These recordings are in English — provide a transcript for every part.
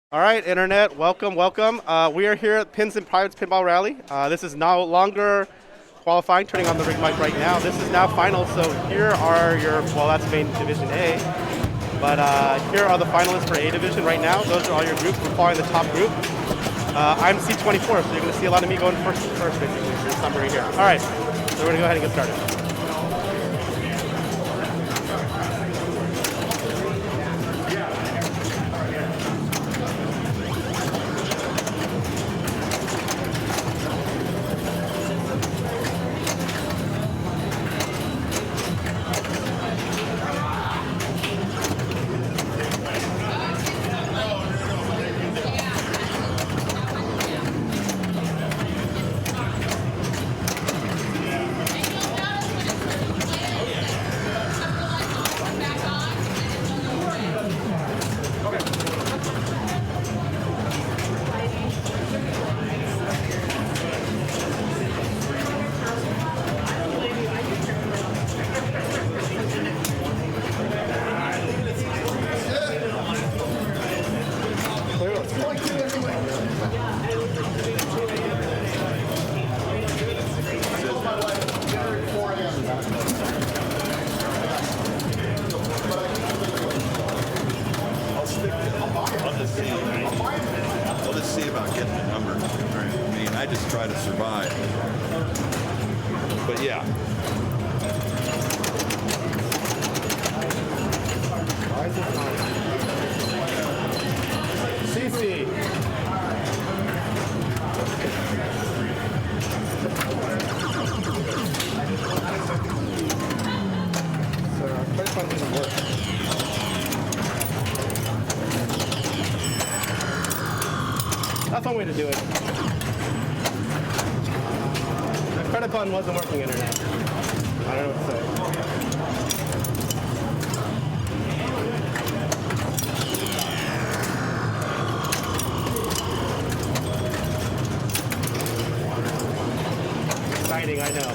All right, Internet, welcome, welcome. We are here at Pins and Pirates Pinball Rally. This is no longer qualifying, turning on the rig mic right now. This is now final, so here are your, well, that's main division A. But here are the finalists for A division right now. Those are all your groups. We're following the top group. I'm C24, so you're going to see a lot of me going first basically, for your summary here. All right, so we're going to go ahead and get started. I'll just see about getting the number. I mean, I just try to survive. But yeah. CC. Credit fund doesn't work. That's one way to do it. The credit button wasn't working, Internet. I don't know what to say. Exciting, I know.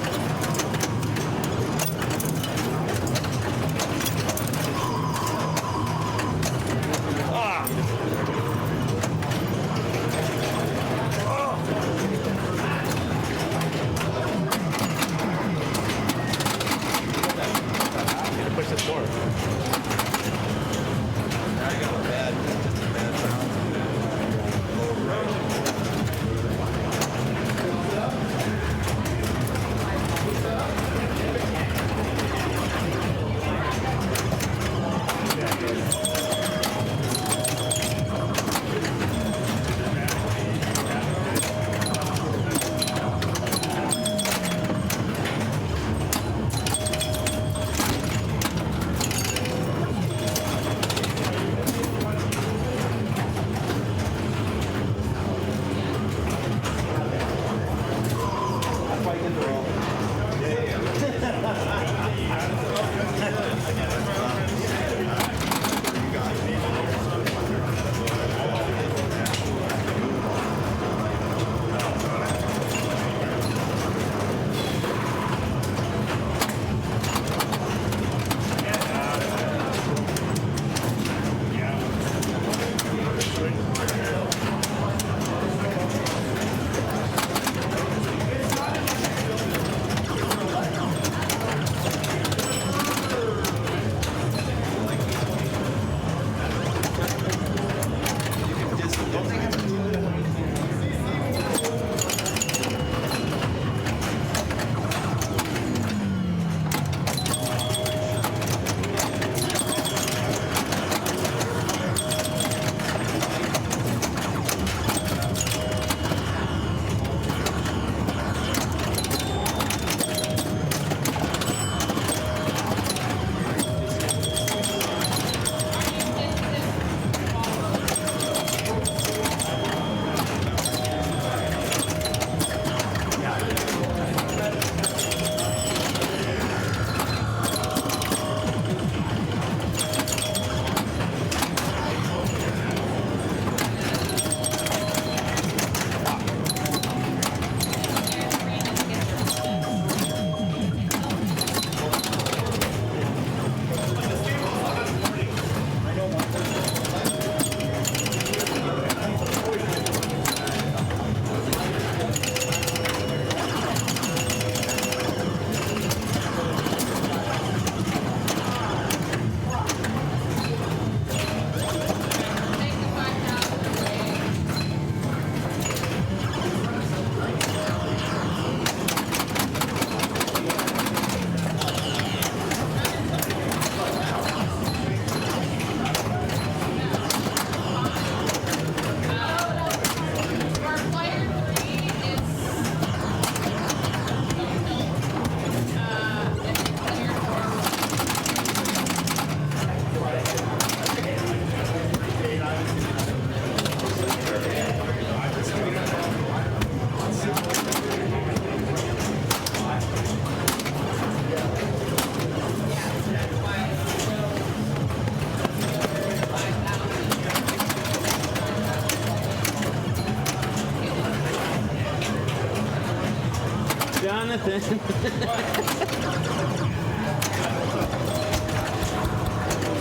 Jonathan.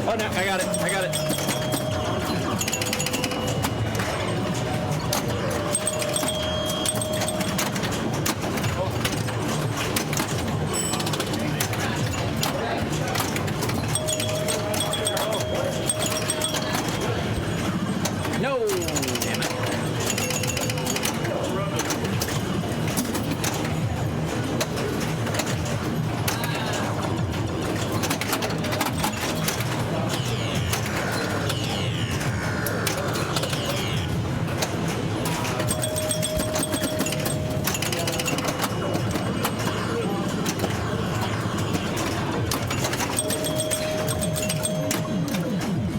Oh no, I got it. I got it. No! Damn it.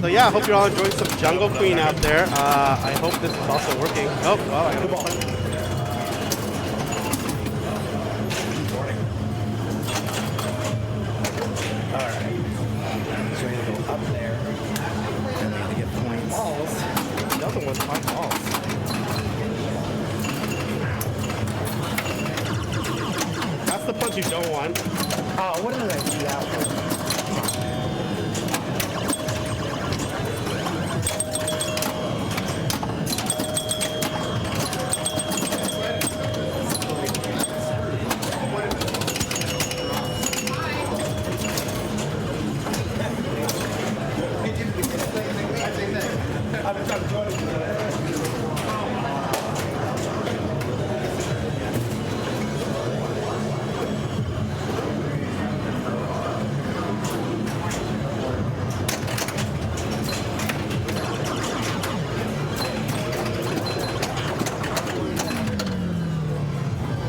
So yeah, I hope you're all enjoying some Jungle Queen out there. I hope this is also working. Oh, well, I got a ball. Alright. He's ready to go up there. And we have to get points. Balls. The other one's 5 balls. That's the punch you don't want. Oh, what did I do that for?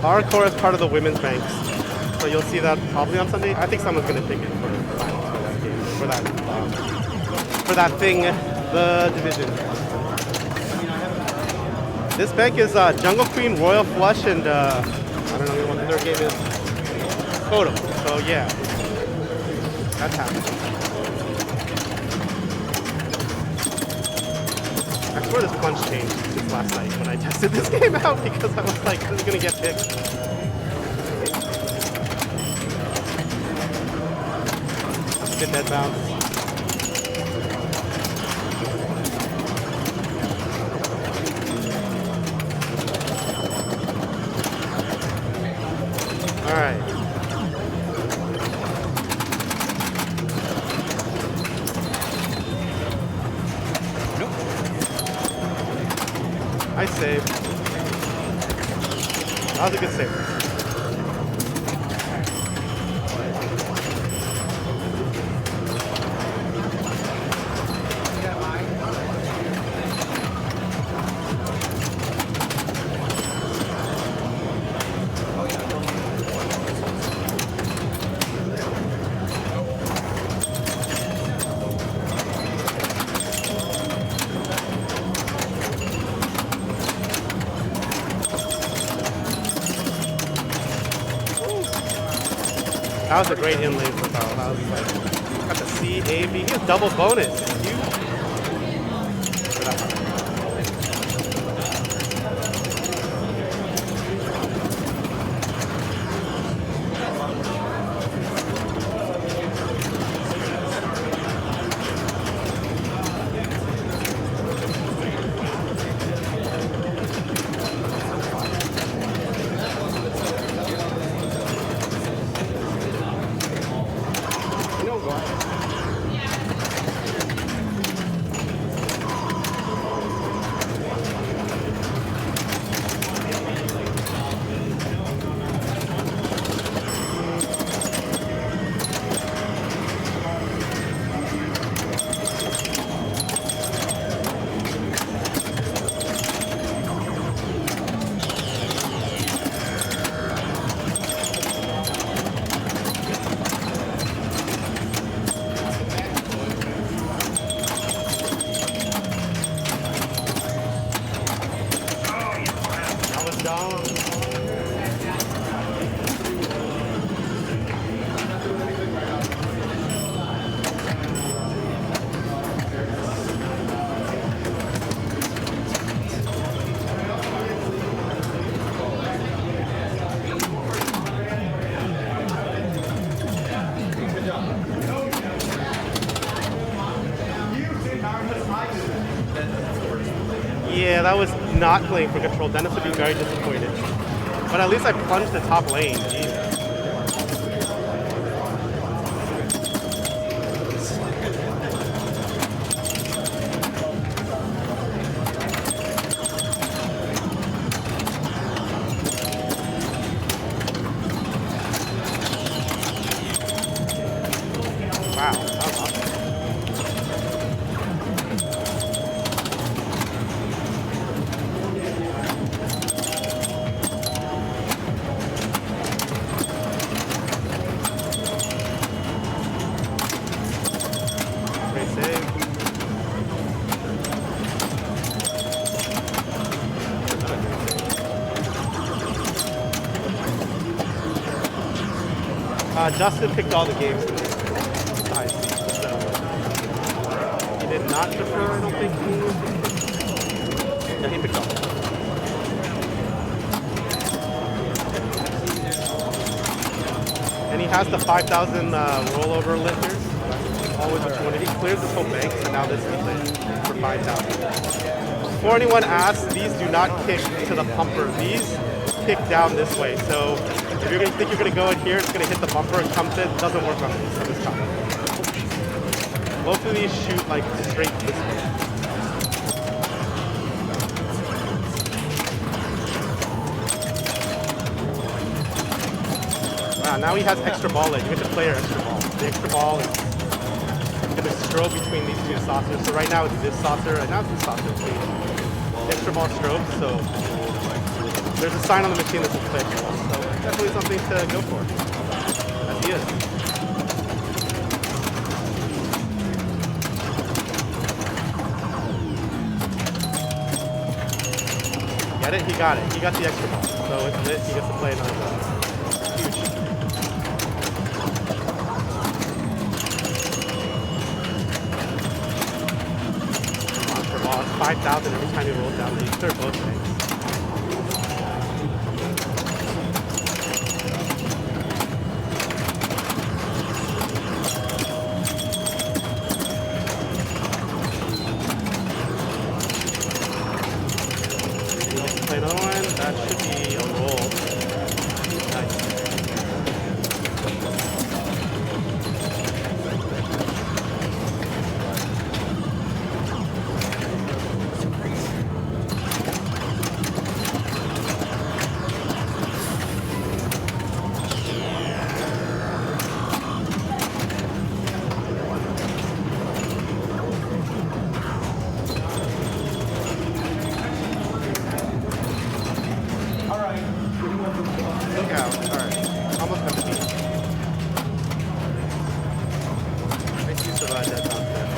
Hardcore is part of the women's ranks, so you'll see that probably on Sunday. I think someone's gonna pick it for the finals for that game, for that thing, the division. This bank is Jungle Queen, Royal Flush, and I don't know what the third game is. Photo. So yeah, that's happening. I swear this punch changed since last night when I tested this game out because I was like, this is gonna get picked. Good dead bounce. All right. Nice save. That was a good save. That was a great inlay for Carl. That was like, got the C, A, B. He has double bonus. Huge. For that part. Yeah, that was not playing for control. Dennis would be very disappointed. But at least I plunged the top lane. Jeez. Wow, that was awesome. Great save. Justin picked all the games. I see. So he did not defer, I don't think. Yeah, he picked all. And he has the 5,000 rollover lifters. Always a 20. He clears this whole bank, so now this is lit for 5,000. Before anyone asks, these do not kick to the pumper. These kick down this way. So if you're gonna think you're gonna go in here, it's gonna hit the bumper and come to it. Doesn't work on this top. Both of these shoot like straight this way. Wow, now he has extra ball leg. You get to play your extra ball. The extra ball is gonna strobe between these two saucers. So right now it's this saucer, and now it's this saucer. The extra ball strobe, so there's a sign on the machine that says play extra ball. So definitely something to go for. As he is. Get it? He got it. He got the extra ball. So it's lit. He gets to play another ball. Huge. Monster ball. It's 5,000 every time he rolls down. They clear both things. Play another one. That should be a roll. Nice. Look out. Alright. Almost got the beat. Nice use of that down there.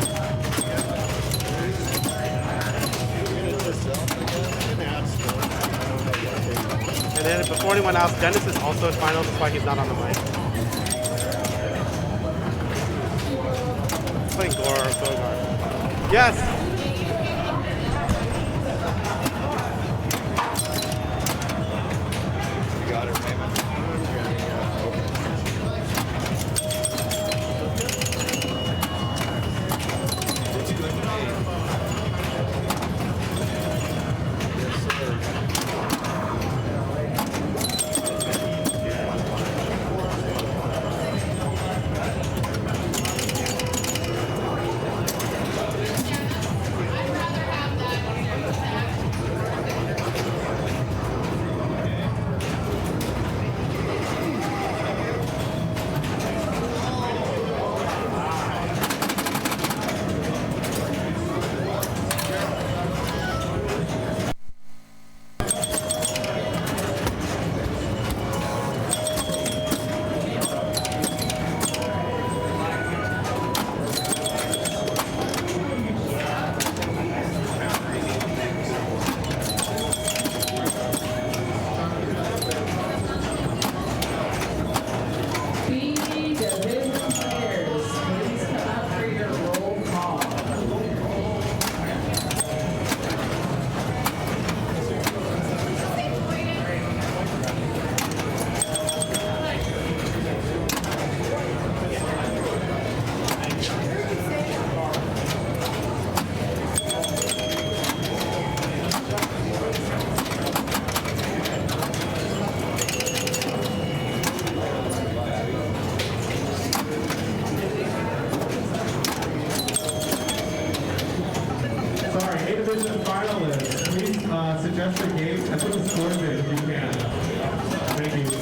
And then before anyone else, Dennis is also in finals, that's why he's not on the mic. Playing Gore. Yes! division finalists, please suggest a game and put the scores in if you can. Thank you.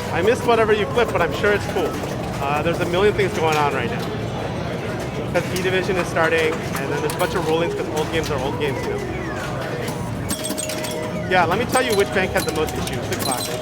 I missed whatever you flipped, but I'm sure it's cool. There's a million things going on right now. Because B-division is starting, and then there's a bunch of rulings because old games are old games, you know. Yeah, let me tell you which bank had the most issues, the classic.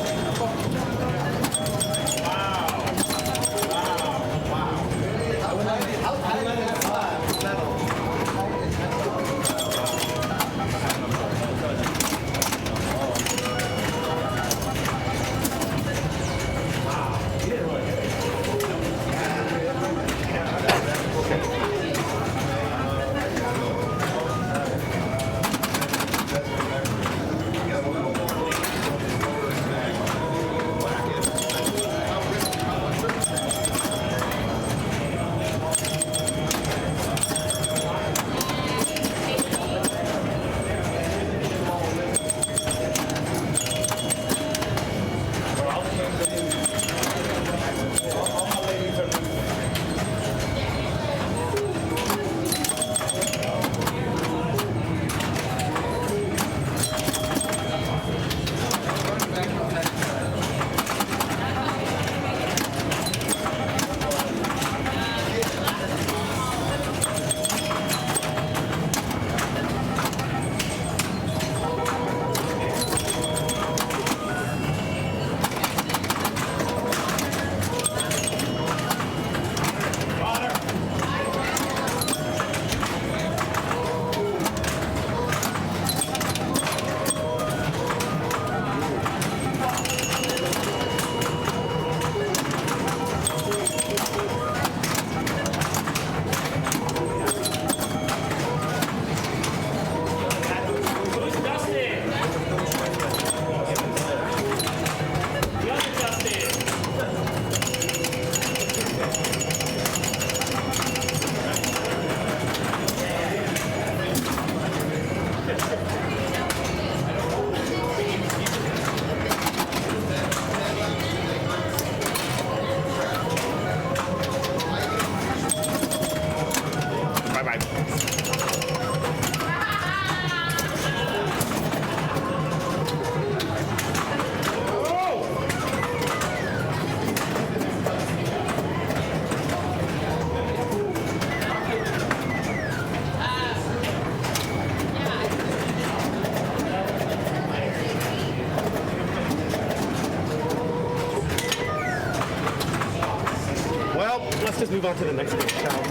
let's just move on to the next game, shall we?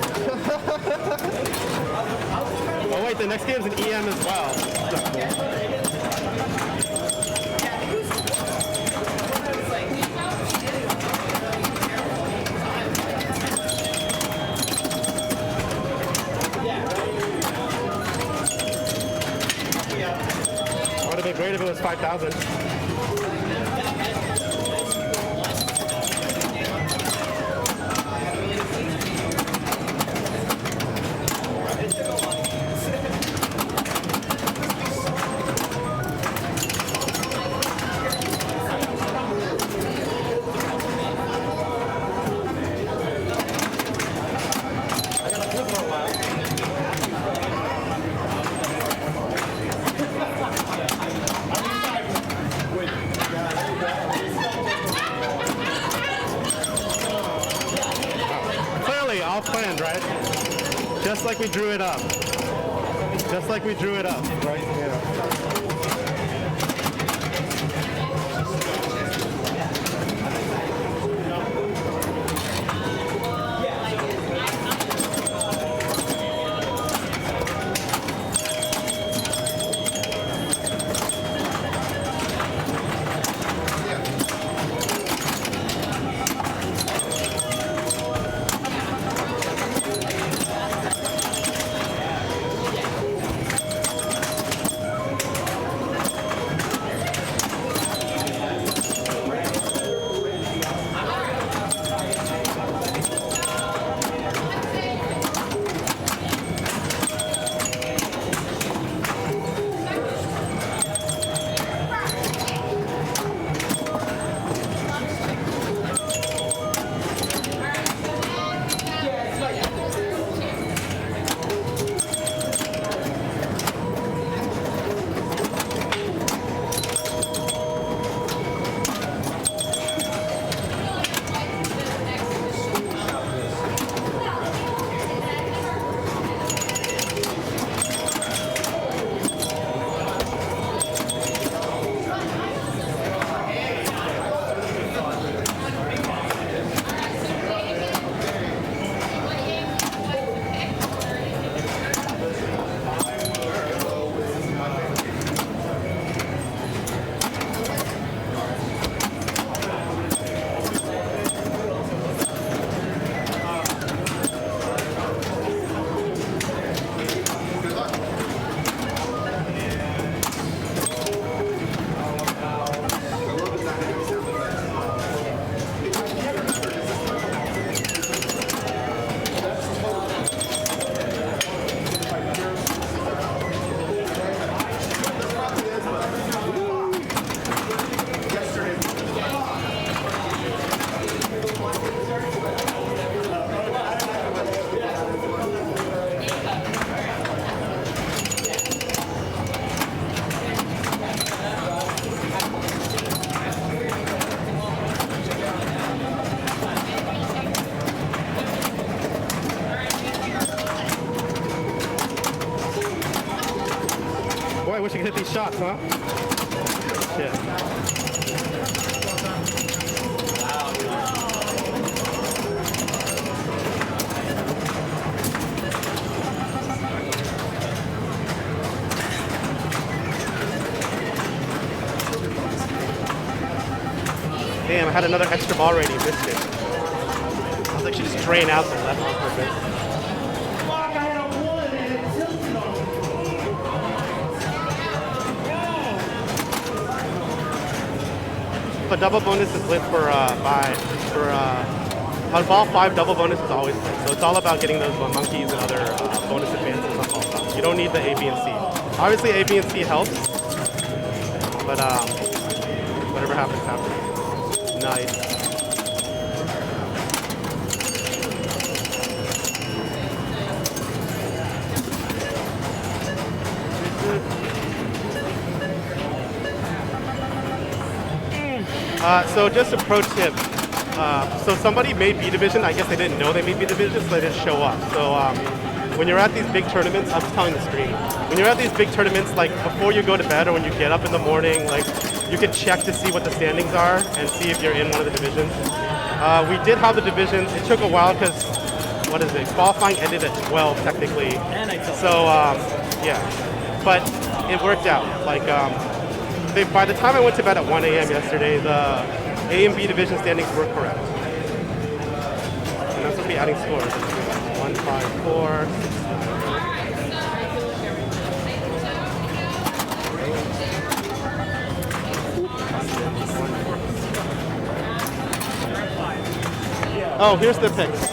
Oh wait, the next game's an EM as well. Would have been great if it was 5,000. All planned, right? Just like we drew it up. Just like we drew it up, right? Yeah. Boy, I wish I could hit these shots, huh? Shit. Damn, I had another extra ball ready, missed it. I was like, she just drain out the left on purpose. But double bonus is lit for on ball 5, double bonus is always lit. So it's all about getting those monkeys and other bonus advances on ball 5. You don't need the A, B, and C. Obviously A, B, and C helps, but whatever happens, happens. Nice. So just a pro tip. So somebody made B division. I guess they didn't know they made B division, so they didn't show up. So when you're at these big tournaments, I'm just telling the stream. When you're at these big tournaments, like before you go to bed or when you get up in the morning, like you can check to see what the standings are and see if you're in one of the divisions. We did have the divisions. It took a while because what is it? Qualifying ended at 12 technically. And I felt So yeah, but it worked out. Like by the time I went to bed at 1 a.m. yesterday, the A and B division standings were correct. And that's what we adding scores. 1, 5, 4, 6, 9. Oh, here's the picks.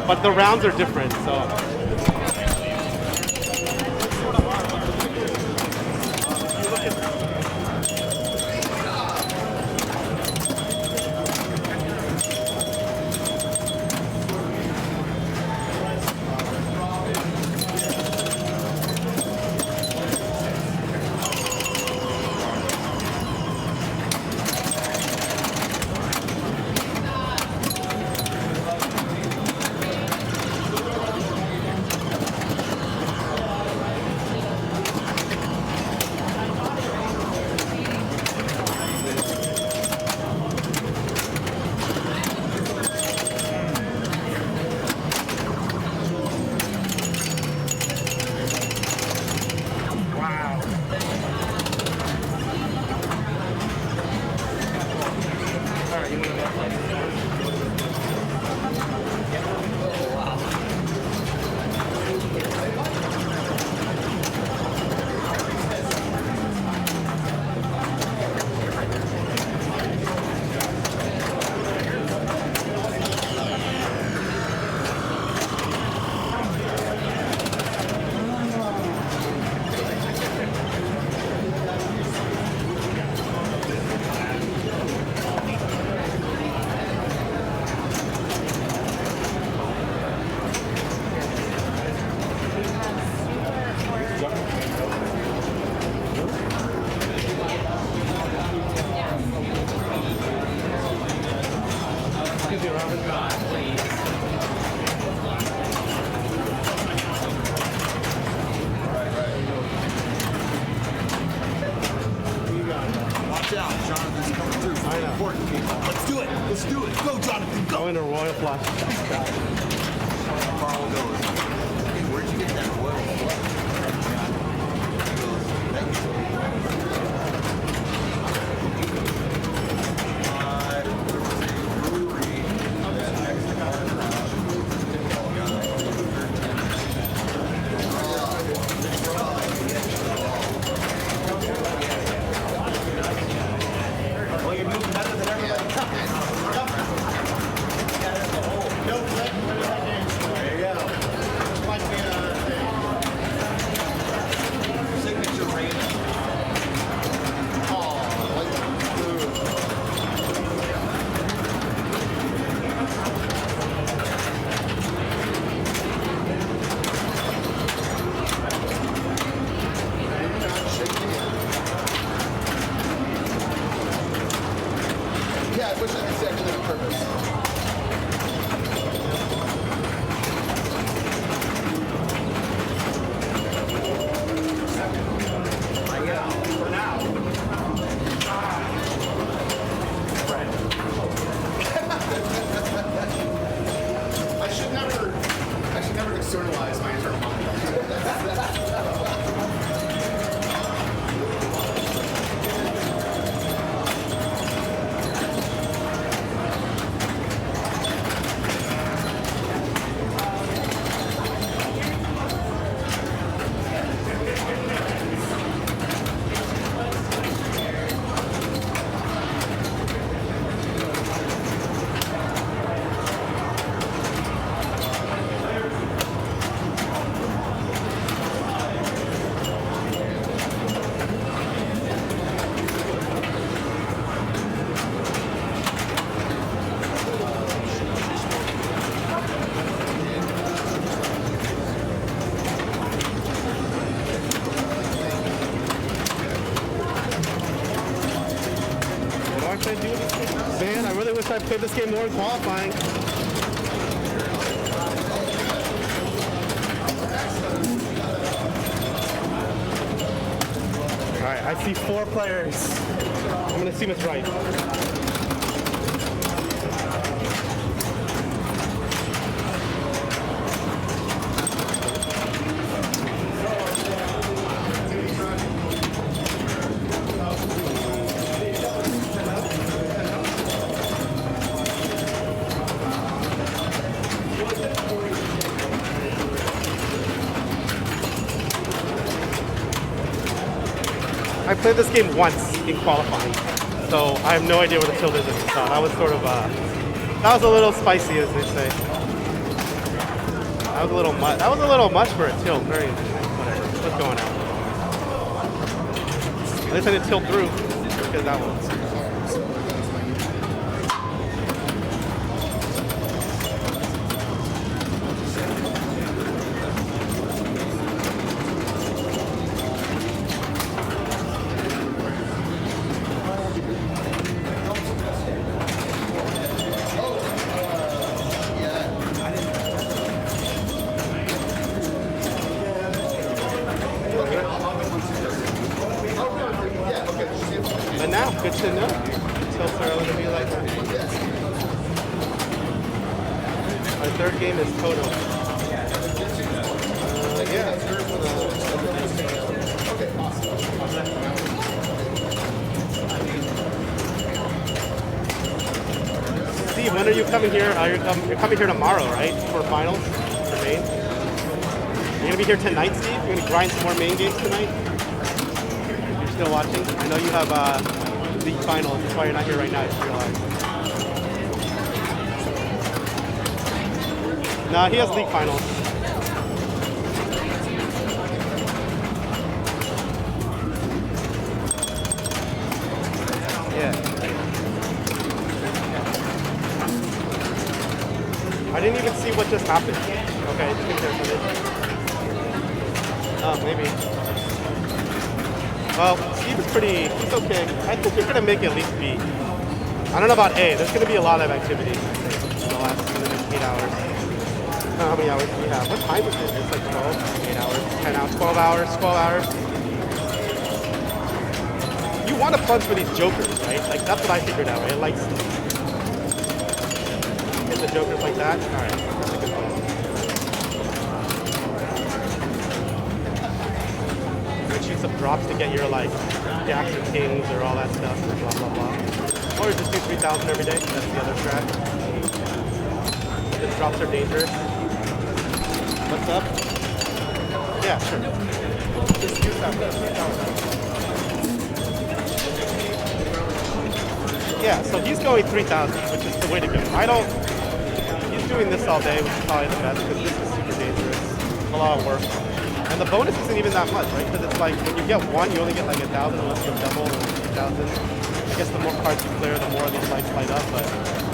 But the rounds are different, so. Watch out, Jonathan's coming through. I know. Important people. Let's do it. Let's do it. Go, Jonathan. Go. Going to Royal Flush. Carl goes. Hey, where'd you get that royal flush? He goes, thank you. There was a brewery that actually got it around. Pinball guy. Well, you're moving better than everybody. There you go. Signature rating. Yeah, I wish I could say I did it on purpose. I should never externalize my internal monologue. What should I do with this game? Man, I really wish I played this game more in qualifying. Alright, I see 4 players. I'm gonna assume it's right. played this game once in qualifying, so I have no idea what the tilt is. So that was sort of that was a little spicy, as they say. That was a little much. That was a little much for a tilt. Very whatever. What's going on? At least I didn't tilt through because that one. But now, good to know. Tilts are going to be like that. Our third game is total. Yeah. Steve, when are you coming here? You're coming here tomorrow, right? For finals? For main? You're going to be here tonight, Steve? You're going to grind some more main games tonight? You're still watching? I know you have league finals. That's why you're not here right now, I just realized. No, he has league finals. Yeah. I didn't even see what just happened. Okay, just think there's something. Oh, maybe. Well, Steve is pretty, he's okay. I think you're going to make at least B. I don't know about A. There's going to be a lot of activity, I think, in the next 8 hours. I don't know how many hours do we have. What time is it? It's like 12, 8 hours, 10 hours, 12 hours, 12 hours. You want to punch for these jokers, right? Like, that's what I figured out, right? Like, hit the jokers like that. All right, that's a good one. Shoot some drops to get your like jacks or kings or all that stuff, or blah blah blah. Or just do 3,000 every day. That's the other strat. The drops are dangerous. What's up? Yeah, sure. Just use that. Yeah, so he's going 3,000, which is the way to go. I don't. He's doing this all day, which is probably the best because this is super dangerous. A lot of work. And the bonus isn't even that much, right? Because it's like, when you get one, you only get like 1,000 unless you double or 2,000. I guess the more cards you clear, the more these lights light up. But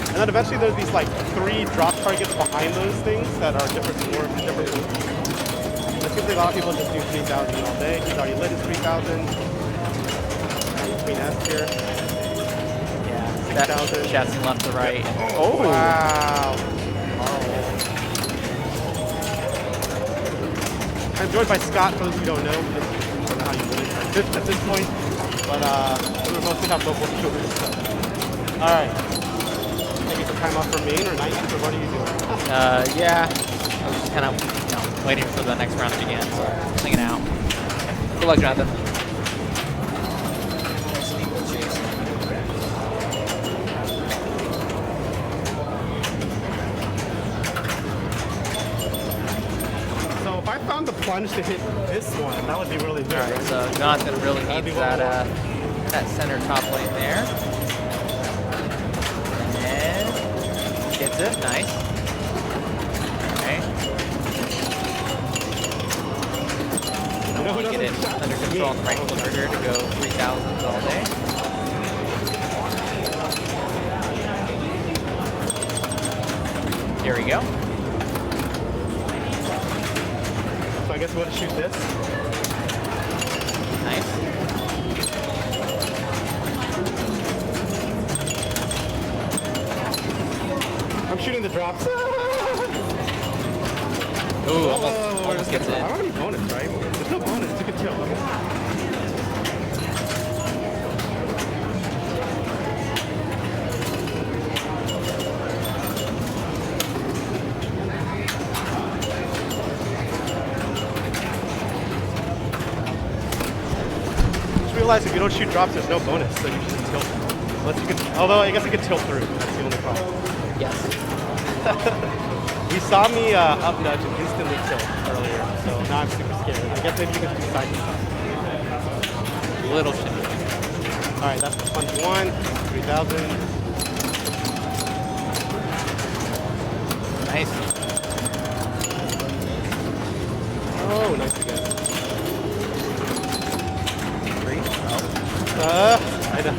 and then eventually there's these like 3 drop targets behind those things that are different scores for different moves. It seems like a lot of people just do 3,000 all day. He's already lit his 3,000. Queen S here. Yeah, that's chasing left to right. Oh, wow. I'm joined by Scott, for those who don't know. I don't know how you win it at this point, but we're mostly have local viewers. So. All right. Taking some time off for main or night, or what are you doing? Yeah, I was just kind of waiting for the next round to begin, so hanging out. Good luck, Jonathan. If I found the plunge to hit this one, that would be really good. All right, so Jonathan really needs that that center top lane there. And gets it, nice. Okay. I want to get it under control on the right clicker here to go 3,000s all day. Here we go. So I guess we'll shoot this. Nice. I'm shooting the drops. Ooh, almost gets it. I don't have any bonus, right? There's no bonus. It's a good kill. Realize if you don't shoot drops, there's no bonus, so you just tilt. Unless you can, although I guess you can tilt through. That's the only problem. Yes. You saw me up nudge and instantly tilt earlier, so now I'm super scared. I guess maybe you can do side to side. Little shimmy. All right, that's the 21, 3,000. Nice. Oh, nice again. 3. Oh. I know.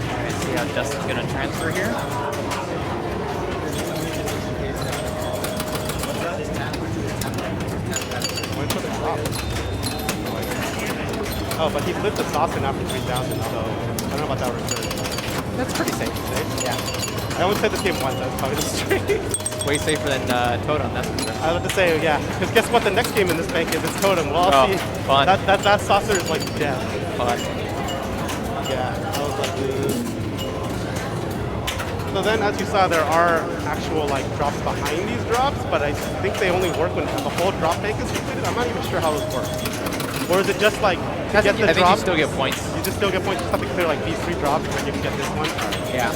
Alright, see how Justin's gonna transfer here. Went for the top. Oh, but he flipped the saucer after 3,000, so I don't know about that return. That's pretty safe. Yeah. I only played this game once, that's probably the straight. Way safer than Totem, that's for sure. I was about to say, yeah, because guess what the next game in this bank is? It's Totem. Well, I'll Oh, see. fun. That saucer is like death. Fun. Yeah, I was like, So then, as you saw, there are actual like drops behind these drops, but I think they only work when the whole drop bank is completed. I'm not even sure how those work. Or is it just like to get the I think drop? you still get points. You just still get points. You just have to clear like these 3 drops, and then you can get this one. Yeah.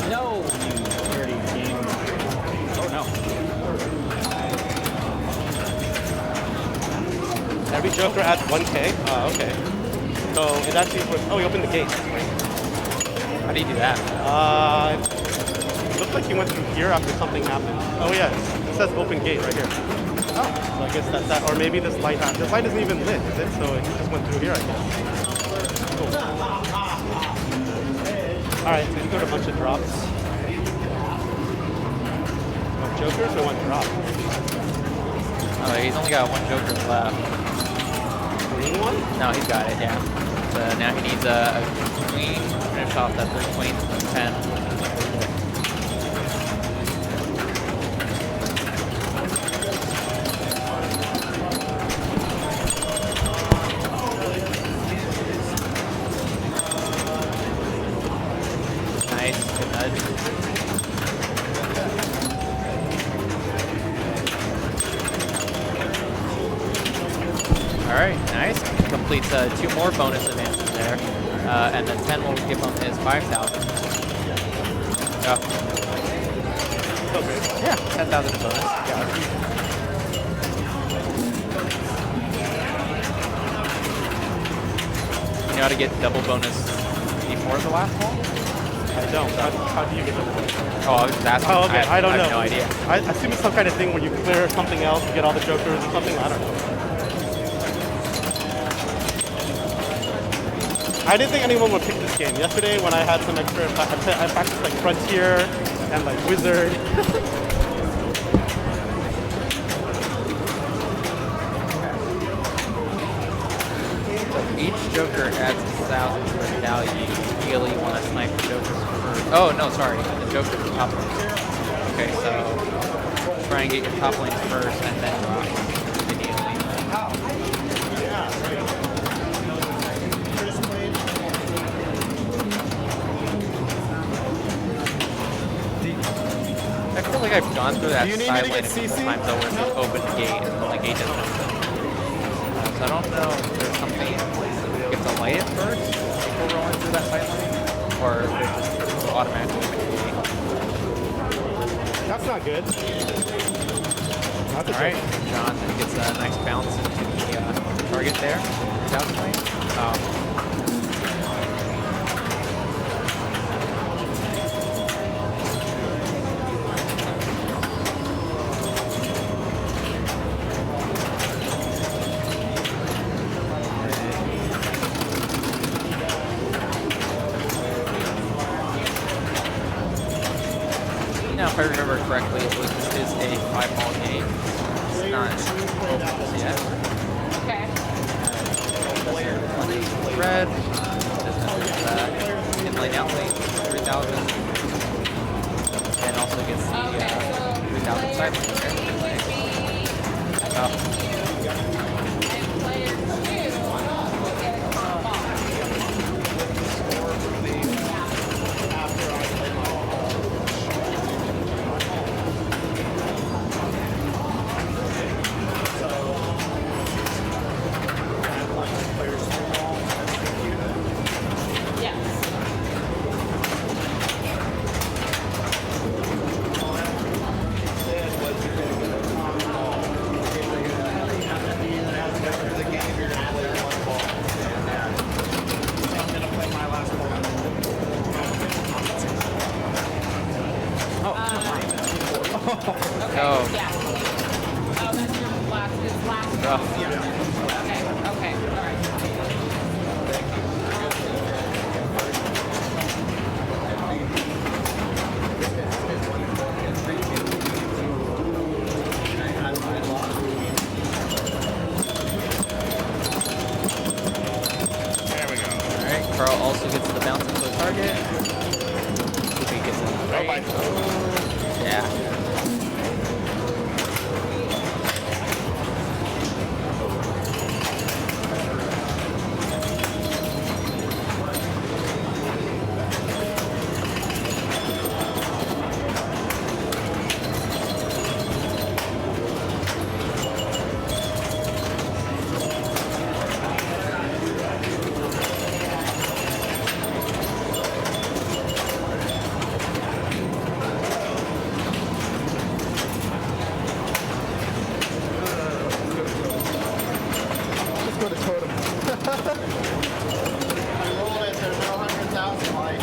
No! You dirty game. Oh no. Every Joker adds 1K. Okay. So it actually was. Oh, he opened the gate. How do you do that? It looks like he went through here after something happened. Oh yeah, it says open gate right here. Oh, so I guess that's that. Or maybe this light isn't even lit, is it? So it just went through here, I guess. Cool. All right, so you got a bunch of drops. One Jokers or 1 drop? Oh, he's only got 1 Joker left. Green one? No, he's got it, yeah. So now he needs a queen. Finish off that 3rd queen. 10. Nice. Good nudge. Alright, nice. Completes 2 more bonus advances there. And then 10 will give him his 5,000. Oh. So great. Yeah, 10,000 in bonus. Yeah. You know how to get double bonus before the last wall? I don't. How do you get the point? Oh, I was just asking. Oh, okay. I don't know. I have no idea. I assume it's some kind of thing where you clear something else, you get all the Jokers or something. I don't know. I didn't think anyone would pick this game. Yesterday, when I had some extra, I practiced like Frontier and like Wizard. Each Joker adds 1,000 to the value. You really want to snipe the Jokers first. Oh, no, sorry. The Joker's the top lane. Okay, so try and get your top lanes first and then drop immediately. I feel like I've gone through that Do you need me side to lane get a couple CC? times though where it's open the gate and the gate doesn't open. So I don't know if there's something you have to light it first before rolling through that side lane, or if it just automatically open the gate. That's not good. Not the Alright, Joker. Jonathan gets a nice bounce into the target there. South lane. Now, if I remember correctly, this is a 5-ball game. It's not open yet. Okay. Red. In lane out lane, 3,000. And also gets the 3,000 side lane there. Oh. And player 2 will get a ball. rough. Okay, all right. Alright, Carl also gets the bounce into the target. See if he gets it right. Yeah. Let's go to totem. I rolled it. There's no 100,000 light.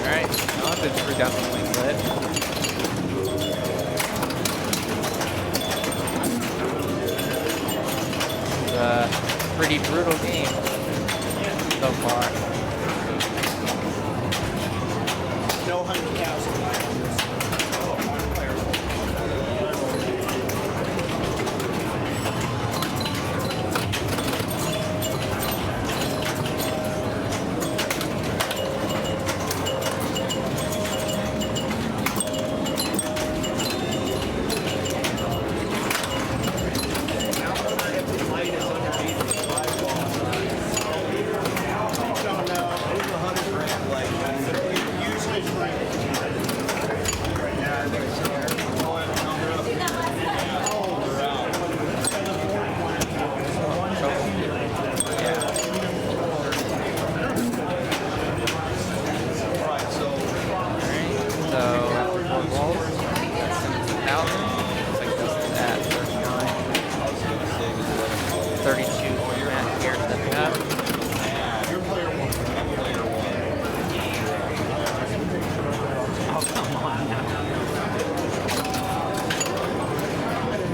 Alright, I'll have to 3,000 points lit. It's a pretty brutal game so far. No 100,000 lives.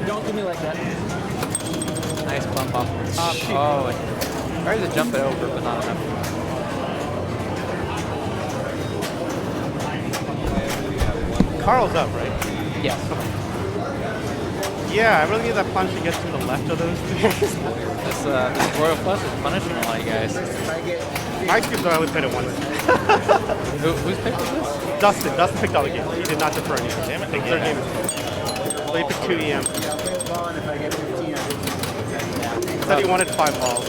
Don't do me like that. Nice bump off the top. Oh, and tried to jump it over, but not enough. Carl's up, right? Yes. Yeah, I really need that punch to get to the left of those things. This Royal Plus is punishing a lot of you guys. My cubes are always better ones. Whose pick was this? Dustin. Dustin picked all the games. He did not defer any. Damn it. Third game. So he picked 2 EM. He said he wanted 5 balls.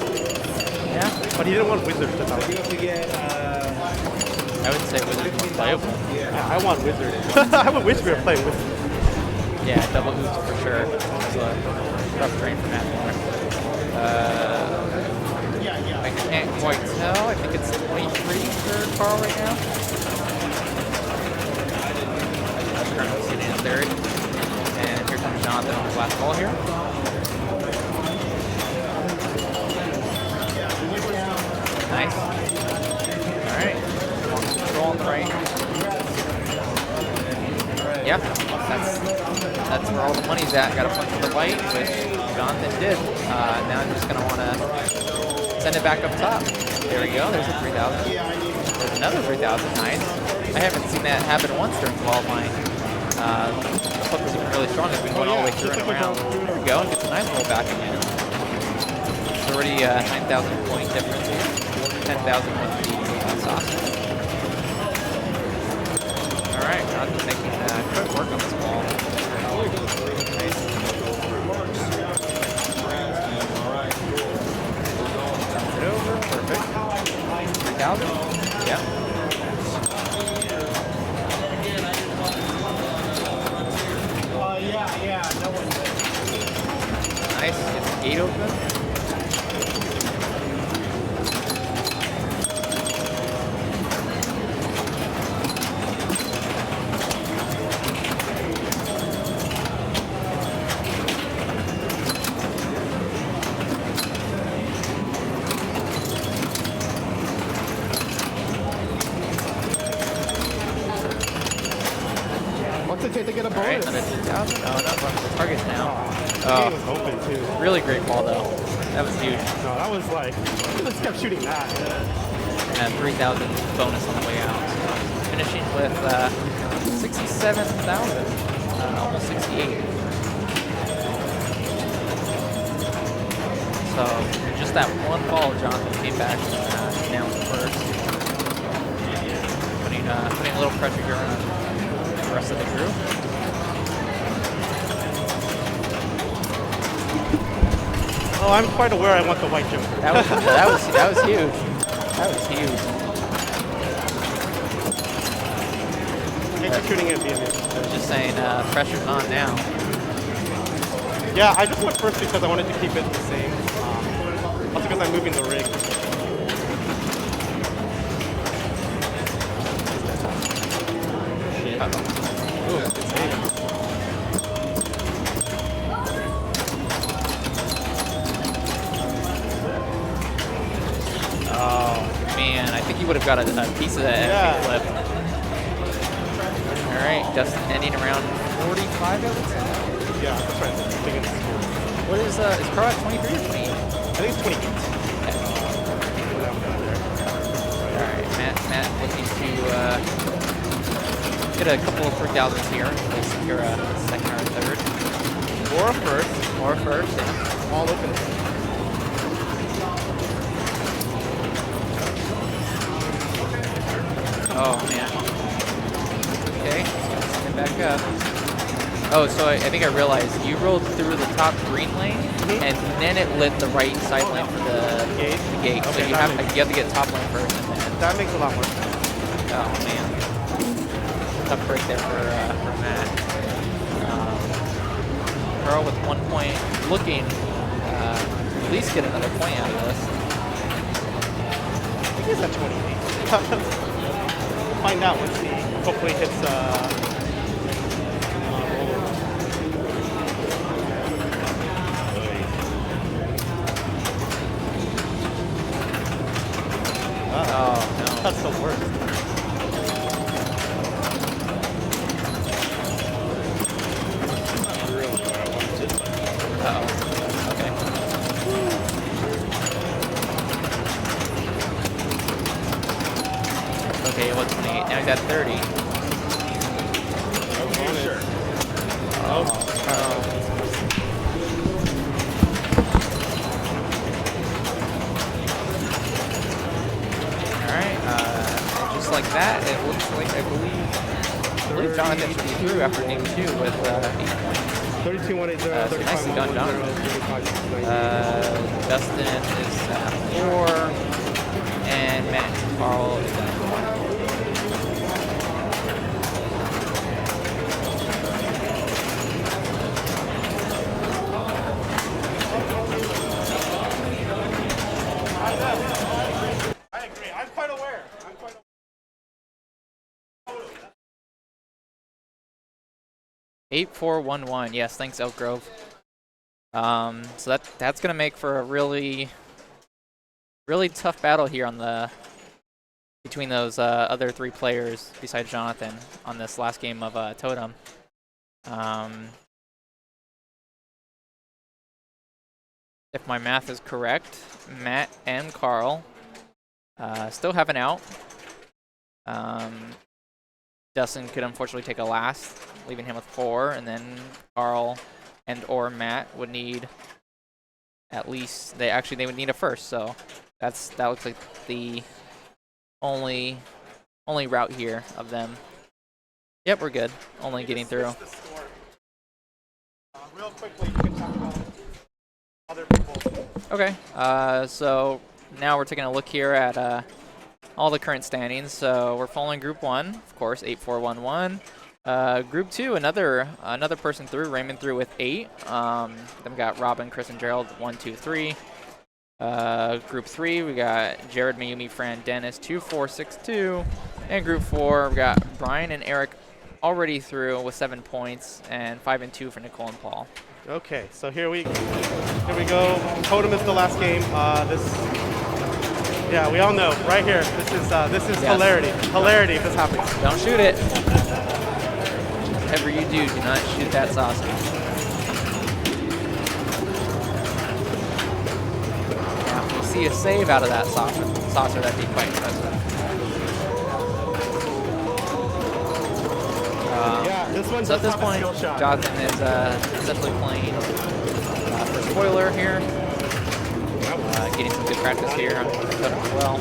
Yeah. But he didn't want Wizards to top. I would say Wizards was playable. Yeah, I want Wizard. I would wish we were playing Wizard. Yeah, double oops for sure. It's a rough train for Matt Moore. I can't quite tell. I think it's 23 for Carl right now. Currently sitting in third. And here comes Jonathan on his last ball here. Nice. Alright. Control on the right. Yeah, that's where all the money's at. Got a punch to the right, which Jonathan did. Now I'm just gonna want to send it back up top. There we go. There's a 3,000. There's another 3,000. Nice. I haven't seen that happen once during qualifying. The hook was even really strong. It's been going all the way through and around. There we go. And gets a nice roll back again. It's already a 9,000 point difference here. 10,000 with the sauce. All right, Jonathan making quick work on this ball. Nice. Bounce it over, perfect. 3,000. Yeah. Nice. Gets the gate open. What's it take to get a All right, bonus? another 2,000. Oh, no, the target's down. The game was open too. Really great ball, though. That was huge. No, that was like, he just kept shooting that. And 3,000 bonus on the way out. So finishing with 67,000, almost 68. So just that one ball, Jonathan came back down first, putting a little pressure here on the rest of the group. Oh, I'm quite aware I want the white joker. That was huge. That was huge. Thanks for tuning in, BMU. I was just saying, pressure's on now. Yeah, I just went first because I wanted to keep it the same. Also because I'm moving the rig. Ooh, good save. Oh man, I think he would have got a piece of that flip. All right, Dustin ending around 45, I would say. Yeah, that's right. I think it's, What is Carl at 23 or 28? I think it's 28. All right, Matt looking to get a couple of 3,000s here. We'll secure a second or a third. Or a first. Or a first, yeah. All open. Oh man. Okay, stand back up. Oh, so I think I realized you rolled through the top green lane, and then it lit the right side lane for the Gate? gate. So Okay, you that have makes- to get top lane first, and then That makes a lot more sense. oh man, tough break there for Matt. Carl with 1 point, looking at least get another point out of this. I think he's at 28. We'll find out once he hopefully hits Oh no. That's the worst. Uh-oh. Okay. Okay, what's 28? Now he's at 30. Alright, just like that, it looks like, I believe Jonathan should be through after game 2 with 8 points. 32, 180, So nicely done, Jonathan. Dustin is at 4, and Matt and Carl is at 1. I agree. I'm quite aware. 8-4-1-1. Yes, thanks, Elk Grove. So that's gonna make for a really tough battle here on the between those other 3 players besides Jonathan on this last game of Totem. If my math is correct, Matt and Carl still have an out. Dustin could unfortunately take a last, leaving him with 4, and then Carl and or Matt would need at least they would need a first. So that looks like the only route here of them. Yep, we're good. Only getting through. Real quickly, you can talk about other people. Okay, so now we're taking a look here at all the current standings. So we're following Group 1, of course, 8-4-1-1. Group 2, another person through, Raymond through with 8. Then we got Robin, Chris, and Gerald, 1, 2, 3. Group 3, we got Jared, Mayumi, Fran, Dennis, 2, 4, 6, 2. And Group 4, we got Brian and Eric already through with 7 points, and 5 and 2 for Nicole and Paul. Okay, so here we go. Totem is the last game. Yeah, we all know right here. This is Yes. hilarity. Hilarity if this happens. Don't shoot it. Every you do not shoot that saucer. Now, if you see a save out of that saucer, that'd be quite impressive. Yeah, this one So at does this have a point, skill shot. Jonathan is essentially playing for spoiler here. Getting some good practice here on Dakota as well.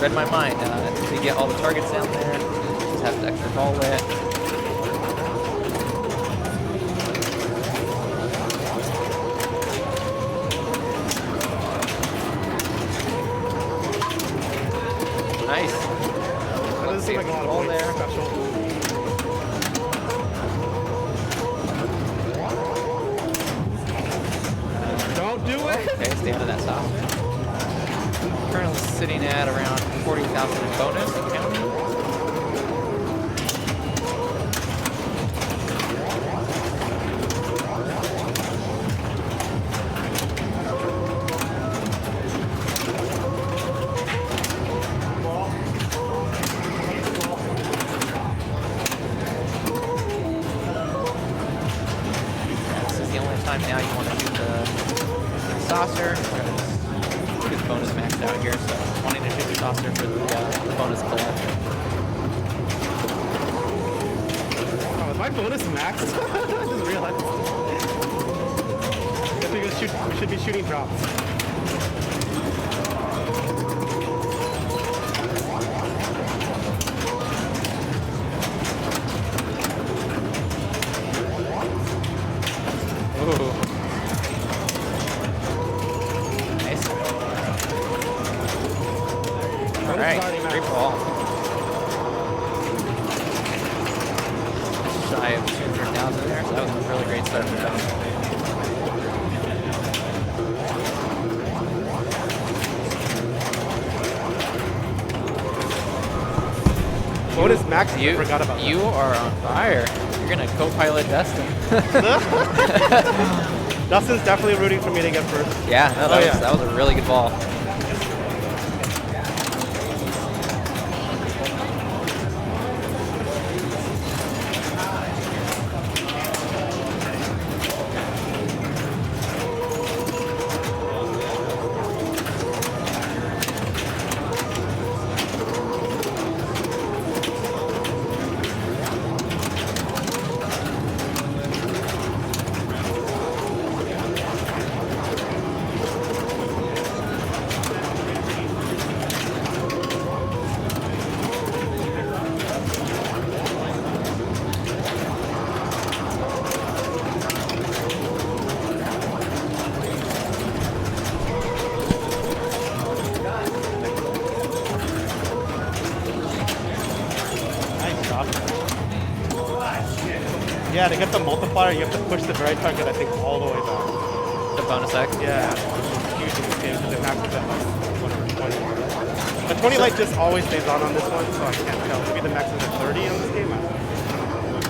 Read my mind. To get all the targets down there, just have the extra ball lit. Nice. Let's see, like a lot of ball points there. special. Don't do it. Okay, stay out of that stop. Currently sitting at around 40,000 in bonus and counting. This is the only time now you want to do the saucer. Good bonus maxed out here, so wanting to shoot the saucer for the bonus collect. Oh, is my bonus max? I just realized. I guess we should be shooting drops. Ooh. Nice. All right, free ball. Shy of 200,000 there, so that was a really great start for them. Bonus max, You, I forgot about you are on fire. You're gonna co-pilot Dustin. that. Dustin's definitely rooting for me to get first. Yeah, no, that was a really good ball. Yeah, to get the multiplier, you have to push the very target, I think, all the way back. The bonus X. Yeah, it's huge in this game because it maxes at like whatever, 20. The 20 light just always stays on this one, so I can't tell. Maybe the max is at 30 on this game. I don't know.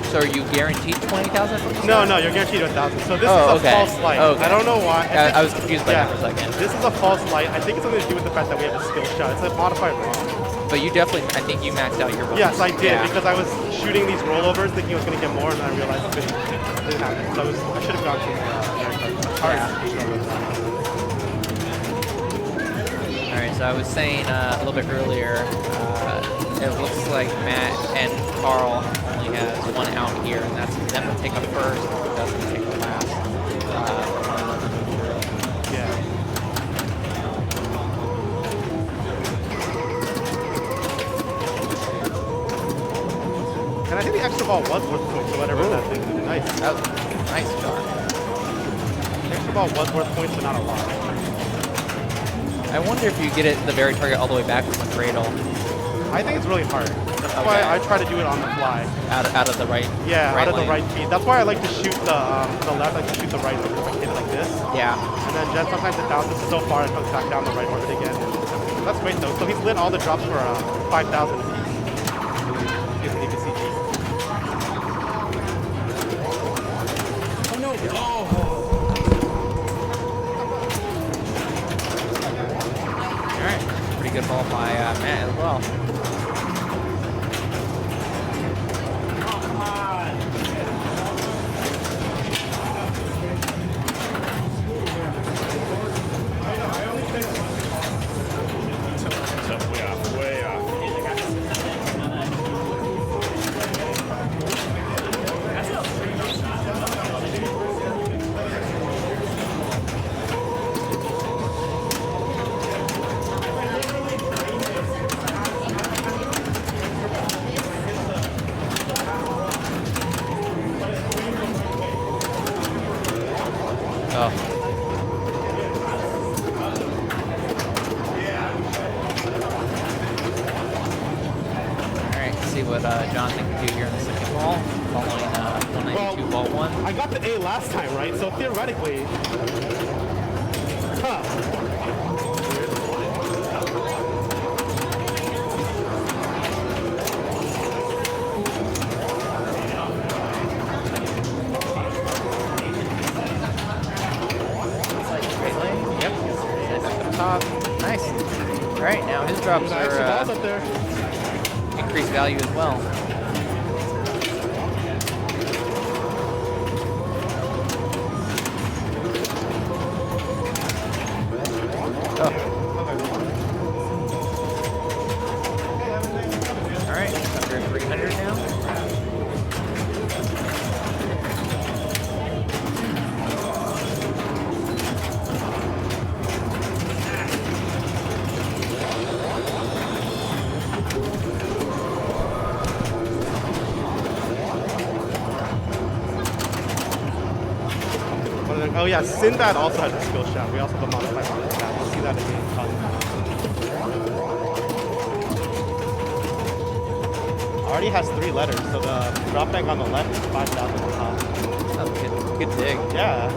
So are you guaranteed 20,000 from the No, start? no, you're guaranteed 1,000. So this Oh, is a okay. false light. Okay. I don't know why. I was confused by that for a second. This is a false light. I think it's something to do with the fact that we have a skill shot. It's a modified wrong. But you definitely, I think you maxed out your bonus. Yes, I did, Yeah. because I was shooting these rollovers thinking I was going to get more, and then I realized it didn't happen. So I should have gone to All right, so I was saying a little bit earlier, it looks like Matt and Carl only has one out here, and that's them to take a first, or doesn't take a last. Yeah. the extra ball was worth points, or whatever that thing is. Nice. That was a nice shot. The extra ball was worth points, but not a lot. I wonder if you get it the very target all the way back from the cradle. I think it's really hard. That's why I try to do it on the fly. Out of the right. Yeah, right out of the lane. right feet. That's why I like to shoot the left. I like to shoot the right if I hit it like this. Yeah. And then Jen sometimes it bounces so far it comes back down the right orbit again. That's great though. So he's lit all the drops for 5,000 apiece. You can see G. Oh no! Oh! All right. Pretty good ball by Matt as well. Way off. Oh. See what Jonathan can do here in the second ball, following 192 ball one. I got the A last time, right? So theoretically, Straight lane. Yep. Set back up top. Nice. All right, now his drops extra are balls up there. increased value as well. Oh. All right, under 300 now. Oh yeah, Sinbad also has a skill shot. We also have a modified on that. We'll see that in game fun. Already has 3 letters, so the drop bank on the left is 5,000 on top. That's good dig. Yeah.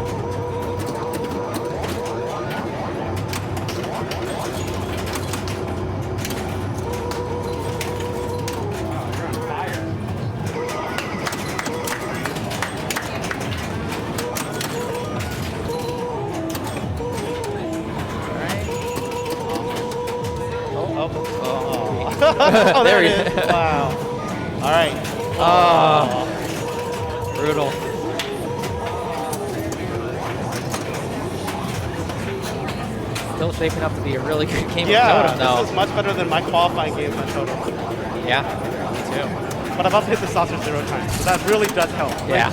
Oh, there it is. Wow. All right. Oh. Brutal. Still shaping up to be a really good game of Totem, though. This is much better than my qualifying games on Totem. Yeah, me too. But I've also hit the saucer 0 times, so that really does help. Yeah.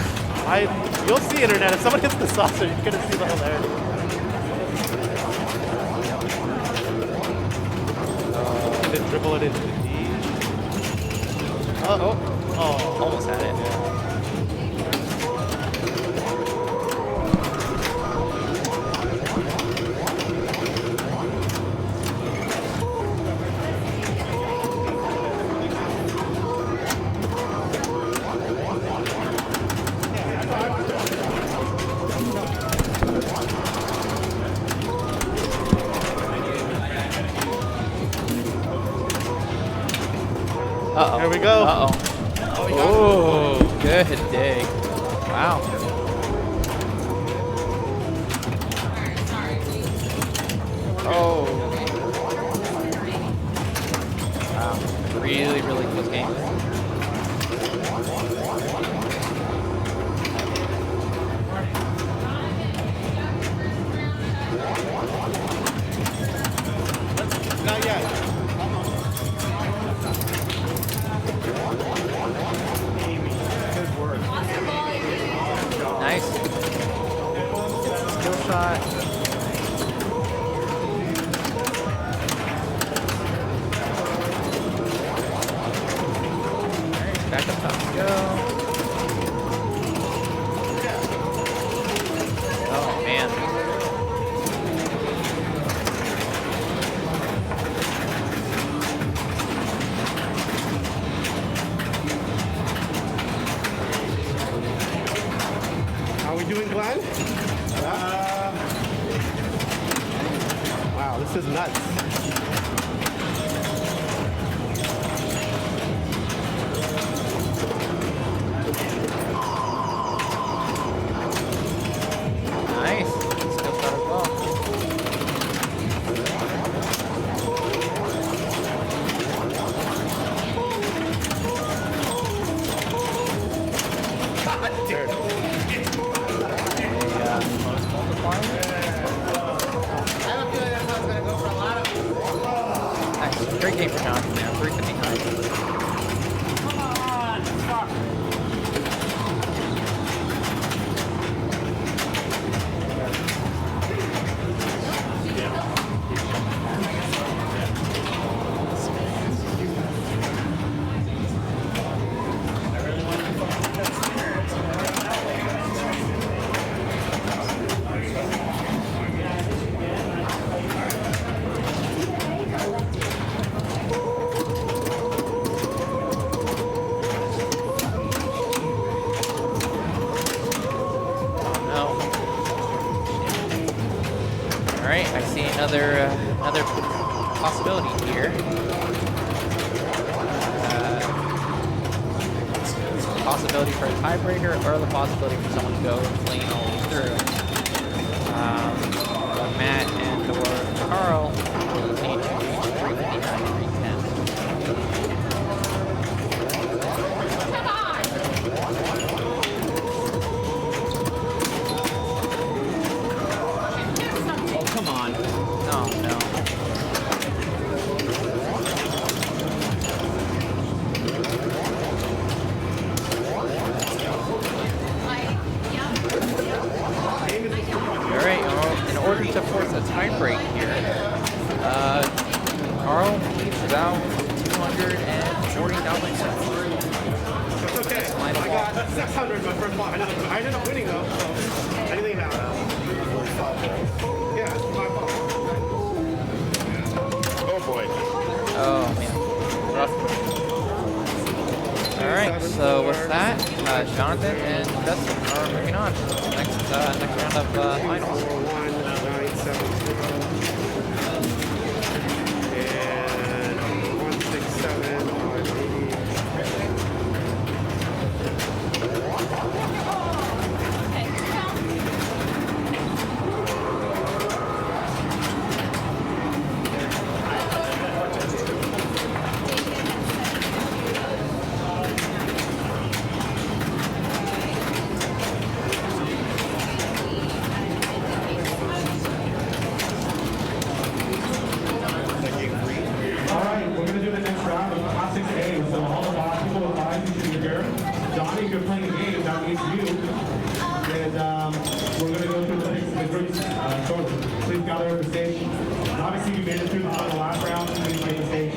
You'll see internet. If someone hits the saucer, you're gonna see the hilarity. Then dribble it into the D. Oh. Almost had it. Uh-oh. There we go. Uh-oh. Oh, good dig. Wow. Oh. Wow. Really, really close game. Not yet. Nice. Skill shot. Alright, back up top. go. Oh man. How we doing, Glenn? Wow, this is nuts. Nice. Skill shot as well. There it is. Bonus multiplier. I have a feeling that's how it's gonna go for a lot of people. Nice. Great game for Jonathan, man. 359. Alright, I see another possibility here. Possibility for a tiebreaker or the possibility for someone to go clean all the way through. Matt and or Carl will need to reach 359 to 310. Come on. Oh, come on. Oh no. Alright, in order to force a tie break here, Carl needs about 240,000 cents. It's okay. I got 600 my first block. I ended up winning though, so anything now. Yeah, it's my fault. Oh boy. Oh man. Rough. Alright, so with that, Jonathan and Dustin are moving on to the next round of finals. 1970 and 167 on 80. So all the people with eyes you should hear. Donnie, if you're playing a game, that means you. And we're going to go through the groups shortly. Please gather at the stage. And obviously, you made it through the last round. Please make the stage.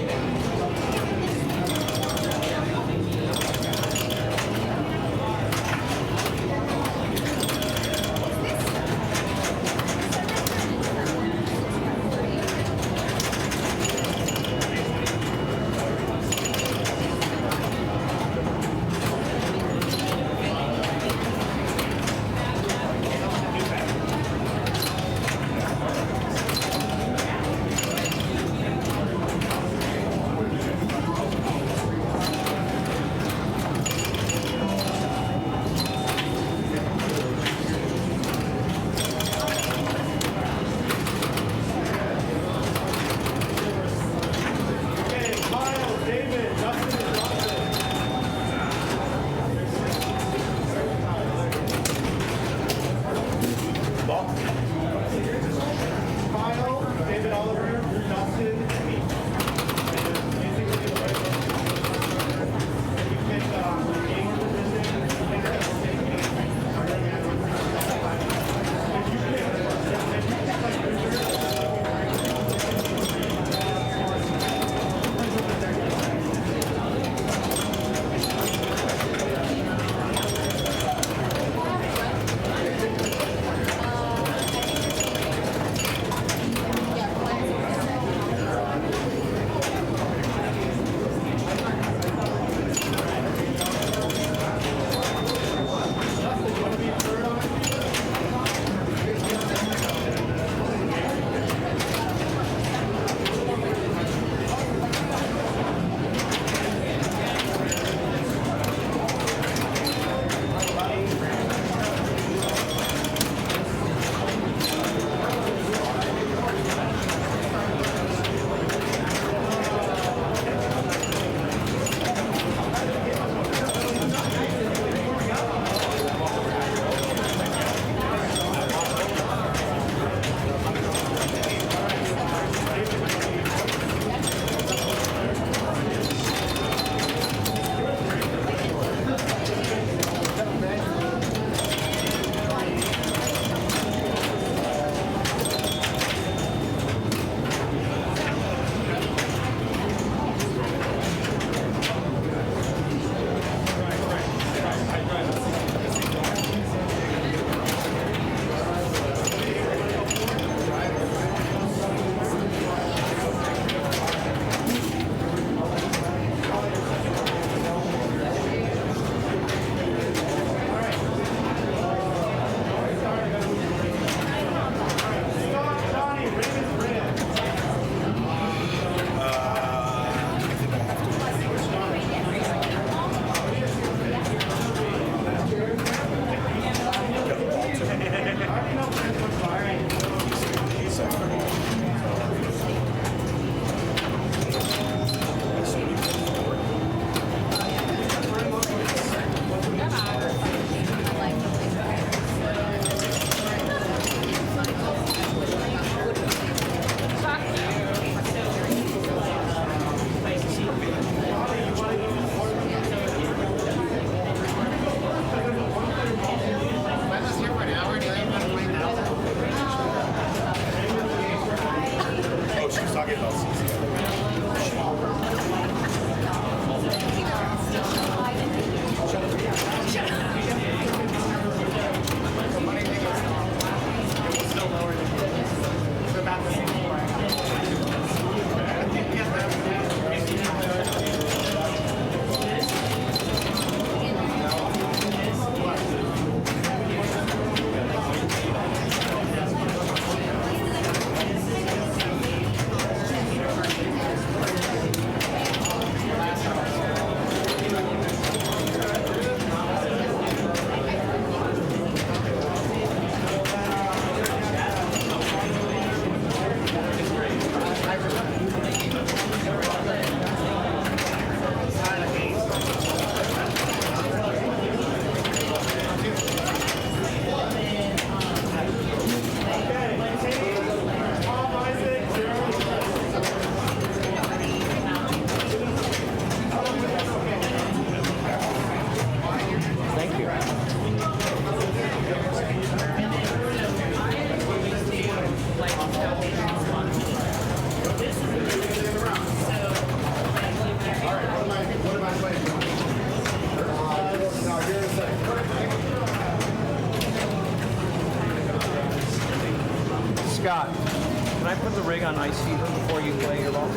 free on Ice Fever before you play your ball.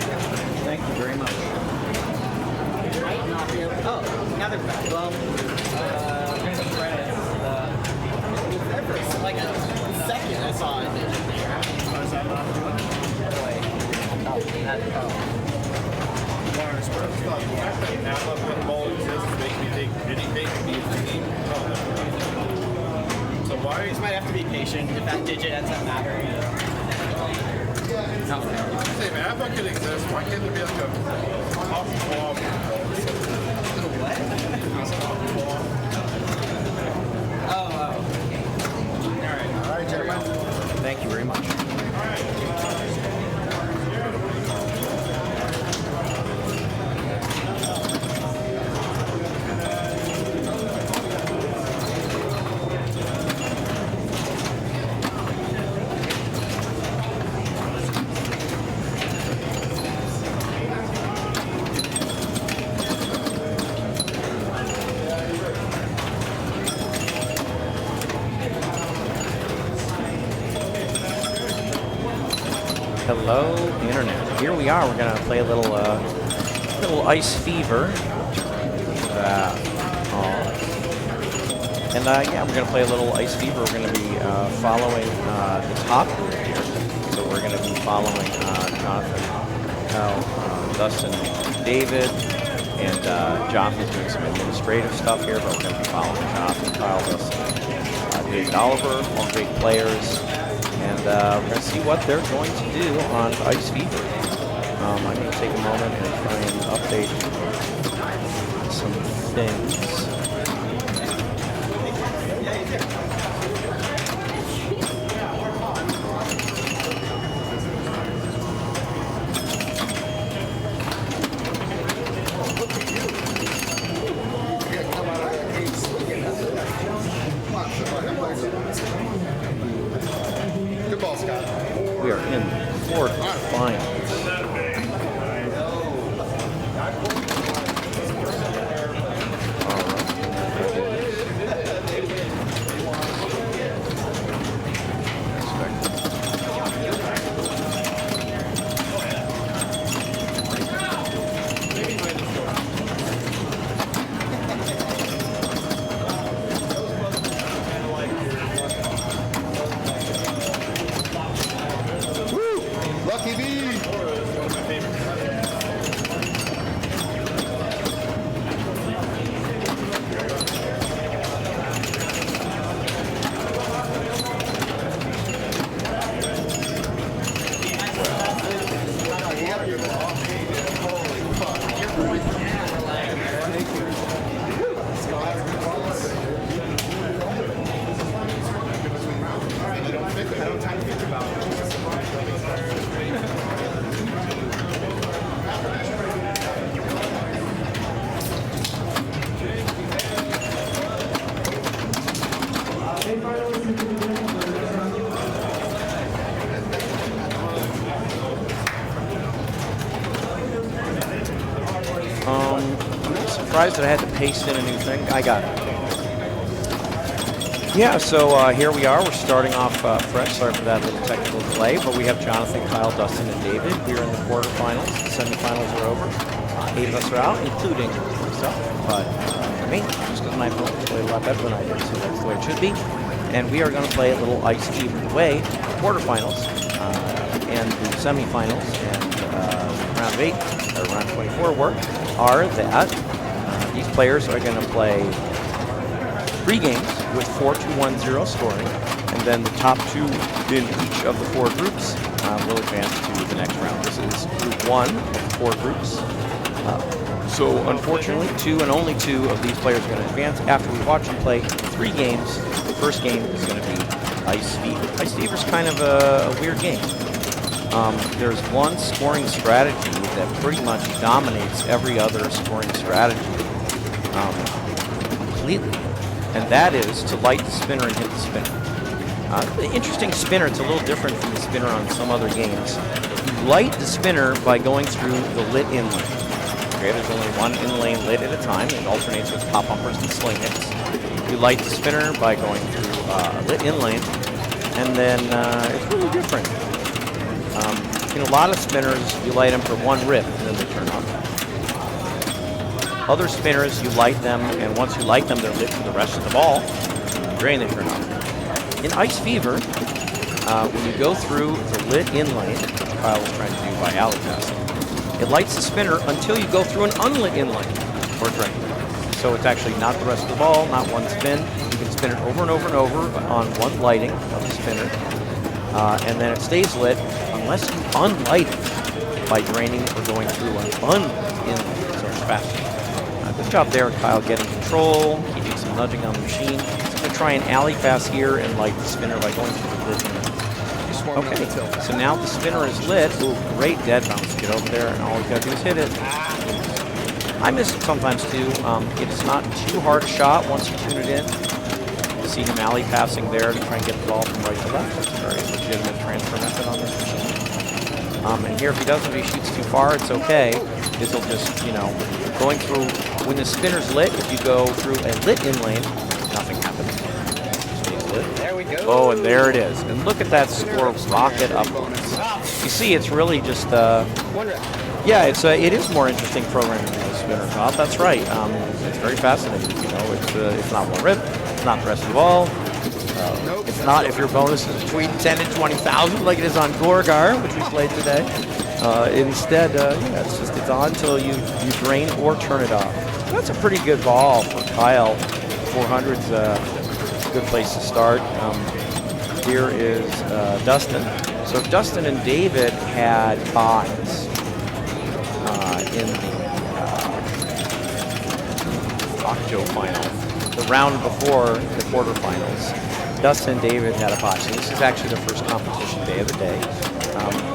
Thank you very much. Might not be able. Oh, now they're back. Well, for like a second, I saw it. Was that not doing? Oh, Now that pinball exists, make me think guinea pig needs to be. So why? You just might have to be patient if that digit ends up mattering. Say, if advocate exists, why can't there be like a top block? Oh. All right, gentlemen. Thank you very much. Hello, Internet. Here we are. We're gonna play a little Ice Fever. Yeah, we're gonna play a little Ice Fever. We're gonna be following the top group here. So we're gonna be following Jonathan, Kyle, Dustin, David, and Jonathan's doing some administrative stuff here, but we're gonna be following Jonathan, Kyle, Dustin, David Oliver, all great players. And we're going to see what they're going to do on Ice Fever. I'm going to take a moment and try and update some things. Good ball, Scott. We are in the quarterfinals. Lucky B. I'm surprised that I had to paste in a new thing. I got it. Yeah, so here we are. We're starting off fresh. Sorry for that little technical delay, but we have Jonathan, Kyle, Dustin, and David here in the quarterfinals. The semifinals are over. 8 of us are out, including myself. But for me, just because my opponent played a lot better than I did, so that's the way it should be. And we are going to play a little Ice Fever way, quarterfinals, and the semifinals, and round of 8, or round 24 work, are that these players are going to play 3 games with 4-2-1-0 scoring, and then the top 2 in each of the 4 groups will advance to the next round. This is group 1 of 4 groups. So unfortunately, 2 and only 2 of these players are going to advance. After we watch them play 3 games, the first game is going to be Ice Fever. Ice Fever is kind of a weird game. There's one scoring strategy that pretty much dominates every other scoring strategy completely, and that is to light the spinner and hit the spinner. The interesting spinner, it's a little different from the spinner on some other games. You light the spinner by going through the lit inlane. Okay, there's only one in-lane lit at a time. It alternates with pop bumpers and sling hits. You light the spinner by going through a lit in-lane, and then it's really different. In a lot of spinners, you light them for one rip and then they turn off. Other spinners, you light them, and once you light them, they're lit for the rest of the ball. Drain, they turn off. In Ice Fever, when you go through the lit in lane, which Kyle was trying to do by alley passing, it lights the spinner until you go through an unlit in lane or drain. So it's actually not the rest of the ball, not one spin. You can spin it over and over and over on one lighting of the spinner, and then it stays lit unless you unlight it by draining or going through an unlit in lane. So it's faster. Good job there, Kyle, getting control, keeping some nudging on the machine. He's going to try an alley pass here and light the spinner by going through the lit. Okay, so now the spinner is lit. Ooh, great dead bounce. Get over there, and all you got to do is hit it. I miss it sometimes, too. It's not too hard a shot once you tune it in. You see him alley passing there to try and get the ball from right to left. That's a very legitimate transfer method on this machine. And here, if he doesn't, if he shoots too far, it's okay. This will just, you know, going through, when the spinner's lit, if you go through a lit in lane, nothing happens. Stays lit. There we go. Oh, and there it is. And look at that score rocket upwards. You see, it's really just, One rep. yeah, it is more interesting programming than the spinner top. That's right. It's very fascinating. You know, it's not one rip, it's not the rest of the ball. It's not if your bonus is between 10 and 20,000 like it is on Gorgar, which we played today. Instead, yeah, it's on until you drain or turn it off. That's a pretty good ball for Kyle. 400's a good place to start. Here is Dustin. So Dustin and David had buys in the Octo final, the round before the quarterfinals. Dustin and David had a bye. So this is actually the first competition day of the day.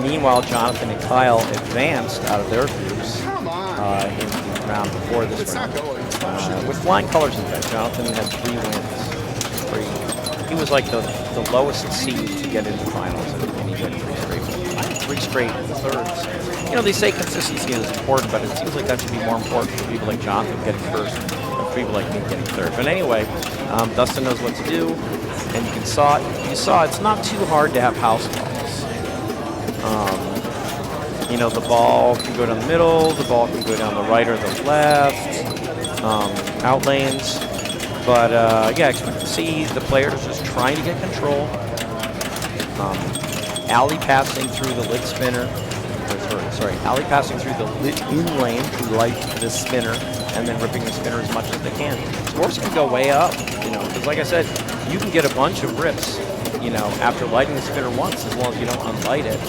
Meanwhile, Jonathan and Kyle advanced out of their groups in the round before this round. With flying colors in fact, Jonathan had 3 wins. He was like the lowest seed to get into finals, and he went 3 straight wins. 3 straight thirds. You know, they say consistency is important, but it seems like that should be more important for people like Jonathan getting first than for people like me getting third. But anyway, Dustin knows what to do, and you saw it's not too hard to have house balls. You know, the ball can go down the middle, the ball can go down the right or the left, out lanes. But yeah, you can see the players just trying to get control. Alley passing through the lit spinner. Alley passing through the lit in lane to light the spinner, and then ripping the spinner as much as they can. Scores can go way up, you know, because like I said, you can get a bunch of rips, you know, after lighting the spinner once, as long as you don't unlight it.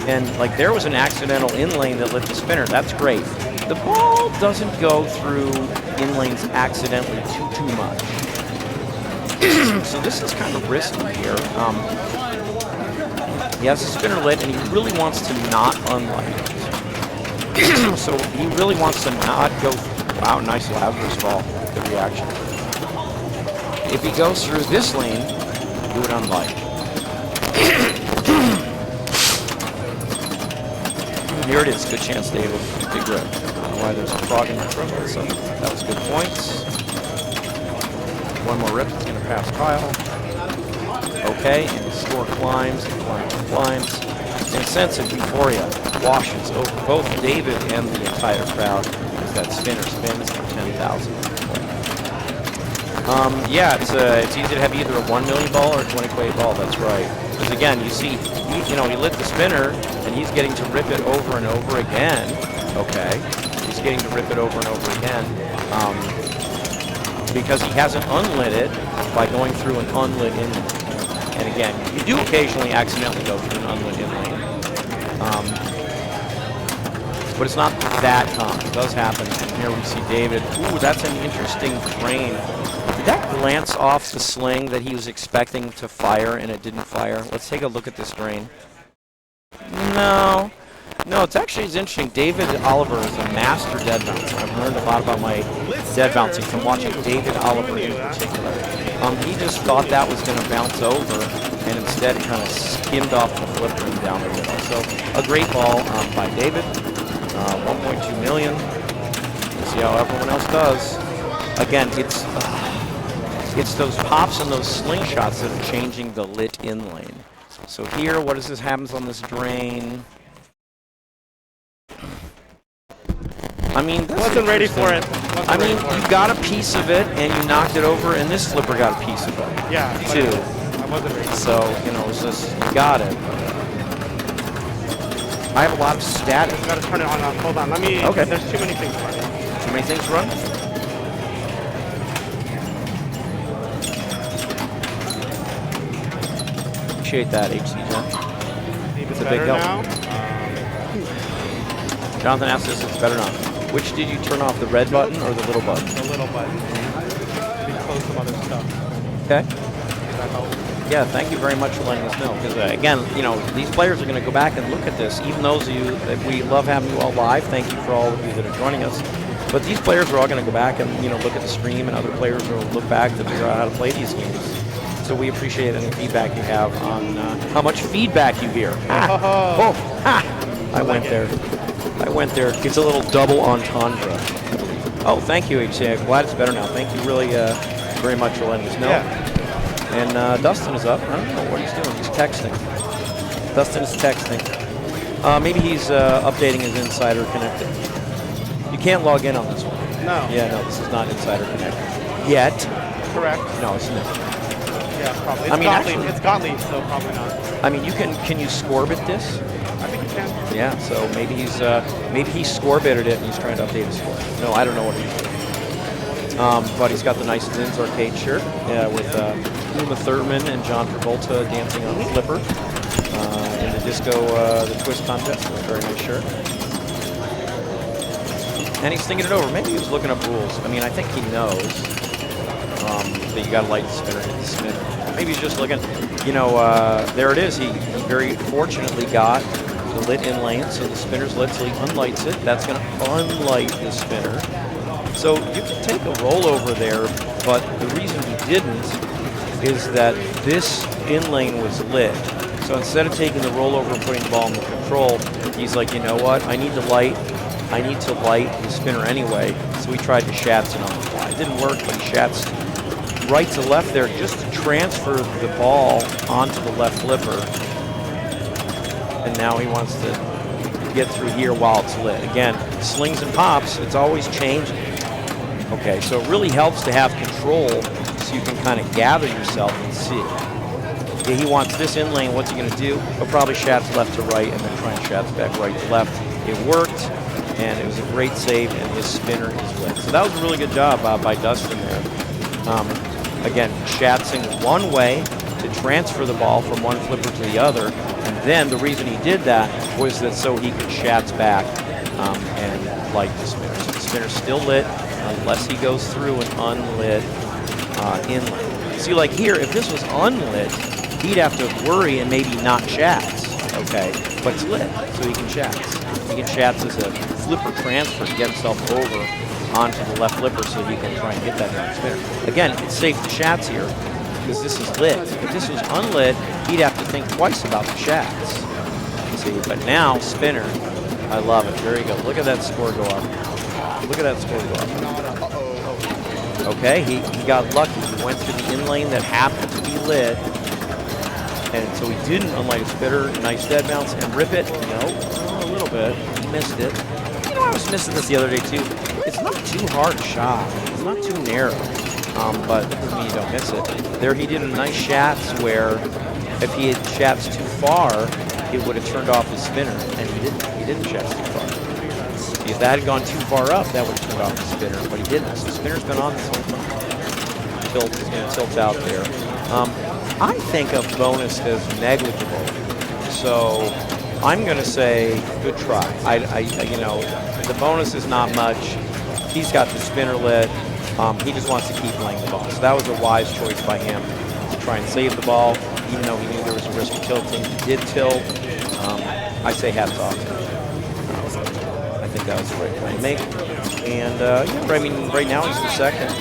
And like there was an accidental in lane that lit the spinner. That's great. The ball doesn't go through in lanes accidentally too much. So this is kind of risky here. He has a spinner lit, and he really wants to not unlight it. So he really wants to not go. Wow, nice Lazarus ball. Good reaction. If he goes through this lane, he would unlight. Here it is. Good chance, David. Big rip. I don't know why there's a frog in the front, so that was good points. One more rip. It's going to pass Kyle. Okay, and the score climbs and climbs and climbs. And a sense of euphoria washes over both David and the entire crowd as that spinner spins for 10,000. Yeah, it's easy to have either a 1 million ball or a 20K ball. That's right. Because again, you see, he lit the spinner, and he's getting to rip it over and over again. Okay, he's getting to rip it over and over again because he hasn't unlit it by going through an unlit in lane. And again, you do occasionally accidentally go through an unlit in lane, but it's not that common. It does happen. And here we see David. Ooh, that's an interesting drain. Did that glance off the sling that he was expecting to fire and it didn't fire? Let's take a look at this drain. No, it's interesting. David Oliver is a master dead bouncer. I've learned a lot about my dead bouncing from watching David Oliver in particular. He just thought that was going to bounce over, and instead it kind of skimmed off the flipper and down the middle. So a great ball by David. 1.2 million. We'll see how everyone else does. Again, it's those pops and those slingshots that are changing the lit in lane. So here, what happens on this drain? I mean, that's Wasn't ready for it. interesting. Wasn't I mean, ready for you it. got a piece of it and you knocked it over, and this flipper got a piece of it. Yeah. but Too. I wasn't ready. So, you know, it's just, you got it. I have a lot of static. Got to turn it on. Hold on. Let me. Okay. There's too many things running. Too many things to run? Appreciate that, HC Jen. It's a big better help. now. Jonathan asked us if it's better now. Which did you turn off, the red button or the little button? The little button. Maybe close some other stuff. Okay. Does that help? Yeah, thank you very much for letting us know. Because again, you know, these players are going to go back and look at this. Even those of you that we love having you all live, thank you for all of you that are joining us. But these players are all going to go back and, you know, look at the stream, and other players will look back to figure out how to play these games. So we appreciate any feedback you have on how much feedback you hear. Oh, ha! I went there. I went there. It's a little double entendre. Oh, thank you, HC. I'm glad it's better now. Thank you really very much for letting us know. Yeah. And Dustin is up. I don't know what he's doing. He's texting. Dustin is texting. Maybe he's updating his Insider Connected. You can't log in on this one. No. Yeah, no, this is not Insider Connected. Yet. Correct. No, it's not. Yeah, probably. I mean, actually- It's Gottlieb, so probably not. I mean, can you score bit this? I think you can. Yeah, so maybe he score bitted it and he's trying to update his score. No, I don't know what he's doing. But he's got the nice Zins Arcade shirt with Uma Thurman and John Travolta dancing on the flipper in the the twist contest. Very nice shirt. And he's thinking it over. Maybe he was looking up rules. I mean, I think he knows that you got to light the spinner and hit the spinner. Maybe he's just looking. You know, there it is. He very fortunately got the lit in lane, so the spinner's lit, so he unlights it. That's going to unlight the spinner. So you can take a rollover there, but the reason he didn't is that this in lane was lit. So instead of taking the rollover and putting the ball in the control, he's like, you know what? I need to light the spinner anyway. So he tried to shats it on the fly. It didn't work, but he shats right to left there just to transfer the ball onto the left flipper. And now he wants to get through here while it's lit. Again, slings and pops, it's always changing. Okay, so it really helps to have control so you can kind of gather yourself and see. Okay, he wants this in lane. What's he going to do? He'll probably shats left to right and then try and shats back right to left. It worked, and it was a great save, and his spinner is lit. So that was a really good job by Dustin there. Again, shatsing one way to transfer the ball from one flipper to the other, and then the reason he did that was that so he could shats back and light the spinner. So the spinner's still lit unless he goes through an unlit inlet. See, like here, if this was unlit, he'd have to worry and maybe not shats, okay? But it's lit, so he can shats. He can shats as a flipper transfer to get himself over onto the left flipper so he can try and get that down spinner. Again, it's safe to shats here because this is lit. If this was unlit, he'd have to think twice about the shats. See, but now spinner, I love it. There you go. Look at that score go up. Look at that score go up. Okay, he got lucky. He went through the in lane that happened to be lit, and so he didn't unlight his spinner. Nice dead bounce and rip it. No, a little bit. He missed it. You know, I was missing this the other day too. It's not too hard a shot. It's not too narrow, but that doesn't mean you don't miss it. There he did a nice shats where if he had shats too far, it would have turned off his spinner, and he didn't. He didn't shats too far. If that had gone too far up, that would have turned off the spinner, but he didn't. So the spinner's been on this whole time. Tilt is going to tilt out there. I think of bonus as negligible, so I'm going to say good try. You know, the bonus is not much. He's got the spinner lit. He just wants to keep playing the ball. So that was a wise choice by him to try and save the ball, even though he knew there was a risk of tilting. He did tilt. I say hats off. I think that was the right play to make. And yeah, I mean, right now he's in second.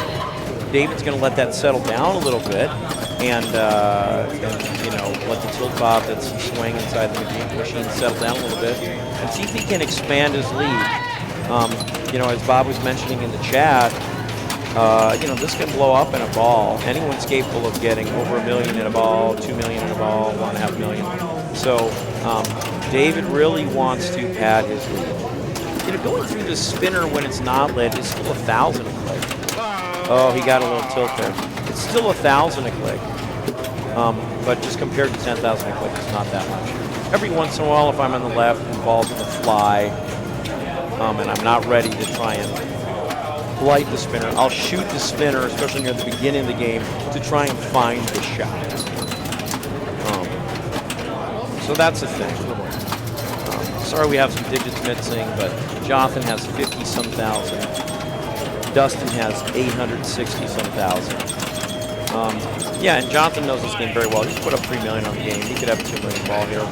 David's going to let that settle down a little bit, and you know, let the tilt bob that's swaying inside the machine settle down a little bit, and see if he can expand his lead. You know, as Bob was mentioning in the chat, you know, this can blow up in a ball. Anyone's capable of getting over $1 million in a ball, $2 million in a ball, $1.5 million. So David really wants to pad his lead. you know, going through the spinner when it's not lit is still 1,000 a click. Oh, he got a little tilt there. It's still 1,000 a click. But just compared to 10,000 a click, it's not that much. Every once in a while, if I'm on the left and the ball's going to fly, and I'm not ready to try and light the spinner, I'll shoot the spinner, especially near the beginning of the game, to try and find the shot. So that's the thing. Sorry we have some digits missing, but Jonathan has 50-some thousand. Dustin has 860-some thousand. Yeah, and Jonathan knows this game very well. He's put up $3 million on the game. He could have a $2 million ball here.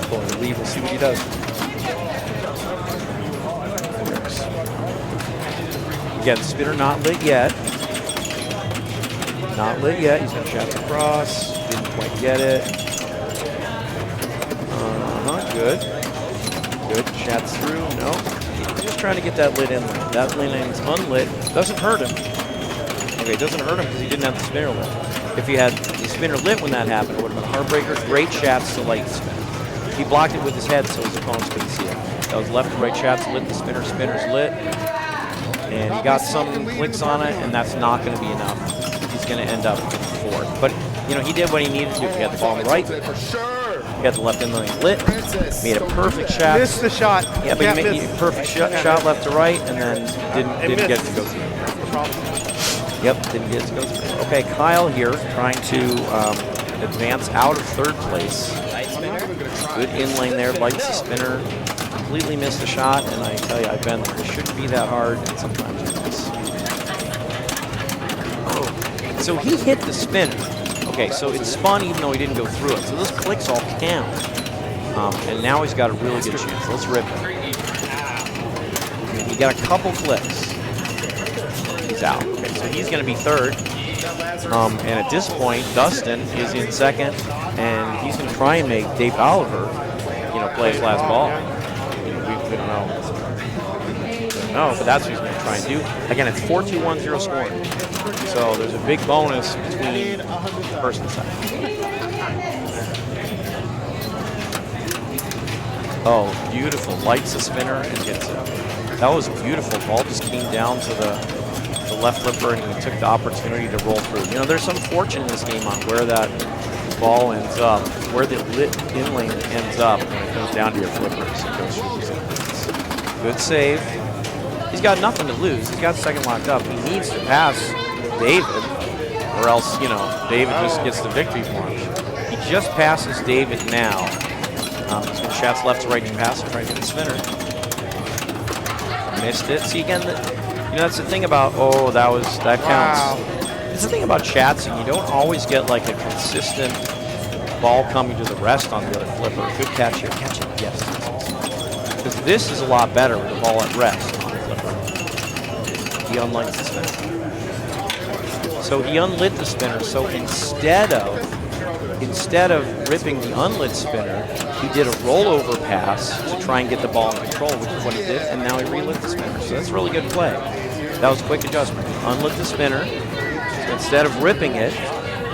Pulling the lead. We'll see what he does. Again, spinner not lit yet. Not lit yet. He's going to shot across. Didn't quite get it. Good. Good. Shats through. No. He's just trying to get that lit in there. That lit is unlit. Doesn't hurt him. Okay, it doesn't hurt him because he didn't have the spinner lit. If he had the spinner lit when that happened, it would have been heartbreaker. Great shots to light the spinner. He blocked it with his head so his opponents couldn't see it. That was left and right shots, lit the spinner, spinner's lit. And he got some clicks on it, and that's not going to be enough. He's going to end up with fourth. But, you know, he did what he needed to do. He had the ball on the right. He had the left inlane lit. Made a perfect shot. Missed the shot. Yeah, but he made a perfect shot left to right, and then didn't get it to go through. That's the problem. Yep, didn't get it to go through. Okay, Kyle here trying to advance out of third place. Good in lane there, lights the spinner. Completely missed the shot, and I tell you, I've been there. It shouldn't be that hard, and sometimes it is. Oh. So he hit the spinner. Okay, so it spun even though he didn't go through it. So those clicks all count. And now he's got a really good chance. Let's rip it. He got a couple clicks. He's out. Okay, so he's going to be third. And at this point, Dustin is in second, and he's going to try and make Dave Oliver, you know, play his last ball. You know, we don't know. No, but that's what he's going to try and do. Again, it's 4-2-1-0 scoring. So there's a big bonus between first and second. Oh, beautiful. Lights the spinner and gets it. That was beautiful. Ball just came down to the left flipper, and he took the opportunity to roll through. You know, there's some fortune in this game on where that ball ends up, where the lit in lane ends up when it comes down to your flippers. It goes through these lanes. Good save. He's got nothing to lose. He's got second locked up. He needs to pass David, or else, you know, David just gets the victory for him. He just passes David now. He's going to shots left to right to pass and try to get the spinner. Missed it. See, again, you know, that's the thing about, that counts. Wow. It's the thing about chatsing. You don't always get like a consistent ball coming to the rest on the other flipper. Good catch here. Catch it. Yes. Because this is a lot better with the ball at rest on the flipper. He unlights the spinner. So he unlit the spinner. So instead of ripping the unlit spinner, he did a rollover pass to try and get the ball in control, which is what he did, and now he relit the spinner. So that's a really good play. That was a quick adjustment. He unlit the spinner. Instead of ripping it,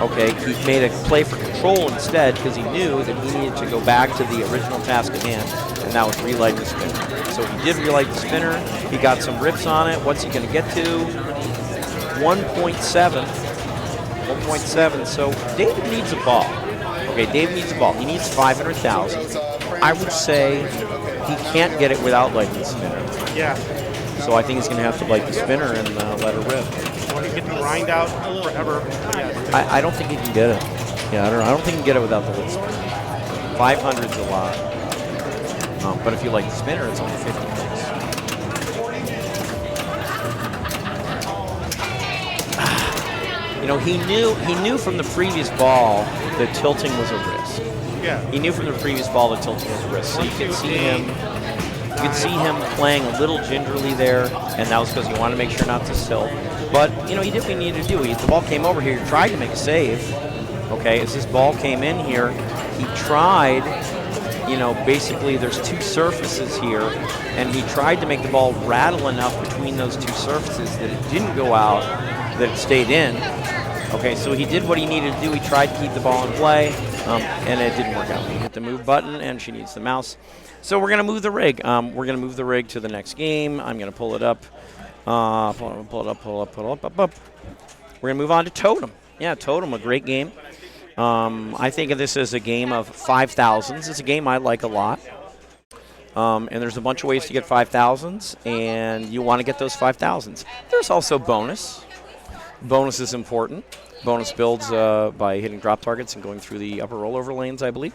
okay, he made a play for control instead because he knew that he needed to go back to the original task at hand, and that was relight the spinner. So he did relight the spinner. He got some rips on it. What's he going to get to? 1.7. 1.7. So David needs a ball. Okay, David needs a ball. He needs 500,000. I would say he can't get it without lighting the spinner. Yeah. So I think he's going to have to light the spinner and let it rip. Or he can grind out forever. Yeah. I don't think he can get it. Yeah, I don't think he can get it without the lit spinner. 500's a lot. But if you like the spinner, it's only 50 bucks. You know, he knew from the previous ball that tilting was a risk. Yeah. He knew from the previous ball that tilting was a risk. So you could see him playing a little gingerly there, and that was because he wanted to make sure not to tilt. But, you know, he did what he needed to do. The ball came over here, he tried to make a save. Okay, as this ball came in here, he tried, you know, basically there's two surfaces here, and he tried to make the ball rattle enough between those two surfaces that it didn't go out, that it stayed in. Okay, so he did what he needed to do. He tried to keep the ball in play, and it didn't work out. hit the move button, and she needs the mouse. So we're going to move the rig. We're going to move the rig to the next game. I'm going to pull it up. Pull it up. We're going to move on to Totem. Yeah, Totem, a great game. I think of this as a game of 5,000s. It's a game I like a lot. And there's a bunch of ways to get 5,000s, and you want to get those 5,000s. There's also bonus. Bonus is important. Bonus builds by hitting drop targets and going through the upper rollover lanes, I believe.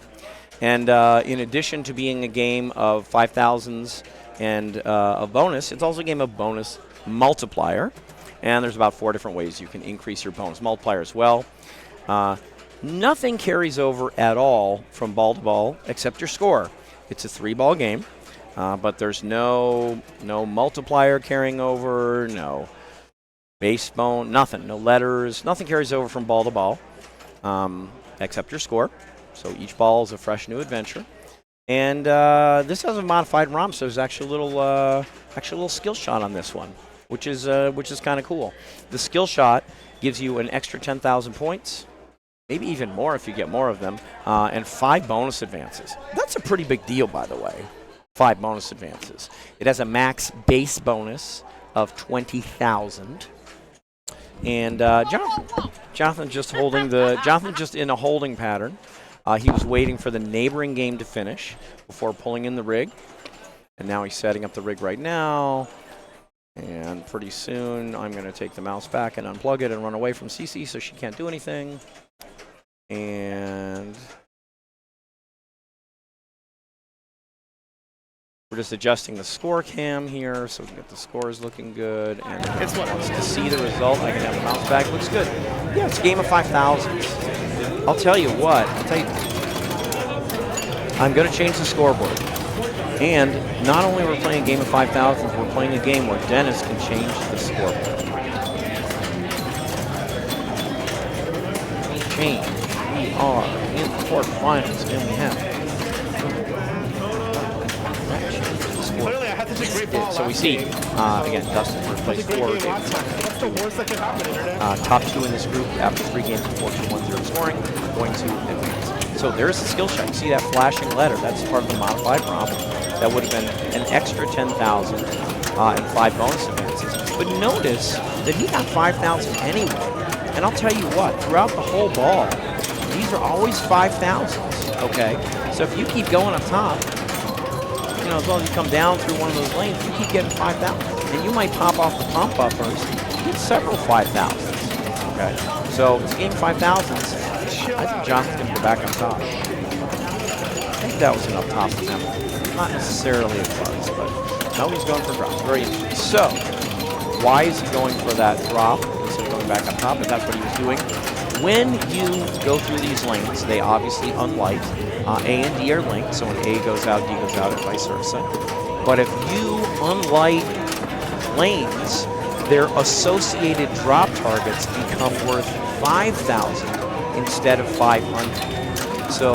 And in addition to being a game of 5,000s and a bonus, it's also a game of bonus multiplier. And there's about 4 different ways you can increase your bonus multiplier as well. Nothing carries over at all from ball to ball except your score. It's a 3-ball game, but there's no multiplier carrying over, no base bone, nothing, no letters, nothing carries over from ball to ball except your score. So each ball is a fresh new adventure. And this has a modified ROM, so there's actually a little skill shot on this one, which is kind of cool. The skill shot gives you an extra 10,000 points, maybe even more if you get more of them, and 5 bonus advances. That's a pretty big deal, by the way. 5 bonus advances. It has a max base bonus of 20,000. And Jonathan just in a holding pattern. He was waiting for the neighboring game to finish before pulling in the rig. And now he's setting up the rig right now. And pretty soon I'm going to take the mouse back and unplug it and run away from Cece so she can't do anything. And we're just adjusting the score cam here so we can get the scores looking good. And if anyone wants to see the result, I can have the mouse back. Looks good. Yeah, it's a game of 5,000s. I'll tell you what. I'm going to change the scoreboard. And not only are we playing a game of 5,000s, we're playing a game where Dennis can change the scoreboard. Change. We are in the quarterfinals, and we have. Clearly, I had such a great ball. So we see, again, Dustin first place 4 games. What's the worst that could happen, Internet? Top 2 in this group after 3 games of 14-1-0 scoring, going to advance. So there's the skill shot. You see that flashing letter? That's part of the modified ROM. That would have been an extra 10,000 and 5 bonus advances. But notice that he got 5,000 anyway. And I'll tell you what, throughout the whole ball, these are always 5,000s, okay? So if you keep going up top, you know, as long as you come down through one of those lanes, you keep getting 5,000. And you might pop off the pump buffers, get several 5,000s, okay? So it's a game of 5,000s. I think Jonathan's going to go back on top. I think that was enough top for him. Not necessarily a buzz, but no, he's going for drops. Very interesting. So, why is he going for that drop instead of going back up top? If that's what he was doing. When you go through these lanes, they obviously unlight. A and D are linked, so when A goes out, D goes out, and vice versa. But if you unlight lanes, their associated drop targets become worth 5,000 instead of 500. So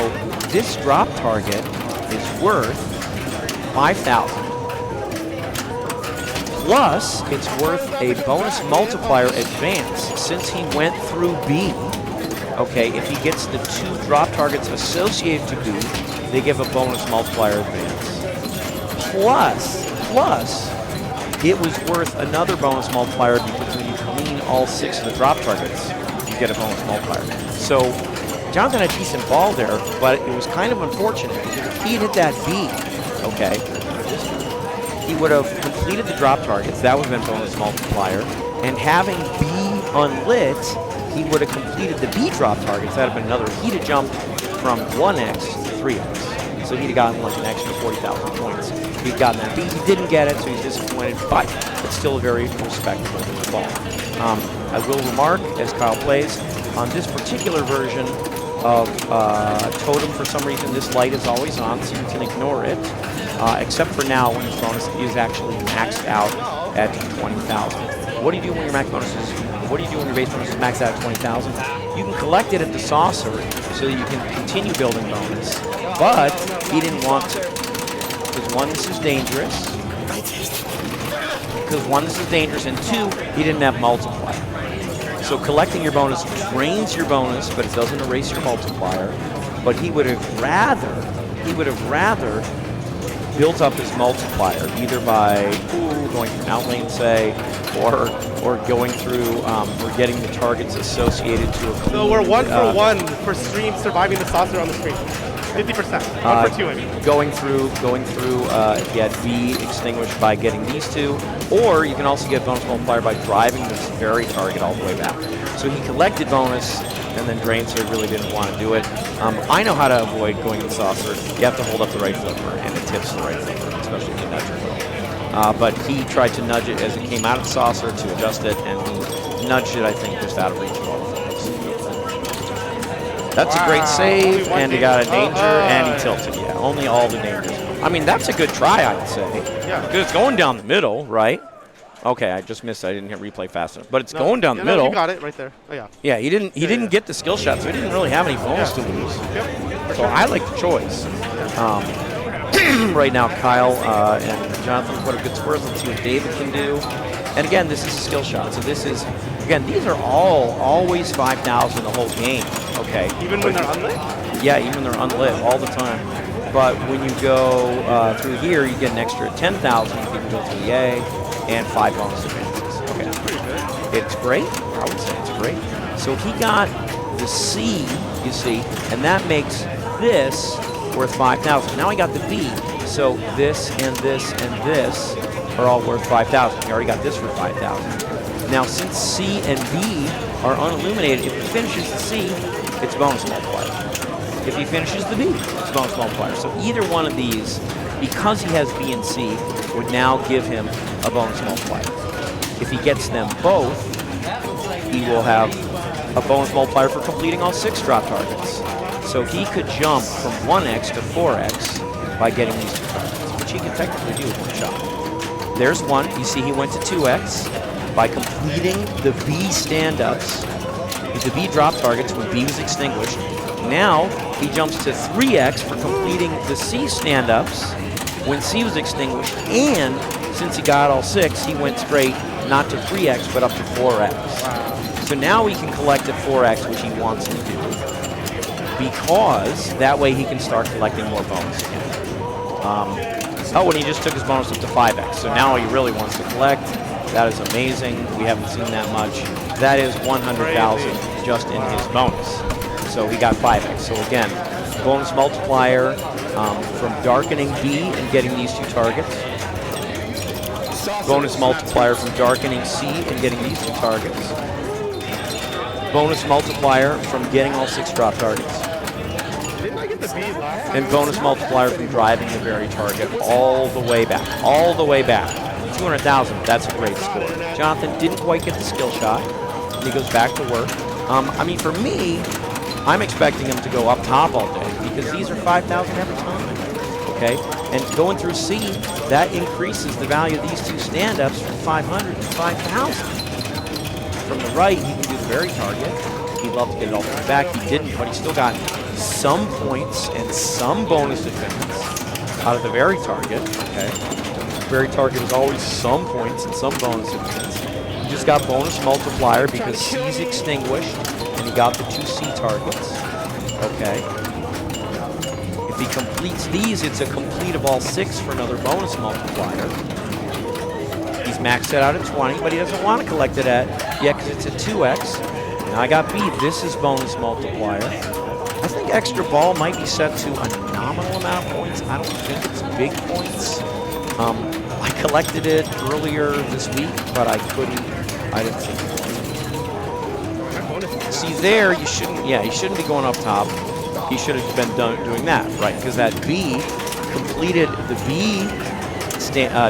this drop target is worth 5,000. Plus, it's worth a bonus multiplier advance since he went through B. Okay, if he gets the 2 drop targets associated to B, they give a bonus multiplier advance. Plus, it was worth another bonus multiplier because when you clean all 6 of the drop targets, you get a bonus multiplier. So, Jonathan had a decent ball there, but it was kind of unfortunate because if he had hit that B, okay, he would have completed the drop targets. That would have been bonus multiplier. And having B unlit, he would have completed the B drop targets. That would have been another. He'd have jumped from 1x to 3x. So he'd have gotten like an extra 40,000 points. He'd gotten that B. He didn't get it, so he's disappointed. But it's still a very respectable ball. I will remark, as Kyle plays, on this particular version of Totem, for some reason, this light is always on, so you can ignore it. Except for now when his bonus is actually maxed out at 20,000. What do you do when your max bonus is? What do you do when your base bonus is maxed out at 20,000? You can collect it at the saucer so that you can continue building bonus. But he didn't want to. Because 1, this is dangerous. Because 1, this is dangerous, and 2, he didn't have multiplier. So collecting your bonus drains your bonus, but it doesn't erase your multiplier. but he would have rather built up his multiplier, either by going through outlane, say, or going through or getting the targets associated to a clean. So we're 1 for 1 for stream surviving the saucer on the screen. 50%. 1 for 2, I mean. Going through, get B extinguished by getting these two, or you can also get bonus multiplier by driving this very target all the way back. So he collected bonus and then drained, so he really didn't want to do it. I know how to avoid going to the saucer. You have to hold up the right flipper, and it tips the right flipper, especially if you nudge it. But he tried to nudge it as it came out of the saucer to adjust it, and he nudged it, I think, just out of reach of all the flippers. That's a great save, and he got a danger, and he tilted. Yeah, only all the dangers. I mean, that's a good try, I'd say. Yeah. Because it's going down the middle, right? Okay, I just missed it. I didn't hit replay fast enough. But it's going down the middle. You got it right there. Oh, yeah. Yeah, he didn't get the skill shot, so he didn't really have any bonus to lose. Yep. So I like the choice. Right now, Kyle and Jonathan put up good scores. Let's see what David can do. And again, this is a skill shot. So this is, again, these are always 5,000 the whole game. Okay. Even when they're unlit? Yeah, even when they're unlit all the time. But when you go through here, you get an extra 10,000. You can go through the A and 5 bonus advances. Okay. That's pretty good. It's great. I would say it's great. So he got the C, you see, and that makes this worth 5,000. Now he got the B. So this and this and this are all worth 5,000. He already got this for 5,000. Now since C and B are unilluminated, if he finishes the C, it's bonus multiplier. If he finishes the B, it's bonus multiplier. So either one of these, because he has B and C, would now give him a bonus multiplier. If he gets them both, he will have a bonus multiplier for completing all 6 drop targets. So he could jump from 1x to 4x by getting these 2 targets, which he can technically do with 1 shot. There's 1. You see he went to 2x by completing the B stand-ups, the B drop targets when B was extinguished. Now he jumps to 3x for completing the C stand-ups when C was extinguished, and since he got all 6, he went straight not to 3x but up to 4x. Wow. So now he can collect at 4x, which he wants to do, because that way he can start collecting more bonus again. And he just took his bonus up to 5x, so now he really wants to collect. That is amazing. We haven't seen that much. That is 100,000 just in his bonus. So he got 5x. So again, bonus multiplier from darkening B and getting these 2 targets. Bonus multiplier from darkening C and getting these 2 targets. Bonus multiplier from getting all 6 drop targets. Didn't I get the B last? And bonus multiplier from driving the very target all the way back. All the way back. 200,000, that's a great score. Jonathan didn't quite get the skill shot. And he goes back to work. I mean, for me, I'm expecting him to go up top all day because these are 5,000 every time. Okay? And going through C, that increases the value of these 2 stand-ups from 500 to 5,000. From the right, he can do the very target. He'd love to get it all the way back. He didn't, but he still got some points and some bonus advance out of the very target. Okay? Very target is always some points and some bonus advance. He just got bonus multiplier because C's extinguished, and he got the 2 C targets. Okay. If he completes these, it's a complete of all 6 for another bonus multiplier. He's maxed it out at 20, but he doesn't want to collect it at because it's a 2x. Now I got B. This is bonus multiplier. I think extra ball might be set to a nominal amount of points. I don't think it's big points. I collected it earlier this week, but I didn't think it was. See there, you shouldn't be going up top. He should have been doing that, right? Because that B completed the B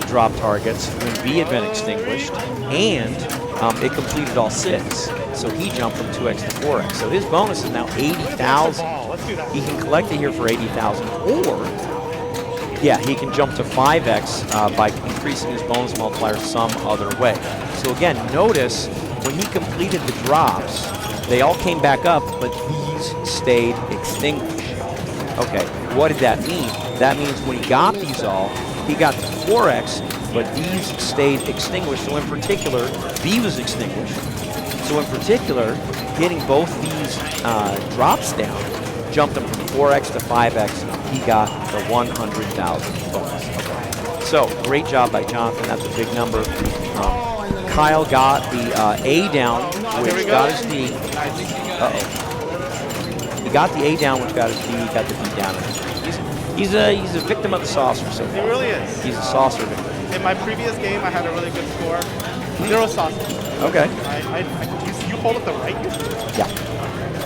drop targets when B had been extinguished, and it completed all 6. So he jumped from 2x to 4x. So his bonus is now 80,000. He can collect it here for 80,000, or he can jump to 5x by increasing his bonus multiplier some other way. So again, notice when he completed the drops, they all came back up, but these stayed extinguished. Okay, what did that mean? That means when he got these all, he got to 4x, but these stayed extinguished. So in particular, B was extinguished. So in particular, getting both these drops down jumped him from 4x to 5x. He got the 100,000 bonus. So great job by Jonathan. That's a big number. Kyle got the A down, which got his D. Uh-oh. He got the A down, which got his D. He got the B down. He's a victim of the saucer. So He really is. he's a saucer victim. In my previous game, I had a really good score. 0 sauces. Okay. You hold up the right? Yeah.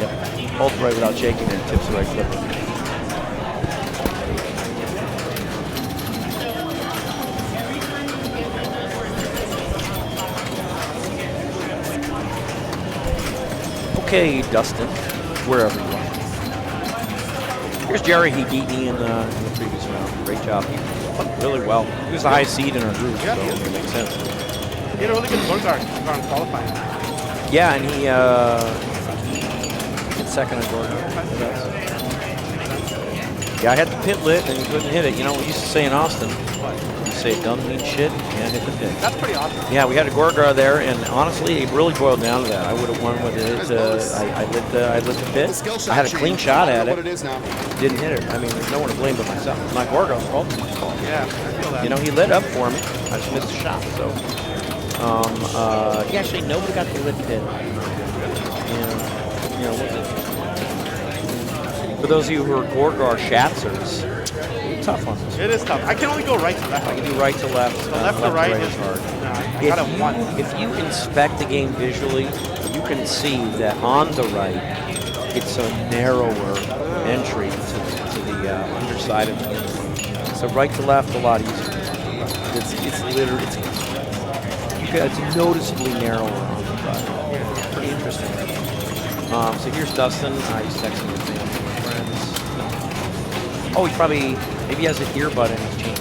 Yep. Holds right without shaking and tips the right flipper. Okay, Dustin, wherever you are. Here's Jerry. He beat me in the previous round. Great job. He played really well. He was the highest seed in our group, Yeah, so he is. it makes sense. He had a really good board guard on qualifying. Yeah, and he gets second on Gordon. Yeah, I had the pit lit and he couldn't hit it. You know what we used to say in Austin? You say it doesn't mean shit, you can't hit the pit. That's pretty awesome. Yeah, we had a Gorgar there, and honestly, it really boiled down to that. I would have won with it. I lit the pit. I had a clean shot at it. Didn't hit it. I mean, there's no one to blame but myself. It's my Gorgar's fault. It's my fault. Yeah, I feel that. You know, he lit up for me. I just missed a shot. So, actually, nobody got to lit the pit. And, you know, for those of you who are Gorgar Shatzers, tough on this. It is tough. I can only go right to left. I can do right to left. So left to right is hard. Nah, I got a 1. If you inspect the game visually, you can see that on the right, it's a narrower entry to the underside of the game. So right to left, a lot easier. It's literally, it's noticeably narrower on the side. It's pretty interesting. So here's Dustin. He's texting with family and friends. Oh, he probably, maybe he has an earbud in his jeans.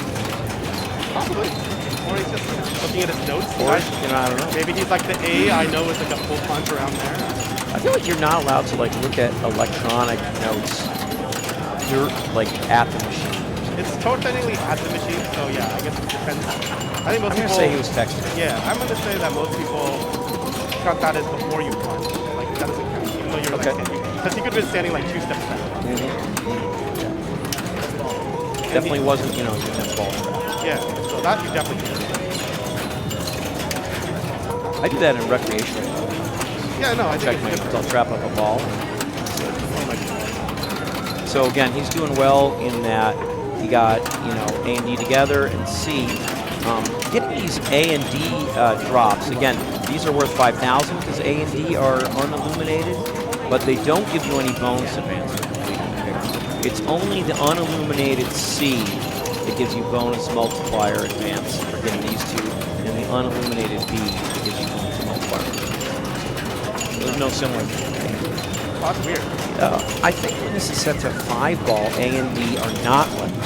Possibly. Or he's just looking at his notes. Or, you know, I don't know. Maybe he's like the A I know is like a full punch around there. I feel like you're not allowed to like look at electronic notes. You're like at the machine. It's totally at the machine, so yeah, I guess it depends. I think most I'm gonna people say he was texting. Yeah, I'm gonna say that most people count that as before you punch. Like that doesn't count, even though you're Okay. like because he could have been standing like 2 steps back. Definitely wasn't, you know, in that ball trap. Yeah, so that you definitely can. I do that in recreational. Yeah, no, I think I'll trap up a ball. So again, he's doing well in that he got, you know, A and D together, and C. Getting these A and D drops, again, these are worth 5,000 because A and D are unilluminated, but they don't give you any bonus advances. It's only the unilluminated C that gives you bonus multiplier advance for getting these two, and the unilluminated B that gives you bonus multiplier. There's no similar thing. That's weird. I think when this is set to 5-ball, A and D are not linked.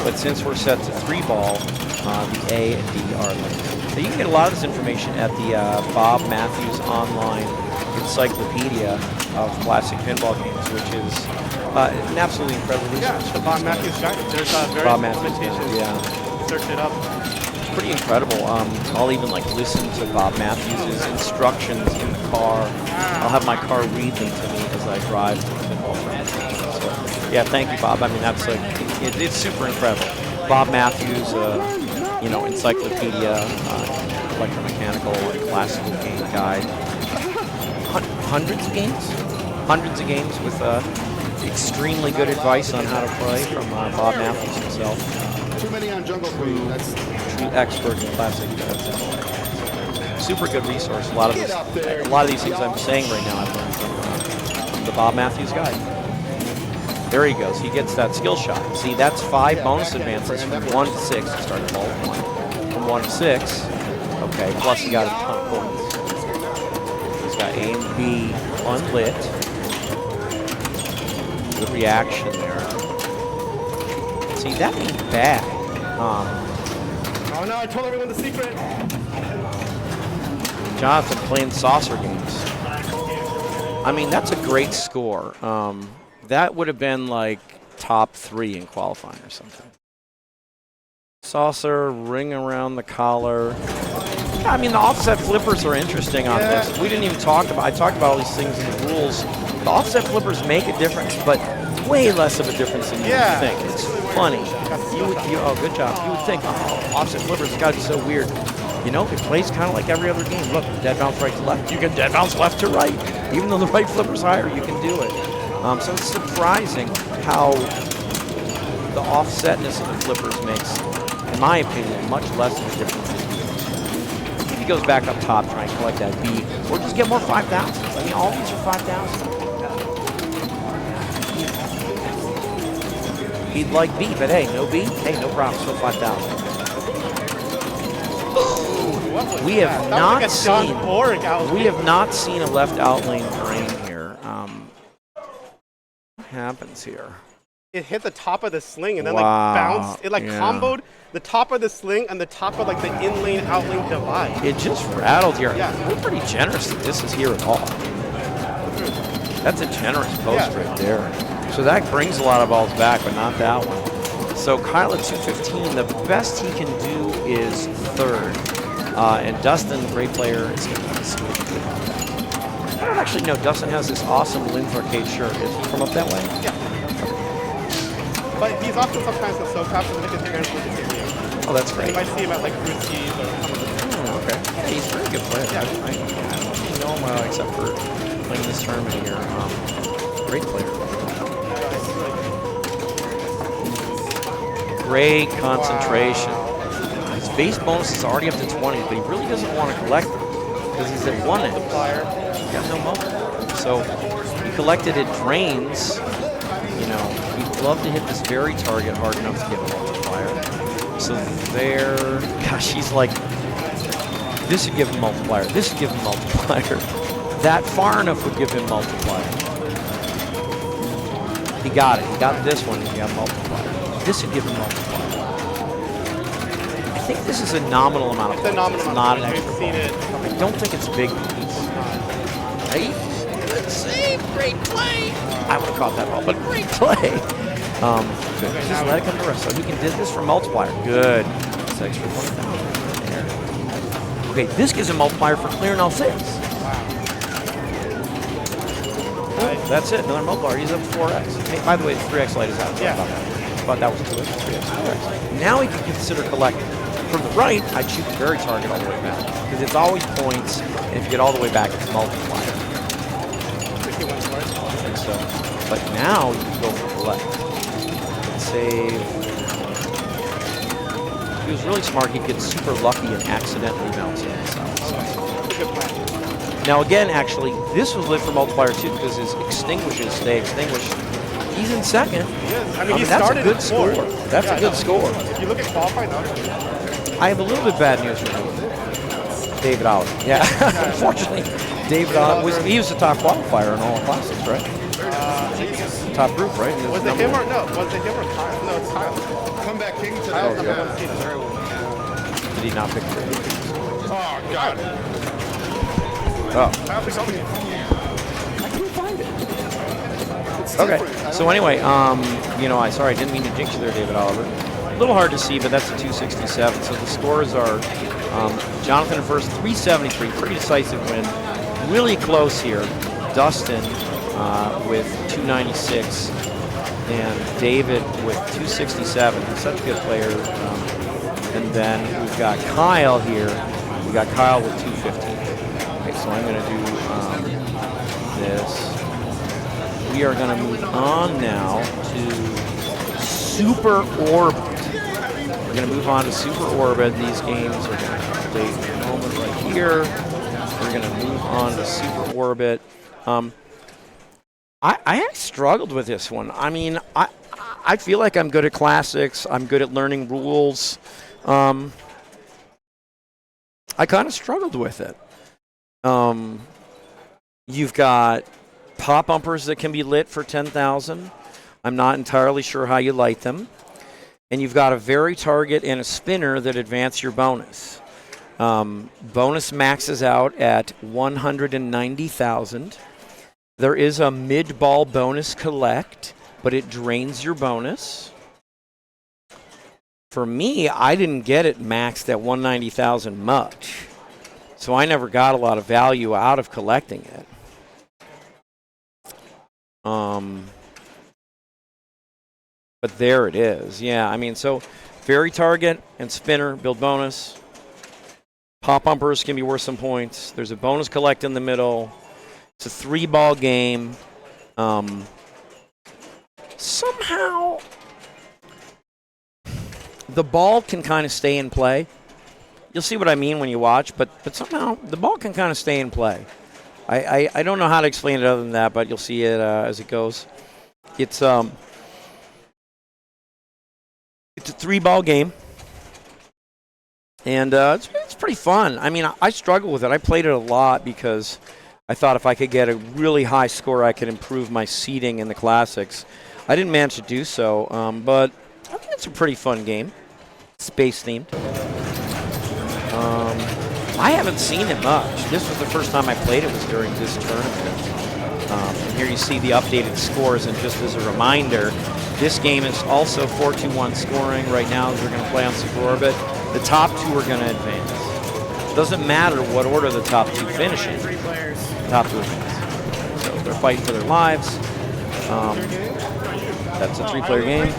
But since we're set to 3-ball, the A and D are linked. So you can get a lot of this information at the Bob Matthews Online Encyclopedia of Classic Pinball Games, which is an absolutely incredible resource. Yeah, the Bob Matthews guide. There's various Bob Matthews, limitations. yeah. Search it up. It's pretty incredible. I'll even like listen to Bob Matthews' instructions in the car. I'll have my car read them to me as I drive to the pinball tournament. So, yeah, thank you, Bob. I mean, that's like, it's super incredible. Bob Matthews, you know, encyclopedia, electromechanical and classical game guide. Hundreds of games with extremely good advice on how to play from Bob Matthews himself. Too many on Jungle Queen. That's True expert in classic pinball. Super good resource. A lot of these things I'm saying right now I've learned from the Bob Matthews guide. There he goes. He gets that skill shot. See, that's 5 bonus advances from 1 to 6 to start ball 1. From 1 to 6. Okay, plus he got a ton of points. He's got A and B unlit. Good reaction there. See, that ain't bad. Oh no, I told everyone the secret. Jonathan playing saucer games. I mean, that's a great score. That would have been like top 3 in qualifying or something. Saucer, ring around the collar. I mean, the offset flippers are interesting on this. We didn't even talk about, I talked about all these things in the rules The offset flippers make a difference, but way less of a difference than you Yeah. would think. It's funny. Oh, good job. You would think, oh, offset flippers has got to be so weird. You know, it plays kind of like every other game. Look, dead bounce right to left. You can dead bounce left to right. Even though the right flipper's higher, you can do it. So it's surprising how the offsetness of the flippers makes, in my opinion, much less of a difference than you would. If he goes back up top, try and collect that B, or just get more 5,000s. I mean, all these are 5,000. He'd like B, but hey, no B? Hey, no problem, still 5,000. We have not seen a left out lane drain here. What happens here? It hit the top of the sling and then Wow, like bounced. It like yeah. comboed the top of the sling and the top of like the in lane out lane divide. It just rattled here. Yeah. We're pretty generous that this is here at all. That's a generous post right there. So that brings a lot of balls back, but not that one. So Kyle at 215, the best he can do is third. And Dustin, great player, is going to squeeze it. I don't actually know. Dustin has this awesome Lynn's Arcade shirt. Is he from up that way? Yeah. But he's often sometimes in SoCal, so they can take advantage of the area. Oh, that's You great. might see him at like Fruit Skis or something. Okay. Yeah, he's a very good player. Yeah. I don't really know him except for playing this tournament here. Great player. Great concentration. His base bonus is already up to 20, but he really doesn't want to collect them because he's at one end. He's got no multiplier. So he collected it drains. You know, he'd love to hit this very target hard enough to get a multiplier. So there, gosh, he's like, this would give him multiplier. This would give him multiplier. That far enough would give him multiplier. He got it. He got this one. He got multiplier. This would give him multiplier. I think this is a nominal amount of It's a points. nominal It's not an amount. extra We've seen point. it. I don't think it's a big piece. Right? Good save. Great play. I would have caught that ball, but great play. Good. Just let it come to rest. So he can do this for multiplier. Good. That's extra 20,000 there. Okay, this gives him multiplier for clearing all six. That's it. Another multiplier. He's up 4x. Hey, by the way, the 3x light is out. Yeah. But that was 2x, 3x, 4x. Now he can consider collecting. From the right, I'd shoot the very target all the way back. Because it's always points, and if you get all the way back, it's multiplier. I think so. But now you can go for the left. Save. If he was really smart, he'd get super lucky and accidentally bounce in himself. Good plan. Now again, actually, this was lit for multiplier too because his extinguishes stay extinguished. He's in second. He is. I mean, he that's started a good at score. four. That's a good no. score. If you look at qualifying, no. I have a little bit bad news for you. David Oliver. Yeah, unfortunately, David Oliver he was the top qualifier in all the classics, right? Top group, right? Was it him or no? Was it him or Kyle? No, it's Kyle. Comeback king today. Kyle's number yeah. one seed. Did he not pick the Oh, God. Oh. Kyle's the company. Okay. So anyway, you know, I didn't mean to jinx you there, David Oliver. A little hard to see, but that's a 267. So the scores are Jonathan in first, 373, pretty decisive win. Really close here. Dustin with 296, and David with 267. He's such a good player. And then we've got Kyle here. We got Kyle with 215. Okay, so I'm going to do this. We are going to move on now to Super Orbit. We're going to move on to Super Orbit. These games are going to update in a moment right here. We're going to move on to Super Orbit. I struggled with this one. I mean, I feel like I'm good at classics. I'm good at learning rules. I kind of struggled with it. You've got pop bumpers that can be lit for 10,000. I'm not entirely sure how you light them. And you've got a very target and a spinner that advance your bonus. Bonus maxes out at 190,000. There is a mid-ball bonus collect, but it drains your bonus. For me, I didn't get it maxed at 190,000 much. So I never got a lot of value out of collecting it. But there it is. Yeah, I mean, so very target and spinner build bonus. Pop bumpers can be worth some points. There's a bonus collect in the middle. It's a 3-ball game. Somehow, the ball can kind of stay in play. You'll see what I mean when you watch, but somehow the ball can kind of stay in play. I don't know how to explain it other than that, but you'll see it as it goes. It's a 3-ball game, and it's pretty fun. I mean, I struggle with it. I played it a lot because I thought if I could get a really high score, I could improve my seeding in the classics. I didn't manage to do so, but I think it's a pretty fun game. Space themed. I haven't seen it much. This was the first time I played it was during this tournament. And here you see the updated scores, and just as a reminder, this game is also 4-2-1 scoring right now as we're going to play on Super Orbit. The top 2 are going to advance. Doesn't matter what order the top 2 finish in. Top 2 advance. So they're fighting for their lives. That's a 3-player game.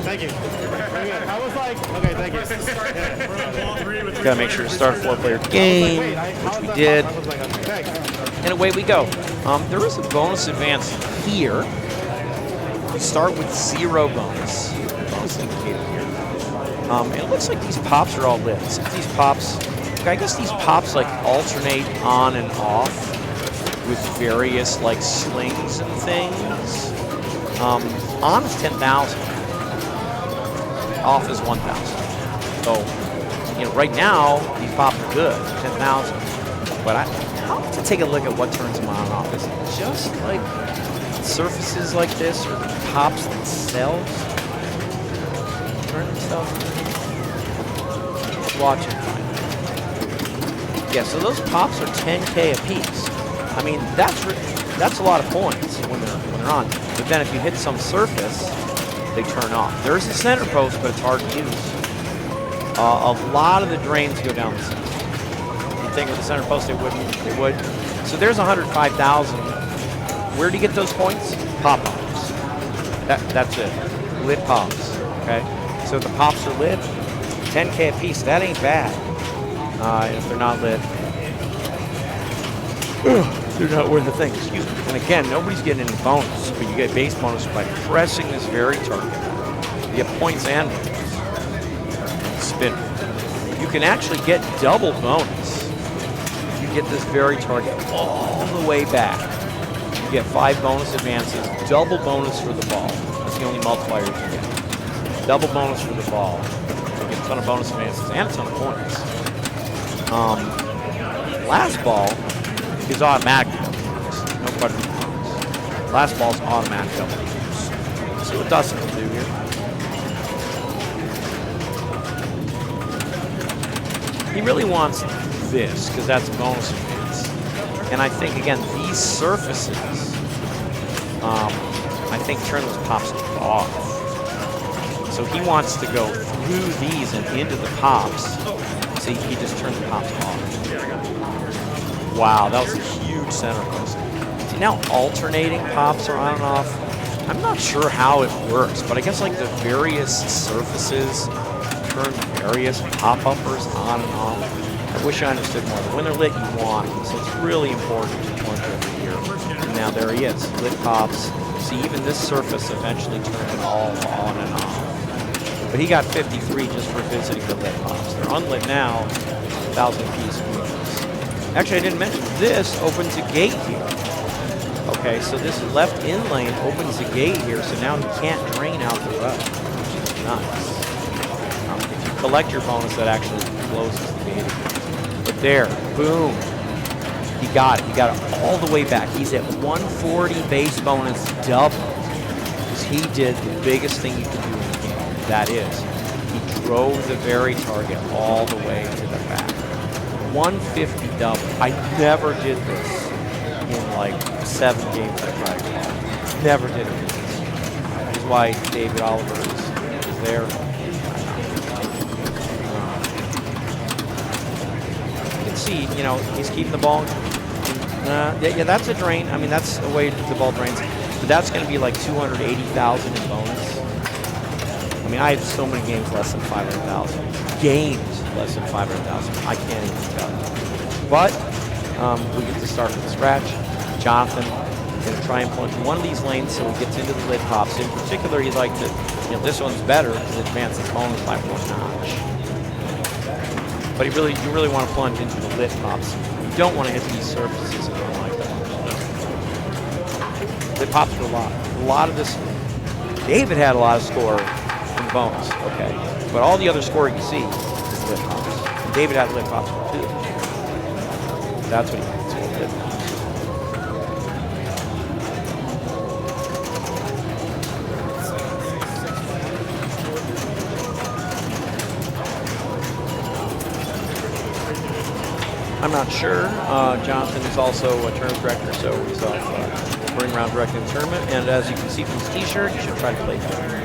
Thank you. I was like, okay, thank you. Gotta make sure to start a 4-player game, which we did. And away we go. There is a bonus advance here. We start with 0 bonus. Bonus indicator here. And it looks like these pops are all lit. Some of these pops, I guess these pops like alternate on and off with various like slings and things. On is 10,000. Off is 1,000. So, you know, right now these pops are good, 10,000. But I'll have to take a look at what turns them on and off. Is it just like surfaces like this, or the pops themselves turn themselves? Watch and find out. Yeah, so those pops are 10K a piece. I mean, that's a lot of points when they're on. But then if you hit some surface, they turn off. There's a center post, but it's hard to use. A lot of the drains go down the center. You'd think with the center post they wouldn't. They would. So there's 105,000. Where do you get those points? Pop pops. That's it. Lit pops. Okay. So the pops are lit. 10K a piece. That ain't bad. If they're not lit, they're not worth a thing. Excuse me. And again, nobody's getting any bonus, but you get base bonus by pressing this very target. You get points and spin. You can actually get double bonus. You get this very target all the way back. You get 5 bonus advances, double bonus for the ball. That's the only multiplier you can get. Double bonus for the ball. You get a ton of bonus advances and a ton of points. Last ball is automatic double bonus. No question. Last ball's automatic double bonus. See what Dustin can do here. He really wants this because that's bonus advance. And I think, again, these surfaces, I think turn those pops off. So he wants to go through these and into the pops. See, he just turned the pops off. Wow, that was a huge center post. See, now alternating pops are on and off. I'm not sure how it works, but I guess like the various surfaces turn various pop-uppers on and off. I wish I understood more. But when they're lit, you want them, so it's really important to point over here. And now there he is, lit pops. See, even this surface eventually turned it all on and off. But he got 53 just for visiting the lit pops. They're unlit now, 1,000 piece units. Actually, I didn't mention this opens a gate here. Okay, so this left in lane opens a gate here, so now he can't drain out the road, which is nice. If you collect your bonus, that actually closes the gate. But there, boom. He got it. He got it all the way back. He's at 140 base bonus double. Because he did the biggest thing you can do in the game. That is, he drove the very target all the way to the back. 150 double. I never did this in like 7 games I tried. Never did it. That is why David Oliver is there. You can see, you know, he's keeping the ball Yeah, that's a drain. I mean, that's a way the ball drains. But that's going to be like 280,000 in bonus. I mean, I have so many games less than 500,000. Games less than 500,000. I can't even tell you. But we get to start from scratch. Jonathan going to try and plunge one of these lanes so he gets into the lid pops. In particular, he'd like to, this one's better because it advances bonus by 1 notch. But you really want to plunge into the lid pops. You don't want to hit these surfaces and don't like that. Lid pops are a lot of this. David had a lot of score in bonus, okay. But all the other score you see is lid pops. And David had lid pops too. That's what he had. I'm not sure. Jonathan is also a tournament director, so he's off running around directing the tournament. And as you can see from his t-shirt, you should try to play fair.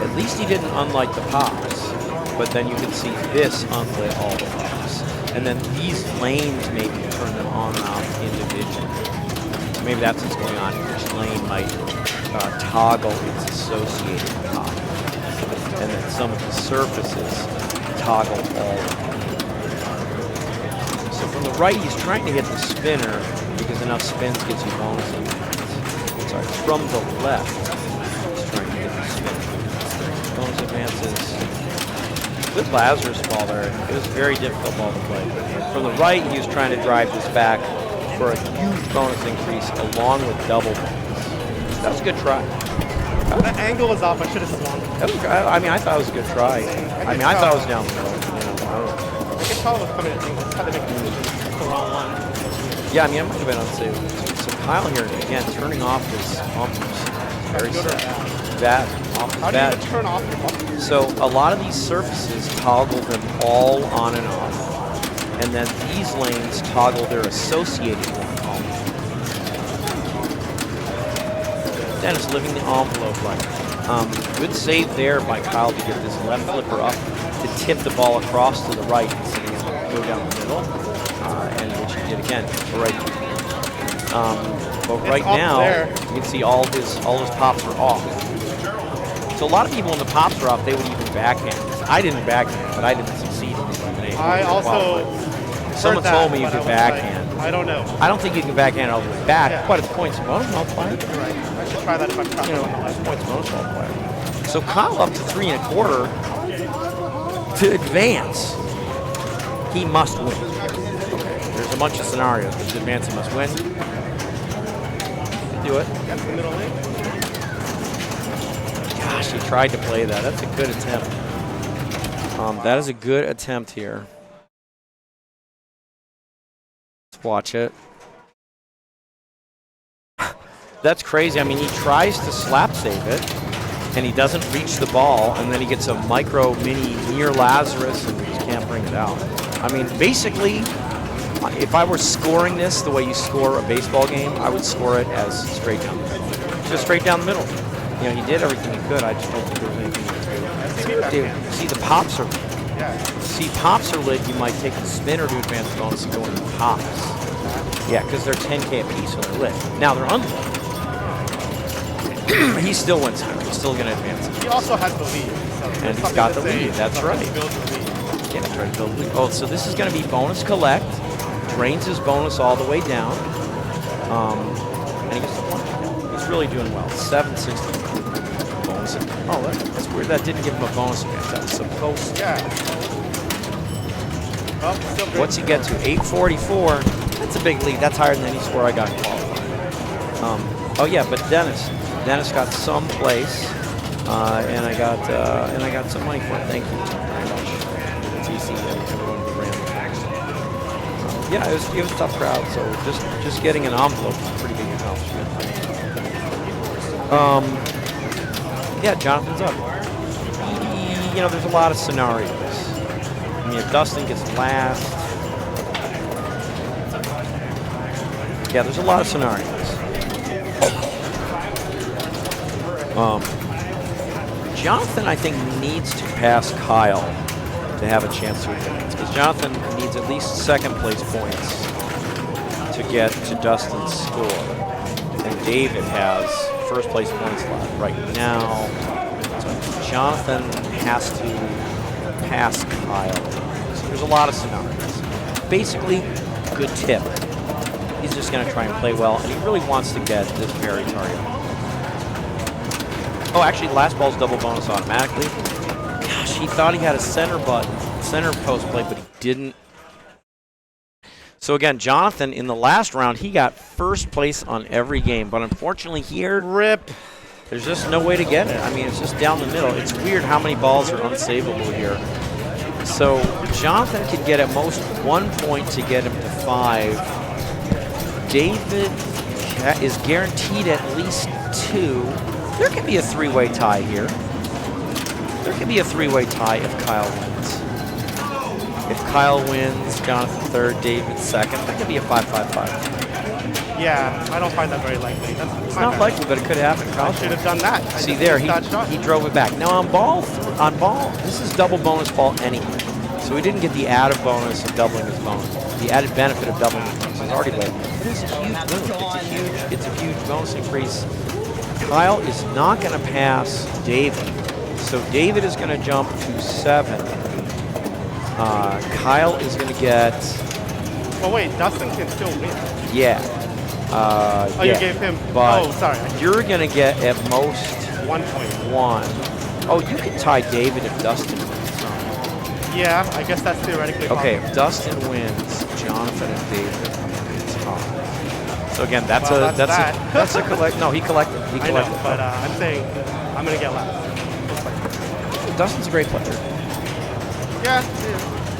At least he didn't unlight the pops, but then you can see this unlit all the pops. And then these lanes maybe turn them on and off individually. So maybe that's what's going on. Each lane might toggle its associated pop. And then some of the surfaces toggle all of them. So from the right, he's trying to hit the spinner because enough spins gives you bonus advances. Sorry, from the left, he's trying to hit the spinner. Bonus advances. Good Lazarus ball there. It was a very difficult ball to play. From the right, he was trying to drive this back for a huge bonus increase along with double bonus. That was a good try. The angle was off. I should have swung. I mean, I thought it was a good try. I mean, I thought it was down the middle. I could tell it was coming at me. That's how they make a decision. That's the wrong one. Yeah, I mean, it might have been unsafe. So Kyle here, again, turning off his bumpers. Very sad. Bad. How do you even turn off your bumpers? So a lot of these surfaces toggle them all on and off. And then these lanes toggle their associated one on. Dennis living the envelope right. Good save there by Kyle to get this left flipper up to tip the ball across to the right instead of go down the middle, and which he did again. But right now, you can see all his pops are off. So a lot of people when the pops are off, they would even backhand. I didn't backhand, but I didn't succeed in elimination. I also someone told me you could backhand. Like, I don't know. I don't think you can backhand all the way back. Yeah. Quite a points bonus multiplier. You're right. I should try that if I'm trying. Points bonus multiplier. So Kyle up to 3 1/4 to advance. He must win. Okay. There's a bunch of scenarios. To advance, he must win. Do it. That's the middle lane. Gosh, he tried to play that. That's a good attempt. That is a good attempt here. Let's watch it. That's crazy. I mean, he tries to slap save it, and he doesn't reach the ball, and then he gets a micro mini near Lazarus, and he just can't bring it out. I mean, basically, if I were scoring this the way you score a baseball game, I would score it as straight down the middle. Just straight down the middle. You know, he did everything he could. I just don't think there was anything he could do. Dude, see, the pops are... See, pops are lit. You might take the spinner to advance the bonus and go into the pops. Yeah, because they're 10K a piece when they're lit. Now they're unlit. He still wins here. He's still going to advance it. He also has the lead. So and he's got the lead. That's right. Yeah, try to build the lead. Oh, so this is going to be bonus collect. Drains his bonus all the way down. And he gets the point. He's really doing well. 760. Bonus. Oh, that's weird. That didn't give him a bonus advance. That was supposed to. Yeah. Well, still good. What's he get to? 844. That's a big lead. That's higher than any score I got qualified. Oh yeah, but Dennis got some place, and I got some money for it. Thank you very much. TC and everyone who ran the tax. Yeah, it was a tough crowd, so just getting an envelope is a pretty big accomplishment. Yeah, Jonathan's up. You know, there's a lot of scenarios. I mean, if Dustin gets last, yeah, there's a lot of scenarios. Jonathan, I think, needs to pass Kyle to have a chance to advance. Because Jonathan needs at least second place points to get to Dustin's score. And David has first place points left right now. So Jonathan has to pass Kyle. So there's a lot of scenarios. Basically, good tip. He's just going to try and play well, and he really wants to get this parry target. Oh, actually, last ball's double bonus automatically. Gosh, he thought he had a center post play, but he didn't. So again, Jonathan, in the last round, he got first place on every game, but unfortunately here, Rip. there's just no way to get it. I mean, it's just down the middle. It's weird how many balls are unsavable here. So Jonathan could get at most 1 point to get him to 5. David is guaranteed at least 2. There could be a 3-way tie here. There could be a 3-way tie if Kyle wins. If Kyle wins, Jonathan third, David second, that could be a 5-5-5. Yeah, I don't find that very likely. That's It's not likely, but it could happen. Kyle should have done that. I See just there, missed that shot. he drove it back. Now on ball, this is double bonus ball anyway. So he didn't get the added bonus of doubling his bonus. The added benefit of doubling his bonus is already late. It is a huge move. It's a huge bonus increase. Kyle is not going to pass David. So David is going to jump to 7. Kyle is going to get... Oh wait, Dustin can still win. Yeah. Oh, yeah. you gave him... But oh, sorry. you're going to get at most 1 point. 1. Oh, you can tie David if Dustin wins. Yeah, I guess that's theoretically Okay, possible. if Dustin wins, Jonathan and David tie. So again, that's Well, a that's that's that. a collect. No, he collected. He I collected. know, but I'm saying I'm going to get last. Dustin's a great player. Yeah.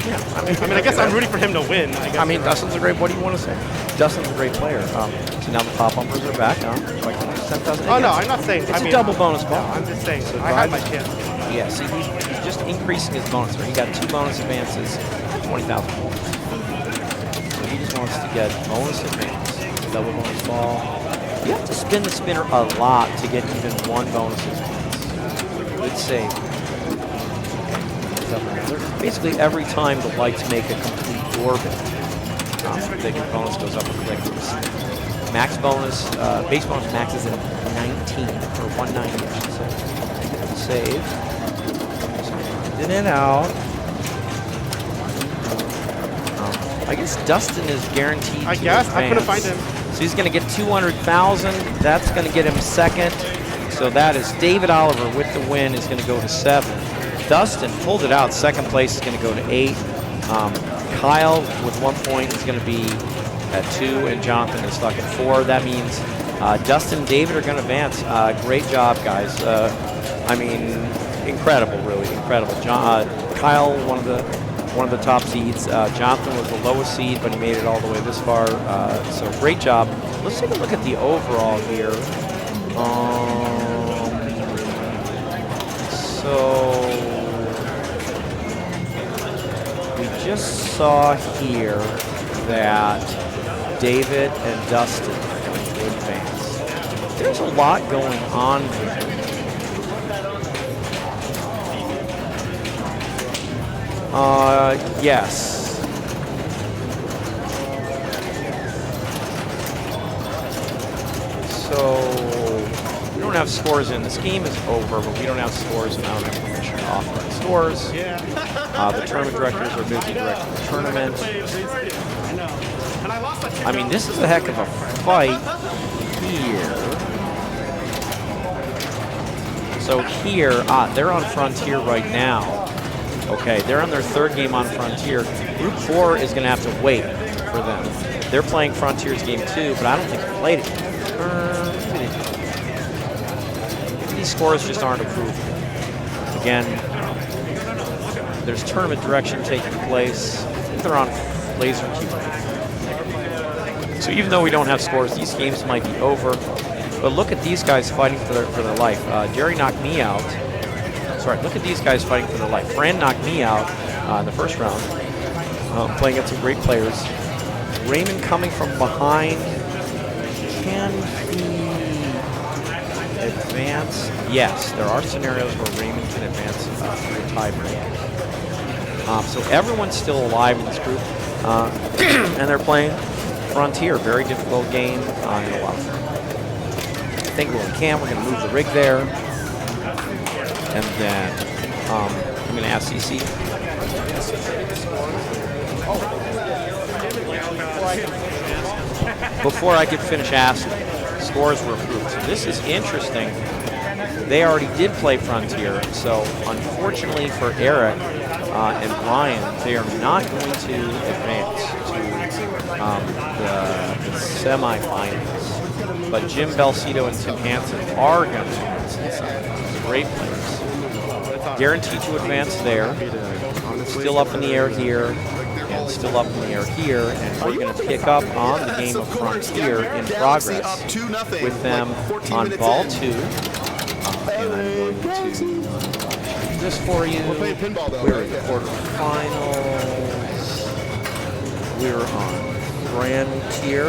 Yeah, I mean, I guess I'm rooting for him to win. I mean, Dustin's a great. What do you want to say? Dustin's a great player. So now the pop bumpers are back. Like 10,000. Oh no, I'm not saying. It's I a mean, double bonus ball. No, I'm just saying. So I had my drive- chance. Yeah, see, he's just increasing his bonus. He got 2 bonus advances, 20,000 points. So he just wants to get bonus advance, double bonus ball. You have to spin the spinner a lot to get even 1 bonus advance. Good save. Basically, every time the lights make a complete orbit, the bonus goes up a click. Max bonus, base bonus max is at 19, or 190, I should say. Save. In and out. I guess Dustin is guaranteed I to guess. I couldn't advance. find him. So he's going to get 200,000. That's going to get him second. So that is David Oliver with the win is going to go to 7. Dustin pulled it out. Second place is going to go to 8. Kyle with 1 point is going to be at 2, and Jonathan is stuck at 4. That means Dustin and David are going to advance. Great job, guys. I mean, incredible, really incredible. Kyle, one of the top seeds. Jonathan was the lowest seed, but he made it all the way this far. So great job. Let's take a look at the overall here. So we just saw here that David and Dustin are going to advance. There's a lot going on here. Yes. So we don't have scores in. This game is over, but we don't have scores, and I don't have permission to offer scores. The tournament directors are busy directing the tournament. I mean, this is a heck of a fight here. So here, they're on Frontier right now. Okay, they're on their 3rd game on Frontier. Group 4 is going to have to wait for them. They're playing Frontier's game 2, but I don't think they played it. These scores just aren't approved. Again, there's tournament direction taking place. I think they're on Laser Cube. So even though we don't have scores, these games might be over. But look at these guys fighting for their life. Jerry knocked me out. Sorry, look at these guys fighting for their life. Fran knocked me out in the first round, playing against some great players. Raymond coming from behind. Can he advance? Yes, there are scenarios where Raymond can advance through a tiebreak. So everyone's still alive in this group, and they're playing Frontier, very difficult game. In a lot of fun. I think when we can, we're going to move the rig there, and then I'm going to ask CC. Before I could finish asking, scores were approved. So this is interesting. They already did play Frontier, so unfortunately for Eric and Brian, they are not going to advance to the semifinals. But Jim Belcito and Tim Hansen are going to advance to the semifinals. Great players. Guaranteed to advance there. Still up in the air here, and still up in the air here, and we're going to pick up on the game of Frontier in progress with them on ball 2. And I'm going to do this for you. We're playing pinball though. We're in the quarterfinals. We're on Frontier.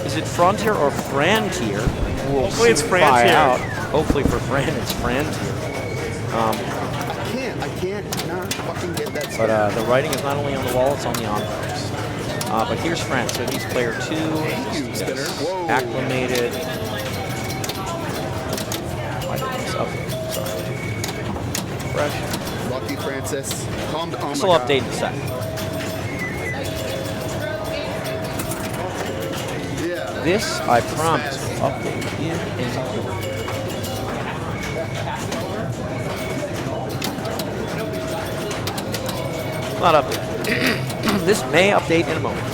Is it Frontier or Frantier? We'll Hopefully it's soon find Frantier. out. Hopefully for Fran, it's Frantier. I can't not fucking get that. But the writing is not only on the wall, it's on the envelopes. But here's Fran. So he's player 2. He's acclimated. Fresh. Lucky Francis. Calmed. Oh This my will God. update in a second. Yeah. This, I promise, will update in a Not update. This may update in a moment.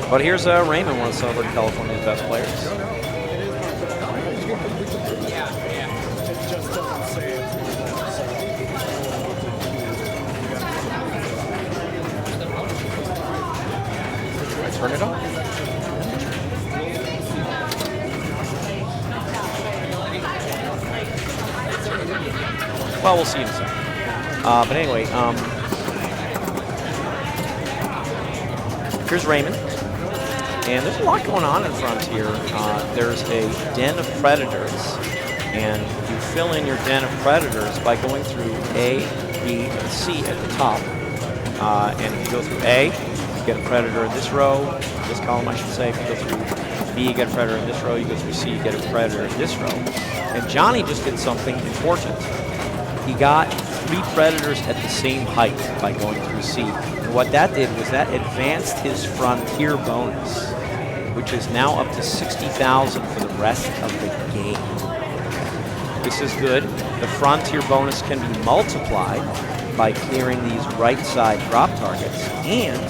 But here's Raymond, one of Southern California's best players. Turn it on. Well, we'll see in a second. But anyway, here's Raymond. And there's a lot going on in Frontier. There's a den of predators. And you fill in your den of predators by going through A, B, and C at the top. And if you go through A, you get a predator in this row, this column I should say. If you go through B, you get a predator in this row. You go through C, you get a predator in this row. And Johnny just did something important. He got 3 predators at the same height by going through C. And what that did was that advanced his Frontier bonus, which is now up to 60,000 for the rest of the game. This is good. The Frontier bonus can be multiplied by clearing these right side drop targets. And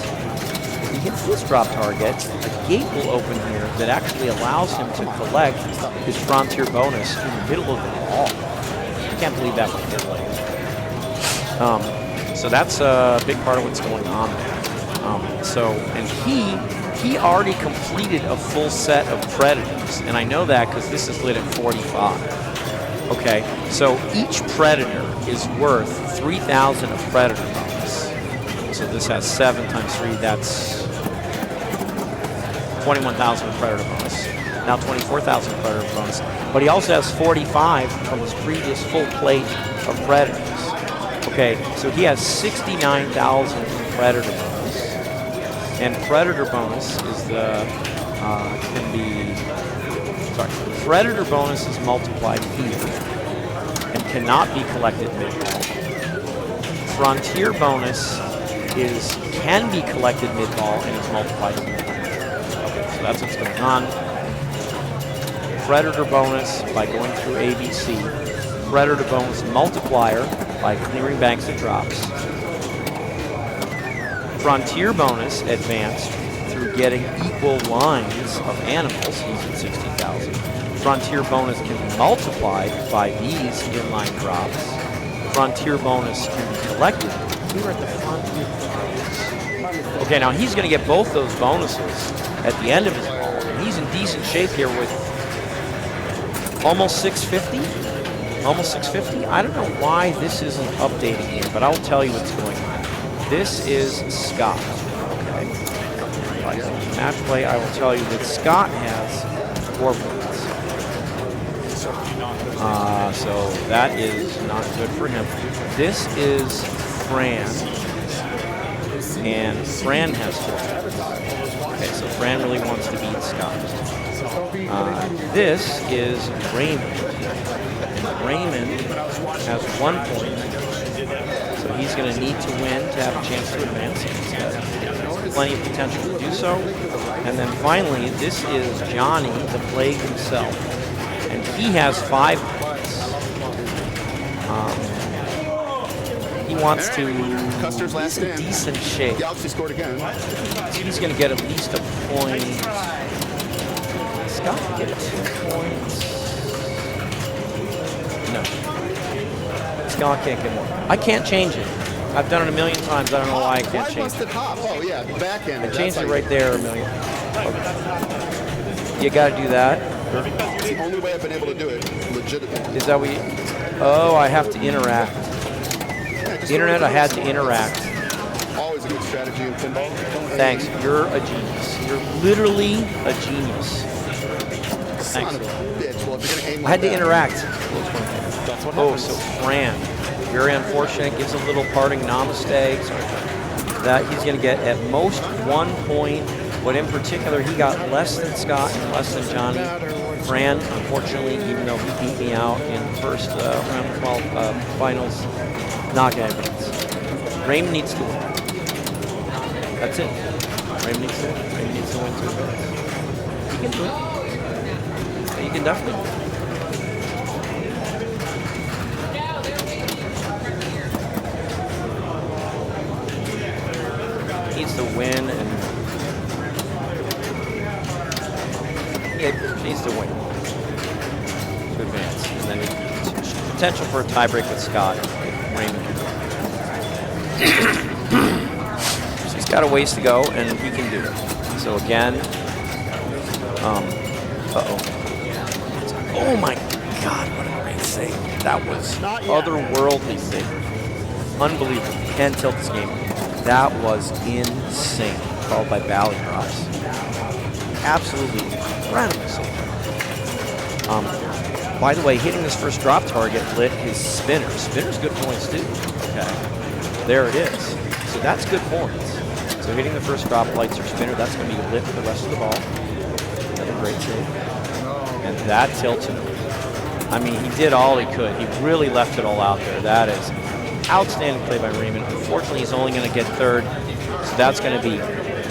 if he hits this drop target, a gate will open here that actually allows him to collect his Frontier bonus in the middle of the ball. I can't believe that one here. So that's a big part of what's going on there. And he already completed a full set of predators, and I know that because this is lit at 45. Okay, so each predator is worth 3,000 of predator bonus. So this has 7 times 3, that's 21,000 of predator bonus. Now 24,000 predator bonus. But he also has 45 from his previous full plate of predators. Okay, so he has 69,000 in predator bonus. And predator bonus is predator bonus is multiplied here and cannot be collected mid-ball. Frontier bonus can be collected mid-ball and is multiplied mid-ball. Okay, so that's what's going on. Predator bonus by going through ABC. Predator bonus multiplier by clearing banks of drops. Frontier bonus advanced through getting equal lines of animals, he's at 60,000. Frontier bonus can be multiplied by these inline drops. Frontier bonus can be collected here at the Frontier bonus. Okay, now he's going to get both those bonuses at the end of his ball. And he's in decent shape here with almost 650. Almost 650. I don't know why this isn't updating here, but I'll tell you what's going on. This is Scott. Okay. By match play, I will tell you that Scott has 4 points. So that is not good for him. This is Fran, and Fran has to advance. Okay, so Fran really wants to beat Scott. This is Raymond. Raymond has 1 point, so he's going to need to win to have a chance to advance. He's got plenty of potential to do so. And then finally, this is Johnny, the Plague himself, and he has 5 points. He wants to. Custer's last he's in stand. decent shape. Galaxy scored again. He's going to get at least a point. Scott get 2 points. No. Scott can't get more. I can't change it. I've done it a million times. I don't know why I can't Why change must it. it hop? Oh yeah, back end. I changed it right there a million. Okay. You got to do that. It's the only way I've been able to do it legitimately. Is that what you? Oh, I have to interact. Yeah, just Internet, I had to interact. Always a good strategy in pinball. Thanks. You're a genius. You're literally a genius. Son Thanks. of a bitch. Well, if you're gonna aim I had to like that, interact. that's what Oh, happens. so Fran, very unfortunate, gives a little parting namaste. That he's going to get at most 1 point, but in particular, he got less than Scott and less than Johnny. Fran, unfortunately, even though he beat me out in the first round of 12 finals, not going to advance. Raymond needs to win. That's it. Raymond needs to win. Raymond needs to win to advance. He can do it. He can definitely do it. Needs to win and needs to win to advance, and then potential for a tiebreak with Scott. Raymond. So he's got a ways to go, and he can do it. So again, oh my God! What a great save! That was otherworldly save. Unbelievable. Can't tilt this game. That was insane. Called by Bally Drops. Absolutely incredible save. By the way, hitting this first drop target lit his spinner. Spinner's good points too. Okay. There it is. So that's good points. So hitting the first drop lights your spinner, that's going to be lit for the rest of the ball. Another great save. And that tilted. I mean, he did all he could. He really left it all out there. That is outstanding play by Raymond. Unfortunately, he's only going to get third. So that's going to be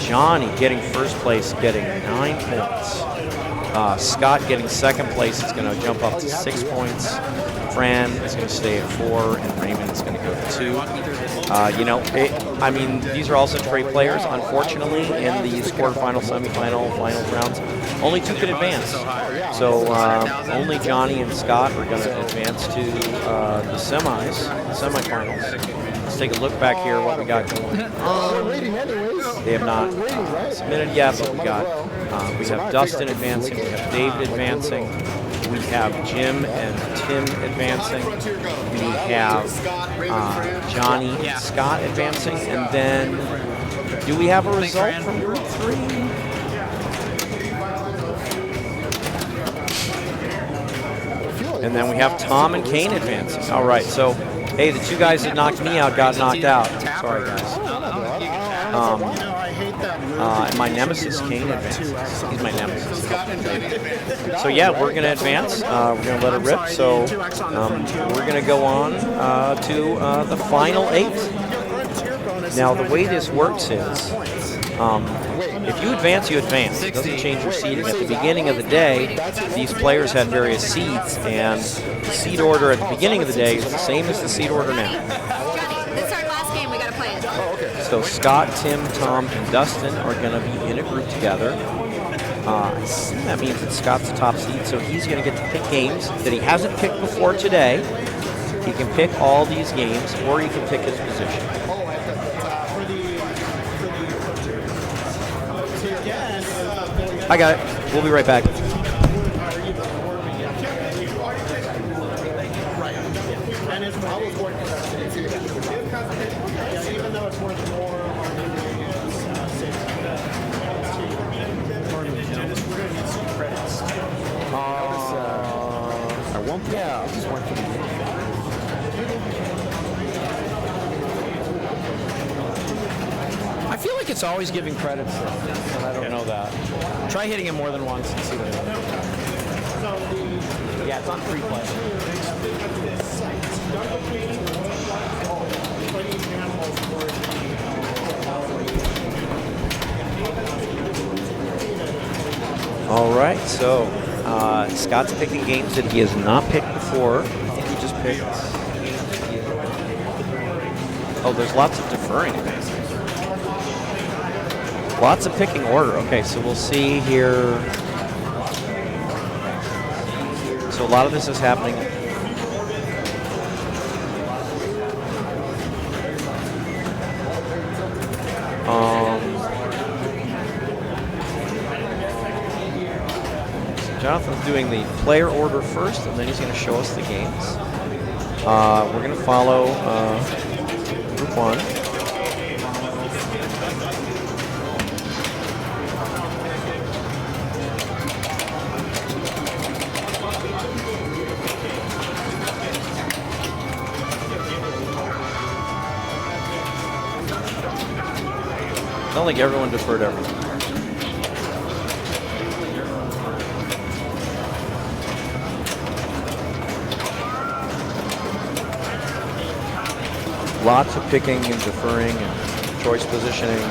Johnny getting first place, getting 9 points. Scott getting second place is going to jump up to 6 points. Fran is going to stay at 4, and Raymond is going to go to 2. You know, I mean, these are all such great players. Unfortunately, in these quarterfinal, semifinal, finals rounds, only 2 could advance. So only Johnny and Scott are going to advance to the semifinals. Let's take a look back here what we got going. They have not submitted yet, but we have Dustin advancing, we have David advancing, we have Jim and Tim advancing, we have Johnny and Scott advancing, and then do we have a result from Group 3? And then we have Tom and Kane advancing. All right, so, hey, the 2 guys that knocked me out got knocked out. Sorry, guys. And my nemesis, Kane, advances. He's my nemesis. So, yeah, we're going to advance. We're going to let it rip. So, we're going to go on to the final 8. Now, the way this works is, if you advance, you advance. It doesn't change your seeding. At the beginning of the day, these players had various seeds, and the seed order at the beginning of the day is the same as the seed order now. This is our last game. We gotta play it. So Scott, Tim, Tom, and Dustin are going to be in a group together. I assume that means that Scott's the top seed, so he's going to get to pick games that he hasn't picked before today. He can pick all these games, or he can pick his position. I got it. We'll be right back. like it's always giving credits, and I don't know that. Try hitting him more than once and see what it is. Yeah, it's on free play. All right, so Scott's picking games that he has not picked before. I think he just picked. Oh, there's lots of deferring. Lots of picking order. Okay, so we'll see here. So a lot of this is happening. So Jonathan's doing the player order first, and then he's going to show us the games. We're going to follow Group 1. I don't think everyone deferred everything. Lots of picking and deferring and choice positioning.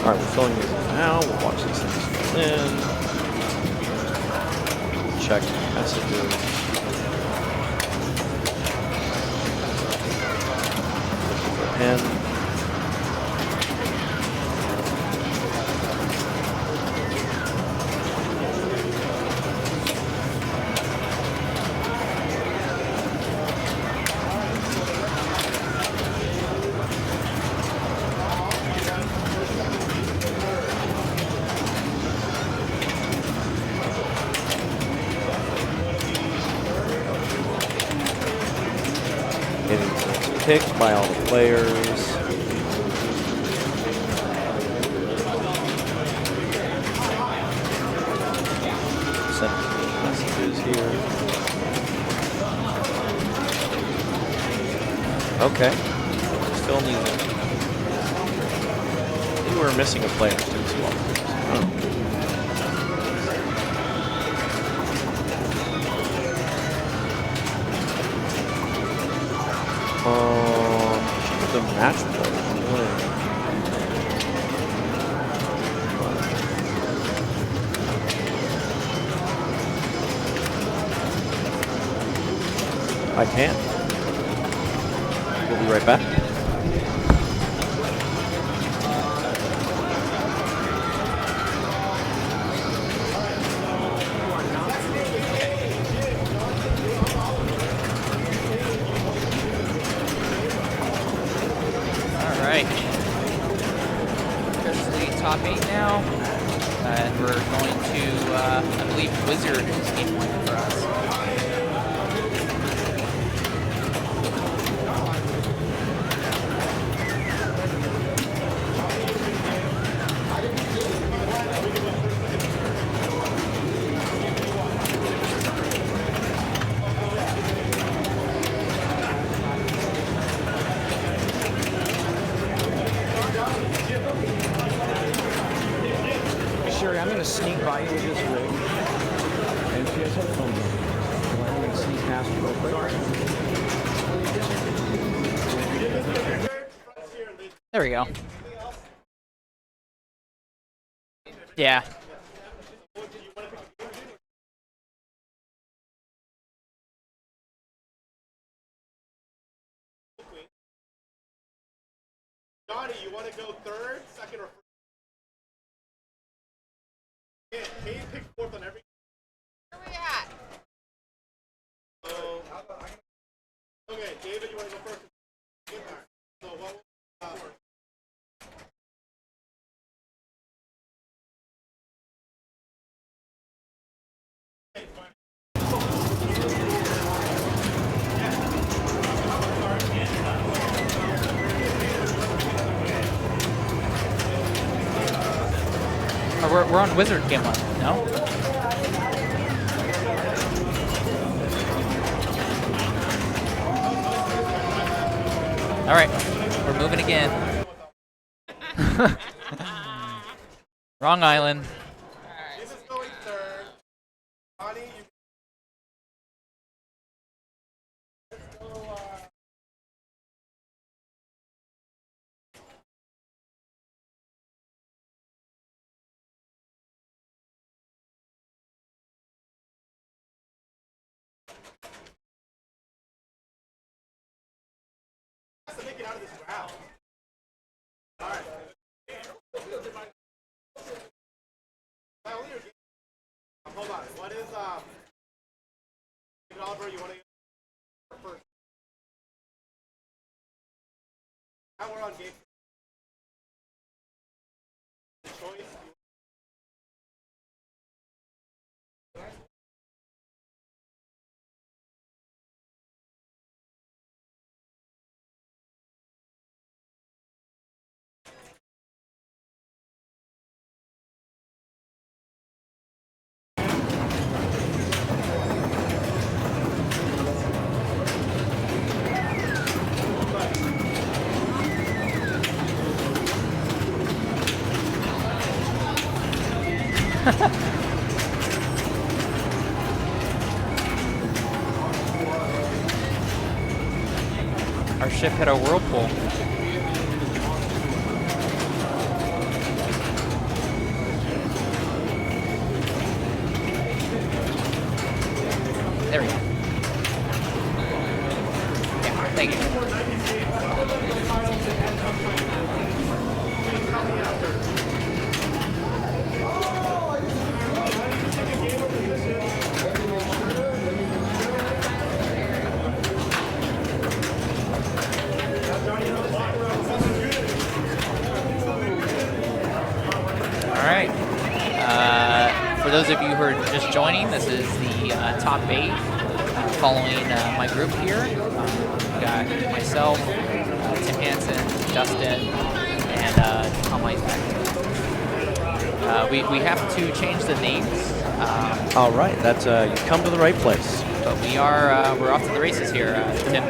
All right, we're filling these in now. We'll watch these things fill in. Check messages. And picked by all the players. Send messages here. Okay. Still need it. We were missing a player too. The match play. I can. We'll be right back. Top 8 now, and we're going to, I believe, Wizard is game 1 for us. I'm going to sneak by you with this rig. And she has headphones on. So I'm going to sneak past you real quick. There we go. Yeah. Johnny, you want to go third, second, or first? Can you pick fourth on every? Where we at? Okay, David, you want to go first? So what? We're on Wizard game 1, no? All right, we're moving again. Wrong island. This is going third. Johnny, you have to make it out of this round. All right. Hold on. What is Oliver? You want to first? Now we're on game. Choice. Our ship hit a whirlpool. There we go. Yeah, thank you. All right. For those of you who are just joining, this is the top 8 following my group here. We got myself, Tim Hansen, Justin, and Tom Isaac. We have to change the names. All right, that's you've come to the right place. But we're off to the races here. Tim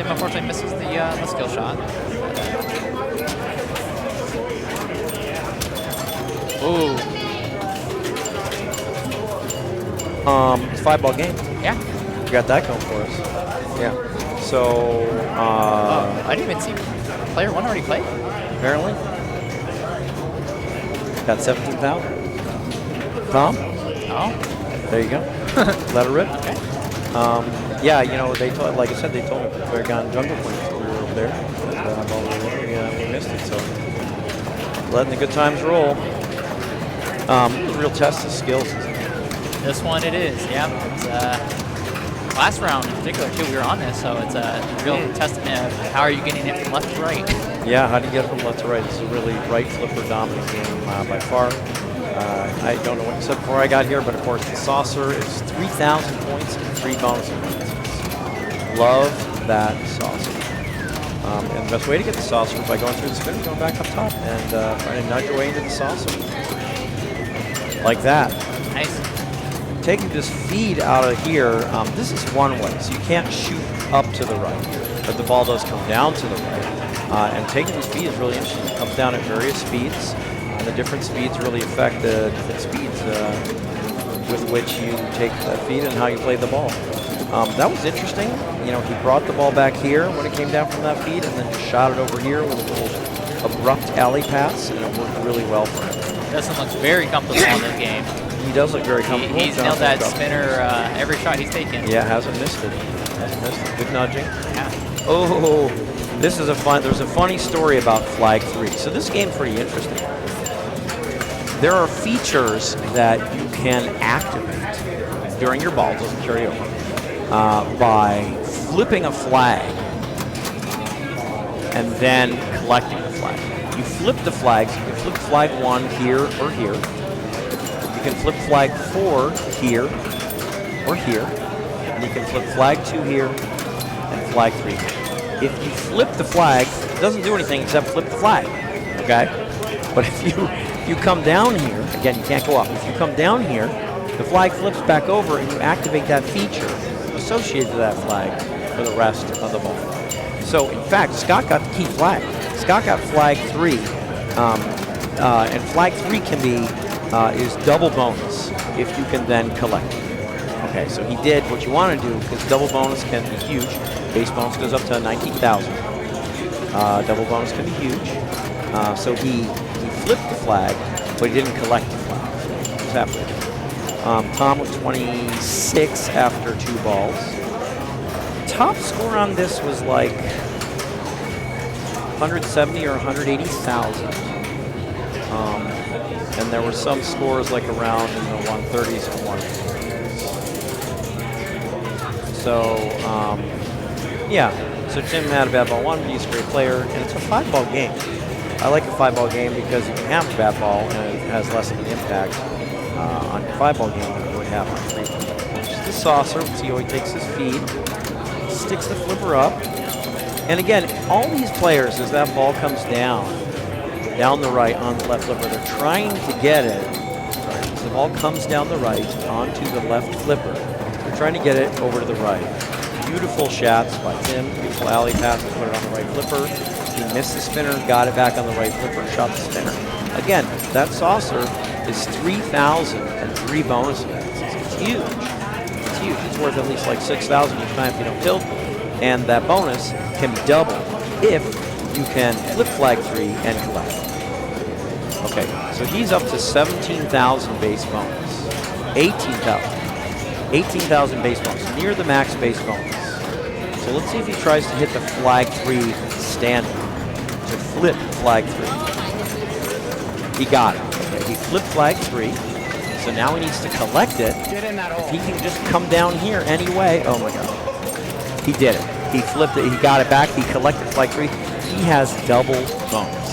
unfortunately misses the skill shot. Ooh. It's a 5-ball game. Yeah. We got that going for us. Yeah. So, I didn't even see player 1 already played. apparently, got 17,000. Tom, Oh. there you go. Let it rip. Okay. Yeah, you know, they told, like I said, they told me we were gone jungle points when we were over there. And, we missed it, so letting the good times roll. Real test of skills. This one it is, yeah. It's, last round in particular too, we were on this, so it's a real testament of how are you getting it from left to right. Yeah, how do you get it from left to right? This is a really right flipper dominant game by far. I don't know what you said before I got here, but of course the saucer is 3,000 points and 3 bonus points. Love that saucer. And the best way to get the saucer is by going through the spinner, going back up top, and trying to nudge your way into the saucer. Like that. Nice. Taking this feed out of here, this is one way, so you can't shoot up to the right, but the ball does come down to the right. And taking this feed is really interesting. It comes down at various speeds, and the different speeds really affect the different speeds with which you take that feed and how you play the ball. That was interesting. You know, he brought the ball back here when it came down from that feed, and then just shot it over here with a little abrupt alley pass, and it worked really well for him. Dustin looks very comfortable in this game. He does look very comfortable. He's nailed that spinner every shot he's taken. Yeah, hasn't missed it. Hasn't missed it. Good nudging. Yeah. Oh, this is there's a funny story about Flag 3. So this game's pretty interesting. There are features that you can activate during your ball, doesn't carry over, by flipping a flag and then collecting the flag. You flip the flags. You can flip flag 1 here or here. You can flip flag 4 here or here. And you can flip flag 2 here and flag 3 here. If you flip the flag, it doesn't do anything except flip the flag, okay? But if you come down here, again, you can't go up. If you come down here, the flag flips back over and you activate that feature associated to that flag for the rest of the ball. So, in fact, Scott got the key flag. Scott got flag 3, and flag 3 can be is double bonus if you can then collect it. Okay, so he did what you want to do because double bonus can be huge. Base bonus goes up to 19,000. Double bonus can be huge. So he flipped the flag, but he didn't collect the flag. What's happening? Tom with 26 after 2 balls. Top score on this was like 170 or 180,000. And there were some scores like around in the 130s and 140s. So, yeah. So Tim had a bad ball 1, but he's a great player, and it's a 5-ball game. I like a 5-ball game because you can have a bad ball and it has less of an impact on your 5-ball game than it would have on a 3-ball. Just the saucer, see how he takes his feed, sticks the flipper up, and again, all these players, as that ball comes down the right on the left flipper, they're trying to get it. As the ball comes down the right onto the left flipper, they're trying to get it over to the right. Beautiful shots by Tim, beautiful alley pass to put it on the right flipper. He missed the spinner, got it back on the right flipper, shot the spinner. Again, that saucer is 3,000 and 3 bonus events. It's huge. It's huge. It's worth at least like 6,000 each time if you don't tilt. And that bonus can be doubled if you can flip flag 3 and collect. Okay, so he's up to 17,000 base bonus. 18,000 base bonus, near the max base bonus. So let's see if he tries to hit the flag 3 standing, to flip flag 3. He got it. Okay, he flipped flag 3, so now he needs to collect it. Get in that hole. He can just come down here anyway. Oh my God. He did it. He flipped it, he got it back, he collected flag 3. He has double bonus.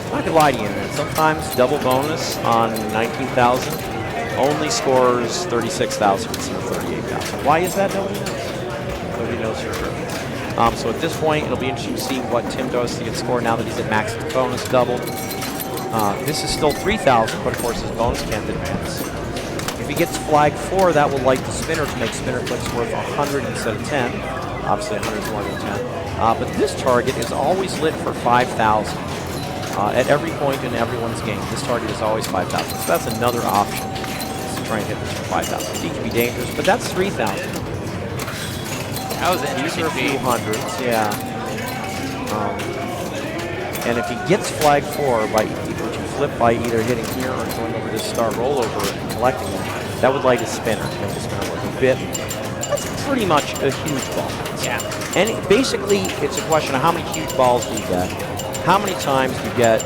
I'm not gonna lie to you, man. Sometimes double bonus on 19,000 only scores 36,000 instead of 38,000. Why is that? Nobody knows. Nobody knows for sure. So at this point, it'll be interesting to see what Tim does to get scored now that he's at max bonus double. This is still 3,000, but of course his bonus can't advance. If he gets flag 4, that will light the spinner to make spinner clicks worth 100 instead of 10. Obviously 100 is more than 10. But this target is always lit for 5,000. At every point in everyone's game, this target is always 5,000. So that's another option. Try and hit this for 5,000. He can be dangerous, but that's 3,000. That was an These interesting are a few feed. hundreds, yeah. And if he gets flag 4 by which you flip by either hitting here or going over this star rollover and collecting it, that would light his spinner to make the spinner work a bit. That's pretty much a huge ball. Yeah. And basically, it's a question of how many huge balls do you get, how many times do you get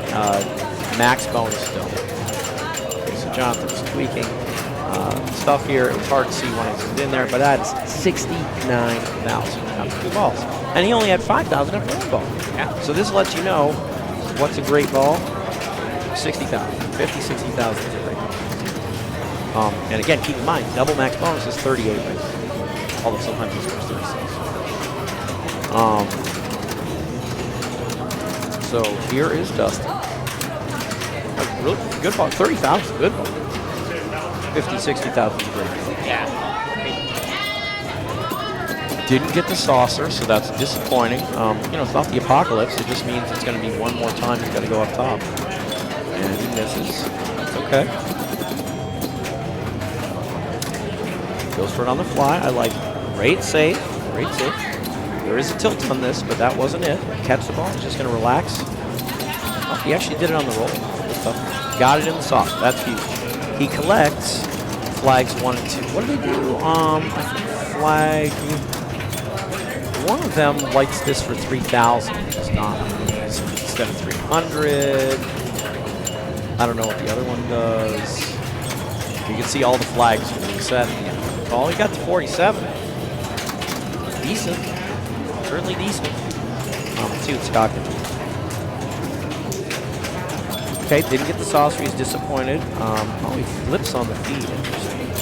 max bonus still. Okay, so Jonathan's tweaking stuff here. It was hard to see when it was in there, but that's 69,000 after 2 balls. And he only had 5,000 after 1 ball. Yeah. So this lets you know what's a great ball. 60,000. 50, 60,000 is a great ball. And again, keep in mind, double max bonus is 38 right? Although sometimes he scores 36. So here is Dustin. A really good ball. 30,000, good ball. 50, 60,000 is great. Yeah. Didn't get the saucer, so that's disappointing. It's not the apocalypse. It just means it's going to be one more time he's got to go up top. And he misses. That's okay. Goes for it on the fly. I like it. Great save. Great save. There is a tilt on this, but that wasn't it. Catch the ball. He's just going to relax. Oh, he actually did it on the roll. Good stuff. Got it in the saucer. That's huge. He collects flags 1 and 2. What do they do? I think flag... One of them lights this for 3,000. It's not instead of 300. I don't know what the other one does. You can see all the flags being set. Oh, he got to 47. Decent. Certainly decent. Let's see what Scott can do. Okay, didn't get the saucer. He's disappointed. Oh, he flips on the feed. Interesting.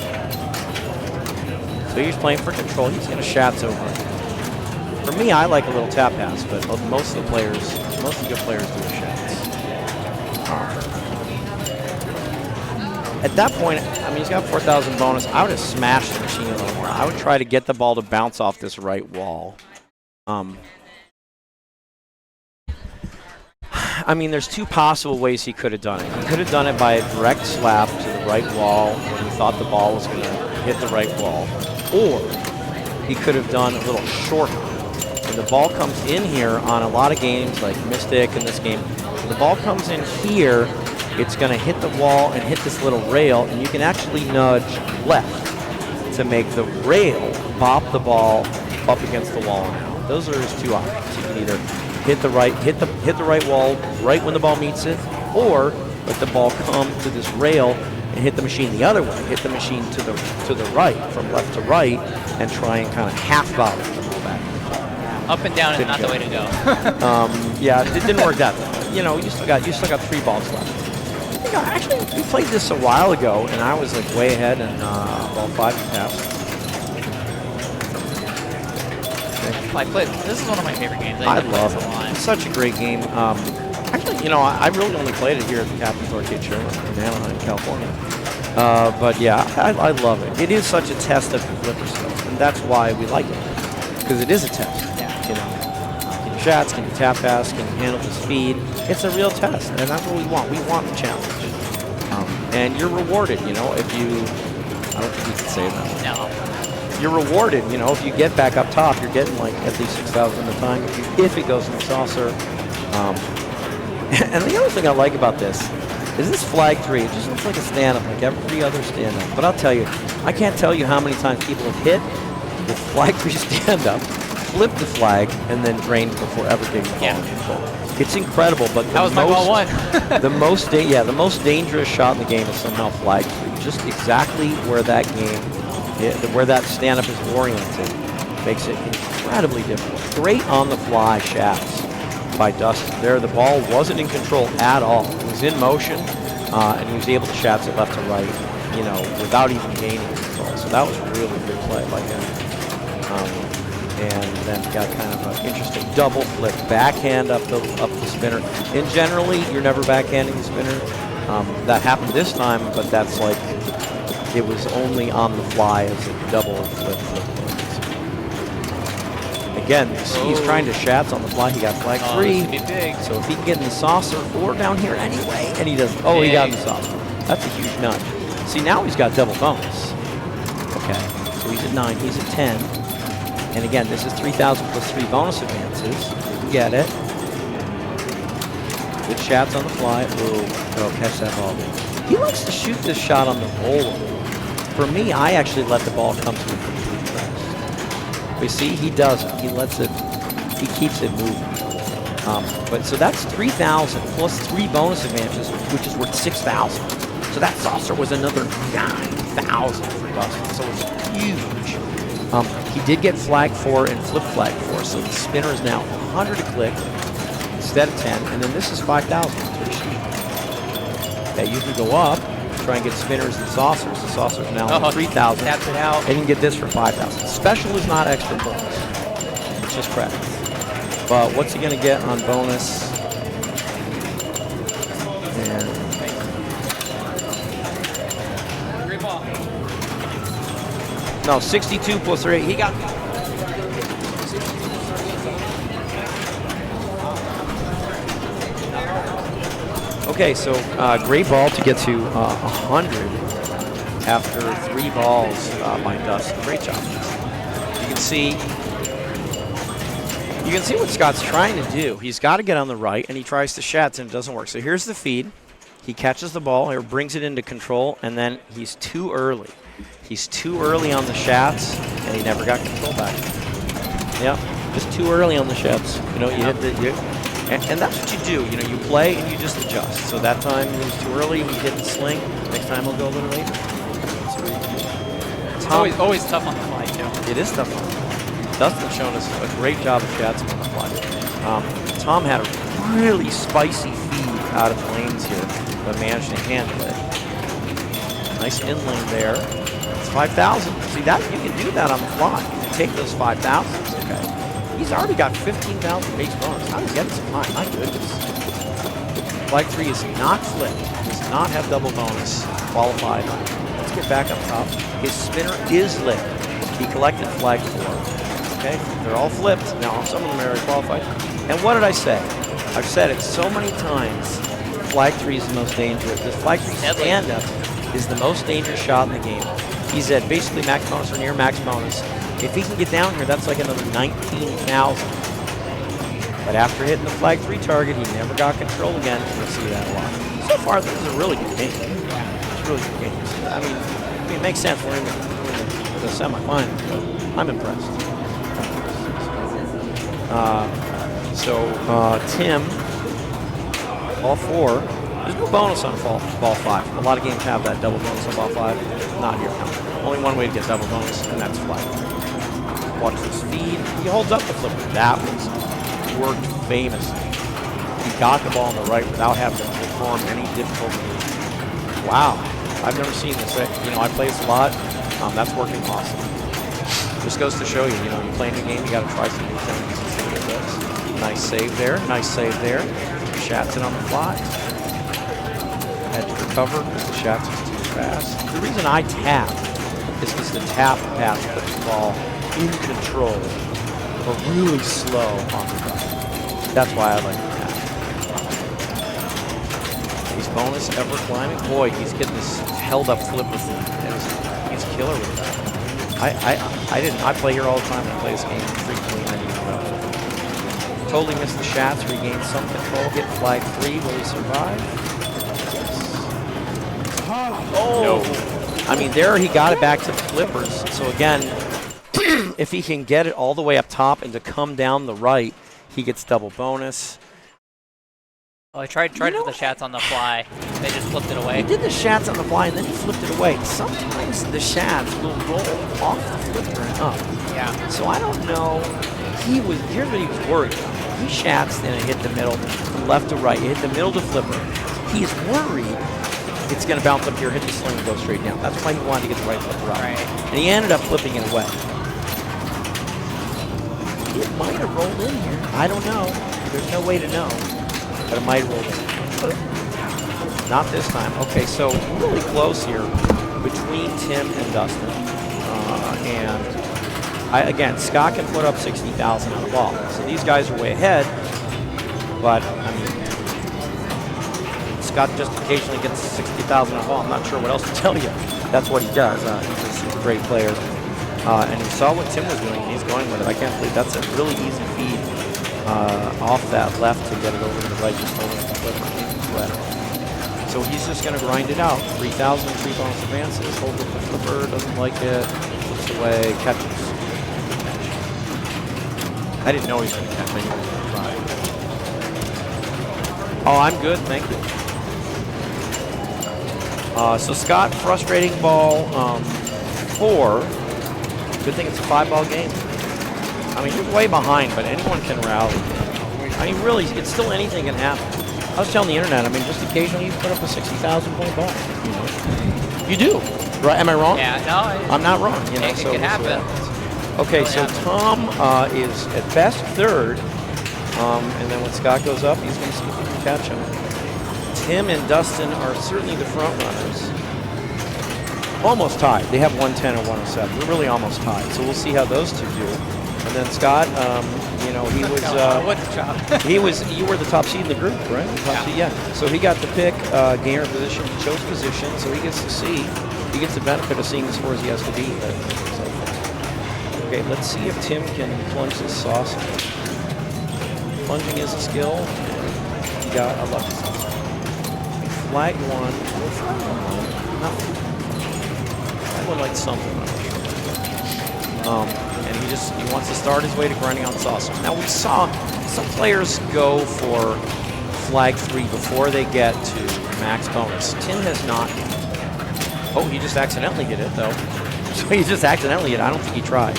So he's playing for control. He's going to shats over it. For me, I like a little tap pass, but most of the good players do shots. At that point, I mean, he's got 4,000 bonus. I would have smashed the machine a little more. I would try to get the ball to bounce off this right wall. I mean, there's two possible ways he could have done it. He could have done it by a direct slap to the right wall when he thought the ball was going to hit the right wall. Or he could have done a little shorter. When the ball comes in here on a lot of games, like Mystic in this game, when the ball comes in here, it's going to hit the wall and hit this little rail, and you can actually nudge left to make the rail bop the ball up against the wall now. Those are his two options. You can either hit the right wall right when the ball meets it, or let the ball come to this rail and hit the machine the other way. Hit the machine to the right, from left to right, and try and kind of half volley the ball back. Up and down is not the way to go. Yeah, it didn't work that way. You know, you still got 3 balls left. You know, actually, we played this a while ago, and I was like way ahead in ball 5 and pass. This is one of my favorite games. I love it. it. It's such a great game. Actually, you know, I really only played it here at the Captain's Arcade Show in Anaheim, California. But yeah, I love it. It is such a test of your flipper skills, and that's why we like it, because it is a test. Yeah. You know, can you shots, can you tap pass, can you handle the speed? It's a real test, and that's what we want. We want the challenge. And you're rewarded, you know, if you, I don't think you can say that. No. You're rewarded, you know, if you get back up top, you're getting like at least 6,000 at a time if it goes in the saucer. And the other thing I like about this is this flag 3. It just looks like a stand-up, like every other stand-up. But I'll tell you, I can't tell you how many times people have hit the flag 3 stand-up, flipped the flag, and then drained before ever getting the ball in control. It's incredible, but that was my ball 1. the most dangerous shot in the game is somehow flag 3. Just exactly where that stand-up is oriented makes it incredibly difficult. Great on-the-fly shafts by Dustin. There, the ball wasn't in control at all. It was in motion, and he was able to shafts it left to right, you know, without even gaining control. So that was a really good play by him. And then got kind of an interesting double flip, backhand up the spinner. And generally, you're never backhanding the spinner. That happened this time, but that's like, it was only on the fly as a double flip. Again, he's trying to shats on the fly. He got flag 3. This could be big. So if he can get in the saucer or down here anyway, and he doesn't. Oh, he got in the saucer. That's a huge nudge. See, now he's got double bonus. Okay, so he's at 9. He's at 10. And again, this is 3,000 plus 3 bonus advances. You can get it. Good shots on the fly. Ooh, catch that ball. He likes to shoot this shot on the roller. For me, I actually let the ball come to a complete rest. But see, he doesn't. He lets it, he keeps it moving. But so that's 3,000 plus 3 bonus advantages, which is worth 6,000. So that saucer was another 9,000 for Dustin. So it's huge. He did get flag 4 and flip flag 4, so the spinner is now 100 a click instead of 10, and then this is 5,000 to the sheet. Okay, you can go up, try and get spinners and saucers. The saucer's now 3,000. Taps it out. And you can get this for 5,000. Special is not extra bonus. It's just credits. But what's he going to get on bonus? Great ball. No, 62 plus 3. He got. Okay, so great ball to get to 100 after 3 balls by Dustin. Great job. You can see what Scott's trying to do. He's got to get on the right, and he tries to shats, and it doesn't work. So here's the feed. He catches the ball, or brings it into control, and then he's too early. He's too early on the shats, and he never got control back. Yep, just too early on the shats. You know, you hit the, and that's what you do. You know, you play and you just adjust. So that time it was too early. He hit the sling. Next time he'll go a little later. It's always tough on the fly too. It is tough on the fly. Dustin's shown us a great job of shatsing on the fly. Tom had a really spicy feed out of the lanes here, but managed to handle it. Nice in lane there. 5,000. See that? You can do that on the fly. You can take those 5,000s. Okay. He's already got 15,000 base bonus. How does he get some high? My goodness. Flag 3 is not flipped. Does not have double bonus. Qualified. Let's get back up top. His spinner is lit. He collected flag 4. Okay, they're all flipped. Now, some of them are already qualified. And what did I say? I've said it so many times. Flag 3 is the most dangerous. The flag 3 stand-up is the most dangerous shot in the game. He's at basically max bonus or near max bonus. If he can get down here, that's like another 19,000. But after hitting the flag 3 target, he never got control again. You'll see that a lot. So far, this is a really good game. It's a really good game. I mean, it makes sense. We're in the semifinals, but I'm impressed. Tim, ball 4. There's no bonus on ball 5. A lot of games have that double bonus on ball 5. Not here. No. Only one way to get double bonus, and that's flag. Watch this feed. He holds up the flipper. That worked famously. He got the ball on the right without having to perform any difficult move. Wow. I've never seen this. You know, I play this a lot. That's working awesome. Just goes to show you, you know, you play in the game, you got to try some new things. See what it does. Nice save there. Nice save there. Shats it on the fly. Had to recover because the Shats is too fast. The reason I tap is because the tap pass puts the ball in control, but really slow on the drive. That's why I like the tap. He's bonus ever climbing. Boy, he's getting this held up flipper. He's killer with that. I play here all the time. I play this game frequently. I use it. Totally missed the shots. Regain some control. Get flag 3. Will he survive? Oh! No. I mean, there he got it back to the flippers. So again, if he can get it all the way up top and to come down the right, he gets double bonus. Oh, I tried with the Shats on the fly. They just flipped it away. He did the Shats on the fly and then he flipped it away. Sometimes the Shats will roll off the flipper and up. Yeah. So I don't know. Here's what he was worried about. He Shats and it hit the middle, from left to right. It hit the middle to flipper. He's worried it's going to bounce up here, hit the sling, and go straight down. That's why he wanted to get the right flipper out. Right. And he ended up flipping it away. It might have rolled in here. I don't know. There's no way to know. But it might roll in. Not this time. Okay, so really close here between Tim and Dustin. Again, Scott can put up 60,000 on the ball. So these guys are way ahead. But, I mean, Scott just occasionally gets 60,000 on the ball. I'm not sure what else to tell you. That's what he does. He's a great player. And he saw what Tim was doing, and he's going with it. I can't believe that's a really easy feed off that left to get it over to the right, just holding up the flipper. So he's just going to grind it out. 3,000, 3 bonus advances, holds up the flipper, doesn't like it, flips away, catches. I didn't know he was going to catch me. Oh, I'm good, thank you. So Scott, frustrating ball 4. Good thing it's a 5-ball game. I mean, you're way behind, but anyone can rally. I mean, really, it's still anything can happen. I was telling the internet, I mean, just occasionally you put up a 60,000 point ball. You do, right? Am I wrong? Yeah, no. I'm not wrong. You know, It can happen. Okay, so Tom is at best 3rd, and then when Scott goes up, he's going to see if he can catch him. Tim and Dustin are certainly the front runners. Almost tied. They have 110 and 107. We're really almost tied. So we'll see how those two do. And then Scott, you know, he was. You were the top seed in the group, right? Top seed, yeah. So he got the pick, gainer position. He chose position, so he gets to see. He gets the benefit of seeing the scores he has to beat. Okay, let's see if Tim can plunge this sausage. Plunging is a skill. He got a lucky sausage. Flag 1. Nothing. Would like something. And he wants to start his way to grinding out saucer. Now we saw some players go for flag 3 before they get to max bonus. Tim has not. Oh, he just accidentally hit it though. So he just accidentally hit it. I don't think he tried.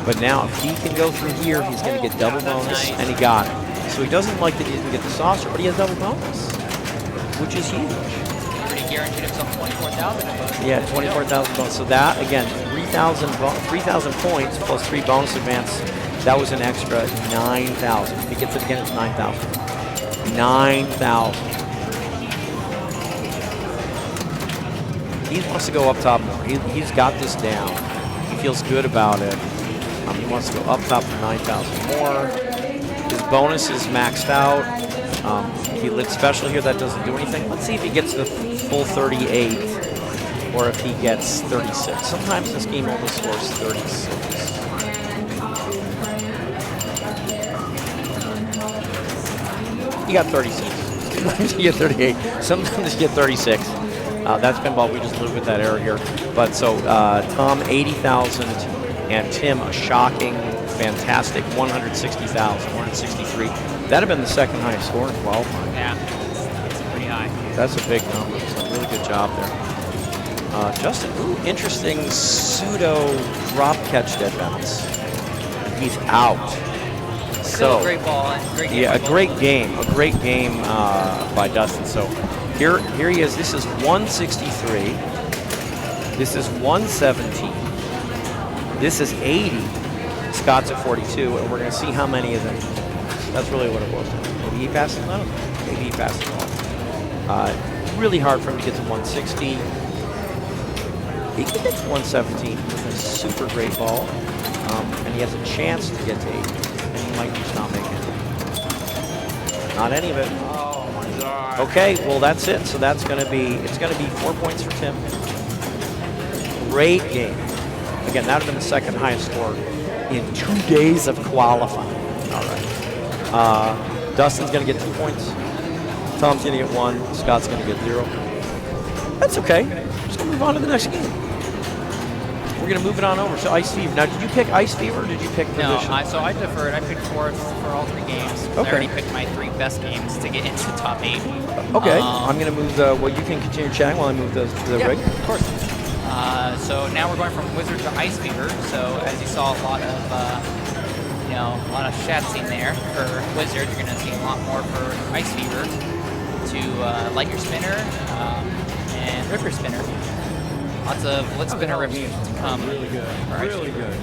But now if he can go through here, he's going to get double bonus, and he got it. So he doesn't like that he didn't get the saucer, but he has double bonus, which is huge. Guaranteed himself 24,000. Yeah, 24,000 bonus. So that, again, 3,000 points plus 3 bonus advance. That was an extra 9,000. If he gets it again, it's 9,000. 9,000. He wants to go up top more. He's got this down. He feels good about it. He wants to go up top for 9,000 more. His bonus is maxed out. He lit special here. That doesn't do anything. Let's see if he gets the full 38 or if he gets 36. Sometimes this game only scores 36. You got 36. Sometimes you get 38. Sometimes you get 36. That's pinball. We just live with that error here. But so Tom, 80,000, and Tim, a shocking, fantastic 160,000, 163. That'd have been the second highest score in qualifying. Yeah, it's pretty high. That's a big number. So really good job there. Justin, interesting pseudo drop catch dead bounce. He's out. Still a great ball and great game. Yeah, a great game by Dustin. So here he is. This is 163. This is 117. This is 80. Scott's at 42, and we're going to see how many is in. That's really what it was. Maybe he passed it on. Maybe he passed it on. Really hard for him to get to 160. He can get to 117 with a super great ball, and he has a chance to get to 80. And he might just not make it. Not any of it. Oh my God. Okay, well that's it. So it's going to be 4 points for Tim. Great game. Again, that would have been the second highest score in 2 days of qualifying. All right. Dustin's going to get 2 points. Tom's going to get 1. Scott's going to get 0. That's okay. Just going to move on to the next game. We're going to move it on over to Ice Fever. Now, did you pick Ice Fever or did you pick No, Position? so I deferred. I picked fourth for all 3 games. Okay. I already picked my 3 best games to get into the top 8. Okay. I'm going to move the. Well, you can continue chatting while I move the rig. Of course. So now we're going from Wizard to Ice Fever. So as you saw, a lot of shots in there for Wizard. You're going to see a lot more for Ice Fever to light your spinner and rip your spinner. Lots of lit spinner rips to come. Really good. Really good.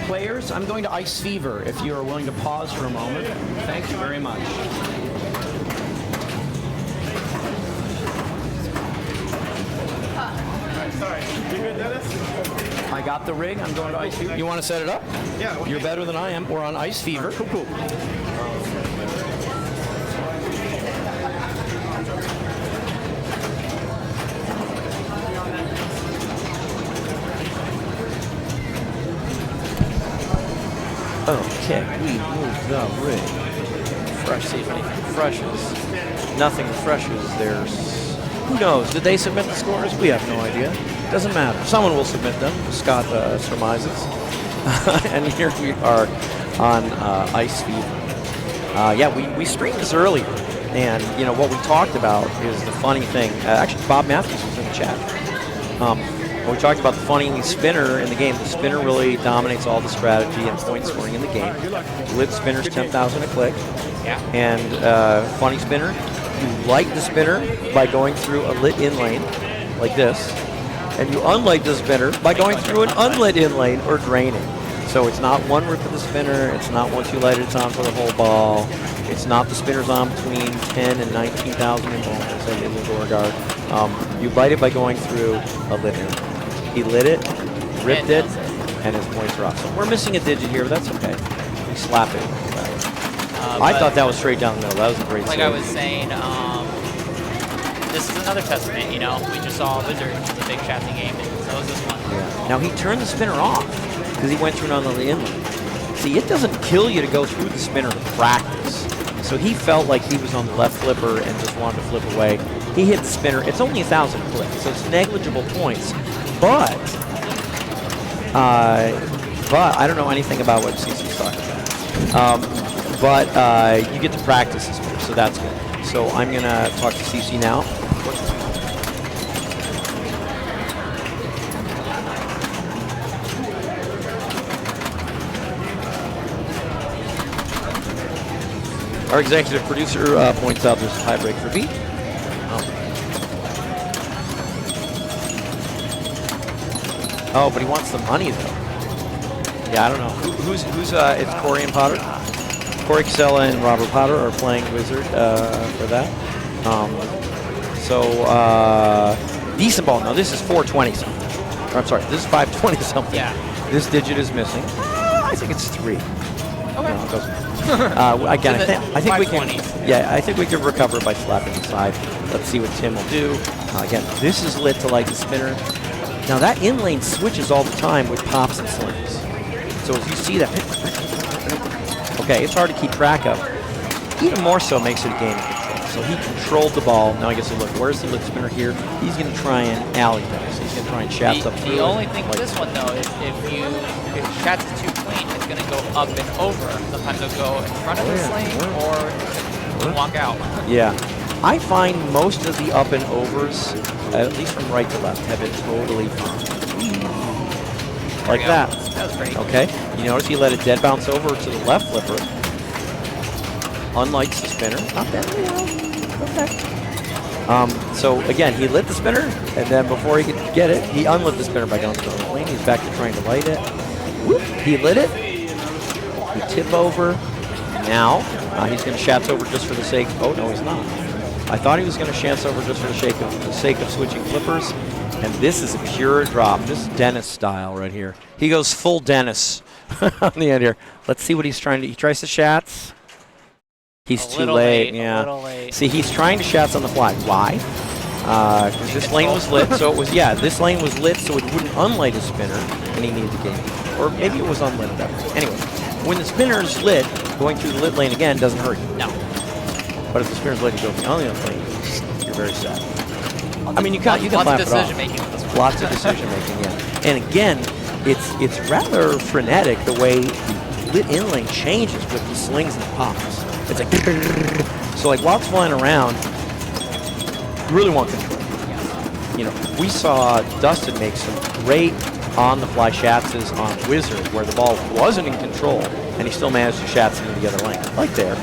Players, I'm going to Ice Fever if you are willing to pause for a moment. Thank you very much. Sorry. You good, Dennis? I got the rig. I'm going to Ice Fever. You want to set it up? Yeah. You're better than I am. We're on Ice Fever. Cool. Okay, we move the rig. Fresh, see if anything refreshes. Nothing refreshes. There's, who knows? Did they submit the scores? We have no idea. Doesn't matter. Someone will submit them. Scott surmises. And here we are on Ice Fever. Yeah, we streamed this earlier. And, what we talked about is the funny thing. Actually, Bob Matthews was in the chat. We talked about the funny spinner in the game. The spinner really dominates all the strategy and point scoring in the game. Lit spinner's 10,000 a click. Yeah. And funny spinner, you light the spinner by going through a lit in lane, like this. And you unlight the spinner by going through an unlit in lane or draining. So it's not one rip of the spinner. It's not once you light it, it's on for the whole ball. It's not the spinner's on between 10 and 19,000 in bonus in the door guard. You light it by going through a lit in lane. He lit it, ripped it, and his points are off. So we're missing a digit here, but that's okay. We slap it. I thought that was straight down the middle. That was a great Like save. I was saying, this is another testament, We just saw Wizard, which is a big shafting game, and so is this one. Yeah. Now he turned the spinner off because he went through an unlit inlet. See, it doesn't kill you to go through the spinner to practice. So he felt like he was on the left flipper and just wanted to flip away. He hit the spinner. It's only 1,000 clicks, so it's negligible points. But I don't know anything about what CC's talking about. But you get to practice this spinner, so that's good. So I'm going to talk to CC now. Our executive producer points out there's a tie break for B. Oh, but he wants the money though. Yeah, I don't know. Who's it's Corey and Potter. Corey Casella and Robert Potter are playing Wizard for that. Decent ball. No, this is 420 something. I'm sorry, this is 520 something. Yeah. This digit is missing. I think it's 3. Okay. No, it doesn't. Again, I think we can. 520s. Yeah, I think we can recover by slapping the side. Let's see what Tim will do. Again, this is lit to light the spinner. Now that in lane switches all the time with pops and slings. So as you see that, okay, it's hard to keep track of. Even more so makes it a game of control. So he controlled the ball. Now I guess look, where's the lit spinner here? He's going to try and alley this. He's going to try and shafts up through. The only thing with like this one though is if shats is too clean, it's going to go up and over. Sometimes it'll go in front of the sling or walk out. Yeah. I find most of the up and overs, at least from right to left, have been totally fine. Like that. That was great. Okay. You notice he let it dead bounce over to the left flipper. Unlights the spinner. Not that okay. So again, he lit the spinner, and then before he could get it, he unlit the spinner by going to the lane. He's back to trying to light it. Whoop. He lit it. He tip over. Now he's going to shats over just for the sake. Oh no, he's not. I thought he was going to chance over just for the sake of switching flippers, and this is a pure drop. This is Dennis style right here. He goes full Dennis on the end here. Let's see what he's trying to. He tries to shats. He's too late. Yeah. A little late. See, he's trying to shats on the fly. Why? Because this lane was lit, so it was this lane was lit, so it wouldn't unlight his spinner, and he needed to gain. Or maybe it was unlit at that point. Anyway, when the spinner is lit, going through the lit lane again doesn't hurt you. No. But if the spinner's letting you go beyond the lane, you're very sad. I mean, you can Lots laugh of it off. decision making with this one. Lots of decision making, yeah. And again, it's rather frenetic the way the lit in lane changes with the slings and the pops. It's like so like while it's flying around, you really want control. You know, we saw Dustin make some great on-the-fly shatses on Wizard where the ball wasn't in control and he still managed to shats into the other lane, like there.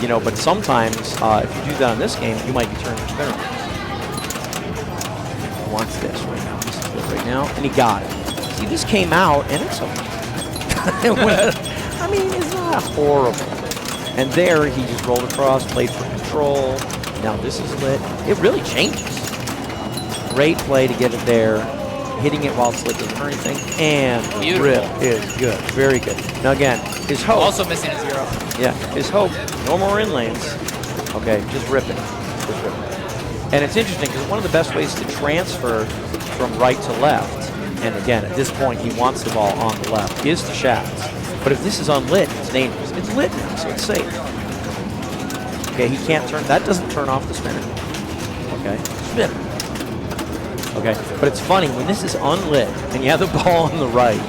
You know, but sometimes if you do that in this game, you might be turning your spinner. He wants this right now. This is good right now, and he got it. See, this came out, and it's I mean, it's not horrible. And there, he just rolled across, played for control. Now this is lit. It really changes. Great play to get it there. Hitting it while it's lit doesn't hurt anything, and the rip is good, very good. Now again, his hope. Also missing a 0. Yeah, his hope, no more in lanes. Okay, just rip it. Just rip it. And it's interesting because one of the best ways to transfer from right to left, and again, at this point, he wants the ball on the left, is to shafts. But if this is unlit, it's dangerous. It's lit now, so it's safe. Okay, he can't turn, that doesn't turn off the spinner. Okay, spinner. Okay, but it's funny, when this is unlit, and you have the ball on the right,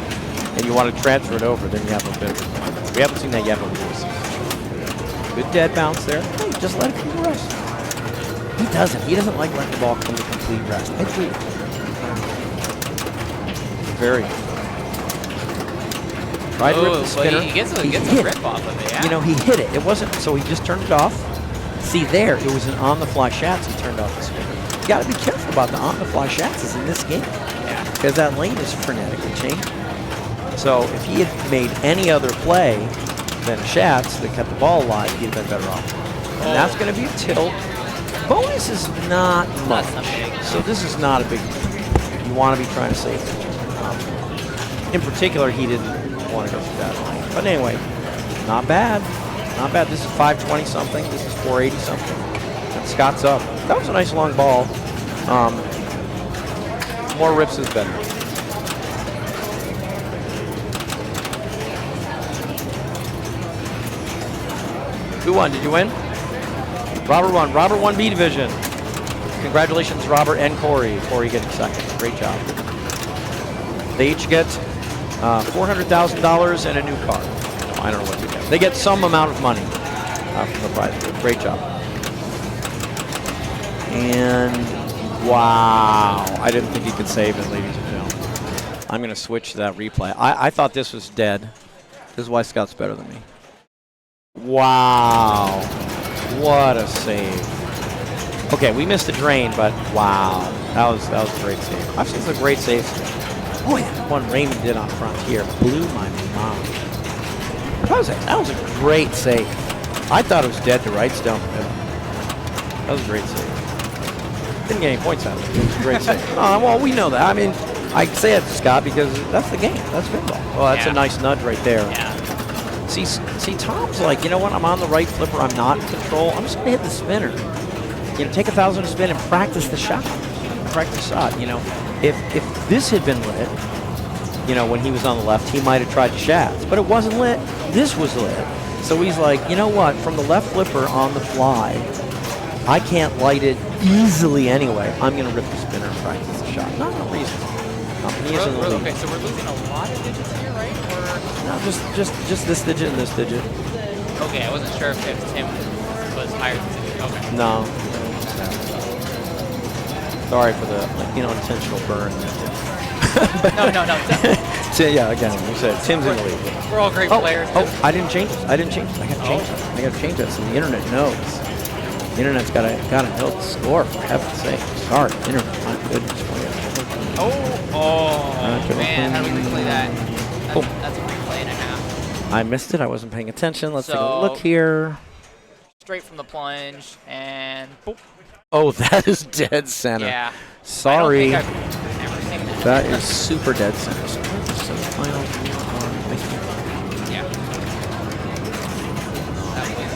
and you want to transfer it over, then you have a bit of a problem. We haven't seen that yet, but we will see. Good dead bounce there. Hey, just let it come to rest. He doesn't. He doesn't like letting the ball come to complete rest. I do. Very good. Tried to rip the spinner. He gets a rip off of it, yeah. You know, he hit it. It wasn't, so he just turned it off. See there, it was an on-the-fly shats. He turned off the spinner. You got to be careful about the on-the-fly shats in this game. Yeah. Because that lane is frenetically changing. So if he had made any other play than shats that kept the ball alive, he'd have been better off. And that's going to be a tilt. Bonus is not much. So this is not a big deal. You want to be trying to save it. In particular, he didn't want to go through that lane. But anyway, not bad. Not bad. This is 520 something. This is 480 something. And Scott's up. That was a nice long ball. More rips is better. Who won? Did you win? Robert won. Robert won B division. Congratulations, Robert and Corey. Corey getting second. Great job. They each get $400,000 and a new car. No, I don't know what they get. They get some amount of money from the prize. Great job. And wow, I didn't think he could save it, ladies and gentlemen. I'm going to switch to that replay. I thought this was dead. This is why Scott's better than me. Wow, what a save. Okay, we missed the drain, but wow, that was a great save. I've seen some great saves. Boy, that one Raymond did on Frontier blew my mind. That was a great save. I thought it was dead to right stone. That was a great save. Didn't get any points out of it. It was a great save. Well, we know that. I mean, I say it to Scott because that's the game. That's pinball. Well, that's a nice nudge right there. Yeah. See, Tom's like, you know what? I'm on the right flipper. I'm not in control. I'm just gonna hit the spinner. You know, take 1,000 to spin and practice the shot. Practice shot. You know, if this had been lit, you know, when he was on the left, he might have tried to shats, but it wasn't lit. This was lit. So he's like, you know what? From the left flipper on the fly, I can't light it easily anyway. I'm gonna rip the spinner and practice the shot. Not a reason. He is in the lead. Okay, so we're losing a lot of digits here, right? Or No, just this digit and this digit. okay, I wasn't sure if Tim was higher than Tim. Okay. No. Sorry for the intentional burn. No. So, yeah, again, you said Tim's in the lead. We're all great players. I didn't change it. I got to change it. I got to change that so the internet knows. The internet's got to know the score, for heaven's sake. Sorry, internet, my goodness. Okay. Man, how do we replay that? Oh. That's a replay and a half. I missed it. I wasn't paying attention. Let's take a So- look here. Straight from the plunge and boop. Oh, that is dead center. Yeah. Sorry. I don't think I've ever seen that. That is super dead center. So semifinals. Yeah. That was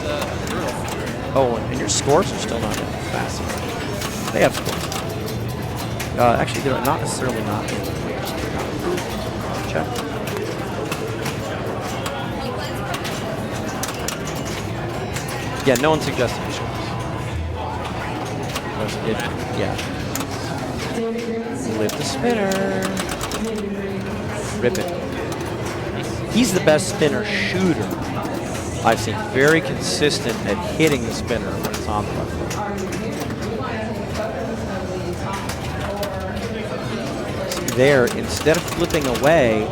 brutal. Oh, and your scores are still not in fast enough. They have scores. Actually, they're not necessarily not in. Check. Yeah, no one suggested the scores. Yeah. Lift the spinner. Rip it. He's the best spinner shooter I've seen. Very consistent at hitting the spinner when it's on the left foot. There, instead of flipping away,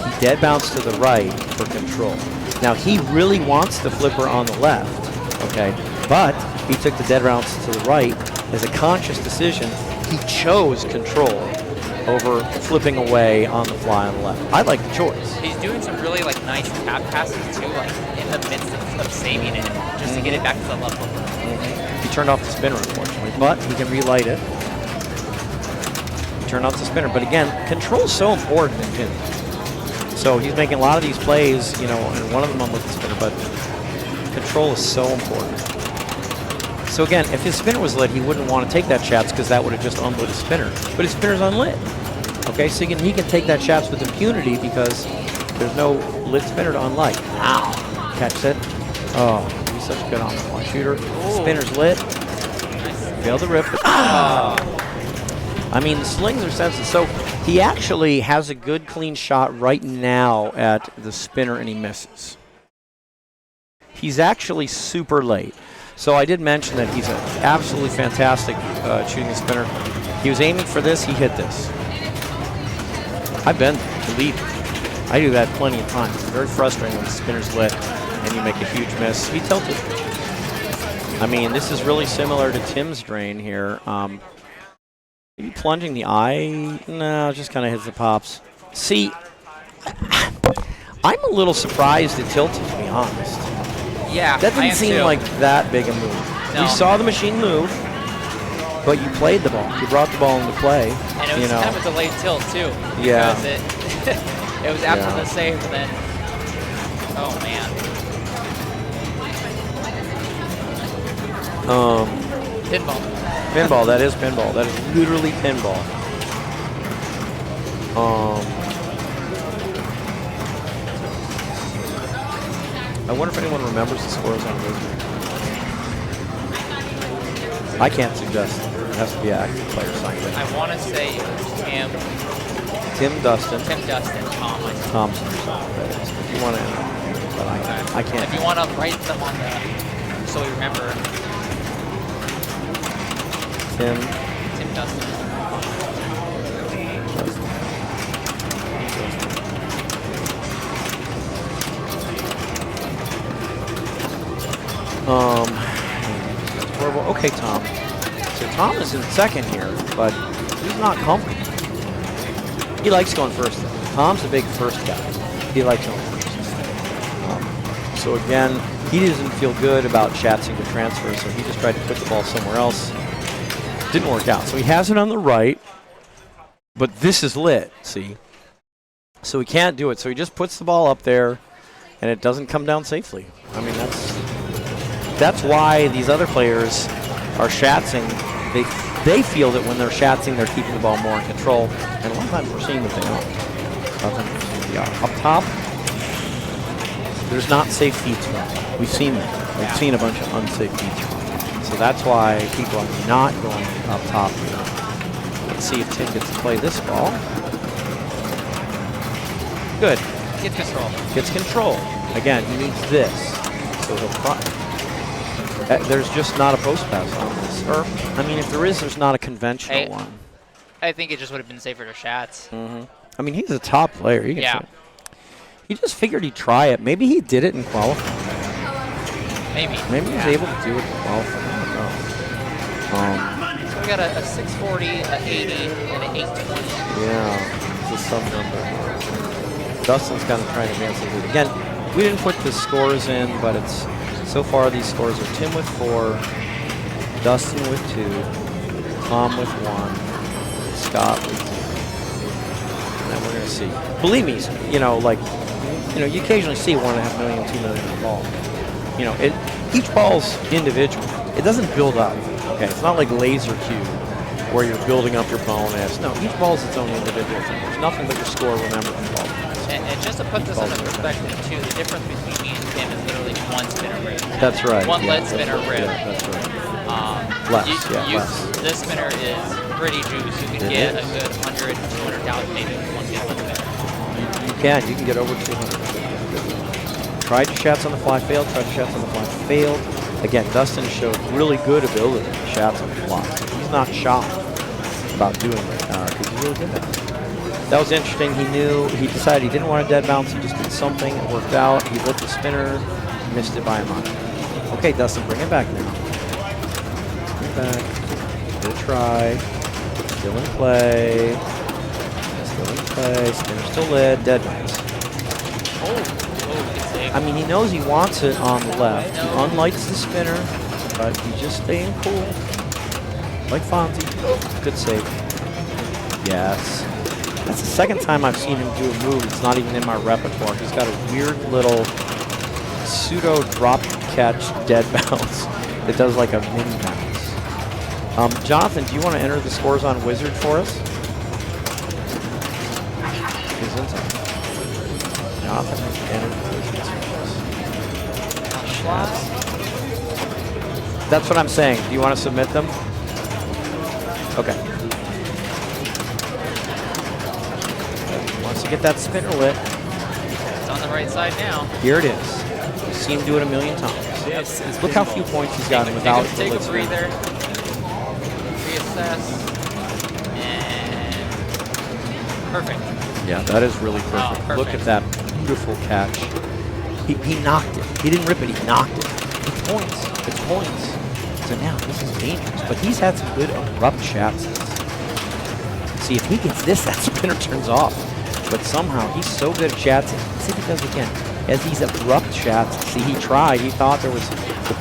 he dead bounced to the right for control. Now, he really wants the flipper on the left, okay? But he took the dead bounce to the right as a conscious decision. He chose control over flipping away on the fly on the left. I like the choice. He's doing some really nice tap passes too, in the midst of saving it, just to get it back to the left flipper. He turned off the spinner, unfortunately, but he can relight it. Turn off the spinner, but again, control is so important in pinball. So he's making a lot of these plays, and one of them on with the spinner, but control is so important. So again, if his spinner was lit, he wouldn't want to take that shots because that would have just unlit his spinner. But his spinner's unlit. Okay, so he can take that shots with impunity because there's no lit spinner to unlight. Ow! Catch it. Oh, he's such a good on-the-fly shooter. Spinner's lit. Failed to rip. I mean, the slings are sensitive. So he actually has a good clean shot right now at the spinner, and he misses. He's actually super late. So I did mention that he's absolutely fantastic shooting the spinner. He was aiming for this. He hit this. I've been the lead. I do that plenty of times. It's very frustrating when the spinner's lit and you make a huge miss. He tilted. I mean, this is really similar to Tim's drain here. Maybe plunging the eye? No, just kind of hits the pops. See, I'm a little surprised it tilted, to be honest. Yeah, That didn't seem like that big a move. No. We saw the machine move, but you played the ball. You brought the ball into play. And it was kind of a delayed tilt, too. Yeah. Because it was after the save, and then, oh, man. Pinball. Pinball, that is pinball. That is literally pinball. I wonder if anyone remembers the scores on those. I can't suggest. It has to be an active player signed in. I want to say it was Tim Dustin. Tom. Thompson. That is. If you want to enter, but I can't. If you want to write them on the, so we remember. Tim Dustin. That's horrible. Okay, Tom. So Tom is in second here, but he's not comfortable. He likes going first, though. Tom's a big first guy. He likes going first. So again, he doesn't feel good about chatsing to transfer, so he just tried to put the ball somewhere else. Didn't work out. So he has it on the right, but this is lit, see? So he can't do it. So he just puts the ball up there, and it doesn't come down safely. I mean, that's why these other players are shatzing. They feel that when they're shatzing, they're keeping the ball more in control. And a lot of times we're seeing that they don't. Up top, there's not safe feeds from it. We've seen that. We've seen a bunch of unsafe feeds from it. So that's why people are not going up top here. Let's see if Tim gets to play this ball. Good. Gets control. Gets control. Again, he needs this. So there's just not a post pass on this. Or, I mean, if there is, there's not a conventional one. I think it just would have been safer to Shats. I mean, he's a top player. He can he just figured he'd try it. Maybe he did it in qualifying. Maybe. Maybe he was able to do it in qualifying. I don't know. So we got a 640, a 80, and an 820. Yeah, it's a sub number. Dustin's kind of trying to advance the lead. Again, we didn't put the scores in, but it's so far these scores are Tim with 4, Dustin with 2, Tom with 1, Scott with 0. And then we're going to see. Believe me, you occasionally see 1.5 million, 2 million on a ball. Each ball's individual. It doesn't build up. Okay, it's not like laser cube where you're building up your bonus. No, each ball is its own individual thing. There's nothing but your score remembered from ball. And just to put this into perspective too, the difference between me and Tim is literally one spinner rip. That's right. One lead spinner rip. Yeah, that's right. Less. This spinner is pretty juice. You can get a good 100, 200,000 maybe with one good spinner. You can get over 200. Tried to shots on the fly, failed. Tried to shots on the fly, failed. Again, Dustin showed really good ability to shots on the fly. He's not shy about doing it because he's really good at it. That was interesting. He decided he didn't want a dead bounce. He just did something. It worked out. He lit the spinner, missed it by a mile. Okay, Dustin, bring it back now. Bring it back. Good try. Still in play. Still in play. Spinner still lit. Dead bounce. I mean, he knows he wants it on the left. He unlights the spinner, but he's just staying cool. Like Fonzie. Good save. Yes. That's the second time I've seen him do a move. It's not even in my repertoire. He's got a weird little pseudo drop catch dead bounce that does like a mini bounce. Jonathan, do you want to enter the scores on Wizard for us? Jonathan has entered the Wizard scores. That's what I'm saying. Do you want to submit them? Okay. Once you get that spinner lit. It's on the right side now. Here it is. You've seen him do it a million times. Yes. Look how few points he's gotten without take a breather. Reassess. And perfect. Yeah, that is really perfect. Perfect. Look at that beautiful catch. He knocked it. He didn't rip it, he knocked it. It's points. It's points. So now this is dangerous. But he's had some good abrupt shots. See, if he gets this, that spinner turns off. But somehow he's so good at shots. See if he does again. As these abrupt shots, see, he tried. He thought the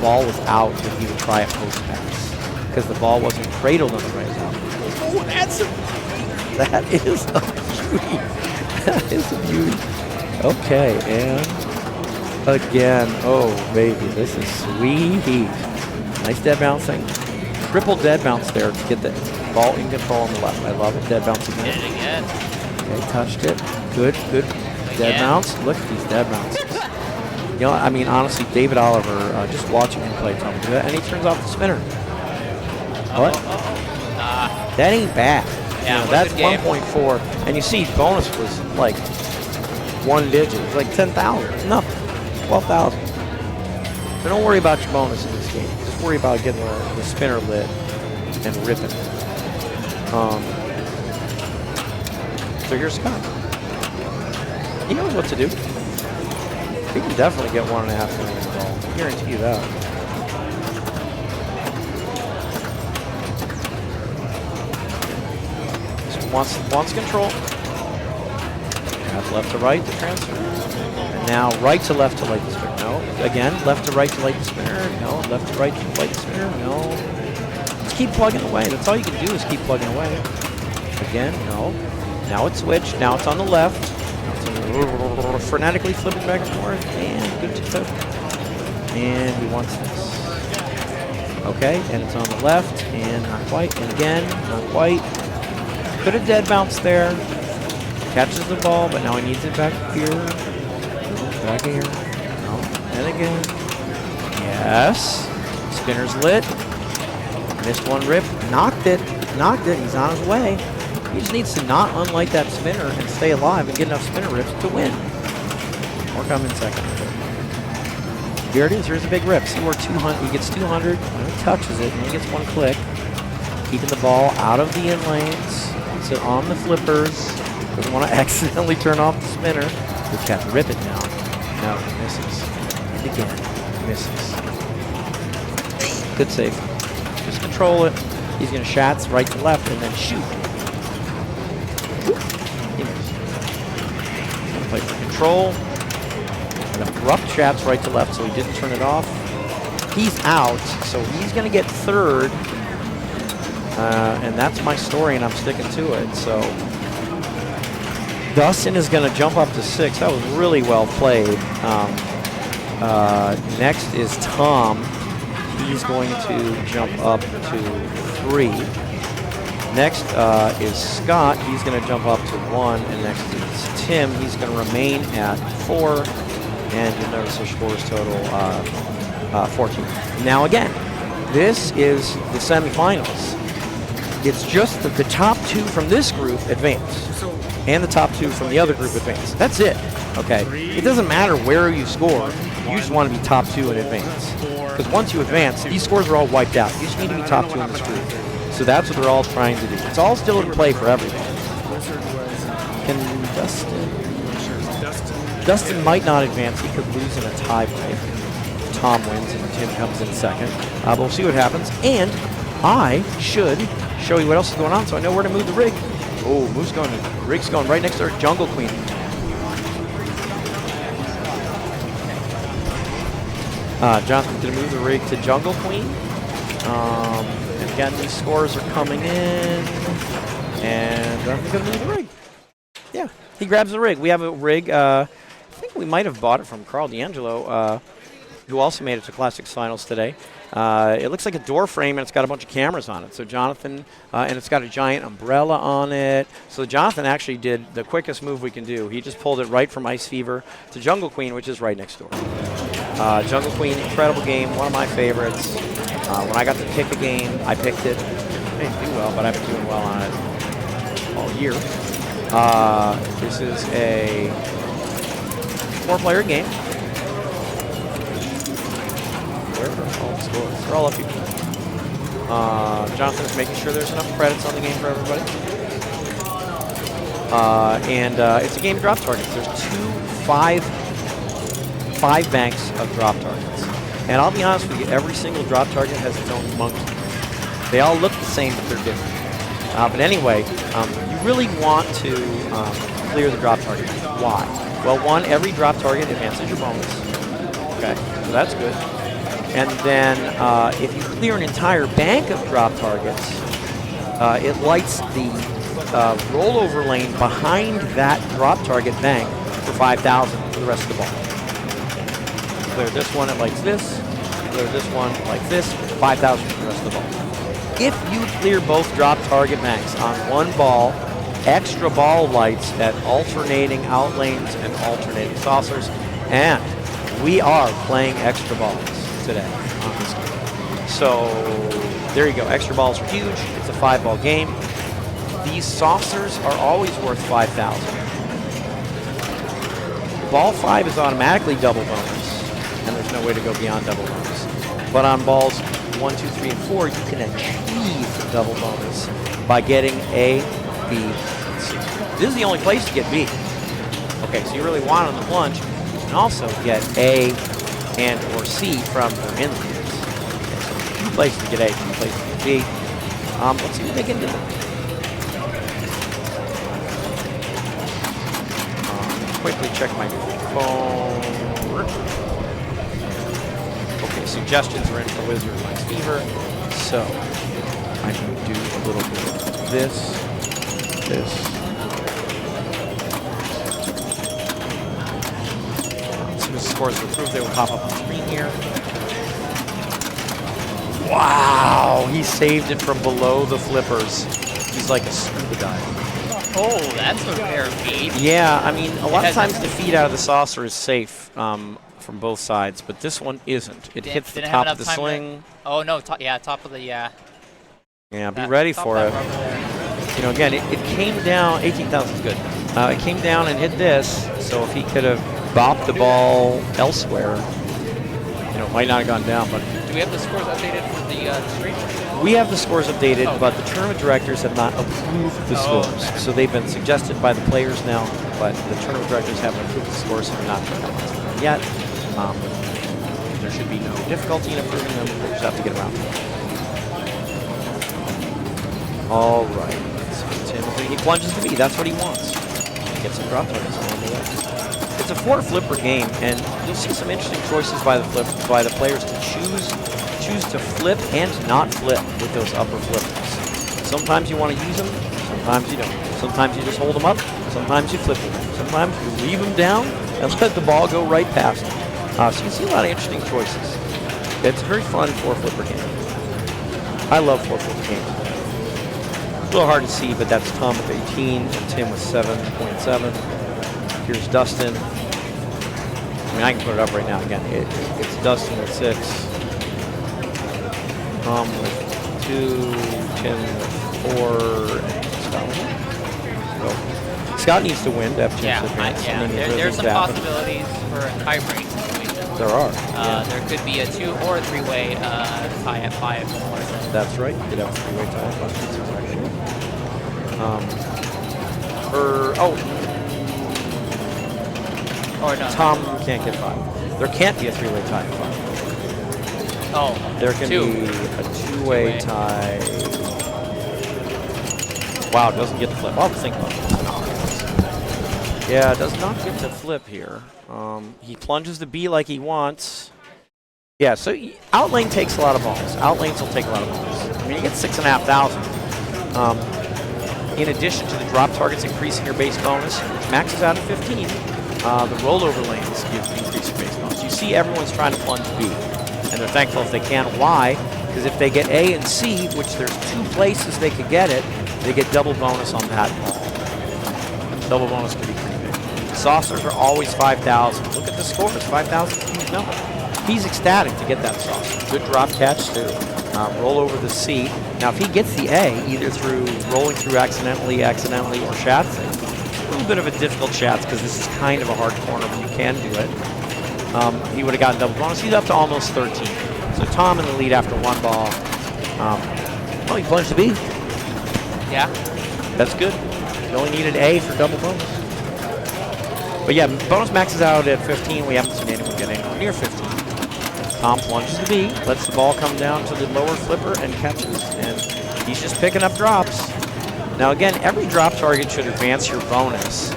ball was out, and he would try a post pass because the ball wasn't cradled on the right side. Oh, that is a beauty. That is a beauty. Okay, and again, oh baby, this is sweet. Nice dead bouncing. Triple dead bounce there to get the ball in control on the left. I love it. Dead bounce again. Did it again. Okay, touched it. Good. Dead bounce. Look at these dead bounces. I mean, honestly, David Oliver, just watching him play, told me to do that, and he turns off the spinner. What? That ain't bad. Yeah, that's 1.4, and you see, bonus was like 1 digit. It's like 10,000. It's nothing. 12,000. So don't worry about your bonus in this game. Just worry about getting the spinner lit and ripping it. So here's Scott. He knows what to do. He can definitely get 1.5 million involved. I guarantee you that. Wants control. That's left to right to transfer. And now right to left to light the spinner. No. Again, left to right to light the spinner. No. Left to right to light the spinner. No. just keep plugging away. That's all you can do is keep plugging away. Again, no. Now it's switched. Now it's on the left. Now it's frenetically flipping back and forth. And good to tip. And he wants this. Okay, and it's on the left. And not quite. And again, not quite. Could have dead bounced there. Catches the ball, but now he needs it back here. Back here. No. And again. Yes. Spinner's lit. Missed one rip. Knocked it. Knocked it. He's on his way. He just needs to not unlight that spinner and stay alive and get enough spinner rips to win. Or come in second. Here it is. Here's a big rip. See where 200. He gets 200. And he touches it. And he gets one click. Keeping the ball out of the in lanes. Puts it on the flippers. Doesn't want to accidentally turn off the spinner. Just got to rip it now. No, misses. And again, misses. Good save. Just control it. He's going to shots right to left and then shoot. He missed. He's going to play for control. And abrupt shots right to left, so he didn't turn it off. He's out, so he's going to get third. And that's my story, and I'm sticking to it. So Dustin is going to jump up to 6. That was really well played. Next is Tom. He's going to jump up to 3. Next is Scott. He's going to jump up to 1. And next is Tim. He's going to remain at 4. And you'll notice his scores total 14. Now again, this is the semifinals. It's just that the top 2 from this group advance. And the top 2 from the other group advance. That's it. Okay. It doesn't matter where you score. You just want to be top 2 in advance. Because once you advance, these scores are all wiped out. You just need to be top 2 in this group. So that's what they're all trying to do. It's all still in play for everyone. Can Dustin might not advance. He could lose in a tiebreak. Tom wins and Tim comes in second. But we'll see what happens. And I should show you what else is going on so I know where to move the rig. Oh, rig's going right next to our Jungle Queen. Jonathan's going to move the rig to Jungle Queen. And again, these scores are coming in. And Jonathan's going to move the rig. Yeah, he grabs the rig. We have a rig. I think we might have bought it from Carl D'Angelo, who also made it to Classics Finals today. It looks like a door frame, and it's got a bunch of cameras on it. So Jonathan, and it's got a giant umbrella on it. So Jonathan actually did the quickest move we can do. He just pulled it right from Ice Fever to Jungle Queen, which is right next door. Jungle Queen, incredible game, one of my favorites. When I got to pick a game, I picked it. I didn't do well, but I've been doing well on it all year. This is a 4-player game. Where are all the scores? They're all up here. Jonathan's making sure there's enough credits on the game for everybody. It's a game of drop targets. There's 5 banks of drop targets. And I'll be honest with you, every single drop target has its own monkey. They all look the same, but they're different. But anyway, you really want to clear the drop target. Why? Well, 1, every drop target advances your bonus. Okay, so that's good. And then if you clear an entire bank of drop targets, it lights the rollover lane behind that drop target bank for 5,000 for the rest of the ball. Clear this one, it lights this. Clear this one, like this, 5,000 for the rest of the ball. If you clear both drop target banks on one ball, extra ball lights at alternating out lanes and alternating saucers, and we are playing extra balls today on this game. So there you go. Extra balls are huge. It's a 5-ball game. These saucers are always worth 5,000. Ball 5 is automatically double bonus, and there's no way to go beyond double bonus. But on balls 1, 2, 3, and 4, you can achieve double bonus by getting A, B, and C. This is the only place to get B. Okay, so you really want on the plunge. You can also get A and or C from your inlanes. Okay, so 2 places to get A, 2 places to get B. Let's see what they can do. Quickly check my phone. Okay, suggestions are in for Wizard of Ice Fever. So, I can do a little bit of this. As soon as the scores are approved, they will pop up on the screen here. Wow, he saved it from below the flippers. He's like a scuba diver. Oh, that's a rare feat. Yeah, I mean, a lot of times the feed out of the saucer is safe from both sides, but this one isn't. It hits the top of the sling. Oh no, top of the Yeah, be ready for it. You know, again, it came down. 18,000 is good. It came down and hit this. So if he could have bopped the ball elsewhere, you know, it might not have gone down. But do we have the scores updated for the stream? we have the scores updated, but the tournament directors have not approved the scores. Okay. So they've been suggested by the players now, but the tournament directors haven't approved the scores, so they're not finalized yet. There should be no difficulty in approving them. We'll just have to get around to it. All right. So Tim, he plunges the B. That's what he wants. He gets some drop targets along the way. It's a 4-flipper game, and you'll see some interesting choices by the players to choose to flip and not flip with those upper flippers. Sometimes you want to use them, sometimes you don't. Sometimes you just hold them up, sometimes you flip them. Sometimes you leave them down and let the ball go right past them. So you can see a lot of interesting choices. It's a very fun 4-flipper game. I love 4-flipper games. A little hard to see, but that's Tom with 18 and Tim with 7.7. Here's Dustin. I mean, I can put it up right now. Again, it's Dustin with 6. Tom with 2, Tim with 4, and Scott with 1. So Scott needs to win to have a chance to advance. There's some possibilities for a tie-break situation. There are. There could be a 2 or a 3-way tie at 5. That's right. You could have a 3-way tie at 5. No. Tom can't get 5. There can't be a 3-way tie at 5. Oh, there can be a 2-way tie. Wow, it doesn't get to flip. I'll think about this. Yeah, it does not get to flip here. He plunges the B like he wants. Yeah, so outlane takes a lot of balls. Outlanes will take a lot of balls. I mean, you get 6,500. In addition to the drop targets increasing your base bonus, which maxes out at 15, the rollover lanes give increasing base bonus. You see everyone's trying to plunge B, and they're thankful if they can. Why? Because if they get A and C, which there's 2 places they could get it, they get double bonus on that ball. Double bonus can be pretty big. Saucers are always 5,000. Look at the scores. 5,000 is a huge number. He's ecstatic to get that saucer. Good drop catch too. Roll over the C. Now, if he gets the A, either through rolling through accidentally, or shatzing, a little bit of a difficult shats because this is kind of a hard corner, but you can do it. He would have gotten double bonus. He's up to almost 13. So Tom in the lead after 1 ball. He plunged the B. Yeah. That's good. You only needed A for double bonus. But yeah, bonus maxes out at 15. We haven't seen anyone get anywhere near 15. Tom plunges the B, lets the ball come down to the lower flipper and catches. And he's just picking up drops. Now again, every drop target should advance your bonus,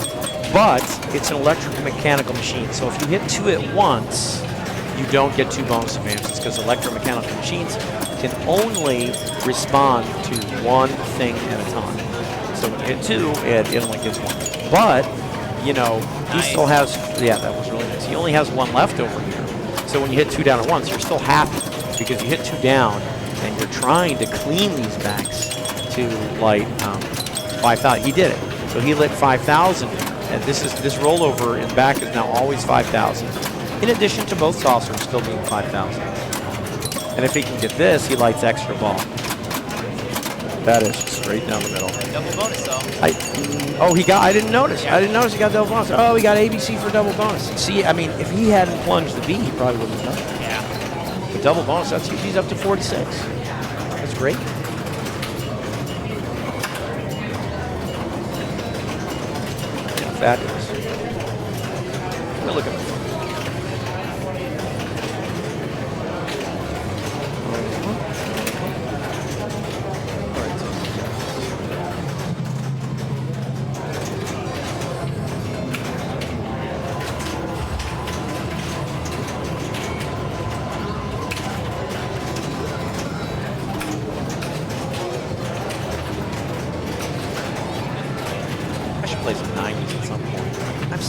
but it's an electromechanical machine. So if you hit 2 at once, you don't get 2 bonus advances because electromechanical machines can only respond to 1 thing at a time. So when you hit 2, it only gets 1. But, you know, he still has, that was really nice. He only has 1 left over here. So when you hit 2 down at once, you're still happy because you hit 2 down and you're trying to clean these backs to light 5,000. He did it. So he lit 5,000, and this rollover in back is now always 5,000. In addition to both saucers still being 5,000. And if he can get this, he lights extra ball. That is straight down the middle. Double bonus though. I didn't notice. Yeah. I didn't notice he got double bonus. Oh, he got ABC for double bonus. See, I mean, if he hadn't plunged the B, he probably wouldn't have done it. Yeah. But double bonus, that's huge. He's up to 46. That's great. Yeah, fabulous. Look at him.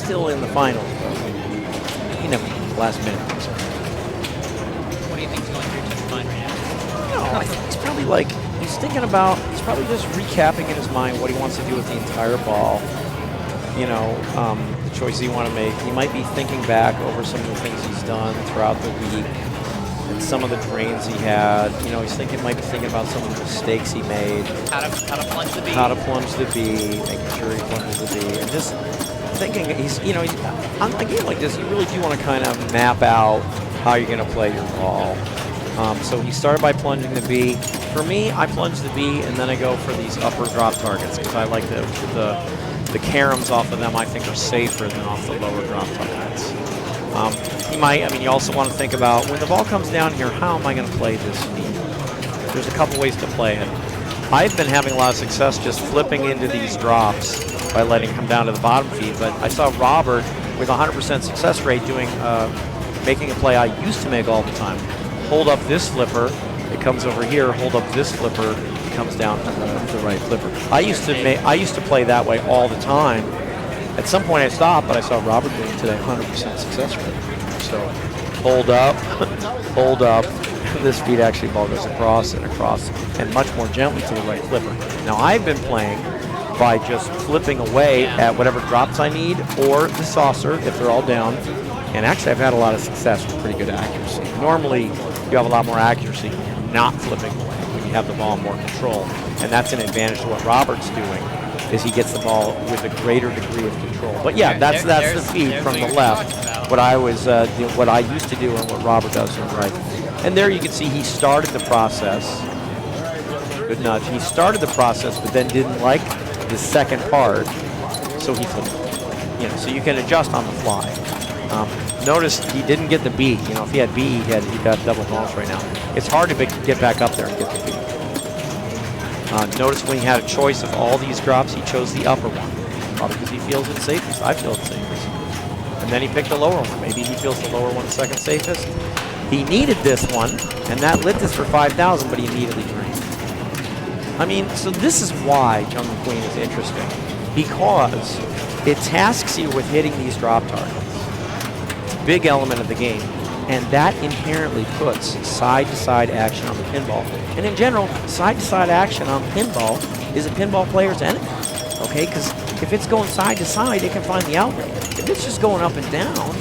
still in the finals. You never know, last minute. What do you think's going through his mind right now? No, I think it's probably like he's thinking about. He's probably just recapping in his mind what he wants to do with the entire ball. You know, the choices he want to make. He might be thinking back over some of the things he's done throughout the week and some of the drains he had. You know, might be thinking about some of the mistakes he made. How to plunge the B. How to plunge the B, making sure he plunges the B, and just thinking on a game like this, you really do want to kind of map out how you're going to play your ball. So he started by plunging the B. For me, I plunge the B, and then I go for these upper drop targets because I like the caroms off of them. I think are safer than off the lower drop targets. You also want to think about when the ball comes down here, how am I going to play this feed? There's a couple ways to play it. I've been having a lot of success just flipping into these drops by letting him down to the bottom feed, but I saw Robert with 100% success rate making a play I used to make all the time. Hold up this flipper, it comes over here. Hold up this flipper, it comes down to the right flipper. I used to play that way all the time. At some point I stopped, but I saw Robert doing it today, 100% success rate. So hold up, hold up. This feed actually ball goes across and across and much more gently to the right flipper. Now I've been playing by just flipping away at whatever drops I need or the saucer if they're all down. And actually I've had a lot of success with pretty good accuracy. Normally you have a lot more accuracy when you're not flipping away, when you have the ball in more control. And that's an advantage to what Robert's doing, is he gets the ball with a greater degree of control. But yeah, that's the feed from the left. What I used to do and what Robert does on the right. And there you can see he started the process. Good nudge. He started the process, but then didn't like the second part, so he flipped it. So you can adjust on the fly. Notice he didn't get the B. If he had B, he got double bonus right now. It's hard to get back up there and get the B. Notice when he had a choice of all these drops, he chose the upper one. Probably because he feels it's safest. I feel it's safest. And then he picked the lower one. Maybe he feels the lower one's second safest. He needed this one, and that lit this for 5,000, but he immediately drained. So this is why Jungle Queen is interesting, because it tasks you with hitting these drop targets. It's a big element of the game, and that inherently puts side-to-side action on the pinball. And in general, side-to-side action on pinball is a pinball player's enemy, okay? Because if it's going side-to-side, it can find the outlet. If it's just going up and down,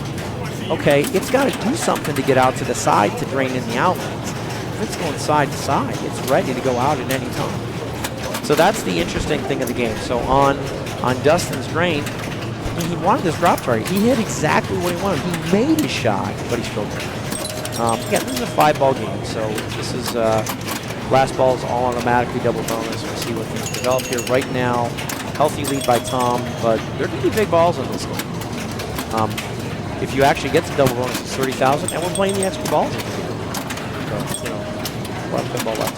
okay, it's got to do something to get out to the side to drain in the outlets. If it's going side to side, it's ready to go out at any time. So that's the interesting thing of the game. So on Dustin's drain, he wanted this drop target. He hit exactly what he wanted. He made his shot, but he still drained. Again, this is a 5-ball game, so this is last ball is all automatically double bonus. We'll see what things develop here. Right now, healthy lead by Tom, but there could be big balls in this one. If you actually get to double bonus, it's 30,000, and we're playing the extra balls. So, one pinball left.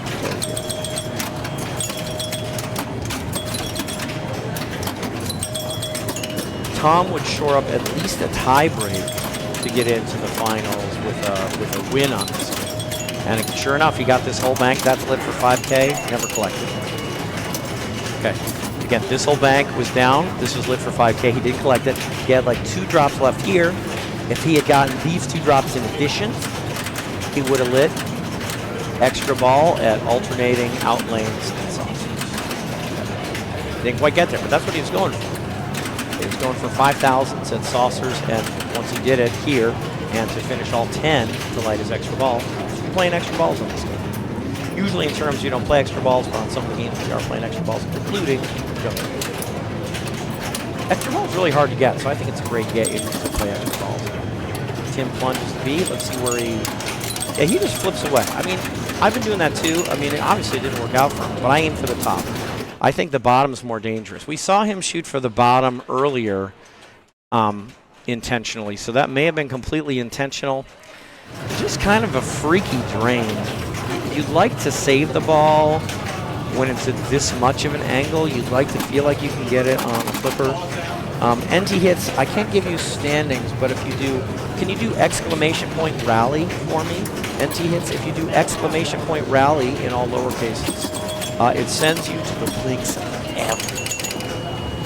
Tom would shore up at least a tie break to get into the finals with a win on this one. And sure enough, he got this whole bank. That's lit for 5K. Never collected. Okay. Again, this whole bank was down. This was lit for 5K. He didn't collect it. He had like 2 drops left here. If he had gotten these 2 drops in addition, he would have lit extra ball at alternating out lanes and saucers. Didn't quite get there, but that's what he was going for. He was going for 5,000 at saucers, and once he did it here, and to finish all 10 to light his extra ball, we're playing extra balls on this game. Usually in terms you don't play extra balls, but on some of the games we are playing extra balls, including Jungle. Extra ball is really hard to get, so I think it's a great game to play extra balls. Tim plunges the B. Let's see where he just flips away. I've been doing that too. Obviously it didn't work out for him, but I aim for the top. I think the bottom's more dangerous. We saw him shoot for the bottom earlier intentionally, so that may have been completely intentional. Just kind of a freaky drain. You'd like to save the ball when it's at this much of an angle. You'd like to feel like you can get it on the flipper. NT hits, I can't give you standings, but if you do, can you do exclamation point rally for me? NT hits, if you do exclamation point rally in all lower cases, it sends you to the links of everything.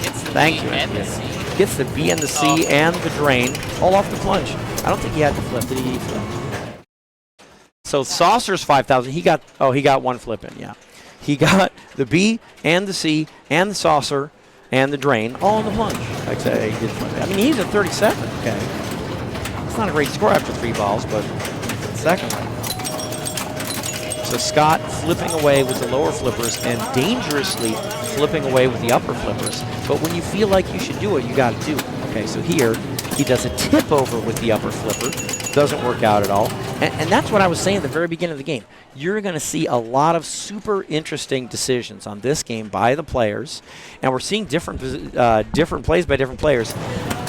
It's the Thank B you. and the C. Gets the B and the C and the drain all off the plunge. I don't think he had to flip. Did he flip? So Saucer's 5,000. He got one flip in, yeah. He got the B and the C and the saucer and the drain all in the plunge. Like I said, he did flip. I mean, he's at 37. Okay. It's not a great score after 3 balls, but second right now. So Scott flipping away with the lower flippers and dangerously flipping away with the upper flippers. But when you feel like you should do it, you got to do it. Okay, so here he does a tip over with the upper flipper. Doesn't work out at all. And that's what I was saying at the very beginning of the game. You're going to see a lot of super interesting decisions on this game by the players. And we're seeing different plays by different players.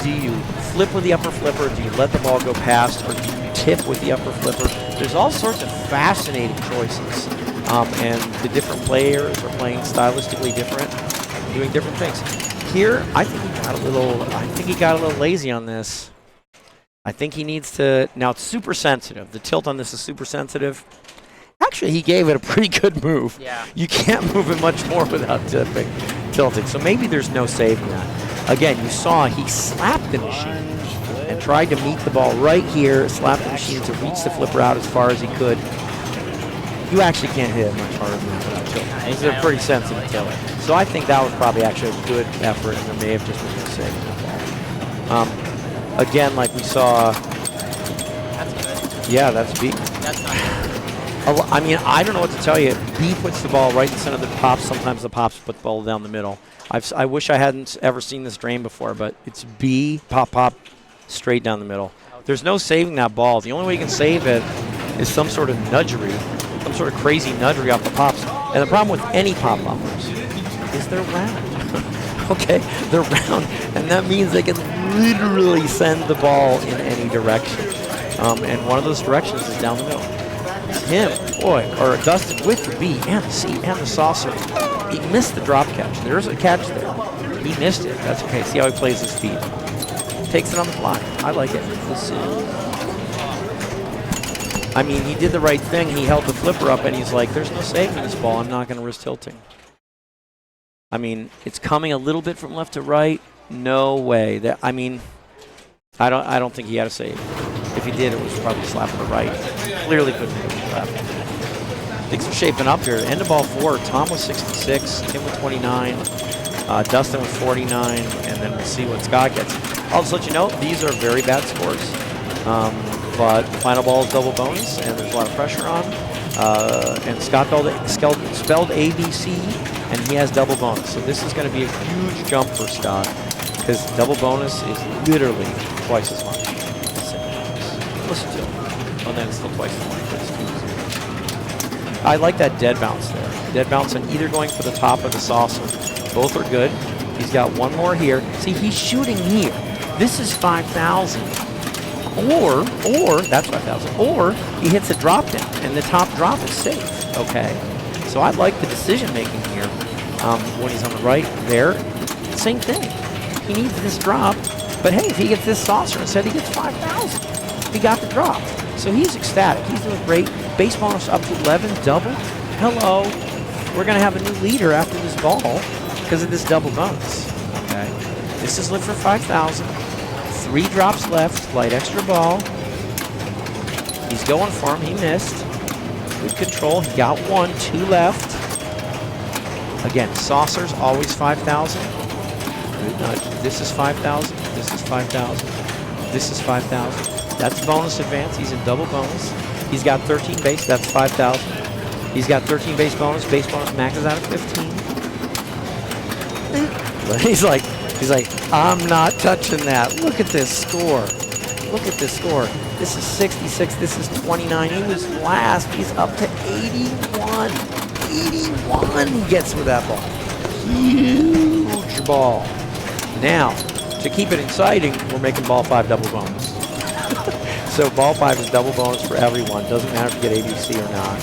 Do you flip with the upper flipper? Do you let the ball go past? Or do you tip with the upper flipper? There's all sorts of fascinating choices. And the different players are playing stylistically different, doing different things. Here, I think he got a little lazy on this. I think he needs to, now it's super sensitive. The tilt on this is super sensitive. Actually, he gave it a pretty good move. Yeah. You can't move it much more without tilting. So maybe there's no saving that. Again, you saw he slapped the machine and tried to meet the ball right here, slapped the machine to reach the flipper out as far as he could. You actually can't hit it much harder than that without tilting. This is a pretty sensitive tilt. So I think that was probably actually a good effort, and there may have just been a saving that ball. Again, like we saw. That's good. Yeah, that's B. That's not good. I mean, I don't know what to tell you. B puts the ball right in the center of the pops. Sometimes the pops put the ball down the middle. I wish I hadn't ever seen this drain before, but it's B, pop, pop, straight down the middle. There's no saving that ball. The only way you can save it is some sort of nudgery, some sort of crazy nudgery off the pops. And the problem with any pop-uppers is they're round. Okay, they're round, and that means they can literally send the ball in any direction. And one of those directions is down the middle. Him, boy, or Dustin with the B and the C and the saucer. He missed the drop catch. There's a catch there. He missed it. That's okay. See how he plays his feet. Takes it on the fly. I like it. I mean, he did the right thing. He held the flipper up, and he's like, there's no saving this ball. I'm not going to risk tilting. I mean, it's coming a little bit from left to right. No way. I mean, I don't think he had a save. If he did, it was probably slapping the right. Clearly couldn't hit the left. Things are shaping up here. End of ball 4. Tom with 66, Tim with 29, Dustin with 49, and then we'll see what Scott gets. I'll just let you know, these are very bad scores. But final ball is double bonus, and there's a lot of pressure on. And Scott spelled ABC, and he has double bonus. So this is going to be a huge jump for Scott, because double bonus is literally twice as much. Listen to him. Oh, then it's still twice as much. But it's 2-0. I like that dead bounce there. Dead bounce and either going for the top of the saucer. Both are good. He's got one more here. See, he's shooting here. This is 5,000. Or that's 5,000. Or he hits a drop down, and the top drop is safe. Okay. So I like the decision making here. When he's on the right there, same thing. He needs this drop, but hey, if he gets this saucer instead, he gets 5,000. He got the drop. So he's ecstatic. He's doing great. Base bonus up to 11, double. Hello. We're going to have a new leader after this ball because of this double bonus. Okay. This is lit for 5,000. 3 drops left. Light extra ball. He's going for him. He missed. Good control. He got 1. 2 left. Again, saucers always 5,000. Good nudge. This is 5,000. This is 5,000. This is 5,000. That's bonus advance. He's in double bonus. He's got 13 base. That's 5,000. He's got 13 base bonus. Base bonus maxes out at 15. He's like, I'm not touching that. Look at this score. Look at this score. This is 66. This is 29. He was last. He's up to 81. 81 he gets with that ball. Huge ball. Now, to keep it exciting, we're making ball 5 double bonus. So ball 5 is double bonus for everyone. Doesn't matter if you get ABC or not.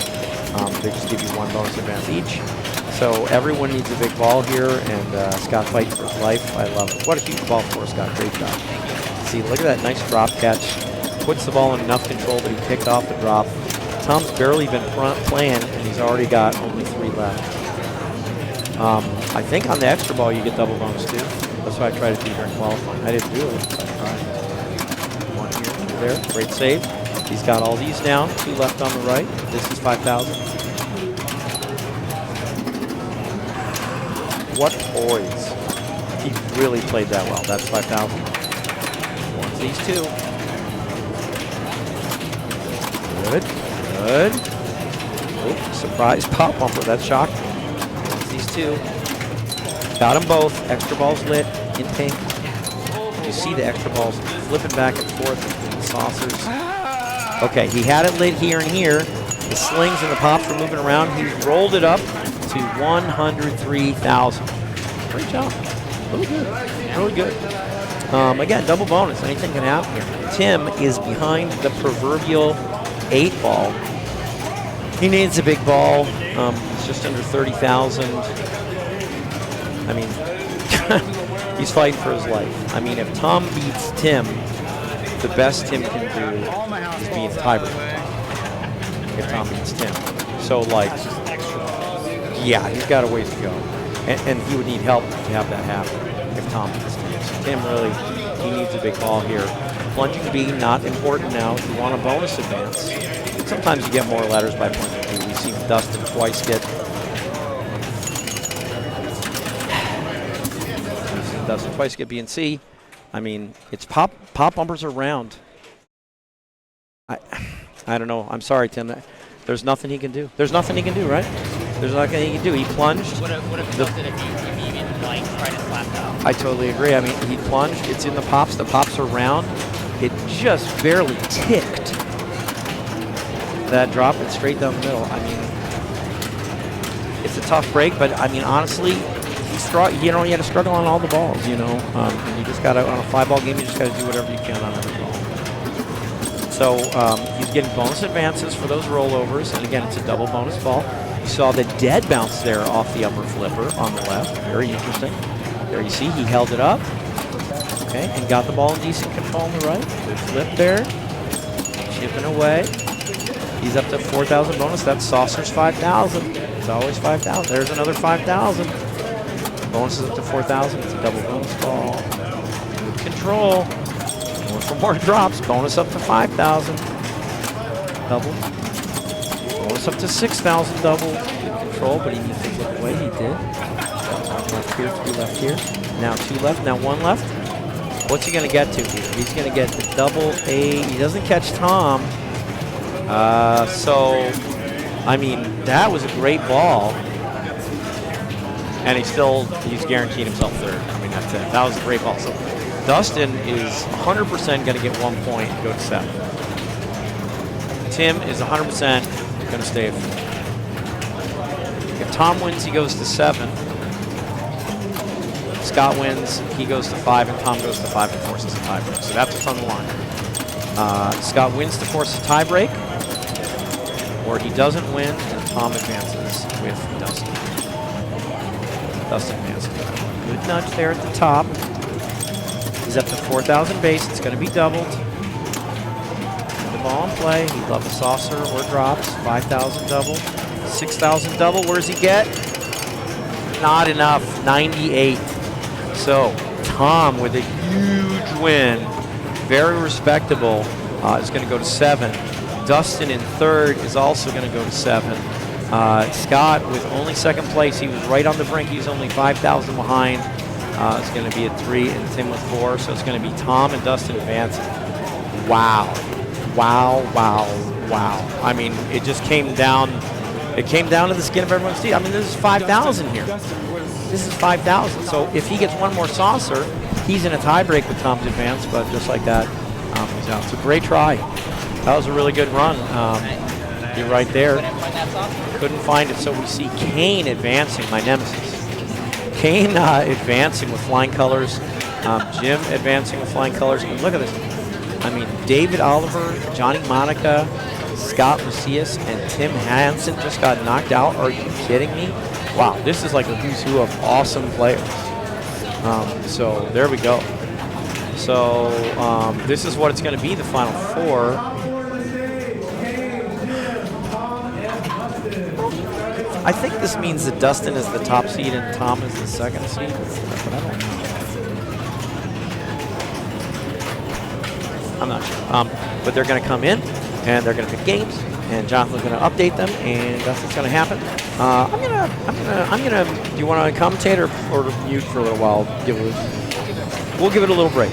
They just give you 1 bonus advance each. So everyone needs a big ball here, and Scott fighting for his life. I love it. What a huge ball for Scott. Great job. See, look at that nice drop catch. Puts the ball in enough control, but he picked off the drop. Tom's barely been playing, and he's already got only 3 left. I think on the extra ball you get double bonus too. That's what I tried to do during qualifying. I didn't do it. But I tried. One here, two there. Great save. He's got all these down. 2 left on the right. This is 5,000. What poise. He really played that well. That's 5,000. Wants these 2. Good. Good. Oh, surprise pop bumper. That shocked me. Wants these 2. Got them both. Extra balls lit in pink. You see the extra balls flipping back and forth between the saucers. Okay, he had it lit here and here. The slings and the pops were moving around. He rolled it up to 103,000. Great job. Really good. Really good. Again, double bonus. Anything can happen here. Tim is behind the proverbial 8 ball. He needs a big ball. It's just under 30,000. I mean, he's fighting for his life. I mean, if Tom beats Tim, the best Tim can do is be in tiebreaker. If Tom beats Tim. So, like, yeah, he's got a ways to go. And he would need help to have that happen if Tom beats Tim. So Tim really, he needs a big ball here. Plunging B, not important now. If you want a bonus advance, sometimes you get more letters by plunging B. We've seen Dustin twice get B and C. I mean, it's pop bumpers are round. I don't know. I'm sorry, Tim. There's nothing he can do. There's nothing he can do, right? There's nothing he can do. He plunged. What if he even like tried to slap out? I totally agree. I mean, he plunged. It's in the pops. The pops are round. It just barely ticked that drop it straight down the middle. I mean, it's a tough break, but I mean, honestly, you know, you had to struggle on all the balls, you know. And you just got to, on a 5-ball game, you just got to do whatever you can on every ball. So he's getting bonus advances for those rollovers, and again, it's a double bonus ball. You saw the dead bounce there off the upper flipper on the left. Very interesting. There you see, he held it up. Okay, and got the ball in decent control on the right. Good flip there. Chipping away. He's up to 4,000 bonus. That's Saucer's 5,000. It's always 5,000. There's another 5,000. Bonus is up to 4,000. It's a double bonus ball. Good control. Going for more drops. Bonus up to 5,000. Double. Bonus up to 6,000 double. Good control, but he needs to flip away. He did. 1 left here, 3 left here. Now 2 left, now 1 left. What's he going to get to here? He's going to get the double A. He doesn't catch Tom. So, I mean, that was a great ball. And he's guaranteed himself 3rd. I mean, that's it. That was a great ball. So, Dustin is 100% going to get 1 point and go to 7. Tim is 100% going to stay at 4. If Tom wins, he goes to 7. Scott wins, he goes to 5, and Tom goes to 5 and forces a tiebreak. So that's what's on the line. Scott wins to force a tiebreak, or he doesn't win, and Tom advances with Dustin. Dustin advances. Good nudge there at the top. He's up to 4,000 base. It's going to be doubled. The ball in play. He'd love a saucer or drops. 5,000 double. 6,000 double. Where does he get? Not enough. 98. So Tom with a huge win. Very respectable. Is going to go to 7. Dustin in 3rd is also going to go to 7. Scott with only 2nd place. He was right on the brink. He's only 5,000 behind. It's going to be at 3 and Tim with 4. So it's going to be Tom and Dustin advancing. Wow. Wow, wow, wow. I mean, it just came down. It came down to the skin of everyone's teeth. I mean, this is 5,000 here. This is 5,000. So if he gets 1 more saucer, he's in a tiebreak with Tom's advance. But just like that, he's out. It's a great try. That was a really good run. You're right there. Couldn't find it. So we see Kane advancing, my nemesis. Kane advancing with flying colors. Jim advancing with flying colors. And look at this. I mean, David Oliver, Johnny Monica, Scott Macias, and Tim Hansen just got knocked out. Are you kidding me? Wow, this is like a who's who of awesome players. So there we go. So this is what it's going to be, the final 4. I think this means that Dustin is the top seed and Tom is the 2nd seed. But I don't know. I'm not sure. But they're going to come in, and they're going to pick games, and Jonathan's going to update them, and that's what's going to happen. I'm gonna. Do you want to commentate or mute for a little while? We'll give it a little break.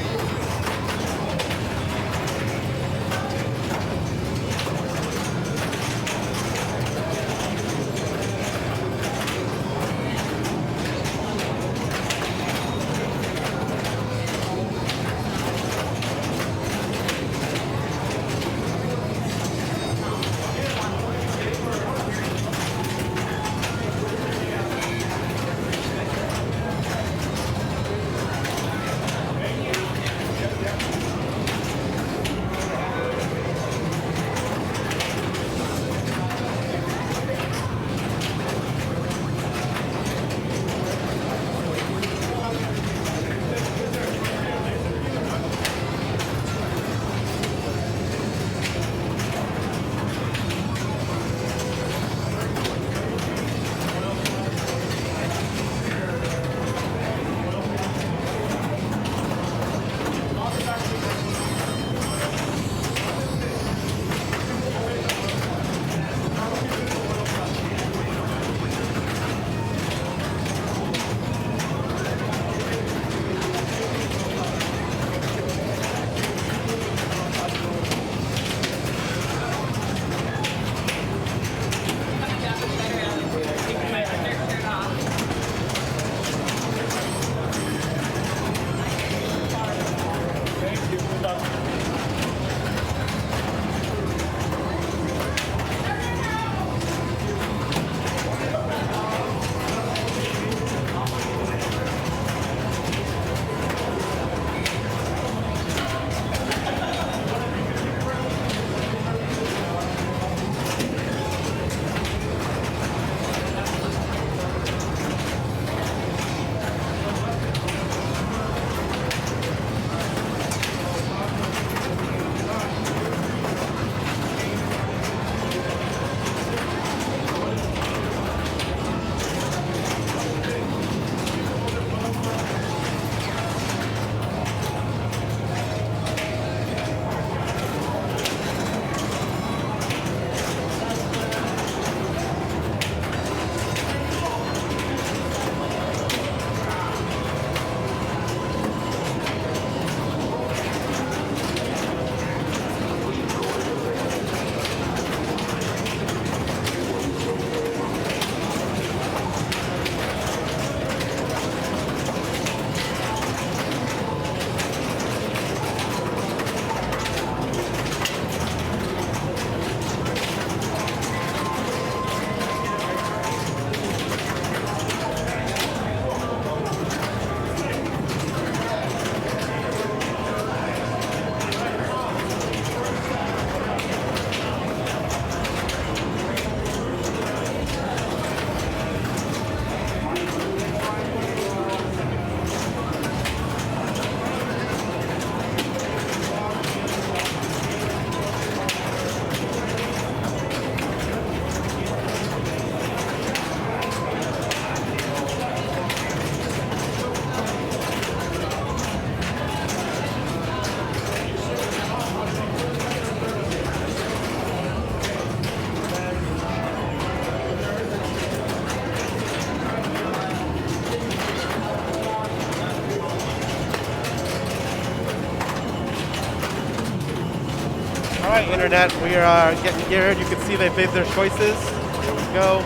All right, Internet, we are getting geared. You can see they've made their choices. Here we go.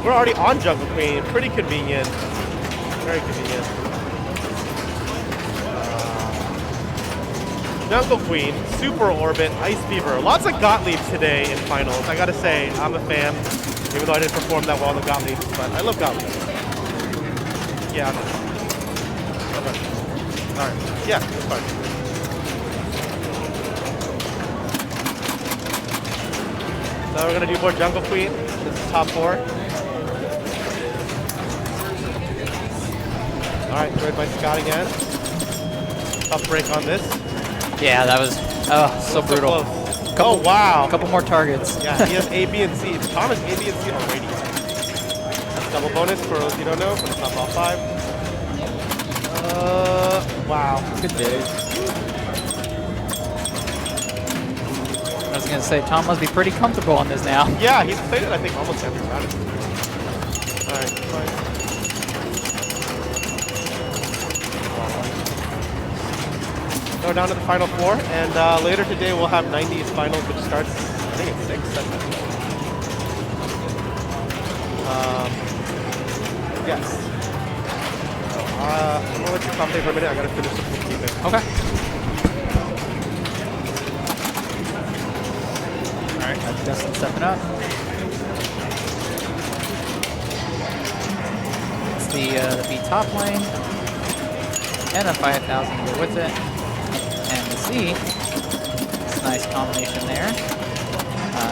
We're already on Jungle Queen. Pretty convenient. Very convenient. Jungle Queen, Super Orbit, Ice Beaver. Lots of Gottliebs today in finals. I gotta say, I'm a fan. Even though I didn't perform that well in the Gottliebs, but I love Gottliebs. Yeah. Okay. All right. Yeah, that's fine. So we're gonna do more Jungle Queen. This is top 4. All right, third by Scott again. Tough break on this. Yeah, that was so brutal. Close. Oh wow! A couple more targets. Yeah, he has A, B, and C. Tom has A, B, and C on radio. That's double bonus for those you don't know. But it's not all 5. Wow. Good day. was gonna say Tom must be pretty comfortable on this now. Yeah, he's played it I think almost every round. All right, fine. Go down to the final four, and later today we'll have 90s finals, which starts I think at 6. Yes. I'm gonna let you commentate for a minute. I gotta finish the bookkeeping. Okay. All right, that's Justin stepping up. It's the B top lane, and a 5,000 to go with it, and the C. It's a nice combination there.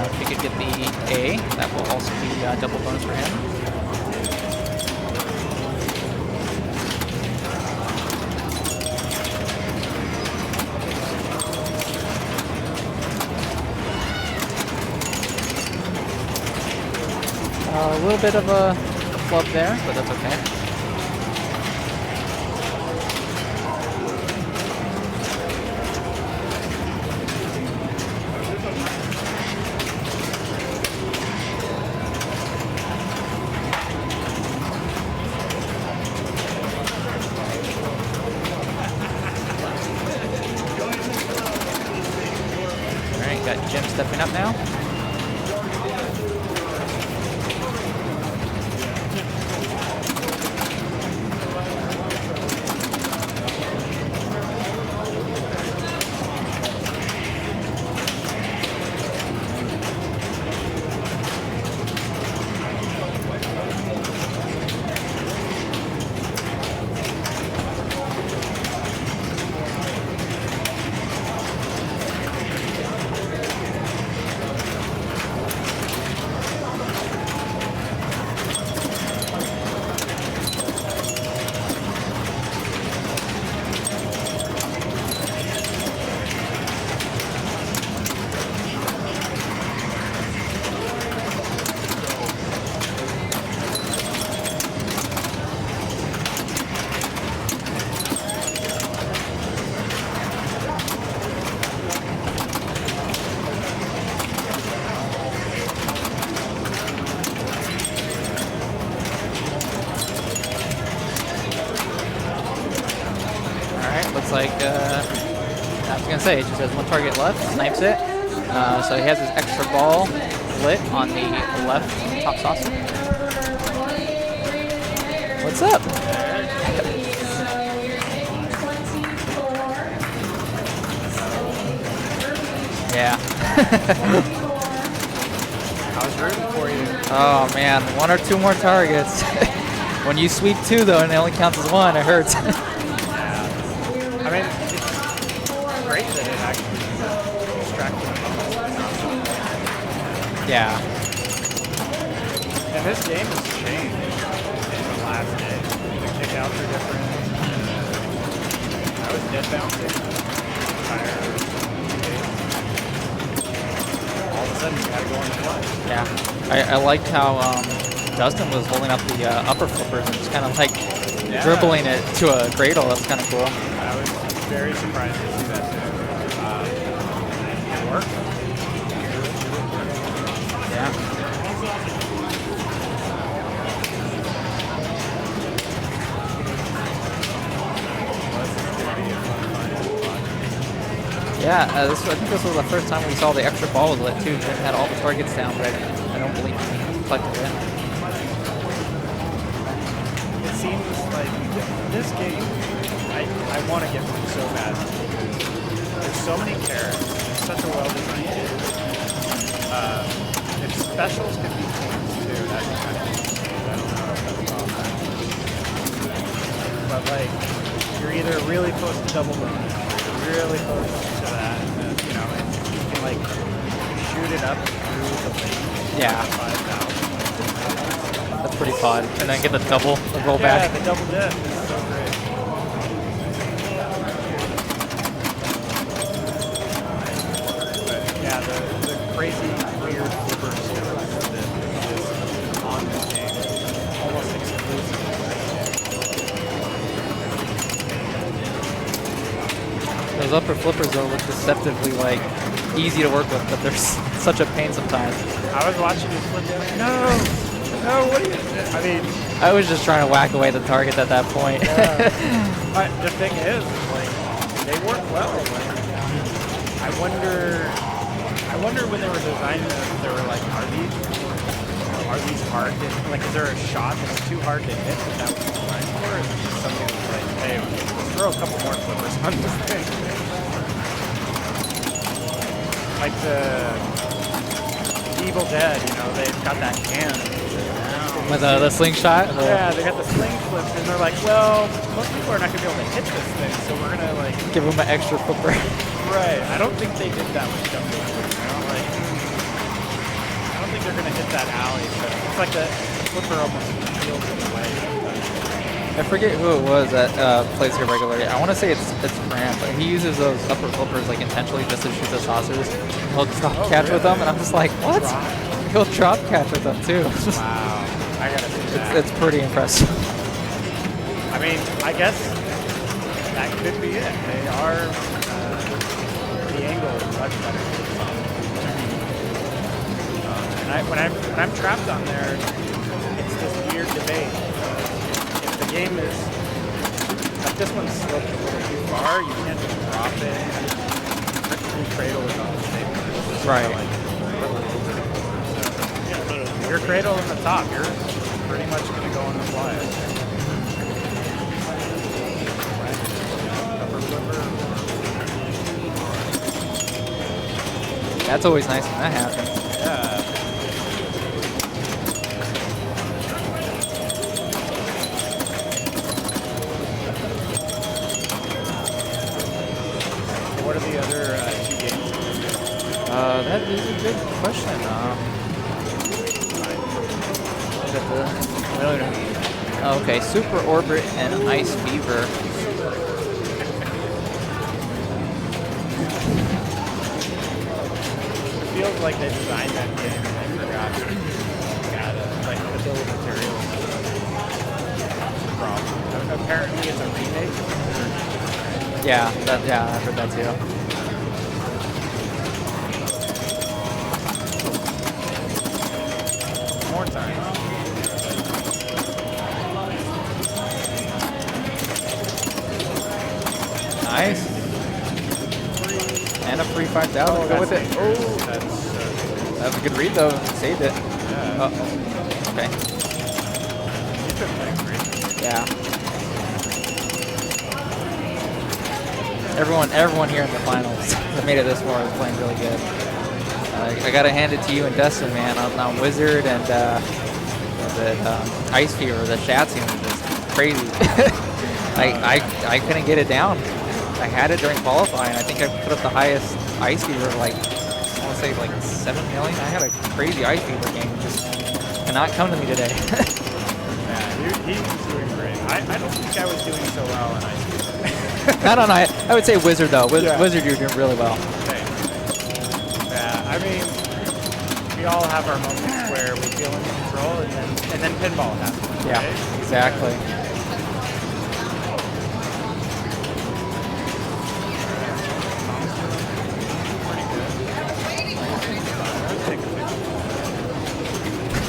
If he could get the A, that will also be double bonus for him. A little bit of a flub there, but that's okay. All right, got Jim stepping up now. Looks like, I was going to say, it just has one target left, snipes it. So he has his extra ball lit on the left top saucer. What's up? Yeah. I was rooting for you. Oh man, 1 or 2 more targets. When you sweep 2 though and it only counts as 1, it hurts. I mean, it's great that it actually distracted me. Yeah. And this game has changed from last day. The kickouts are different. I was dead bouncing. All of a sudden, you gotta go on the fly. Yeah. I liked how Dustin was holding up the upper flippers and just kind of like dribbling it to a cradle. That's kind of cool. I was very surprised to see that too. It worked. Yeah. Yeah, I think this was the first time we saw the extra ball was lit too. Jim had all the targets down, but I don't believe he collected it. It seems like this game, I want to get one so bad. There's so many characters. It's such a well-designed game. If specials could be points too, that'd be kind of interesting. I don't know if that's possible. But like, you're either really close to double bonus, or you're really close to that, and you know, and you can like shoot it up through the lane. Yeah. 5,000. That's pretty fun. And then get the double, the roll Yeah, back. the double dip is so great. But yeah, the crazy, weird flipper skills that is on this game, almost exclusive. Those upper flippers though look deceptively like easy to work with, but they're such a pain sometimes. I was watching you flip it. Like, no, what are you? I mean, I was just trying to whack away the target at that point. but the thing is, like, they work well. Like, I wonder when they were designing them, they were like, are these hard? Like, is there a shot that's too hard to hit that that was designed for? Or is it just something that's like, hey, let's throw a couple more flippers on this thing? Like the Evil Dead, you know, they've got that can. With the slingshot? Yeah, they got the sling flips, and they're like, well, most people are not going to be able to hit this thing, so we're going to, like... Give them an extra flipper. Right. I don't think they did that with Dumb Flippers, you know? Like, I don't think they're going to hit that alley, so it's like the flipper almost feels in the way. I forget who it was that plays here regularly. I want to say it's Fran, but he uses those upper flippers like intentionally just to shoot the saucers. He'll drop catch with them, and I'm just like, what? He'll drop catch with them too. Wow. I gotta do that. It's pretty impressive. I mean, I guess that could be it. They are the angle is much better. And when I'm trapped on there, it's this weird debate. If the game is like this one's sloped a little too far, you can't just drop it. Your cradle is on the same. Right. So, your cradle in the top, you're pretty much going to go on the fly. Upper flipper. That's always nice when that happens. Yeah. What are the other 2 games? That is a good question. Okay, Super Orbit and Ice Fever. It feels like they designed that game and they forgot like the bill of materials. Problem. Apparently it's a remake. Yeah, I heard that too. More time. Nice. And a free 5,000. Go with it. Oh, That was a good read though. Saved it. yeah. Okay. You've been playing great. Yeah. Everyone here in the finals that made it this far is playing really good. I gotta hand it to you and Dustin, man. On Wizard and Ice Fever, the chat scene was just crazy. I couldn't get it down. I had it during qualifying. I think I put up the highest Ice Fever, like, I want to say like 7 million. I had a crazy Ice Fever game. Just cannot come to me today. Yeah, he was doing great. I don't think I was doing so well in Ice Fever. No. I would say Wizard though. Yeah. Wizard, you're doing really well. Okay. Yeah, I mean, we all have our moments where we feel in control, and then pinball happens. Yeah, right? exactly.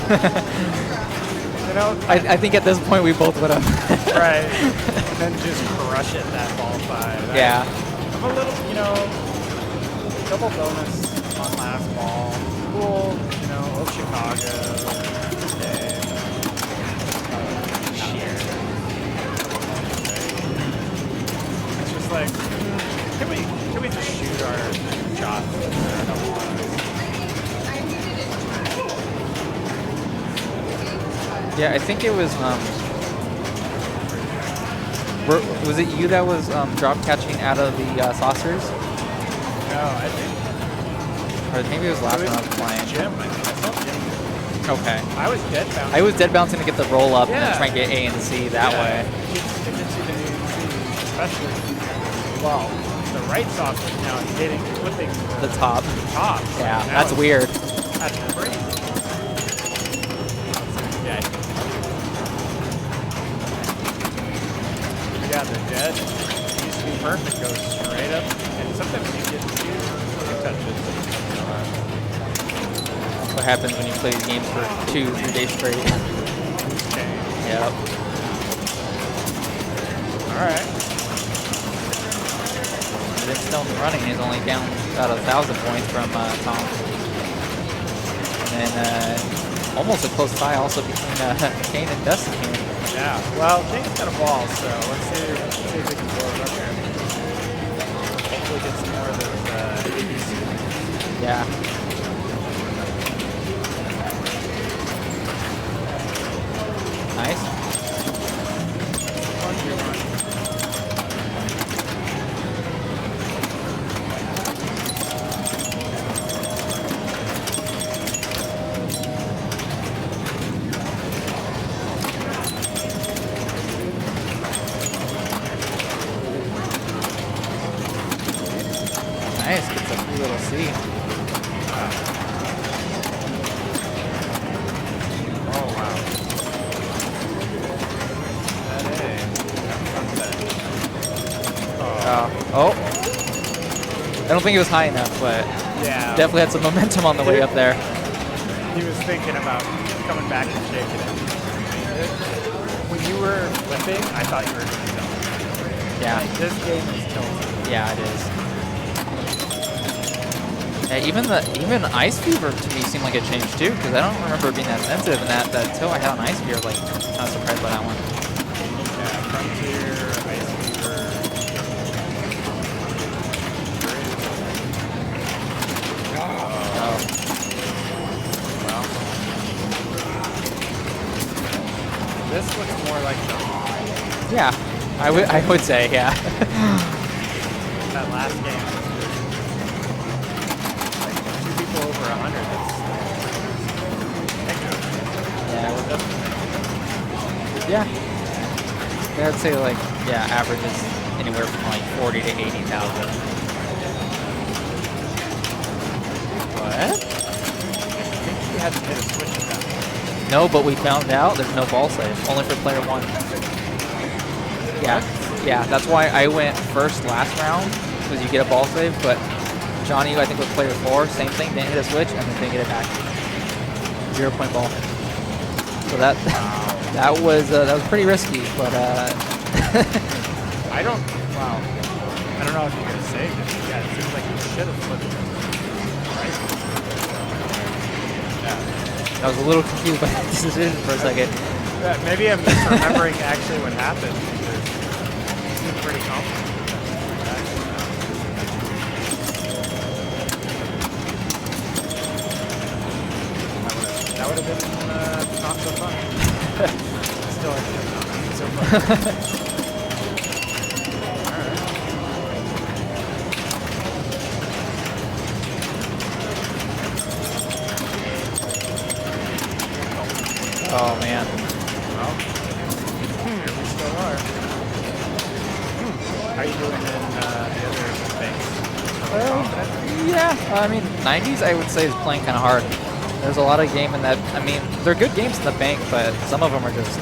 You know, I think at this point we both would have. right. And then just crush it that ball 5. Yeah. I'm a little, you know, double bonus on last ball. Cool, you know, old Chicago. Okay. It's just like, can we just shoot our shots? I don't want to. Yeah, I think it was. Was it you that was drop catching out of the saucers? No, I think. Or maybe it was last one I was playing. Jim. I saw Jim. Okay. I was dead bound. I was dead bouncing to get the roll up and Yeah. then try and get A and C that way. It gets you to do especially, well, the right saucer is now hitting, flipping The top. top. Yeah, Now that's it's- weird. That's crazy. Yeah. Yeah, the jet used to be perfect, goes straight up, and sometimes you get 2 touch. What happens when you play these games for 2-3 days straight? Yep. Alright. Then still in the running. He's only down about 1,000 points from Tom. And then almost a close tie also between Kane and Dustin here. Yeah. Well, Kane's got a ball, so let's see if we can blow it up here. Hopefully get some more of those ABCs. Yeah. Nice. Nice, gets a free little C. Oh, wow. Oh. I don't think it was high enough, but Yeah. definitely had some momentum on the way up there. He was thinking about coming back and shaking it. When you were flipping, I thought you were going to jump. Yeah. This game is tilted. Yeah, it is. Yeah, even Ice Fever to me seemed like it changed too, because I don't remember being that sensitive, and that tilt I had on Ice Fever, like, kind of surprised by that one. Yeah, Frontier, Ice Fever. Oh. Well, this looks more like the Yeah, I would say, yeah. that last game. Like 2 people over 100. Yeah. Yeah, I'd say like, yeah, average is anywhere from like 40 to 80,000. What? I think you had to hit a switch at that point. No, but we found out there's no ball save, only for player 1. Yeah, that's why I went first last round, because you get a ball save, but Johnny, I think with player 4, same thing, didn't hit a switch, and then didn't get it back. 0-point ball. So that was pretty risky, but I don't know if you could have saved it. Yeah, it seems like you should have flipped it. Right? Yeah. I was a little confused by that decision for a second. Maybe I'm misremembering actually what happened. Because it seemed pretty confident. That would have been not so fun. Still, I think not so fun. Alright. Oh man. Well, here we still are. How are you doing in the other things? Yeah, I mean, 90s I would say is playing kind of hard. There's a lot of game in that. I mean, they're good games in the bank, but some of them are just,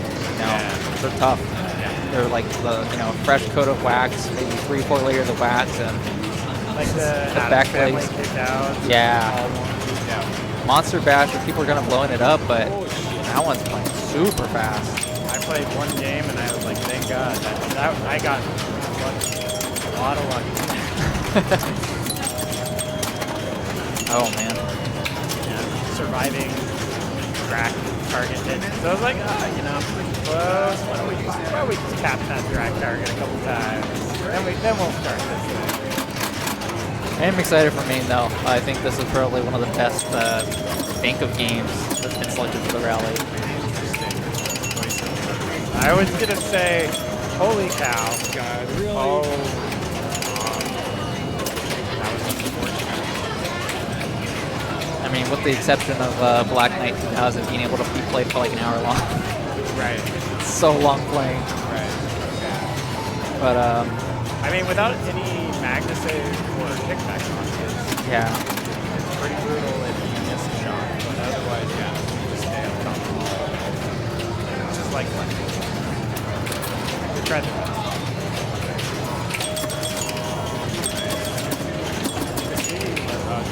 they're tough. Yeah. They're like the, fresh coat of wax, maybe 3-4 layers of wax, and Like the back family legs. kicked out. Yeah. Yeah. Monster Bash, where people are kind of blowing it up, but that one's playing super fast. I played one game and I was like, thank God. That I got a lot of luck. Oh man. Surviving drag target hit. So I was like, pretty close. Why don't we just tap that drag target a couple times? Then we'll start this thing. I am excited for main though. I think this is probably one of the best bank of games that's been selected for the rally. I was gonna say, holy cow. God, really? Oh. That was unfortunate. I mean, with the exception of Black Knight 2000 being able to be played for like an hour long. Right. It's so long playing. Right. Yeah. But I mean, without any Magna save or kickback launches, yeah. it's pretty brutal if you miss a shot. But otherwise, yeah, you just stay up top. Just like playing. We tried the best.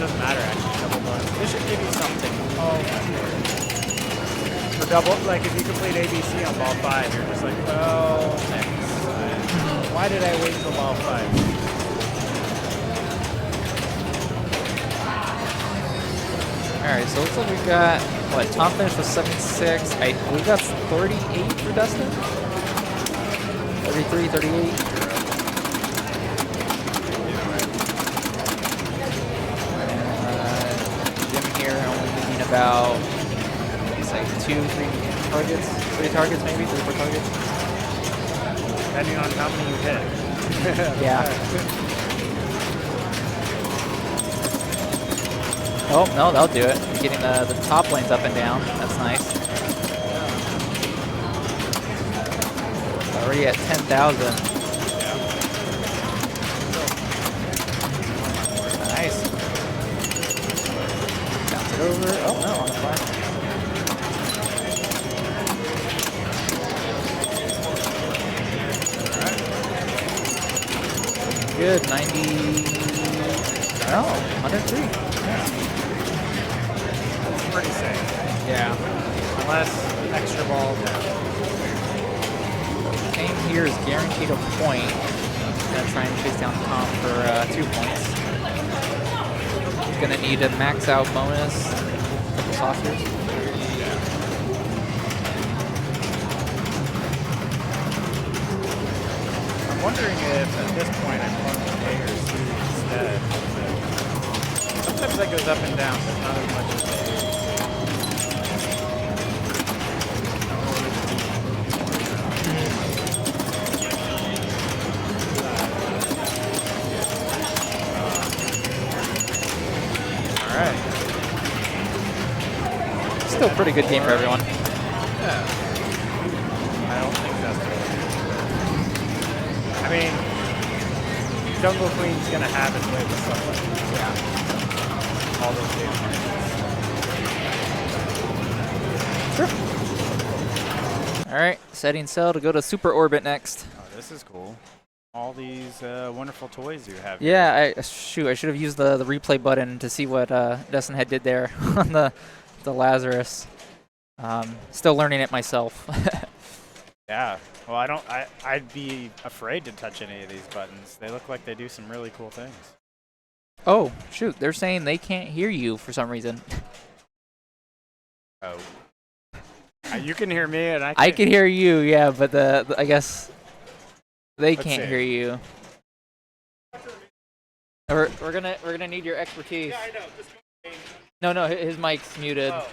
doesn't matter actually. Double bonus. This should give you something. Oh my lord. For double, like if you complete ABC on ball 5, you're just like, oh, thanks. Why did I wait till ball 5? Alright, so it looks like we've got, what, Tom finished with 76. We got 38 for Dustin? 33, 38. Jim here only using about, it's like 3 targets maybe, 3 or 4 targets. Depending on how many you hit. Yeah. Oh, no, that'll do it. Getting the top lanes up and down. That's nice. Already at 10,000. Nice. Bounce it over. Oh, no, on the fly. Good, 90. Oh, 103. Yeah. That's pretty safe. Yeah. Unless extra ball down. Game here is guaranteed a point. Gonna try and chase down Tom for 2 points. He's gonna need a max out bonus. Couple saucers. I'm wondering if at this point I plug the A or C instead. Sometimes that goes up and down, but not as much as the A. All right. Still a pretty good game for everyone. Yeah. I don't think that's good. I mean, Jungle Queen's gonna have his way with stuff like this. Yeah. All those games. Sure. All right, setting sail to go to Super Orbit next. Oh, this is cool. All these wonderful toys you have. Yeah, I should have used the replay button to see what Dustin had did there on the Lazarus. Still learning it myself. Yeah. Well, I'd be afraid to touch any of these buttons. They look like they do some really cool things. Oh, shoot, they're saying they can't hear you for some reason. Oh. You can hear me, and I can hear you, yeah, but I guess they Let's can't see. hear you. We're gonna need your expertise. Yeah, I know. Just No, his mic's muted. Oh.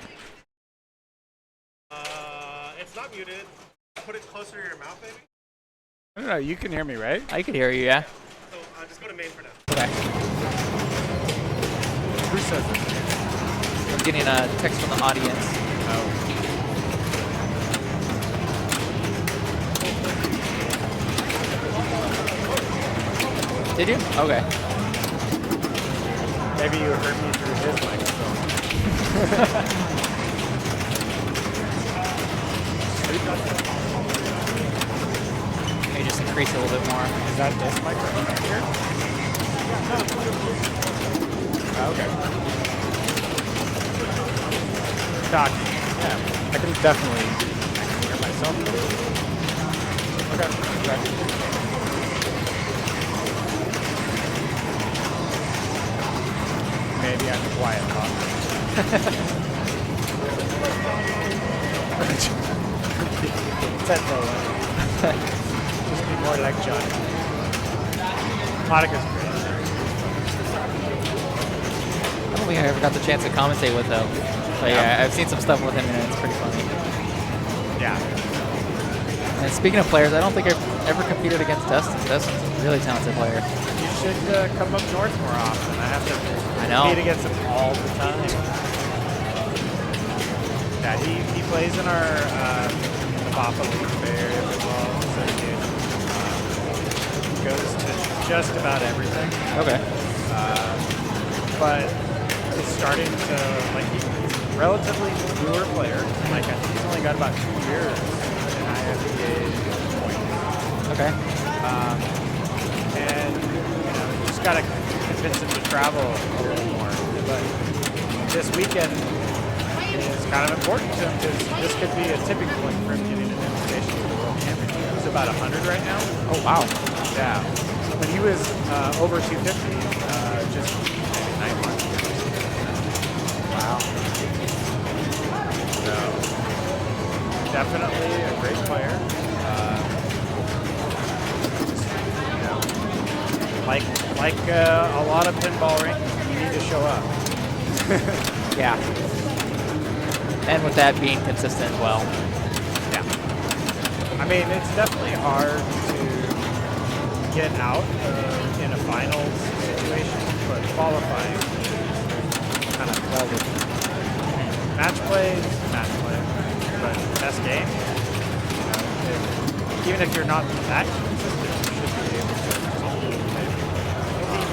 It's not muted. Put it closer to your mouth, maybe. I don't know. You can hear me, right? I could hear you, yeah. So just go to main for now. Okay. Who says it? I'm getting a text from the audience. Oh. Did you? Okay. Maybe you heard me through his microphone. Maybe just increase it a little bit more. Is that this microphone right here? Okay. Talking. Yeah, I can definitely hear myself. Okay. Maybe I'm a quiet talker. Said no one. Just be more like Johnny. Monica's great. I don't think I ever got the chance to commentate with him. But yeah, I've seen some stuff with him and it's pretty funny. Yeah. And speaking of players, I don't think I've ever competed against Dustin. Dustin's a really talented player. You should come up north more often. I have to compete against him all the time. Yeah, he plays in our Papa League Fair as well. So he goes to just about everything. Okay. But he's starting to, like, he's a relatively newer player. Like, I think he's only got about 2 years in IFBA points. Okay. And, you know, you just got to convince him to travel a little more. but this weekend is kind of important to him because this could be a tipping point for him getting an invitation to the World Championship. He's about 100 right now. Oh, wow. Yeah. But he was over 250 just maybe 9 months ago. Wow. So, definitely a great player. You know, like a lot of pinball rankings, you need to show up. Yeah. And with that being consistent as well. Yeah. I mean, it's definitely hard to get out in a finals situation, but qualifying is kind of relevant. Match play is match play, but best game, you know, even if you're not that consistent, you should be able to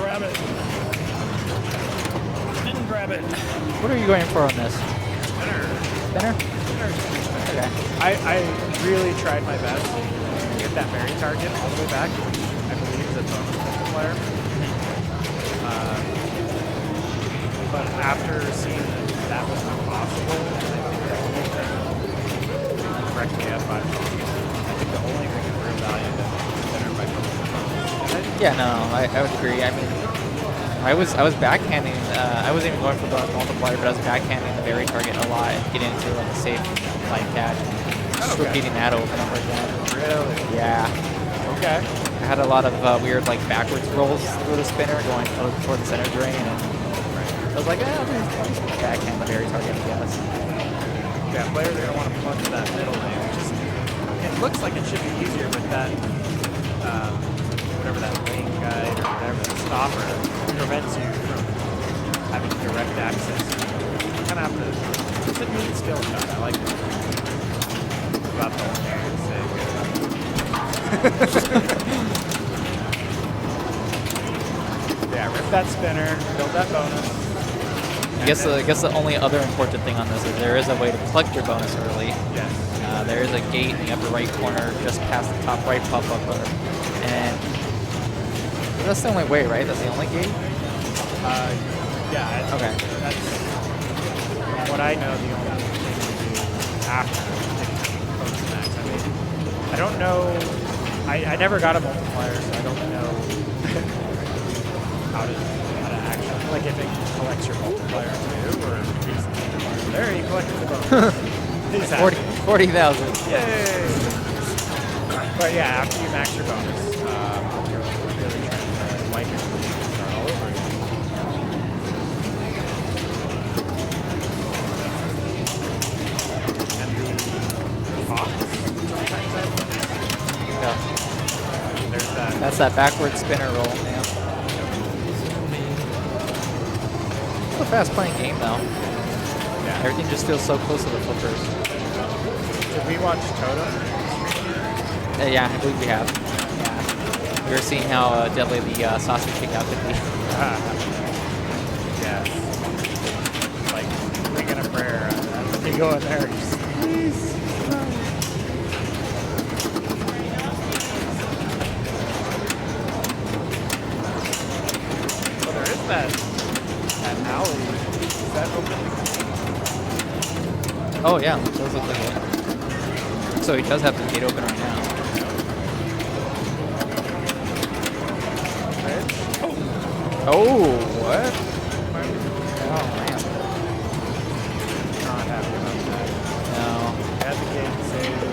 grab it. Didn't grab it. What are you going for on this? Spinner. Spinner? Okay. I really tried my best to get that Mary target all the way back, which I believe is a bonus multiplier. But after seeing that that was not possible, correct me if I'm wrong, I think the only thing of real value that Spinner by bonus. Yeah, no, I would agree. I mean, I was backhanding. I wasn't even going for bonus multiplier, but I was backhanding the berry target a lot and getting into like a safe light catch. Just repeating that over and over again. Really? Yeah. Okay. I had a lot of weird like backwards rolls through the spinner going toward the center drain, and I was like, I'll just backhand the berry target, I guess. Yeah, players are going to want to plunge to that middle lane. It looks like it should be easier with that, whatever that lane guide or whatever, the stopper prevents you from having direct access. You kind of have to, it's a neat skill shot. I like it. About the whole thing to say. Yeah, rip that spinner, build that bonus. I guess the only other important thing on this is there is a way to collect your bonus early. Yes. There is a gate in the upper right corner, just past the top right pop-up button, and that's the only way, right? That's the only gate. Yeah. Okay. That's what I know. The only thing to do after taking post max. I mean, I don't know. I never got a multiplier, so I don't know how to actually, like, if it collects your multiplier too, or there you collected the bonus. 40,000. Yay! But yeah, after you max your bonus, you're really trying to wipe your and start all over again. And the fox, sometimes Yeah. there's that. That's that backward spinner roll, man. It's a fast-playing game, though. Yeah. Everything just feels so close to the flippers. Did we watch Totem? Yeah, I believe we have. Yeah. We were seeing how deadly the sausage kickout could be. Yes. Like, thinking a prayer. You go in there, just, please. Well, there is that alley. Is that open? Oh, yeah, it does look like it. So he does have the gate open right now. Oh, what? Oh, man. Not happy about that. No. Had the gate saved.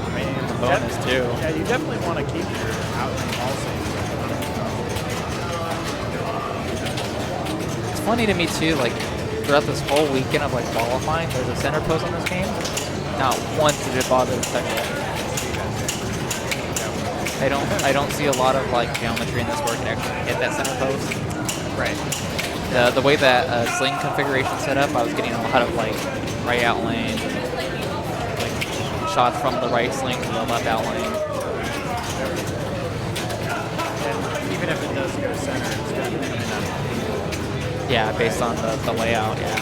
I mean, The bonus, too. Yeah, you definitely want to keep your out and all saves. It's funny to me, too, like, throughout this whole weekend of, like, qualifying, there's a center post on this game. Not once did it bother the second one. I don't see a lot of, like, geometry in this where it can actually hit that center post. Right. The way that sling configuration set up, I was getting a lot of, like, right out lane, like, shots from the right sling to the left out lane. And even if it does go center, it's going to be coming out. Yeah, based on the layout, yeah.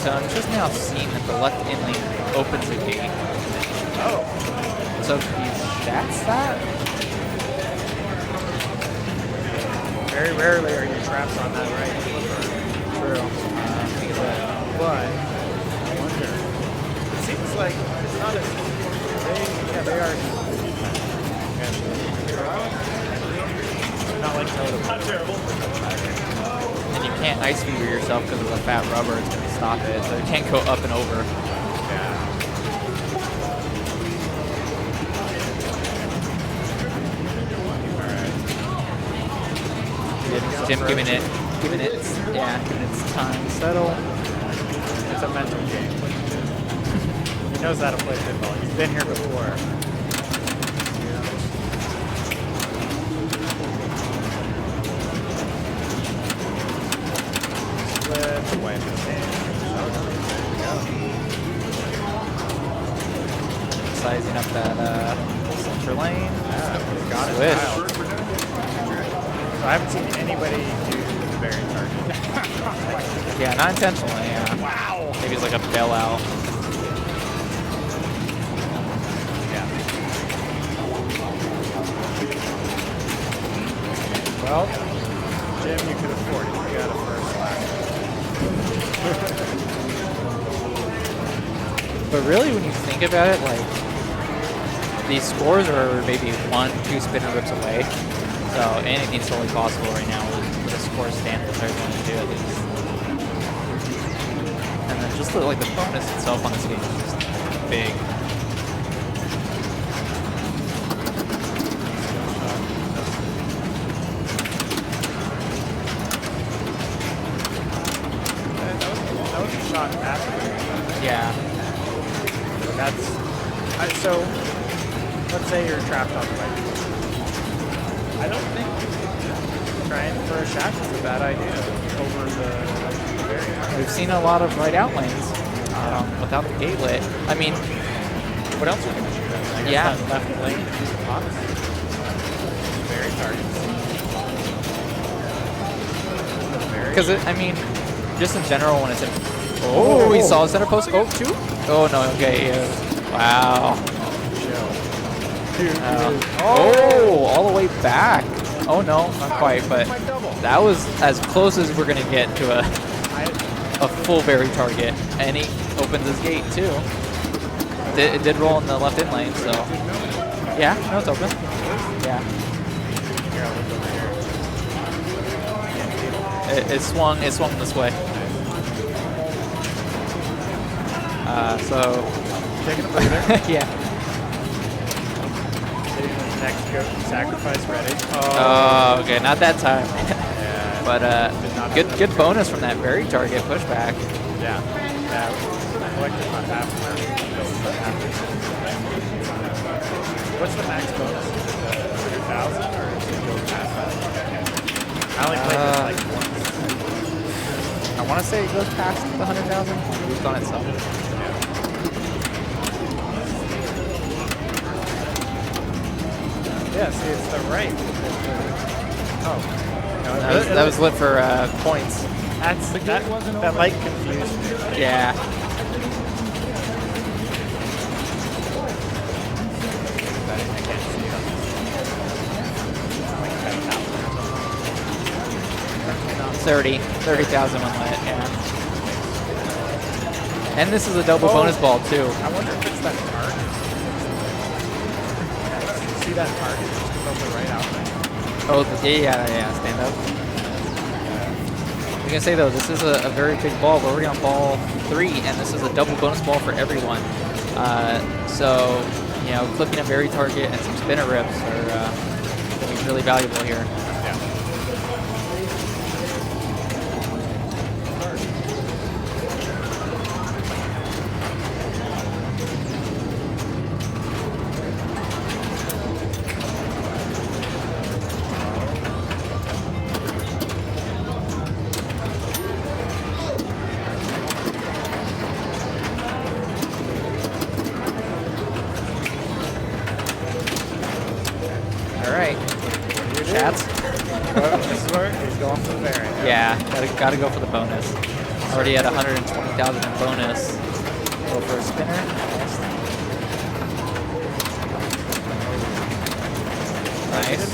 So I'm just now seeing that the left inlane opens a gate. Oh. So if you shats that, Very rarely are your traps on that right flipper. true. But I wonder. It seems like it's not as they are not like totem. Not terrible. And you can't ice fever yourself because of the fat rubber. It's going to stop it. So you can't go up and over. Yeah. Jim giving it its time to settle. It's a mental game. He knows how to play pinball. He's been here before. Split away from the game. Sizing up that center lane. Yeah, got it. Swish. Dialed. So I haven't seen anybody do the very target. Yeah, not intentionally, yeah. Wow. Maybe it's like a bailout. Yeah. Well, Jim, you could afford it. You got a first lap. But really, when you think about it, like, these scores are maybe 1-2 spinner rips away. So anything's totally possible right now with the score stand that they're going to do at least. And then just the bonus itself on this game is just big. That was a shot after. Yeah. That's so. Let's say you're trapped on the right. I don't think trying for a shack is a bad idea over the barrier. We've seen a lot of right out lanes without the gate lit. I mean, What else are you going to shoot at? I guess Yeah. that left lane is the box. Very targets. because I mean, just in general when it's in. Oh, he saw the center post go too. Oh no, okay, yeah. Wow. Oh, all the way back. Oh no, not quite, but that was as close as we're gonna get to a full berry target, and he opens his gate too. It did roll in the left in lane, so yeah, no, it's open. Yeah, it swung this way. So Taking a breather. yeah. Getting the next goat sacrifice ready. Oh, okay, not that time. Yeah. But Did not have good bonus from that berry target pushback. Yeah. Yeah. Collected about half. What's the max bonus? Is it 100,000 or is it go past that? I only played this like once. I want to say it goes past the 100,000. We've done it some. Yeah, see, it's the right. Oh. No, That was lit for points. That light confused me. Yeah. I can't see it. Like 10,000 or something. 30,000 when lit, yeah. And this is a double bonus ball too. I wonder if it's that target. See that target just above the right outlet? Oh, yeah, stand up. I was gonna say though, this is a very big ball. We're already on ball 3, and this is a double bonus ball for everyone. So, you know, clipping a berry target and some spinner rips are gonna be really valuable here. Yeah. All right, chats. This is where he's going for the variant. Yeah, gotta go for the bonus. Already at 120,000 in bonus. Go for a spinner. Nice.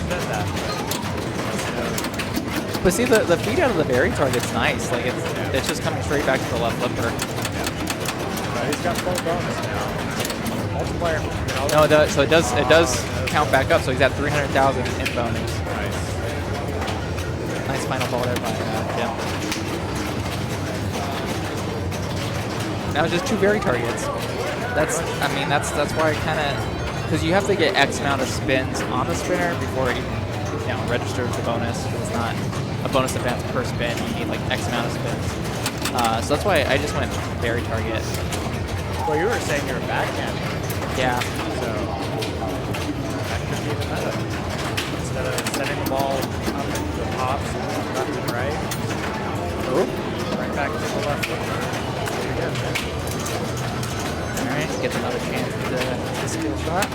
But see, the feed out of the berry target's nice. Like it's just coming straight back to the left flipper. He's got full bonus now. Multiplier. No, so it does count back up. So he's at 300,000 in bonus. Nice. Nice final ball there by Jim. Now it's just 2 berry targets. That's why I kind of, because you have to get X amount of spins on the spinner before it registers the bonus. It's not a bonus advance per spin. You need like X amount of spins. So that's why I just went berry target. Well, you were saying you're backhanding. Yeah. So that could be the meta. Instead of sending the ball up into the pops left and right, right back to the left flipper. There you go. All right, gets another chance at the skill shot.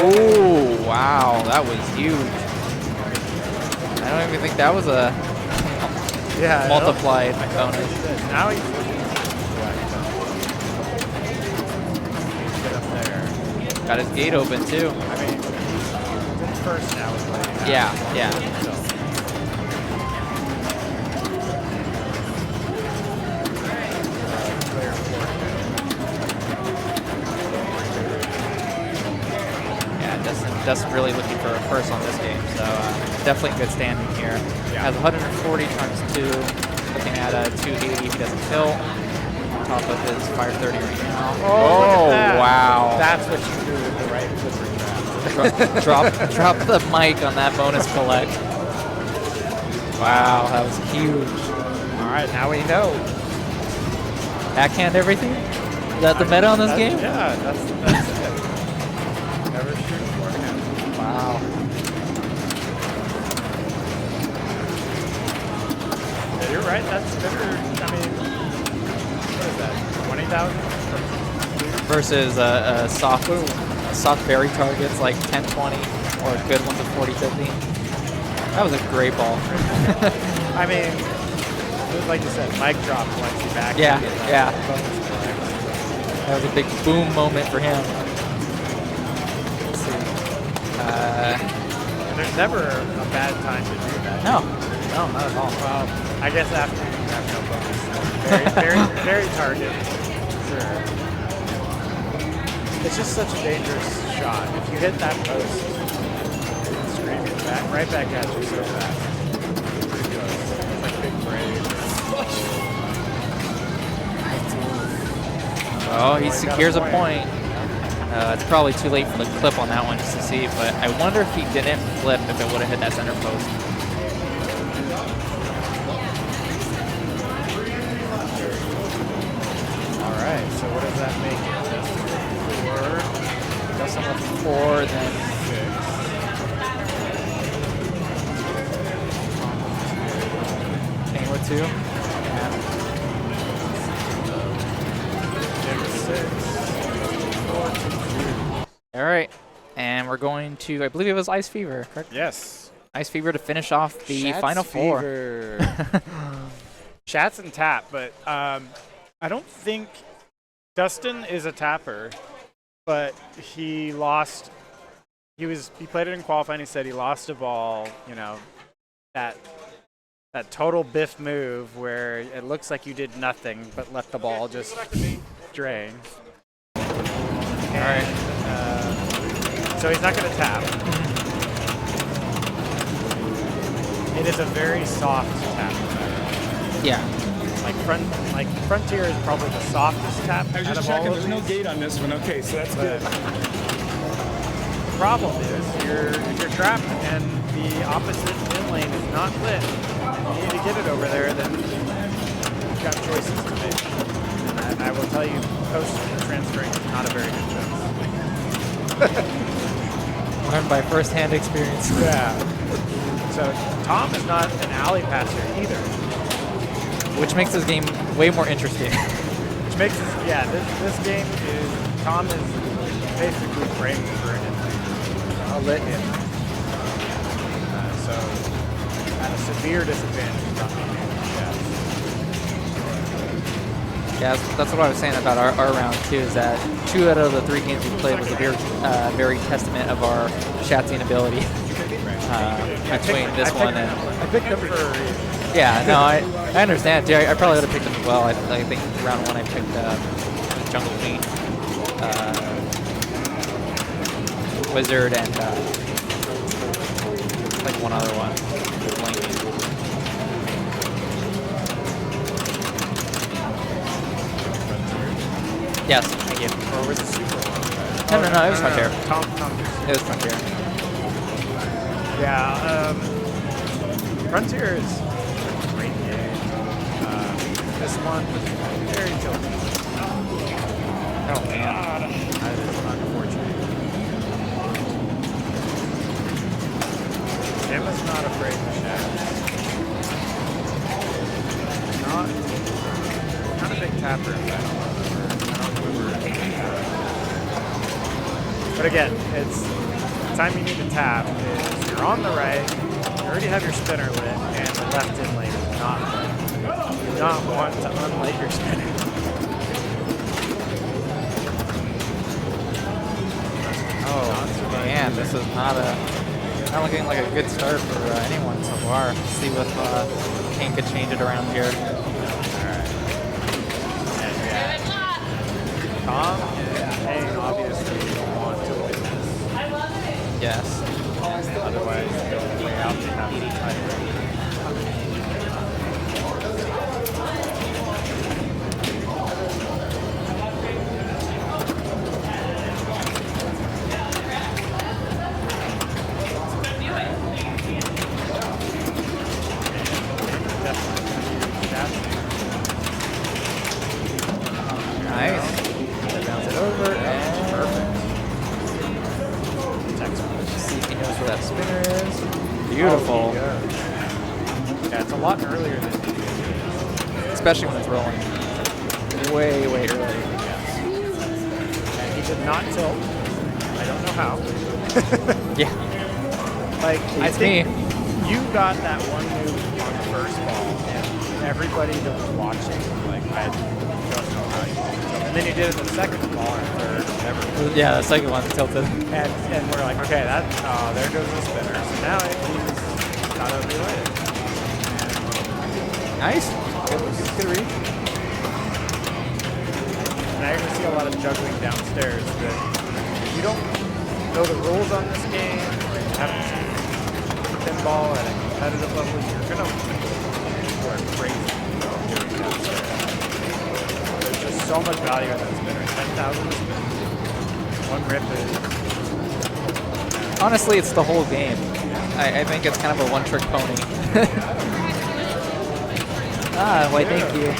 Oh, wow, that was huge. I don't even think that was a multiplied bonus. Now he's get up there. Got his gate open too. I mean, he's first now is what he has. Yeah. So. Player 4. Dustin really looking for a first on this game, so definitely good standing here. Yeah. Has 140 times 2, looking at a 280 if he doesn't kill. On top of his 530 right now. Oh, look at that. Wow. That's what you do with the right flipper trap. drop the mic on that bonus collect. Wow, that was huge. All right, now we know. Backhand everything? Is that the meta on this game? Yeah, that's it. Never shoot forehand. Wow. Yeah, you're right. That's better. I mean, what is that? 20,000 versus soft berry targets like 10-20 or good ones of 40-50. That was a great ball. I mean, like you said, mic drop once you back. Yeah. That was a big boom moment for him. Let's see. There's never a bad time to do that. No, not at all. Well, I guess after you have no bonus. Very target. Sure. It's just such a dangerous shot. If you hit that post, it's screaming back, right back at you so fast. Pretty good. It's like big brave. Oh, he secures a point. It's probably too late for the clip on that one just to see, but I wonder if he didn't flip if it would have hit that center post. All right, so what does that make it? Dustin with 4, then 6. King with 2. All right, and we're going to, I believe it was Ice Fever, correct? Yes. Ice Fever to finish off the Shat's final 4. Chats and tap, but I don't think Dustin is a tapper, but he lost. He played it in qualifying. He said he lost a ball. You know, that total biff move where it looks like you did nothing but let the ball just drain. All right. So he's not going to tap. It is a very soft tap. Yeah. Like Frontier is probably the softest tap I was out just of all checking. of There's no these. gate on this one. Okay, so that's good. The problem is if you're trapped and the opposite in lane is not lit, you need to get it over there, then you've got choices to make. And I will tell you, post transferring is not a very good choice. Learned by first-hand experience. Yeah. So Tom is not an alley passer either. Which makes this game way more interesting. Which makes this, yeah, this game is, Tom is basically framed for an a lit hit. So at a severe disadvantage, not being able to chess. Yeah, that's what I was saying about our round too, is that 2 out of the 3 games we played was a very testament of our Shatzian ability between this one and... I picked him for a reason. Yeah, no, I understand too. I probably would have picked him as well. I think round 1 I picked Jungle Queen, Wizard, and like one other one. Blanking. Yes, thank you. Or was it Super one? No, it was Frontier. Tom. It was Frontier. Yeah, Frontier is a great game. This one was very tilted. Oh man. That is unfortunate. Tim is not afraid to shadow. Not a big tapper, if I don't remember. But again, it's the time you need to tap is you're on the right, you already have your spinner lit, and the left in lane is not lit. You do not want to unlight your spinner. Oh man, this is not looking like a good start for anyone so far. Let's see if Kane could change it around here. Tom and Kane obviously want to win this. Yes. Otherwise, the only way out to have to tie it. Nice. Bounce it over and perfect. See if he knows where that spinner is. Beautiful. Oh, yeah, it's a lot earlier than Especially when it's rolling. Way early. yes. And he did not tilt. I don't know how. Yeah. Like, I It's think me. you got that one move on the first ball, and everybody that was watching, like, I don't know how you did it. And then you did it the second ball and third, whatever. Yeah, the second one's tilted. And we're like, okay, there goes the spinner. So now he's got to relay it. Nice. Good read. Now you're going to see a lot of juggling downstairs that if you don't know the rules on this game, or you haven't seen pinball at a competitive level, you're going to go crazy doing downstairs. There's just so much value in that spinner. 10,000 one rip is... Honestly, it's the whole game. I think it's kind of a one-trick pony. Why thank you.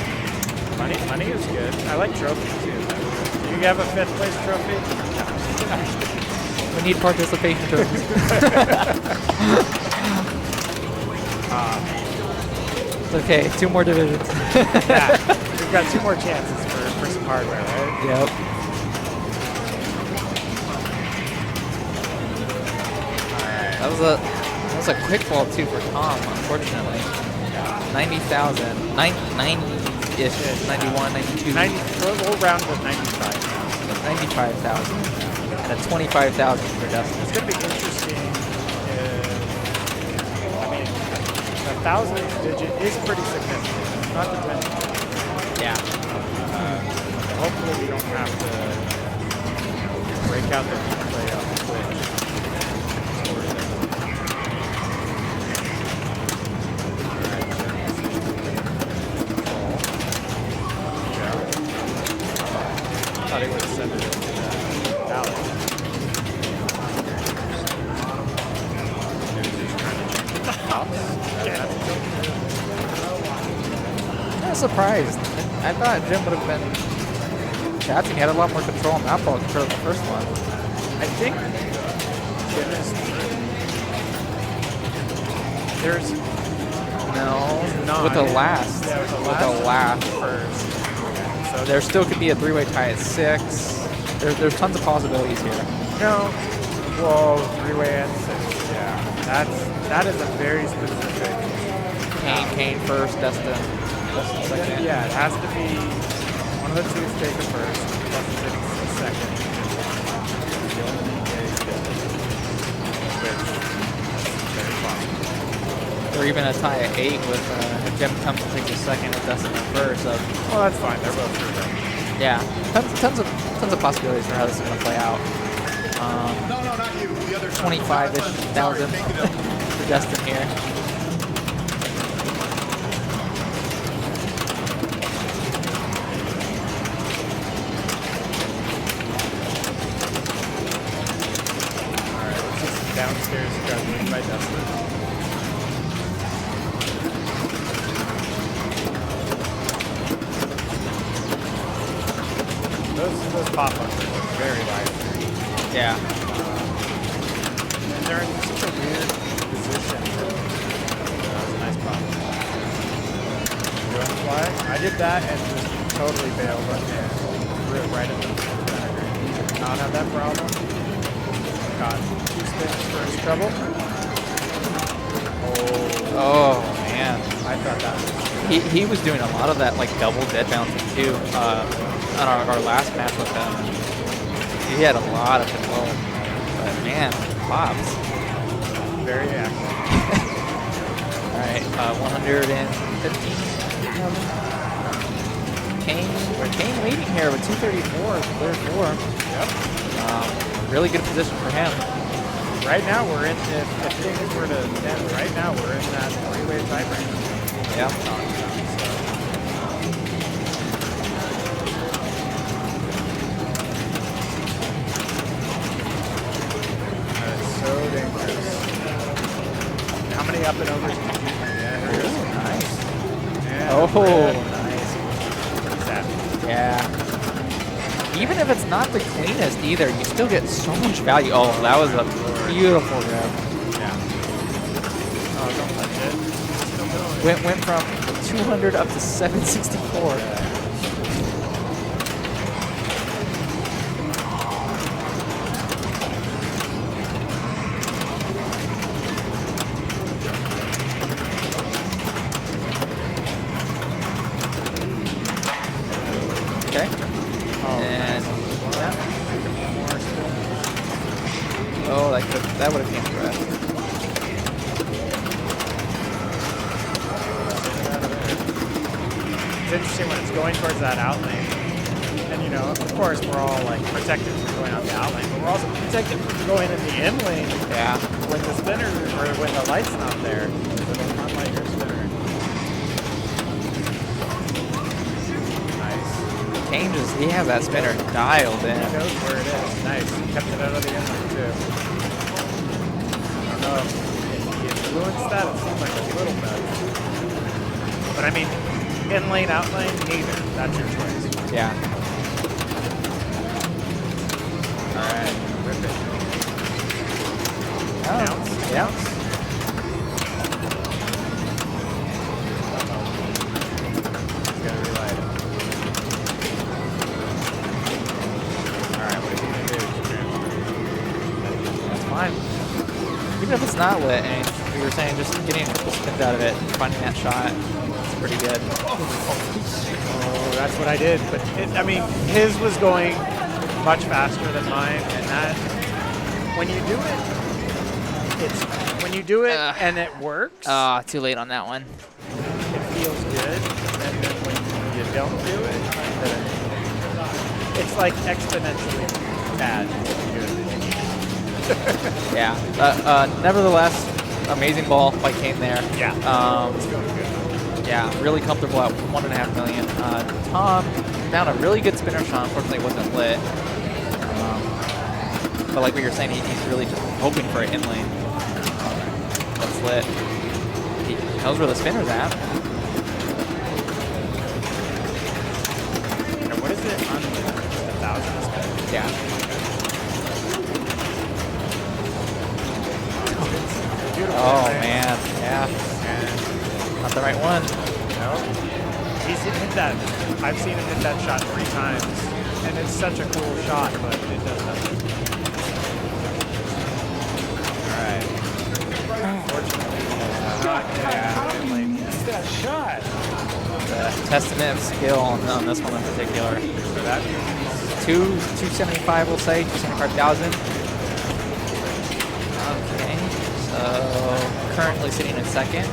Money is good. I like trophies too. Do you have a 5th place trophy? We need participation trophies. It's okay, 2 more divisions. Yeah, we've got 2 more chances for some hardware, right? Yep. That was a quick ball too for Tom, unfortunately. 90,000, 90-ish, 91, 92. We'll round with 95,000. 95,000. And a 25,000 for Dustin. It's going to be interesting. I mean, the 1000th digit is pretty significant. It's not the 10th. Yeah. Hopefully we don't have to break out the replay on Twitch. I thought he would have sent it to Alex. I'm surprised. I thought Jim would have been Chatsing. He had a lot more control on that ball compared to the first one. I think there's not. With the last. Yeah, with the With the last. first. So there still could be a three-way tie at 6. There's tons of possibilities here. No. Whoa, three-way and 6. Yeah, that is a very specific. Kane first, Destin second. Yeah, it has to be one of the two taken first. Destin second. The only way to which is very possible. Or even a tie at 8 with if Jim comes to take the second and Destin the first. So, Well, that's fine. They're both through them. yeah, tons of possibilities for how this is going to play out. No, not you. The other 25-ish thousand for Destin here. Alright, let's just downstairs graduating by Dustin. Those pop-ups are very light. Yeah. And they're in such a weird position. That was a nice pop-up. You want to fly? I did that and just totally bailed right there. Threw it right at the center. Did not have that problem. Got 2 spins for his trouble. Oh man. I thought that was He was doing a lot of that like double dead bouncing too on our last match with him. He had a lot of control, but man, pops. very active. All right, 115. Kane leading here with 234, clear 4. Yep. Really good position for him. Right now we're in, if things were to end right now, we're in that 3-way tiebreaker. Yeah. That is so dangerous. How many up and overs can you do? Yeah, here it is. Nice. Yeah, Oh, red. nice. Pretty savvy. Yeah. Even if it's not the cleanest either, you still get so much value. Oh, that was a beautiful grab. Yeah. Oh, don't touch it. Went from 200 up to 764. Okay. Oh, And yeah. oh, that would have came to rest. It's interesting when it's going towards that out lane. And you know, of course we're all like protected from going on the out lane, but we're also protected from going in the in lane Yeah. when the spinner or when the light's not there. So it'll unlight your spinner. Nice. Kane he has that spinner dialed in. He knows where it is. Nice. He kept it out of the in lane too. I don't know if he influenced that. It seemed like a little bit. But I mean, in lane, out lane, neither. That's your choice. Yeah. All right, rip it. Oh, Bounce. yeah. He's gonna relight it. All right, what are you gonna do? That's fine. Even if it's not lit, and we were saying just getting a couple spins out of it, finding that shot, it's pretty good. Oh, that's what I did. But I mean, his was going much faster than mine, and that when you do it, and it works, Too late on that one. it feels good. And then when you don't do it, then it's like exponentially bad. Yeah. Nevertheless, amazing ball by Kane there. Yeah. Yeah, really comfortable at 1.5 million. Tom found a really good spinner shot. Unfortunately, it wasn't lit. But like what you're saying, he's really just hoping for an in lane that's lit. He knows where the spinner's at. And what is it? 1,000 is good. Yeah. Oh man, yeah, And not the right one. he's hit that. I've seen him hit that shot 3 times, and it's such a cool shot, but it does nothing. All right. Unfortunately, missed that shot. Testament of skill on this one in particular. So that 275, we'll say 275,000. Okay, so currently sitting in second.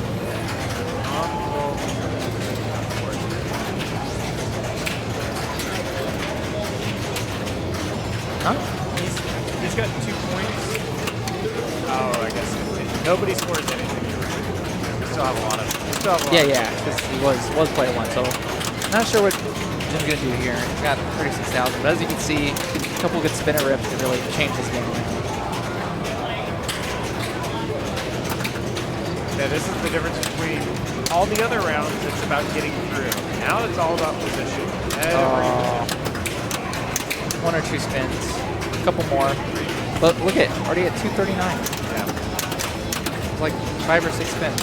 Huh? He's got 2 points. Oh, I guess nobody scores anything. We still have a lot of. Yeah, because he was play one, so not sure what Jim's gonna do here. He's got 36,000, but as you can see, a couple good spinner rips to really change this game around. Yeah, this is the difference between all the other rounds. It's about getting through. Now it's all about position. One or two spins, a couple more. But look at already at 239. Yeah. It's like 5 or 6 spins.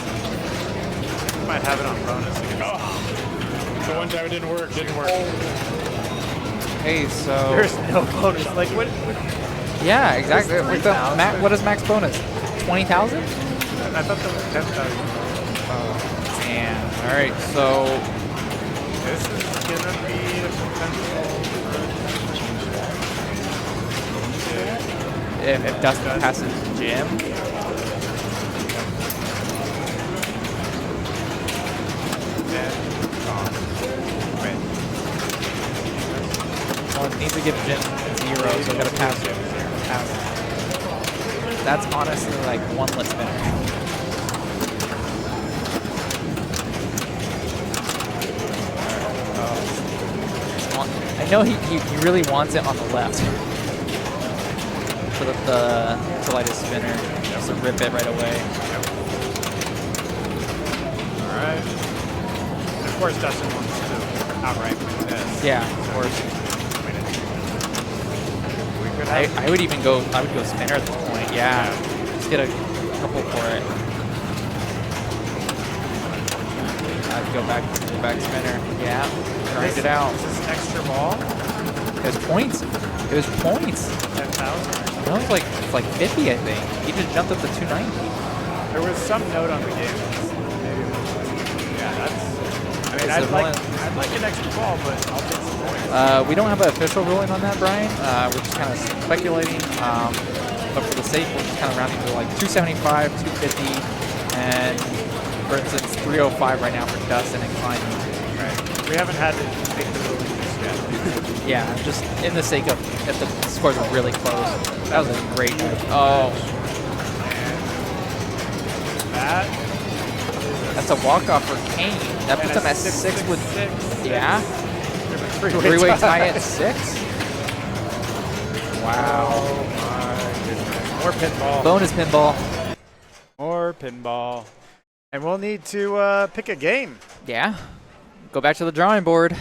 We might have it on bonus. The one time it didn't work. Hey, so There's no bonus. Like what? yeah, exactly. There's With the 3,000. what is max bonus? 20,000? I thought that was 10,000. Damn. All right, so This is gonna be a potential. if Dustin passes Jim, well, it needs to give Jim 0, so we gotta pass him. That's honestly like one less spinner. I know he really wants it on the left. So that the lightest spinner, just to rip it right away. All right. And of course, Dustin wants to outright win this. Yeah, of course. We could have. I would even go. I would go spinner at this point. Yeah, just get a couple for it. I'd go back spinner. Yeah, grind it out. This is extra ball. It was points. It was points. 10,000. No, it's like 50, I think. He just jumped up to 290. There was some note on the game. Maybe. Yeah, that's. I mean, It's I'd a like an extra ball, but I'll take some points. We don't have an official ruling on that, Brian. We're just kind of speculating. But for the sake, we're just kind of rounding to like 275, 250, and for instance, 305 right now for Dustin and Klein. Right. We haven't had to make the ruling just yet. Yeah, just in the sake of if the scores are really close. That was a great. Oh, that's a walk-off for Kane. That puts him at 6 with. Yeah. Three-way tie at 6. Wow. Oh my goodness. More pinball. Bonus pinball. More pinball. And we'll need to pick a game. Yeah. Go back to the drawing board.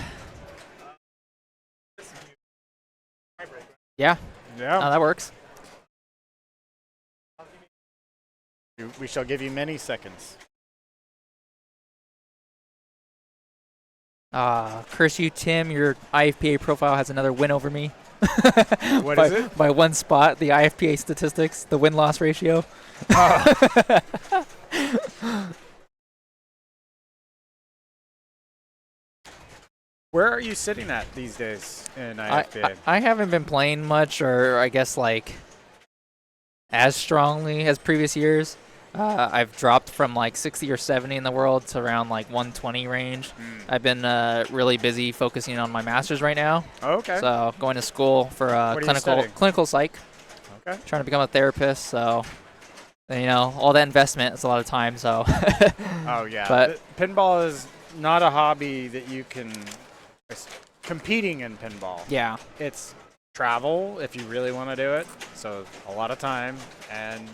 Yeah. Yeah. No, that works. We shall give you many seconds. Curse you, Tim. Your IFPA profile has another win over me. What is it? By 1 spot, the IFPA statistics, the win-loss ratio. Where are you sitting at these days in IFPA? I haven't been playing much, or I guess like as strongly as previous years. I've dropped from like 60 or 70 in the world to around like 120 range. I've been really busy focusing on my master's right now. Oh, okay. So going to school for What are you clinical studying? psych. Okay. Trying to become a therapist. So you know, all that investment is a lot of time. So. Oh yeah. But pinball is not a hobby that you can. It's competing in pinball. yeah. It's travel if you really want to do it. So a lot of time, and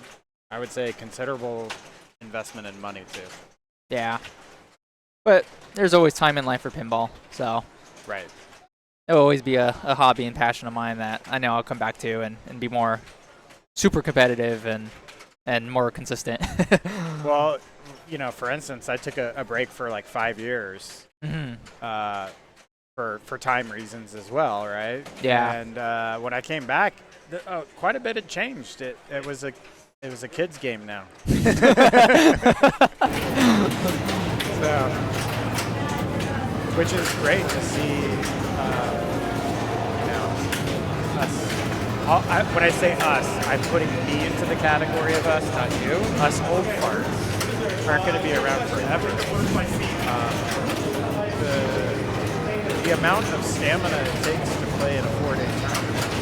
I would say considerable investment in money too. Yeah. But there's always time in life for pinball. So Right. it'll always be a hobby and passion of mine that I know I'll come back to and be more super competitive and and more consistent. Well, you know, for instance, I took a break for like 5 years for time reasons as well, right? Yeah. And when I came back, quite a bit had changed. It was a kid's game now. So, which is great to see. You know, us. When I say us, I'm putting me into the category of us, not you. Us old farts aren't going to be around forever. The amount of stamina it takes to play in a 4-day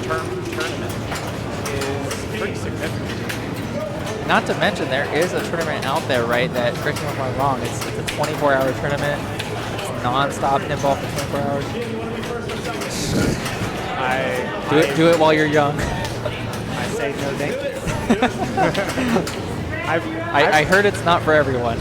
tournament is pretty significant. Not to mention, there is a tournament out there, right, that, correct me if I'm wrong, it's a 24-hour tournament. It's non-stop pinball for 24 hours. Do it while you're young. I say no thank you. I heard it's not for everyone.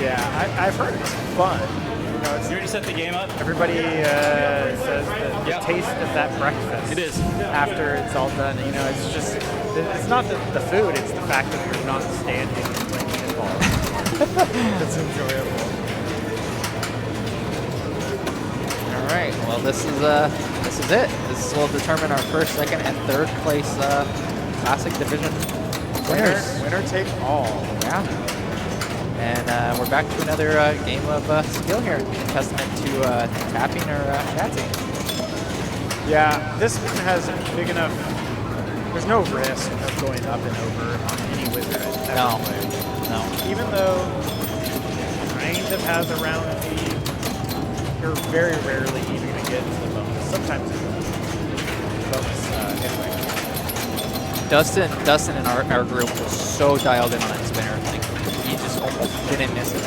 Yeah, I've heard it's fun. You know, You already set the game up? everybody says that the taste of that breakfast. It is. After it's all done, you know, it's just, it's not the food, it's the fact that you're not standing and playing pinball. It's enjoyable. All right. Well, this is it. This will determine our first, second, and third place classic division winners. Winner take all. Yeah. And we're back to another game of skill here, testament to tapping or chatsing. Yeah, this one has a big enough. There's no risk of going up and over on any wizard I've ever played. No. Even though it kind of has a round lead, you're very rarely even going to get to the bonus. Sometimes it's bonus anyway. Dustin in our group was so dialed in on that spinner. Like, he just almost didn't miss it.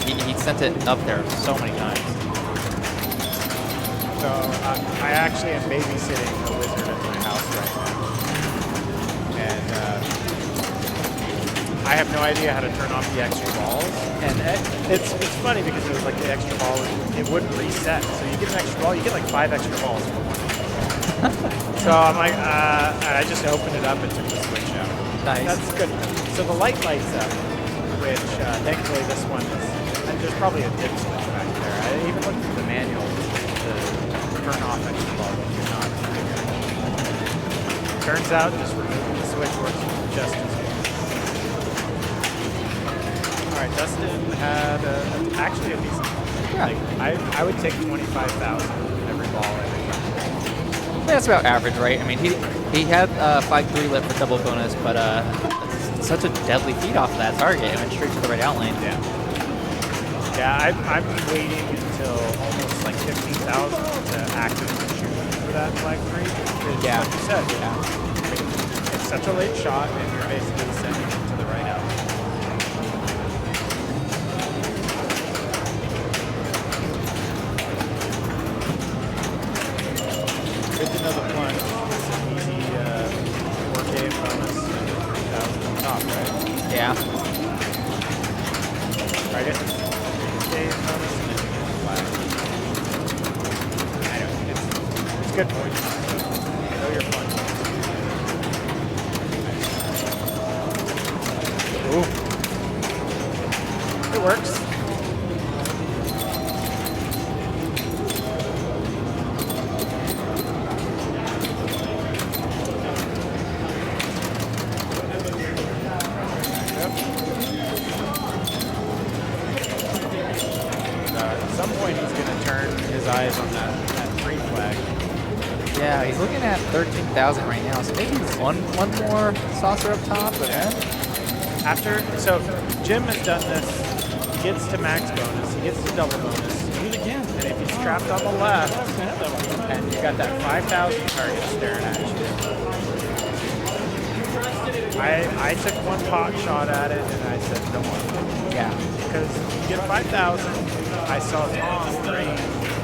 He sent it up there so many times. So I actually am babysitting a wizard at my house right now. And I have no idea how to turn off the extra balls. And it's funny because it was like the extra ball, it wouldn't reset. So you get an extra ball, you get like 5 extra balls for one. So I'm like, I just opened it up and took the switch out. Nice. That's good. So the light lights up, which thankfully this one is, and there's probably a dip switch back there. I even looked at the manual to turn off extra ball when you're not. Turns out just removing the switch works just as well. All right, Dustin had actually a decent ball. Yeah. Like, I would take 25,000 every ball every time. That's about average, right? I mean, he had 5-3 lit for double bonus, but such a deadly feed off of that target. It went straight to the right out lane. Yeah. Yeah, I'm waiting until almost like 15,000 to actively shoot for that flag 3. Yeah. Like you said, it's such a late shot, and you're basically sending it to the right out. Good to know the plunge. It's an easy 4K bonus and 3,000 on top, right? Yeah. I guess it's 3K bonus and then you get flat. I don't know. It's good points. Know your plunge. Ooh. It works. At some point he's going to turn his eyes on that free flag. Yeah, he's looking at 13,000 right now, so maybe one more saucer up top, but So Jim has done this. He gets to max bonus. He gets to double bonus. Do it again. And if he's trapped on the left, and you got that 5,000 target staring at you. I took one pot shot at it, and I said, don't worry. yeah. Because you get 5,000. I saw Tom drain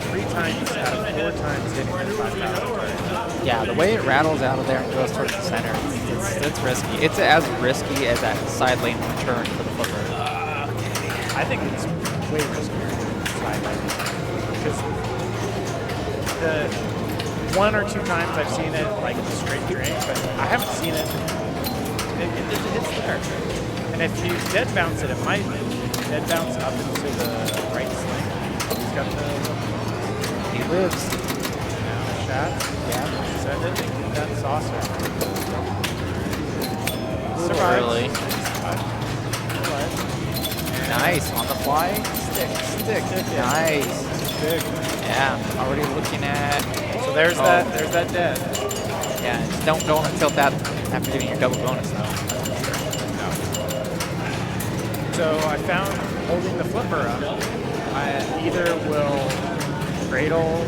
3 times out of 4 times hitting that 5,000. Yeah, the way it rattles out of there and goes towards the center, it's risky. It's as risky as that side lane turn for the flipper. I think it's way riskier side lane. Because the 1 or 2 times I've seen it like straight drain, but I haven't seen it it's there. And if you dead bounce it, it might dead bounce up into the right sling. He's got the He lives. now shot. Yeah. Send it and get that saucer. Early. Survive. Nice. On the fly. Stick. Nice. Big. Yeah. Already looking at. So there's that. There's that dead. Yeah. Just don't want to tilt that after getting your double bonus though. So I found holding the flipper up, I either will cradle,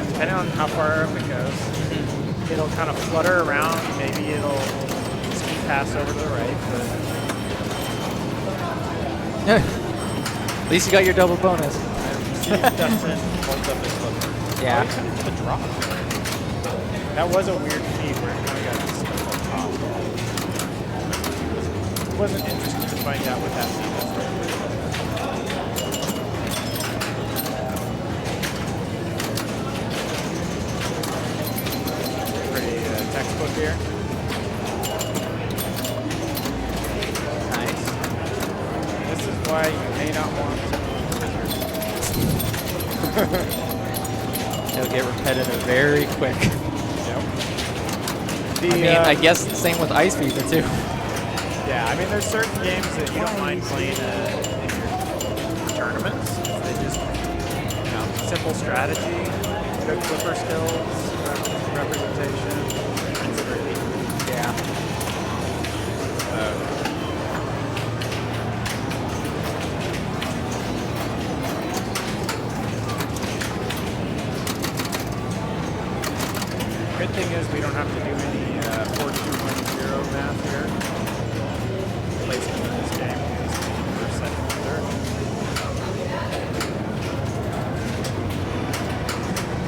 depending on how far up it goes, it'll kind of flutter around. Maybe it'll ski pass over to the right. At least you got your double bonus. See if Dustin holds up his flipper. Yeah. Oh, he kind of did the drop. That was a weird feed where it kind of got stuck on top. It wasn't interesting to find out what that feed was. Pretty textbook here. Nice. This is why you may not want to. It'll get repetitive very quick. The, I mean, I guess the same with Ice Fever too. yeah, I mean, there's certain games that you don't mind playing in your tournaments. They just, simple strategy, good flipper skills, representation. It's really, Yeah. good thing is we don't have to do any 4-2-1-0 math here. Placement in this game. First, second, and third.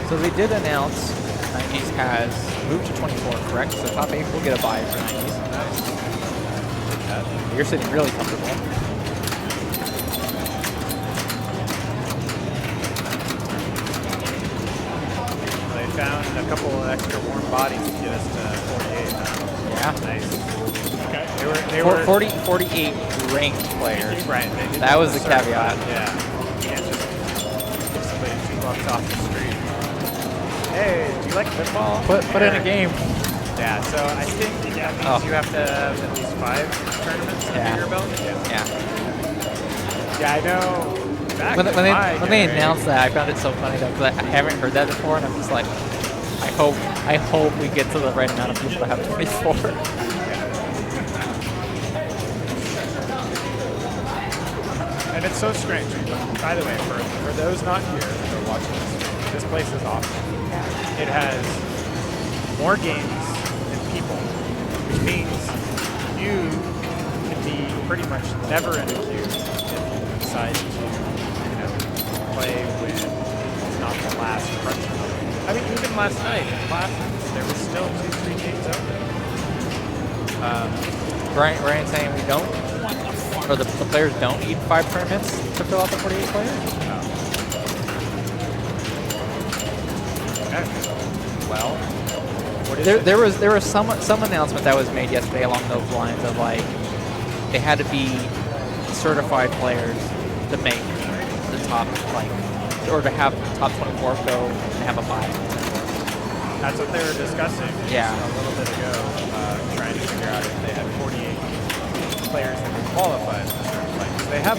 So they did announce 90s has moved to 24, correct? So top 8 will get a bye for 90s. You're sitting really comfortable. They found a couple of extra warm bodies to get us to 48 now. Yeah. Nice. Okay. They For were 48 ranked players. right. They did That was the certified. caveat. Yeah. You can't just give somebody $2 off the street. Hey, do you like pinball? Put in a game. Yeah. So I think that means you have to have at least 5 tournaments under your belt. Yeah. Yeah, I know. Back When in they my generation- announced that, I found it so funny though, because I haven't heard that before, and I'm just like, I hope we get to the right amount of people that have 24. And it's so strange. By the way, for those not here that are watching this place is awesome. It has more games than people, which means you can be pretty much never in a queue if you decide to, play when it's not the last crunch time. I mean, even last night in classes, there was still 2-3 games open. Ryan's saying we don't, or the players don't need 5 tournaments to fill out the 48 players? Okay. Well, what is it? There was some announcement that was made yesterday along those lines of like they had to be certified players to make the top or to have top 24 go and have a bye. That's what they were discussing Yeah. a little bit ago, trying to figure out if they had 48 players that were qualified for certified. Because they have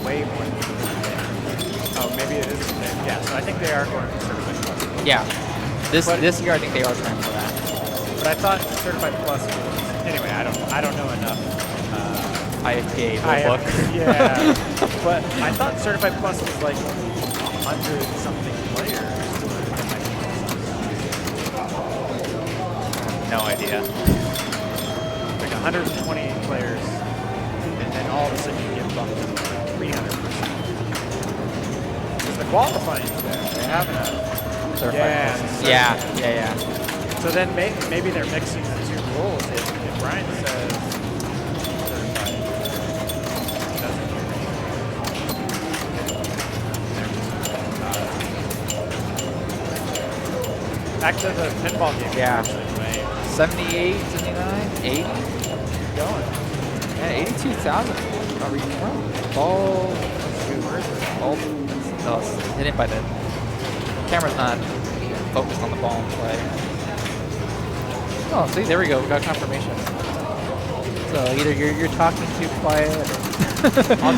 way more than oh, maybe it is. Yeah, so I think they are going for certified plus. Yeah. This year I think they are trying for that. But I thought certified plus was anyway. I don't know enough. IFPA book. Yeah, but I thought certified plus was like 100 something players. No idea. Like 128 players, and then all of a sudden you get bumped to 300%. Because the qualifying is there. They have enough. Yeah. So then maybe they're mixing the two rules. If Brian says certified, it doesn't Back to the pinball game. Yeah. Actually, right? 78, 79? 80. Going. Yeah, 82,000. Are we from? Ball. Shoot, where is it? Ball. No, it's hidden by the camera's not focused on the ball in play. Oh, see, there we go. We got confirmation. So either you're talking too quiet. Or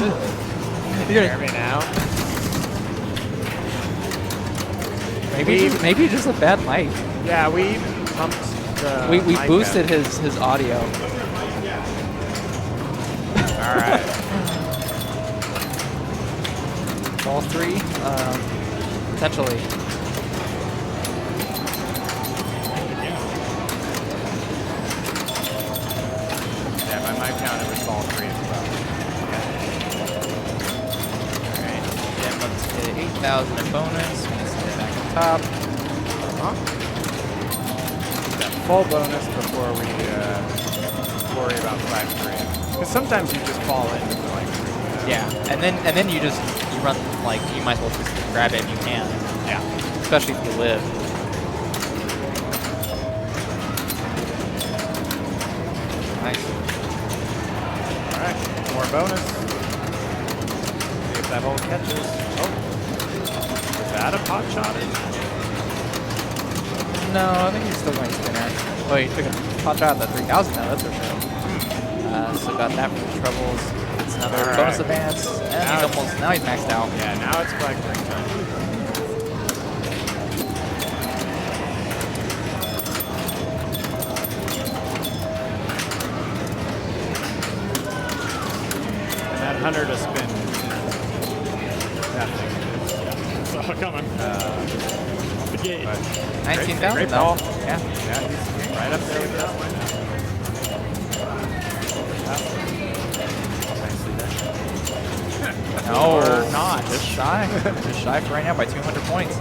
You hear me now? maybe just a bad mic. Yeah, we pumped the We mic boosted up. his audio. All right. Ball 3, potentially. Yeah, by my count, it was ball 3 as well. Alright, then let's get 8,000 in bonus. Let's get back on top. That full bonus before we worry about flag 3. Because sometimes you just fall into like 3. Yeah, and then you run, like, you might as well just grab it if you can. Yeah. Especially if you live. Nice. All right, more bonus. See if that hole catches. Oh, is that a pot shot? No, I think he's still going spinner. Oh, he took a pot shot at the 3,000 now, that's for sure. So got that from the troubles. It's another All bonus right. advance. And now he's maxed out. Yeah, now it's flag 3 time. And that 100 to spin. That thing is. It's all coming. But 19,000 great though. ball. Yeah. Yeah, he's right up there with us right now. Nicely done. No, Or not. Just shy. Just shy for right now by 200 points.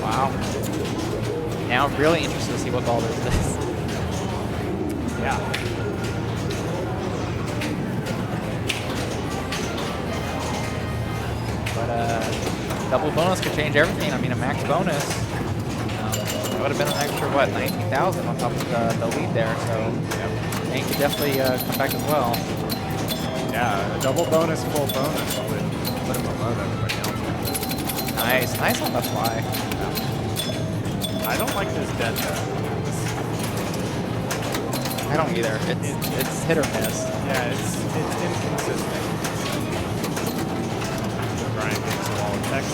Wow. Now I'm really interested to see what ball this is. Yeah. But double bonus could change everything. I mean, a max bonus. That would have been an extra, what, 19,000 on top of the lead there. So Hank could definitely come back as well. Yeah, a double bonus, full bonus would put him above everybody else. Nice. Nice on the fly. I don't like this dead though. I don't either. It's hit or miss. Yeah, it's inconsistent. Brian gets a wall of text.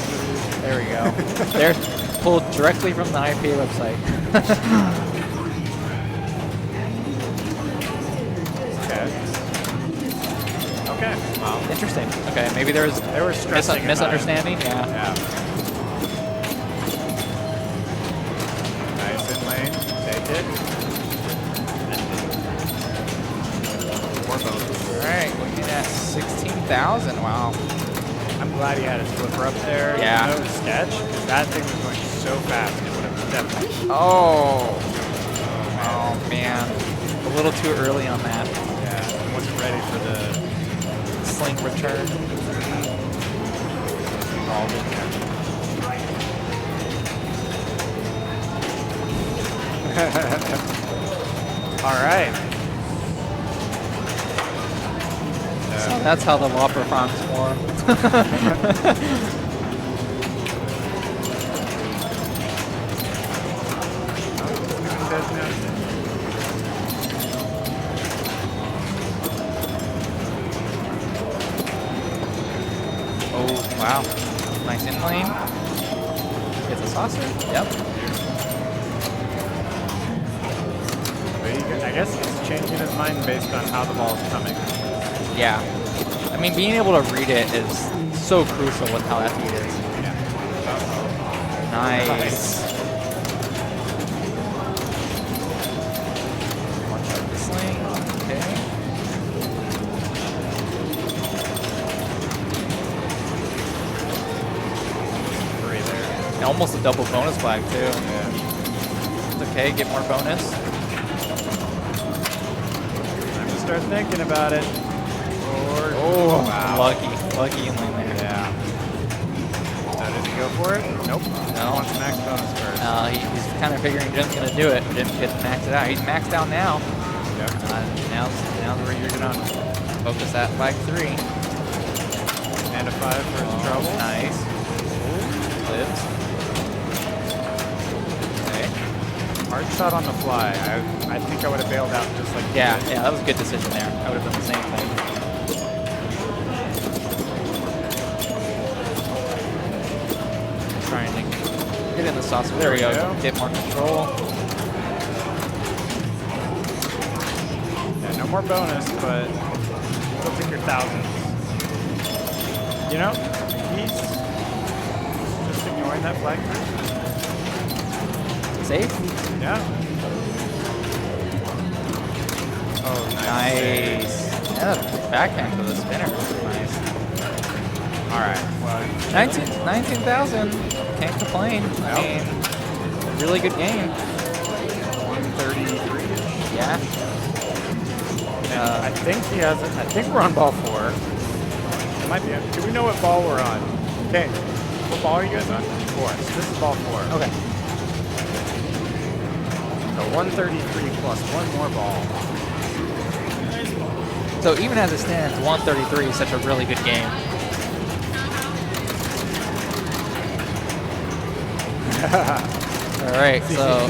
There we go. They're pulled directly from the IPA website. Okay. Well, Interesting. Okay, maybe there was they were stressing about it. misunderstanding. Yeah. Yeah. Nice in lane. Take it. More bonus. All right, looking at 16,000. Wow. I'm glad he had his flipper up there. Yeah. No sketch. 'Cause that thing was going so fast, it would have definitely. Oh. Oh man. A little too early on that Yeah. Wasn't ready for the sling return. involved in there. All right. So that's how the Whopper Francs form. Oh, wow. Nice in lane. Gets a saucer. Yep. I guess he's changing his mind based on how the ball is coming. Yeah. I mean, being able to read it is so crucial with how that feed is. Yeah. Nice. Watch out the sling. Okay. Three there. And almost a double bonus flag, too. Yeah. It's okay, get more bonus. Time to start thinking about it. Or, Oh, wow. lucky in lane there. Yeah. So did he go for it? Nope. No. Wants max bonus first. He's kind of figuring Jim's going to do it. Jim gets maxed out. He's maxed out now. Now's where you're gonna focus that flag 3. And a 5 for his trouble. Nice. Lives. Okay. Hard shot on the fly. I think I would have bailed out just like Yeah, that was a good decision there. I would have done the same thing. Trying to get in the sauce. There we go. Get more control. Yeah, no more bonus, but still take your thousands. You know, he's just ignoring that flag. Safe? Yeah. Oh, Nice. Yeah, backhand to the spinner. Nice. All right. Well, 19,000. Can't complain. I mean, really good game. 133. Yeah. I think he has it. I think we're on ball 4. It might be. Do we know what ball we're on? Okay. What ball are you guys on? 4. So this is ball 4. Okay. So 133 plus one more ball. So even as it stands, 133 is such a really good game. All right, so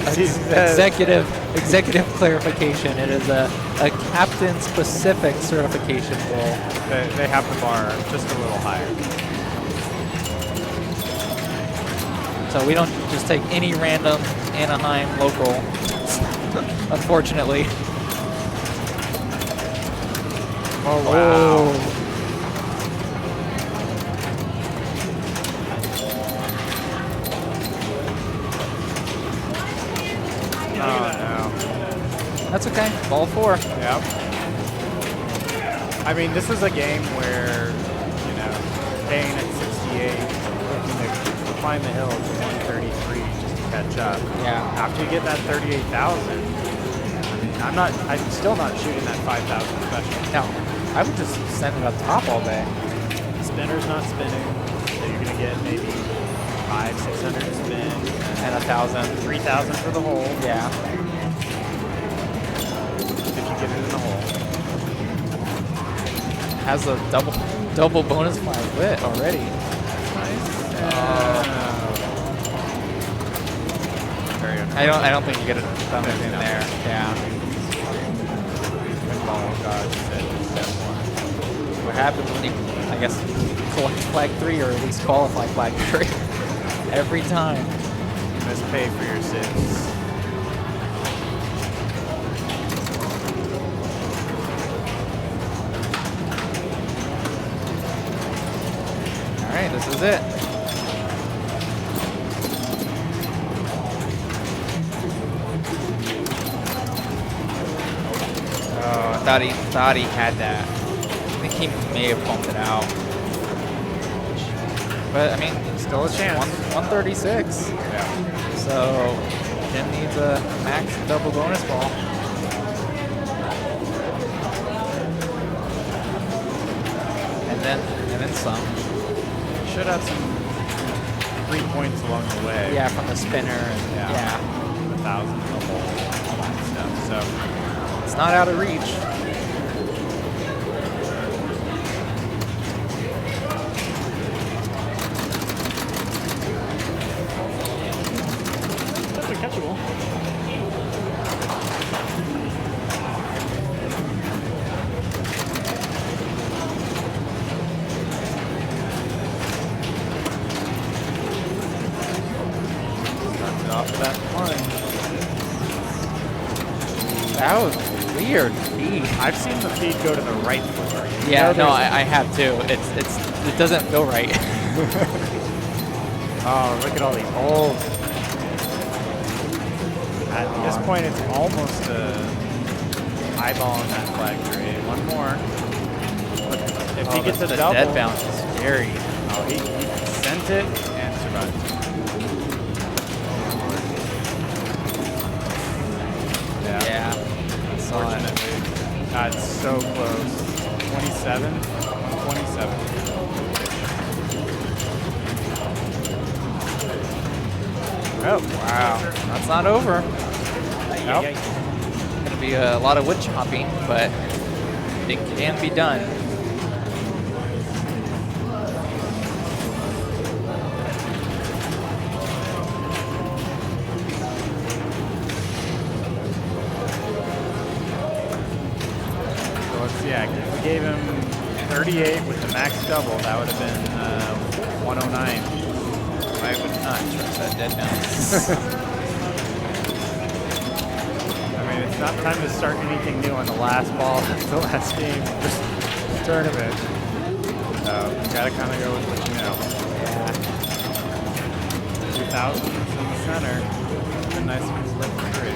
executive clarification. It is a captain-specific certification bowl. They have the bar just a little higher. So we don't just take any random Anaheim local, unfortunately. Oh, wow. Oh, no. That's okay. Ball 4. Yep. I mean, this is a game where, you know, paying at 68, looking to climb the hill to 133 just to catch up. Yeah. After you get that 38,000, I'm still not shooting that 5,000 special. No, I would just send it up top all day. Spinner's not spinning, so you're gonna get maybe 500-600 to spin, And 1,000. 3,000 for the hole. Yeah. If you get it in the hole. Has a double bonus flag lit already. Nice. Very I don't think you get a bonus in there. Yeah. Pinball God said step 1. What happens when you, I guess, collect flag 3 or at least qualify flag 3 every time? You must pay for your sins. All right, this is it. Oh, I thought he had that. I think he may have bumped it out. But I mean, Still a chance. 136. Yeah. So Jim needs a max double bonus ball. And then some. Should have some 3 points along the way. Yeah, from the spinner. And, yeah. 1,000 in the hole, all that stuff. So It's not out of reach. Definitely catchable. starts it off with that one. That was weird. Feed. I've seen the feed go to the right floor. Yeah, You know, no, there's- I have too. It doesn't feel right. Oh, look at all these holes. At this point, it's almost eyeballing that flag 3. One more. Look, if he gets a double, dead bounce is scary. oh, he sent it and survived. Yeah. Saw it. Unfortunately, it's so close. 27, 127. Oh, wow. That's not over. Nope. Gonna to be a lot of wood chopping, but it can be done. So let's see. If we gave him 38 with the max double, that would have been 109. I would not trust that dead bounce. I mean, it's not time to start anything new on the last ball of the last game of this tournament. So you gotta kind of go with what you know. Yeah. 2000s in the center. A nice flip for 3.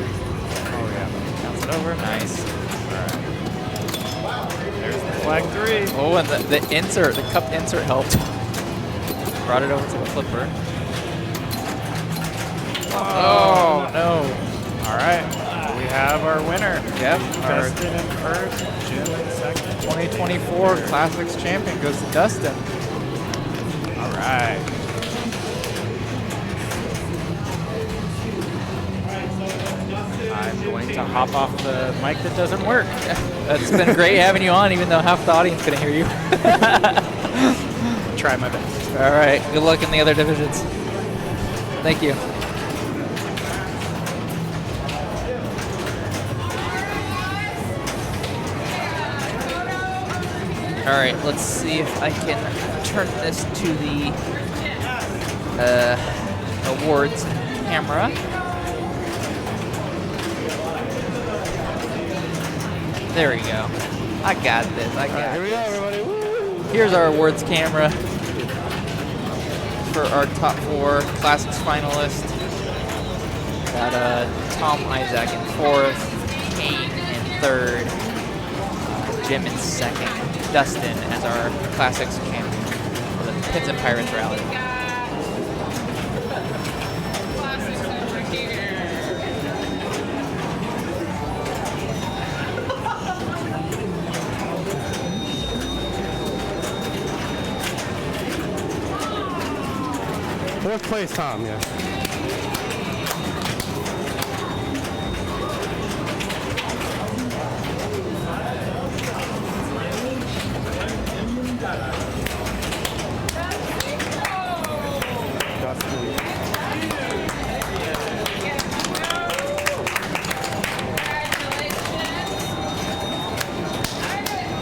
Oh yeah. Bounce it over. Nice. All right. There's the flag 3. Oh, and the insert, the cup insert helped. Brought it over to the flipper. Oh, no. All right. We have our winner. Yep. Our Dustin in first, Jim in second. 2024 Classics champion goes to Dustin. All right. I'm going to hop off the mic that doesn't work. It's been great having you on, even though half the audience couldn't hear you. Try my best. All right. Good luck in the other divisions. Thank you. All right, let's see if I can turn this to the awards camera. There we go. I got this. I got this. Here we go, everybody. Woo! Here's our awards camera for our top 4 Classics finalists. Got Tom Isaac in 4th, Kane in 3rd, Jim in 2nd. Dustin as our Classics champion for the Pins and Pirates Rally. Classics over here. Fourth place, Tom, yeah.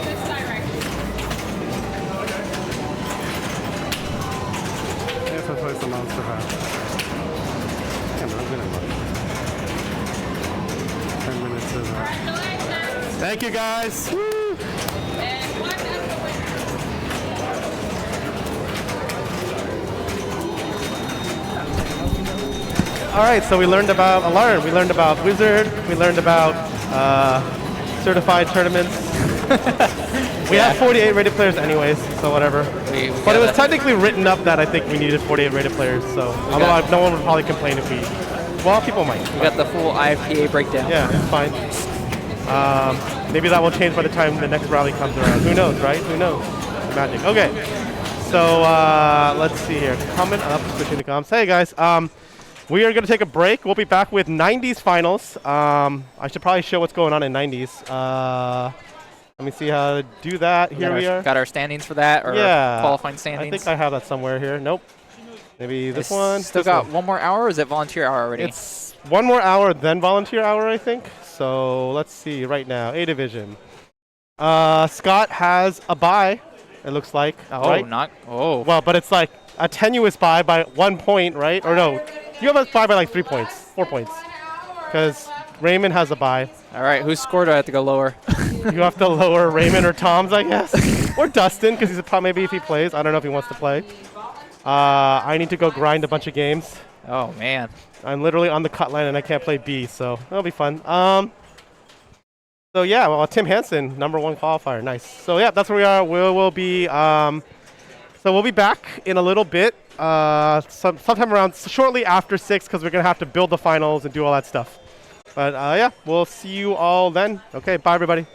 This direction. Yes, I play some Monster High. Damn, I'm good at that. 10 minutes of that. Congratulations. Thank you, guys. Woo! And one as the winner. All right, so we learned about Alarm, we learned about Wizard, we learned about certified tournaments. We have 48 rated players anyways, so whatever. But it was technically written up that I think we needed 48 rated players, so although no one would probably complain if we, well, people might. We got the full IFPA breakdown. Yeah, it's fine. Maybe that will change by the time the next rally comes around. Who knows, right? Who knows? Magic. Okay, so let's see here. Coming up, switching the comms. Hey guys, we are going to take a break. We'll be back with 90s finals. I should probably show what's going on in 90s. Let me see how to do that. Here we are. Got our standings for that, or Yeah. qualifying standings. I think I have that somewhere here. Nope. Maybe this one. Still this got one. one more hour, or is it volunteer hour already? It's one more hour, then volunteer hour, I think. So let's see right now. A division. Scott has a bye, it looks like. oh, right? Well, but it's like a tenuous bye by 1 point, right? Or no, you have a bye by like 3 points, 4 points. Because Raymond has a bye. All right, whose score do I have to go lower? You have to lower Raymond or Tom's, I guess. Or Dustin, because he's a maybe if he plays. I don't know if he wants to play. I need to go grind a bunch of games. Oh, man. I'm literally on the cut line and I can't play B, so that'll be fun. So yeah, well, Tim Hansen, #1 qualifier, nice. So yeah, that's where we are. We'll be so we'll be back in a little bit, sometime around shortly after 6, because we're gonna have to build the finals and do all that stuff. But yeah, we'll see you all then. Okay, bye everybody.